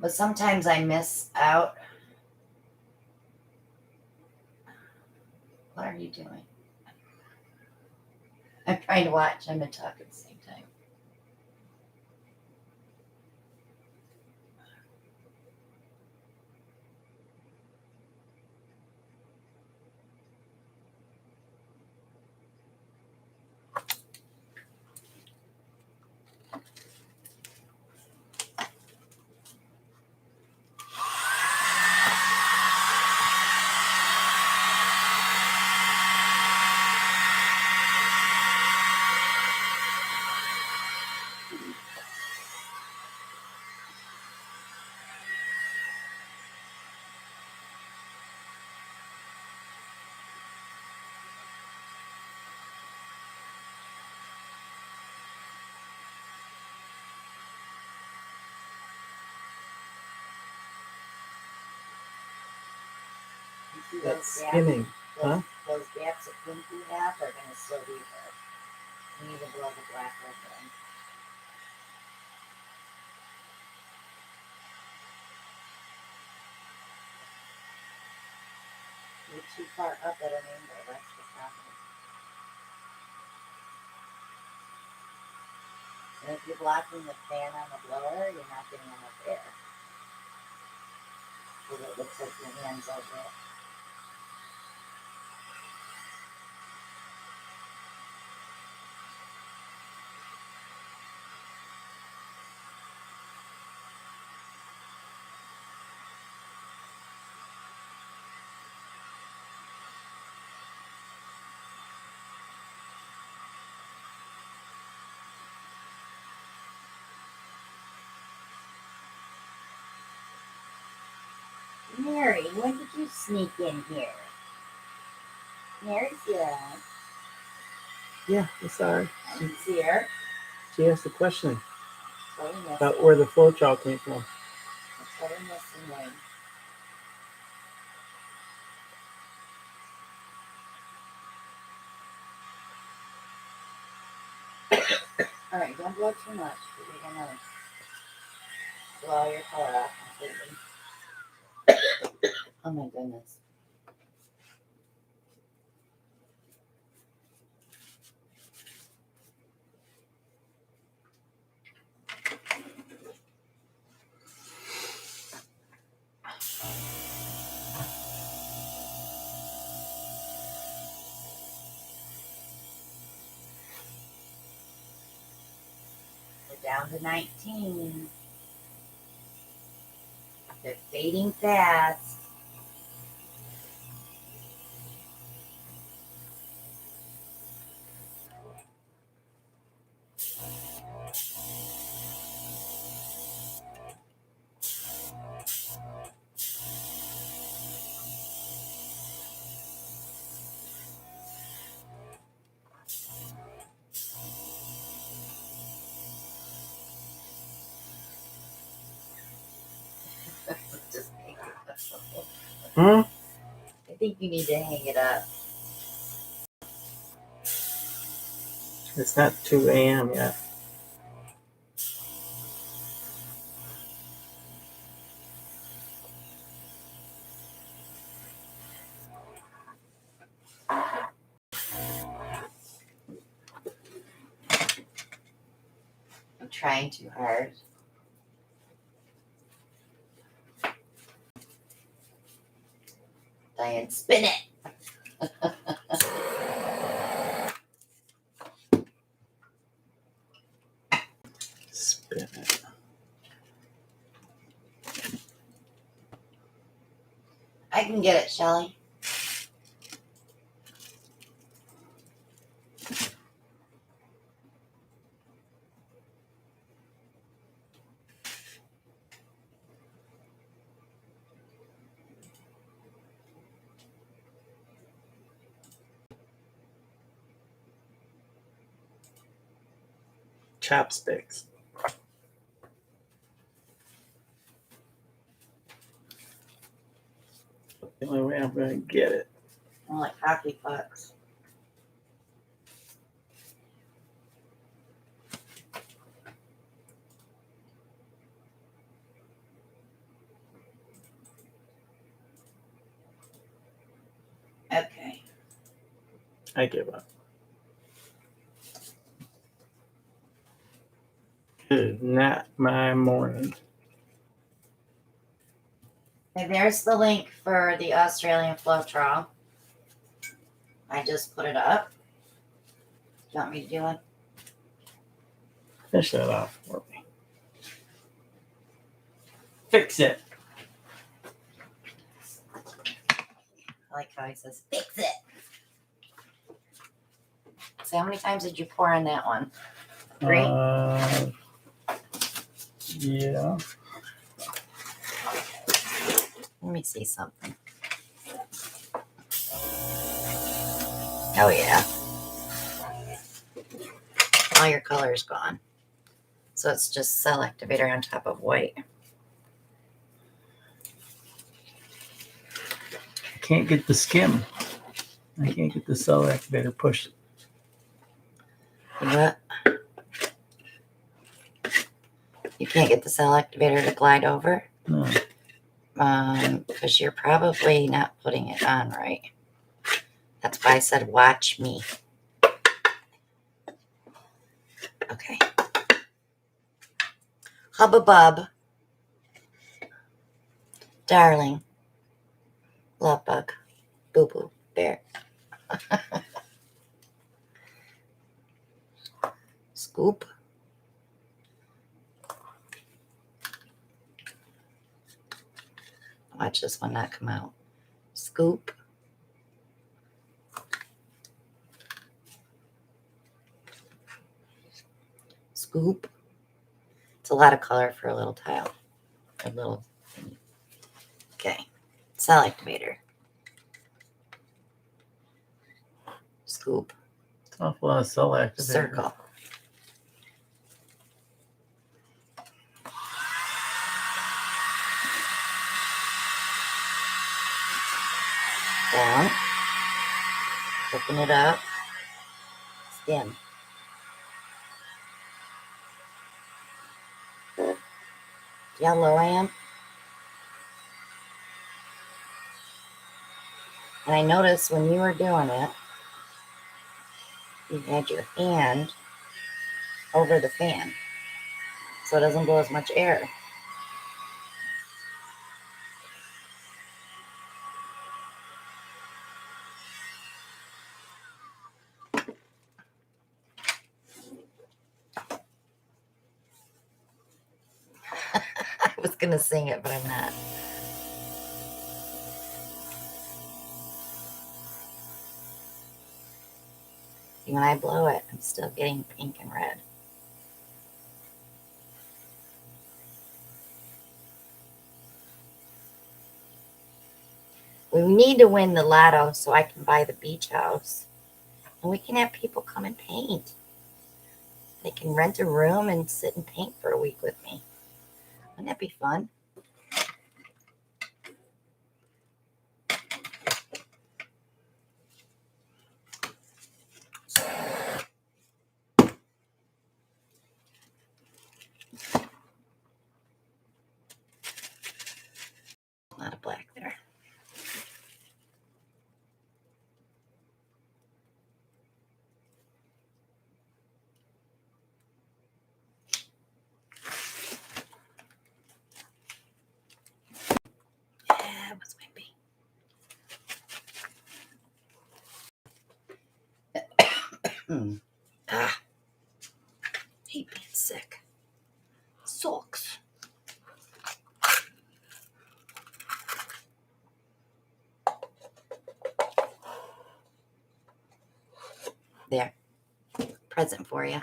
Speaker 1: but sometimes I miss out. What are you doing? I'm trying to watch. I'm going to talk at the same time. You see
Speaker 2: That's
Speaker 1: those
Speaker 2: skimming,
Speaker 1: gaps?
Speaker 2: huh?
Speaker 1: Those gaps of pink we have are going to still be there. We need to blow the black open. You're too far up at an angle. That's the problem. And if you're blocking the fan on the blower, you're not getting enough air. So it looks like your hand's over it. Mary, when did you sneak in here? Mary's here.
Speaker 2: Yeah, I'm sorry.
Speaker 1: I didn't see her.
Speaker 2: She asked a question
Speaker 1: What are we missing?
Speaker 2: about where the flow chart came from.
Speaker 1: That's what we're missing, Wayne. All right, don't blow too much. You're going to blow your color off completely. Oh my goodness. We're down to 19. They're fading fast. Just hang it up. I think you need to hang it up.
Speaker 2: It's not 2 a.m. yet.
Speaker 1: trying too hard. Diane, spin it.
Speaker 2: Spin it.
Speaker 1: I can get it, Shelly.
Speaker 2: Chopsticks. The only way I'm going to get it.
Speaker 1: I like hockey pucks. Okay.
Speaker 2: I give up. Good, not my morning.
Speaker 1: Okay, there's the link for the Australian Floetrol. I just put it up. Do you want me to do it?
Speaker 2: Finish that off for me. Fix it.
Speaker 1: I like how he says, fix it. So how many times did you pour in that one? 3?
Speaker 2: Yeah.
Speaker 1: Let me see something. Oh yeah. All your color is gone. So it's just cell activator on top of white.
Speaker 2: I can't get the skim. I can't get the cell activator pushed.
Speaker 1: What? You can't get the cell activator to glide over?
Speaker 2: No.
Speaker 1: Because you're probably not putting it on right. That's why I said watch me. Okay. Hubba bub. Darling. Love bug. Boo boo. Bear. Scoop. Watch this one not come out. Scoop. Scoop. It's a lot of color for a little tile. A little. Okay. Cell activator. Scoop.
Speaker 2: It's an awful lot of cell activator.
Speaker 1: Circle. Down. Open it up. Skim. See how low I am? And I noticed when you were doing it, you had your hand over the fan so it doesn't blow as much air. I was going to sing it, but I'm not. See, when I blow it, I'm still getting pink and red. We need to win the lotto so I can buy the beach house. And we can have people come and paint. They can rent a room and sit and paint for a week with me. Wouldn't that be fun? A lot of black there. That was wimpy. Hate being sick. Sucks. There. Present for you.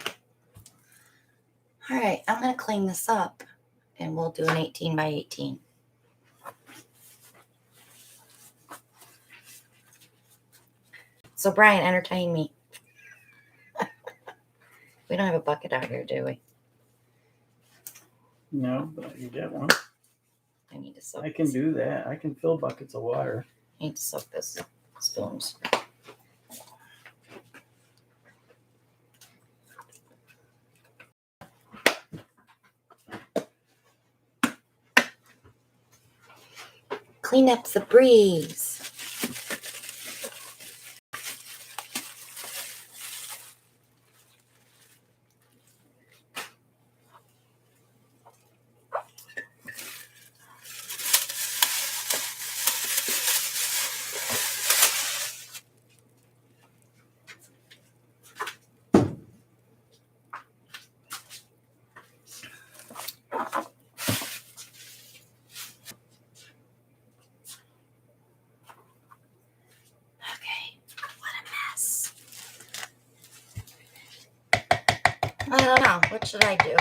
Speaker 1: All right, I'm going to clean this up and we'll do an 18 by 18. So Brian, entertain me. We don't have a bucket out here, do we?
Speaker 2: No, but I can get one.
Speaker 1: I need to soak
Speaker 2: I can
Speaker 1: this.
Speaker 2: do that. I can fill buckets of water.
Speaker 1: I need to soak this spoons. Clean up the breeze. I don't know. What should I do?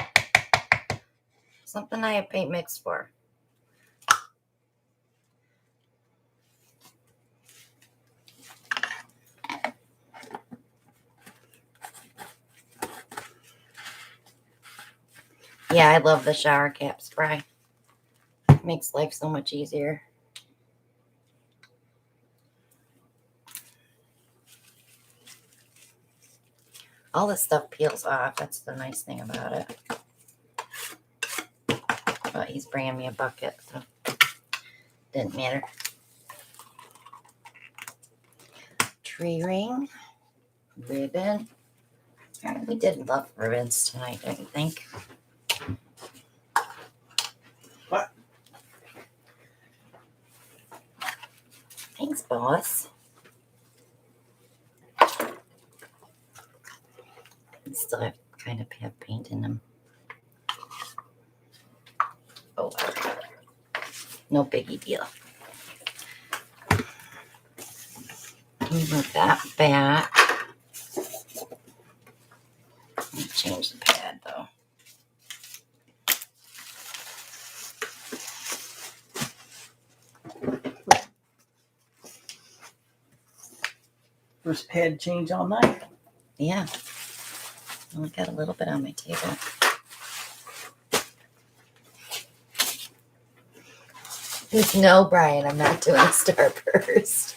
Speaker 1: Something I have paint mix for. Yeah, I love the shower cap spray. It makes life so much easier. All this stuff peels off. That's the nice thing about it. But he's bringing me a bucket, so didn't matter. Tree ring, ribbon. We did love ribbons tonight, don't you think?
Speaker 2: What?
Speaker 1: Thanks, boss. Still have kind of have paint in them. Oh, well. No biggie deal. Move that back. Let me change the pad though.
Speaker 2: First pad change all night.
Speaker 1: Yeah. Only got a little bit on my table. No, Brian, I'm not doing Starburst.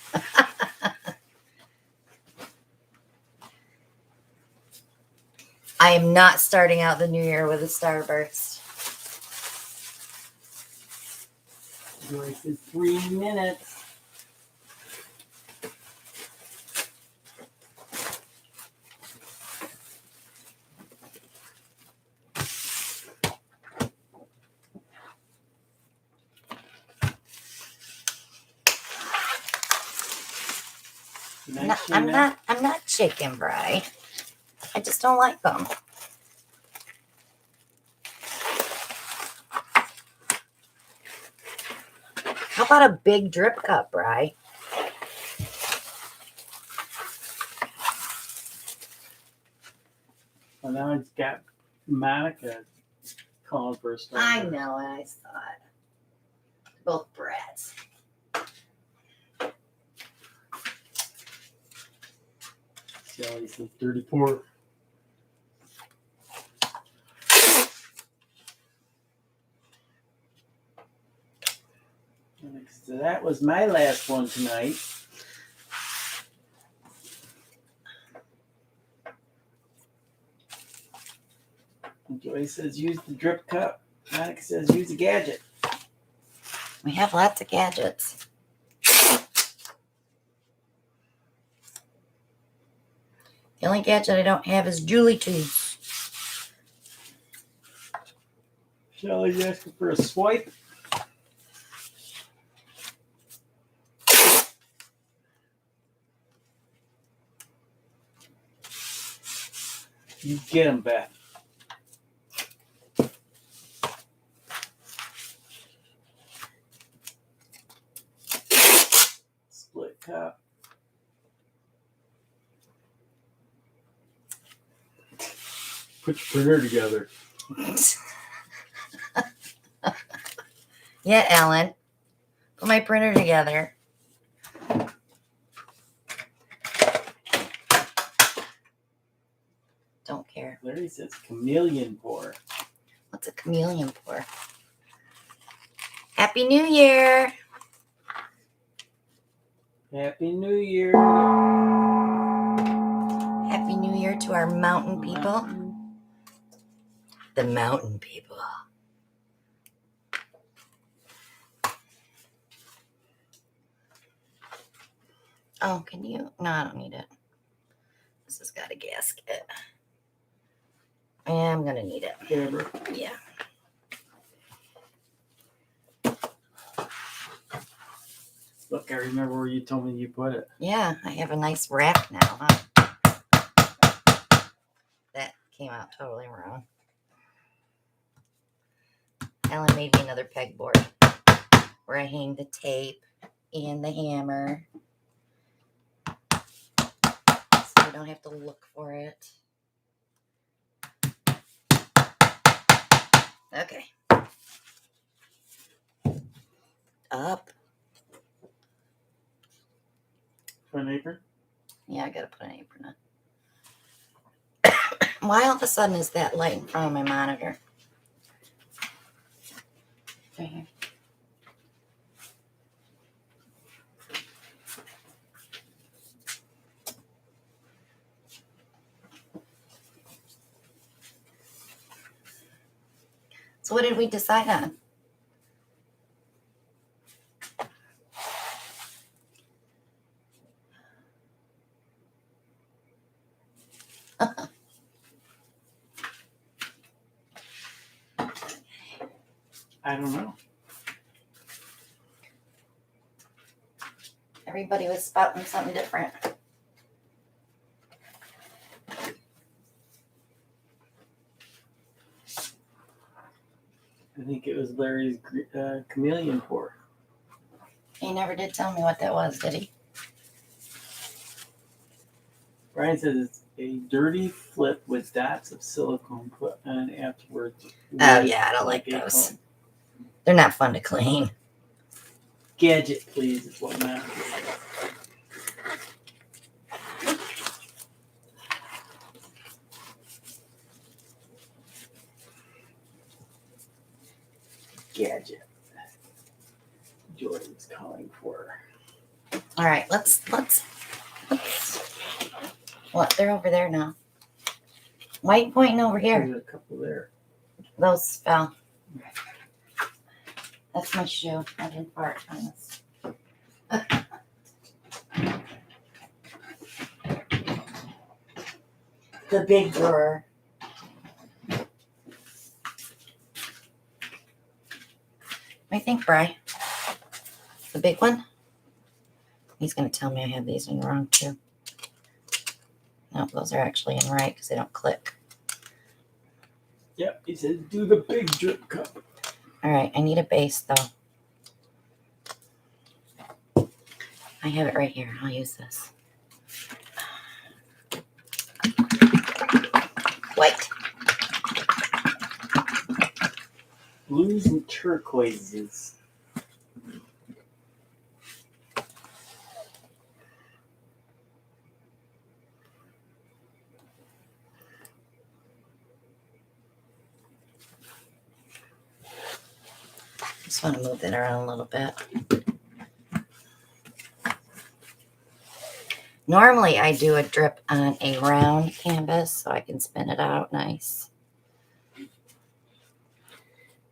Speaker 1: I am not starting out the new year with a Starburst.
Speaker 2: Joyce is 3 minutes.
Speaker 1: I'm not chicken, Bri. I just don't like them. How about a big drip cup, Bri?
Speaker 2: Well, now it's got Monica calling for a Starburst.
Speaker 1: I know, I saw it. Both brats.
Speaker 2: Sally says 34. So that was my last one tonight. And Joy says use the drip cup. Monica says use the gadget.
Speaker 1: We have lots of gadgets. The only gadget I don't have is Julie tubes.
Speaker 2: Shelly's asking for a swipe. You get him, Beth. Split cup. Put your printer together.
Speaker 1: Yeah, Ellen. Put my printer together. Don't care.
Speaker 2: Larry says chameleon pour.
Speaker 1: What's a chameleon pour? Happy New Year.
Speaker 2: Happy New Year.
Speaker 1: Happy New Year to our mountain people. The mountain people. Oh, can you? No, I don't need it. This has got a gasket. I'm going to need it.
Speaker 2: Hammer.
Speaker 1: Yeah.
Speaker 2: Look, I remember where you told me you put it.
Speaker 1: Yeah, I have a nice rack now, huh? That came out totally wrong. Ellen made me another pegboard where I hang the tape and the hammer. So I don't have to look for it. Okay. Up.
Speaker 2: Put an apron?
Speaker 1: Yeah, I gotta put an apron on. Why all of a sudden is that light in front of my monitor? Right here. So what did we decide on?
Speaker 2: I don't know.
Speaker 1: Everybody was spouting something different.
Speaker 2: I think it was Larry's chameleon pour.
Speaker 1: He never did tell me what that was, did he?
Speaker 2: Brian says it's a dirty flip with dots of silicone put on afterwards.
Speaker 1: Oh, yeah, I don't like those.
Speaker 2: Foam.
Speaker 1: They're not fun to clean.
Speaker 2: Gadget, please, is what matters. Gadget. Jordan's calling for.
Speaker 1: All right, let's. What? They're over there now. Why are you pointing over here?
Speaker 2: There's a couple there.
Speaker 1: Those fell. That's my shoe. I didn't fart on this. The big drawer. I think, Bri. The big one. He's going to tell me I have these in wrong too. No, those are actually in right because they don't click.
Speaker 2: Yep, he says do the big drip cup.
Speaker 1: All right, I need a base though. I have it right here. I'll use this. White.
Speaker 2: Blues and turquoises.
Speaker 1: Just want to move it around a little bit. Normally I do a drip on a round canvas so I can spin it out nice.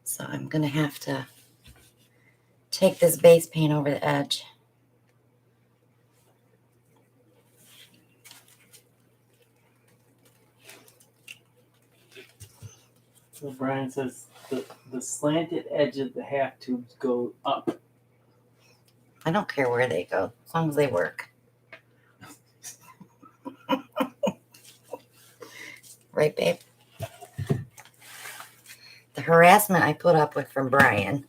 Speaker 1: So I'm going to have to take this base paint over the edge.
Speaker 2: So Brian says the slanted edge of the half tubes go up.
Speaker 1: I don't care where they go, as long as they work. Right, babe? The harassment I put up with from Brian.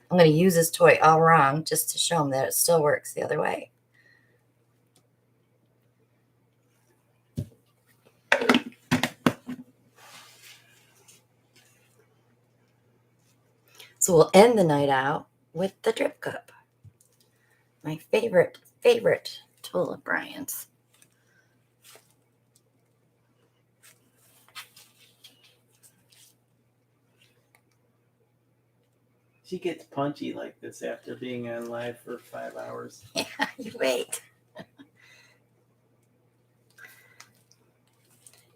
Speaker 1: I'm going to use his toy all wrong just to show him that it still works the other way. So we'll end the night out with the drip cup. My favorite tool of Brian's.
Speaker 2: She gets punchy like this after being on live for 5 hours.
Speaker 1: Yeah, you wait.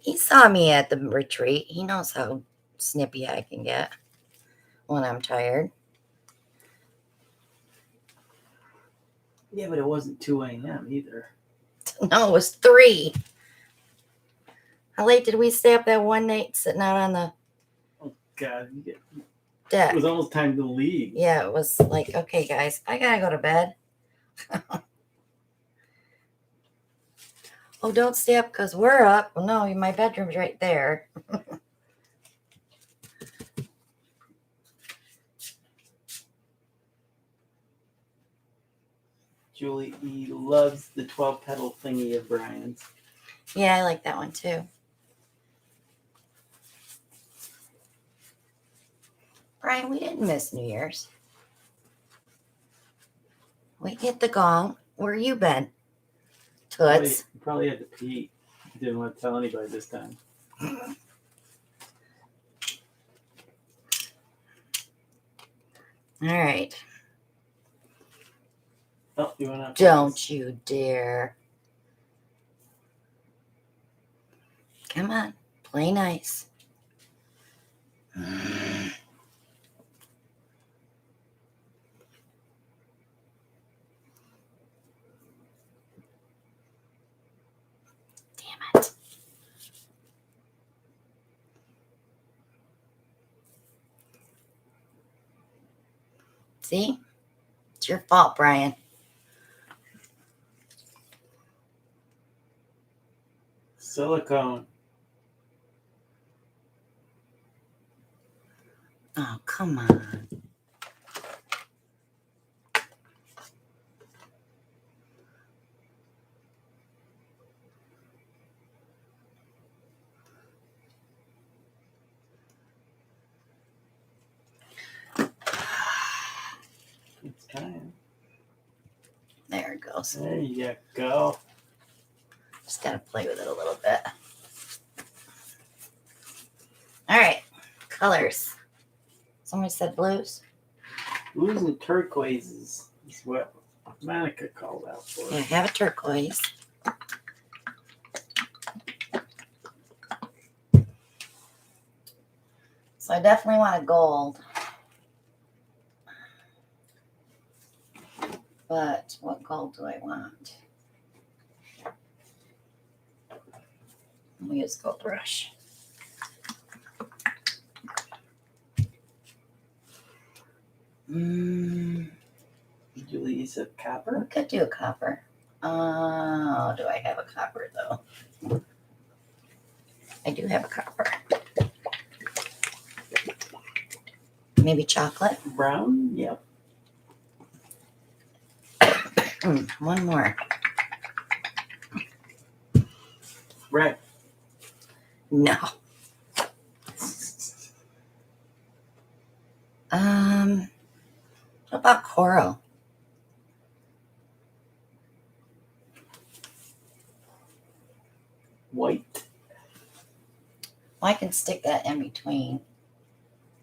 Speaker 1: He saw me at the retreat. He knows how snippy I can get when I'm tired.
Speaker 2: Yeah, but it wasn't 2 a.m. either.
Speaker 1: No, it was 3. How late did we stay up that one night sitting out on the
Speaker 2: Oh, God.
Speaker 1: deck?
Speaker 2: It was almost time to leave.
Speaker 1: Yeah, it was like, okay, guys, I gotta go to bed. Oh, don't stay up because we're up. Well, no, my bedroom's right there.
Speaker 2: Julie E. loves the 12-petal thingy of Brian's.
Speaker 1: Yeah, I like that one too. Brian, we didn't miss New Year's. We hit the gong. Where you been? Toots.
Speaker 2: Probably had to pee. Didn't want to tell anybody this time.
Speaker 1: All right.
Speaker 2: Oh, you want to?
Speaker 1: Don't you dare. Come on. Play nice. Damn it. See? It's your fault, Brian.
Speaker 2: Silicone.
Speaker 1: Oh, come on.
Speaker 2: It's time.
Speaker 1: There it goes.
Speaker 2: There you go.
Speaker 1: Just got to play with it a little bit. All right. Colors. Somebody said blues.
Speaker 2: Blues and turquoises is what Monica called out for.
Speaker 1: Yeah, I have a turquoise. So I definitely want a gold. But what gold do I want? Let me use Gold Rush.
Speaker 2: Julie, you said copper?
Speaker 1: We could do a copper. Oh, do I have a copper though? I do have a copper. Maybe chocolate?
Speaker 2: Brown? Yep.
Speaker 1: One more.
Speaker 2: Red.
Speaker 1: No. What about coral?
Speaker 2: White.
Speaker 1: Well, I can stick that in between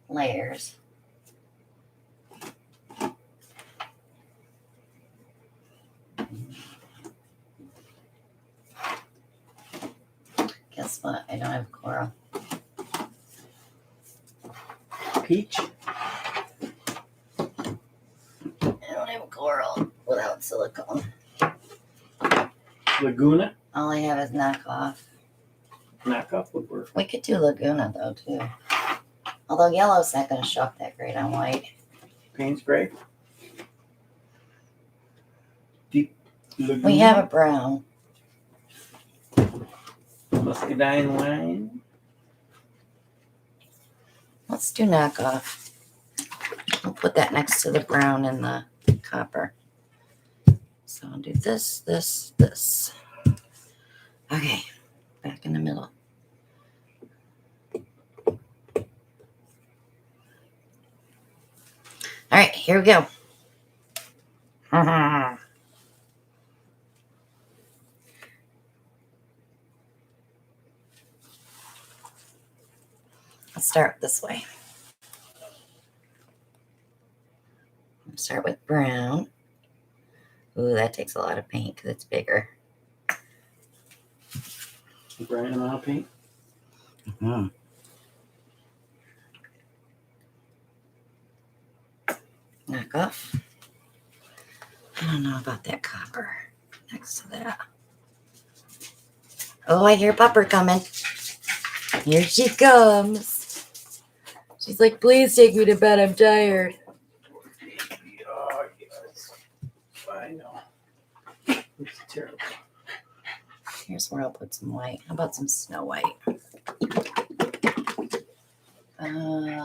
Speaker 1: layers. Guess what? I don't have coral.
Speaker 2: Peach.
Speaker 1: I don't have coral without silicone.
Speaker 2: Laguna.
Speaker 1: All I have is knockoff.
Speaker 2: Knockoff would work.
Speaker 1: We could do Laguna though too. Although yellow's not going to show up that great on white.
Speaker 2: Paint spray. Deep Laguna.
Speaker 1: We have a brown.
Speaker 2: Muscadine wine.
Speaker 1: Let's do knockoff. I'll put that next to the brown and the copper. So I'll do this, this, this. Okay, back in the middle. All right, here we go. Let's start this way. Start with brown. Ooh, that takes a lot of paint because it's bigger.
Speaker 2: Bright amount of paint.
Speaker 1: Mm-hmm. Knock off. I don't know about that copper next to that. Oh, I hear Pupper coming. Here she comes. She's like, please take me to bed. I'm tired.
Speaker 2: Oh, yes. I know. It's terrible.
Speaker 1: Here's where I'll put some white. How about some Snow White?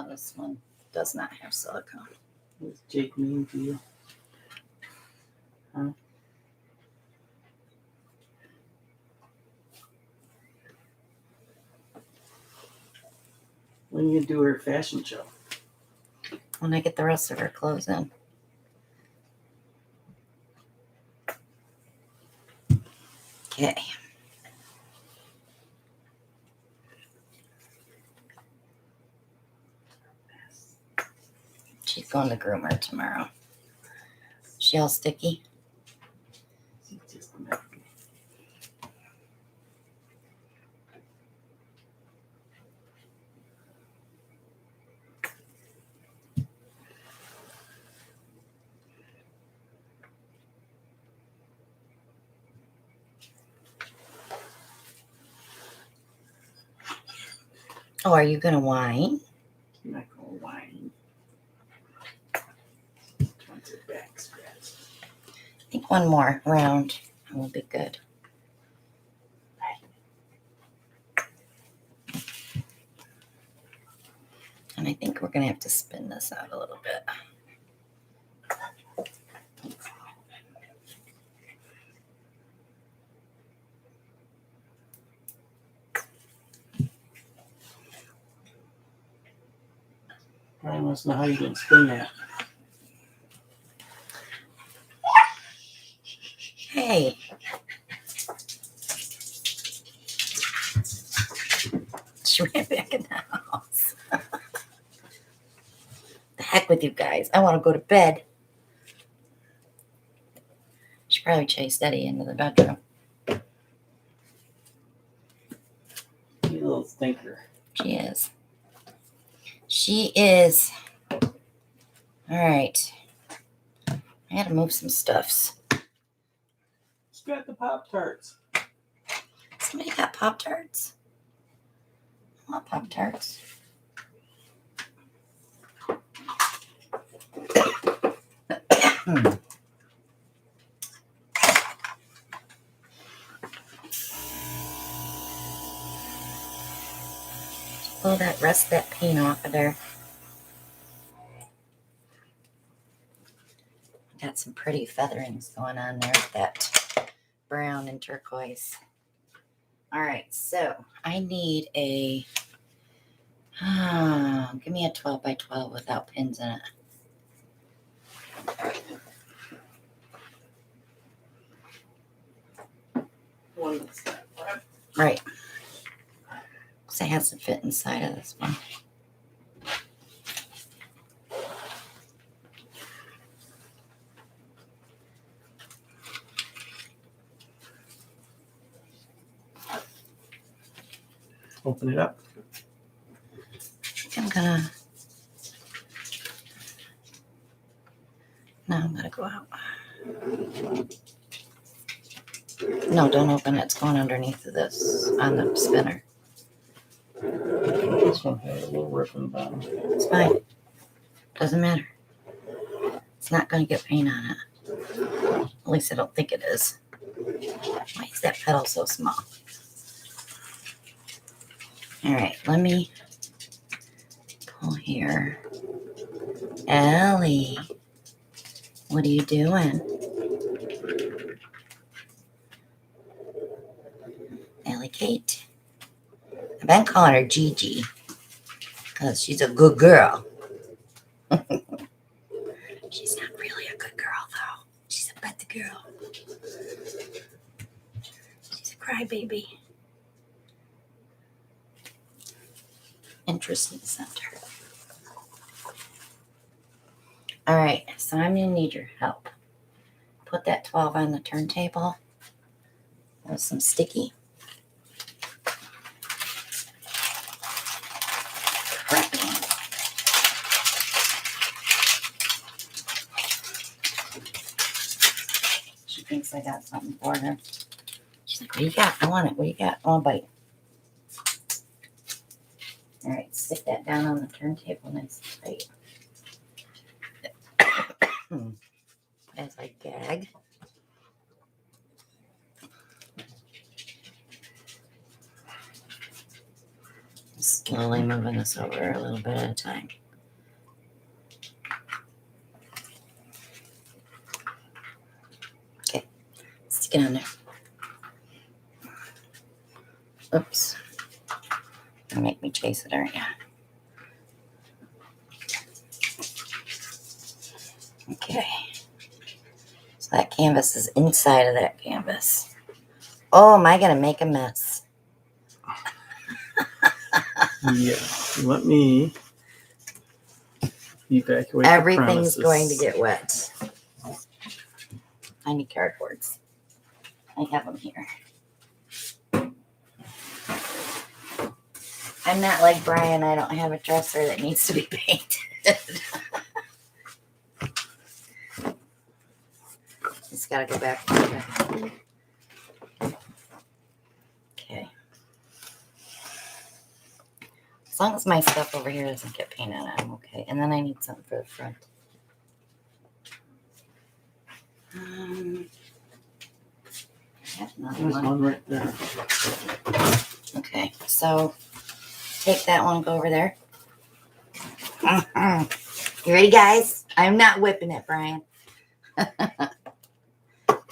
Speaker 1: This one does not have silicone.
Speaker 2: What's Jake mean to you? Huh? When you do her fashion show?
Speaker 1: When I get the rest of her clothes in. Okay. She's going to groomer tomorrow. She all sticky?
Speaker 2: It's just a mess.
Speaker 1: Oh, are you going to whine?
Speaker 2: I'm not going to whine. Trying to back scratch.
Speaker 1: I think one more round and we'll be good. And I think we're going to have to spin this out a little bit.
Speaker 2: I must know how you didn't spin that.
Speaker 1: Hey. She ran back in the house. The heck with you guys. I want to go to bed. She probably chased Eddie into the bedroom.
Speaker 2: You little stinker.
Speaker 1: She is. She is. All right. I got to move some stuffs.
Speaker 2: She's got the Pop-Tarts.
Speaker 1: Somebody got Pop-Tarts? I want Pop-Tarts. Pull that paint off of there. Got some pretty featherings going on there with that brown and turquoise. All right, so I need a, give me a 12 by 12 without pins in it.
Speaker 2: One that's not right.
Speaker 1: Right. Because it has to fit inside of this one.
Speaker 2: Open it up.
Speaker 1: I'm gonna, no, I'm gonna go out. No, don't open it. It's going underneath of this on the spinner.
Speaker 2: This one had a little rip in the bottom.
Speaker 1: It's fine. Doesn't matter. It's not going to get paint on it. At least I don't think it is. Why is that pedal so small? All right, let me Oh, here. Ellie, what are you doing? Ellie Kate. I've been calling her Gigi because she's a good girl. She's not really a good girl, though. She's a bad girl. She's a crybaby. Interesting center. All right, so I'm going to need your help. Put that 12 on the turntable with some sticky. Prepping. She thinks I got something for her. She's like, what do you got? I want it. What do you got? I want a bite. All right, stick that down on the turntable nice and tight. As I gag. Slowly moving this over a little bit at a time. Okay, stick it on there. Oops. You'll make me chase it, aren't you? Okay. So that canvas is inside of that canvas. Oh, am I going to make a mess?
Speaker 2: Yeah. Let me evacuate
Speaker 1: Everything's
Speaker 2: the
Speaker 1: going to
Speaker 2: premises.
Speaker 1: get wet. I need cardboards. I have them here. I'm not like Brian. I don't have a dresser that needs to be painted. It's got to go back. Okay. As long as my stuff over here doesn't get painted on, I'm okay. And then I need something for the front. I have another
Speaker 2: There's
Speaker 1: one.
Speaker 2: one right there.
Speaker 1: Okay, so take that one, go over there. You ready, guys? I'm not whipping it, Brian.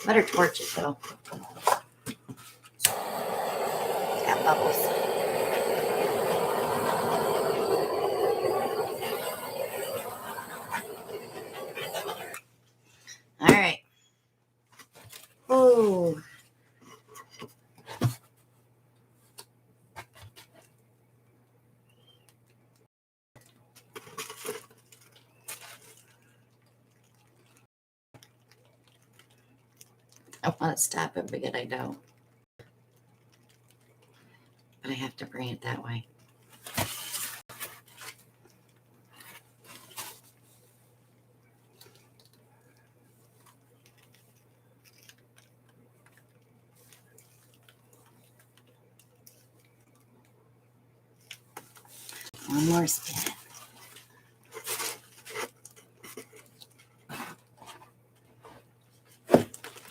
Speaker 1: Better torch it, though. It's got bubbles. All right. Ooh. I want to stop it, but yet I don't. But I have to bring it that way. One more spin.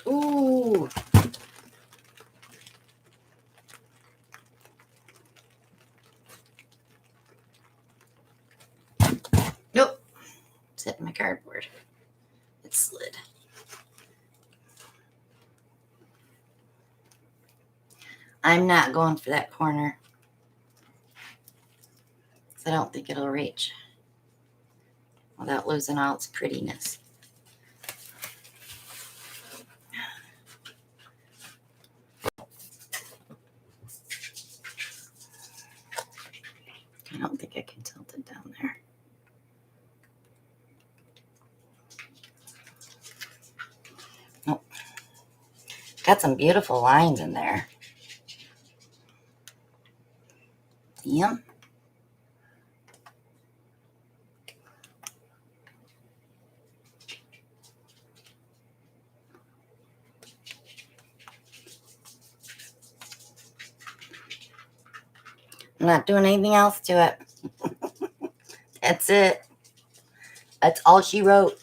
Speaker 1: Ooh. Nope. It's hitting my cardboard. It slid. I'm not going for that corner. I don't think it'll reach without losing all its prettiness. I don't think I can tilt it down there. Nope. Got some beautiful lines in there. Yep. I'm not doing anything else to it. That's it. That's all she wrote.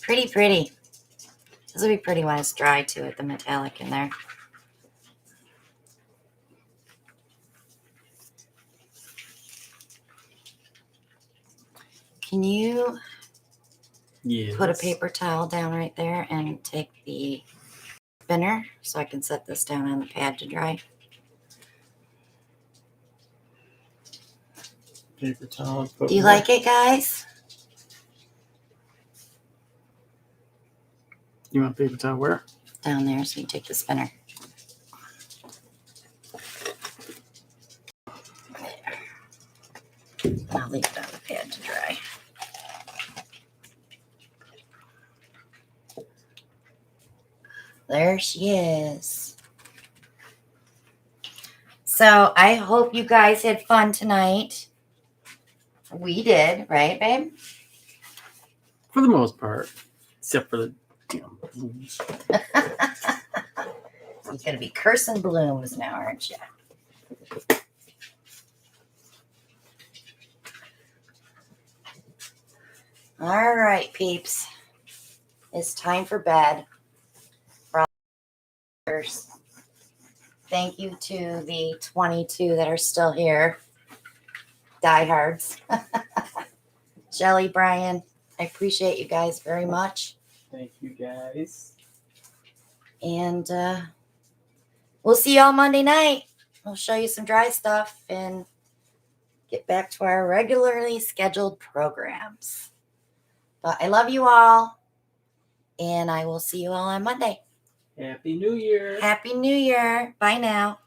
Speaker 1: Pretty, pretty. This will be pretty when it's dry too with the metallic in there. Can you put a paper towel down right there and take the spinner so I can set this down on the pad to dry?
Speaker 2: Paper towel.
Speaker 1: Do you like it, guys?
Speaker 2: You want paper towel where?
Speaker 1: Down there so you take the spinner. There. I'll leave it on the pad to dry. There she is. So I hope you guys had fun tonight. We did, right, babe?
Speaker 2: For the most part, except for the damn blooms.
Speaker 1: You're going to be cursing blooms now, aren't you? All right, peeps. It's time for bed. Thank you to the 22 that are still here. Diehards. Shelly, Brian, I appreciate you guys very much.
Speaker 2: Thank you, guys.
Speaker 1: And we'll see y'all Monday night. We'll show you some dry stuff and get back to our regularly scheduled programs. But I love you all. And I will see you all on Monday.
Speaker 2: Happy New Year.
Speaker 1: Happy New Year. Bye now.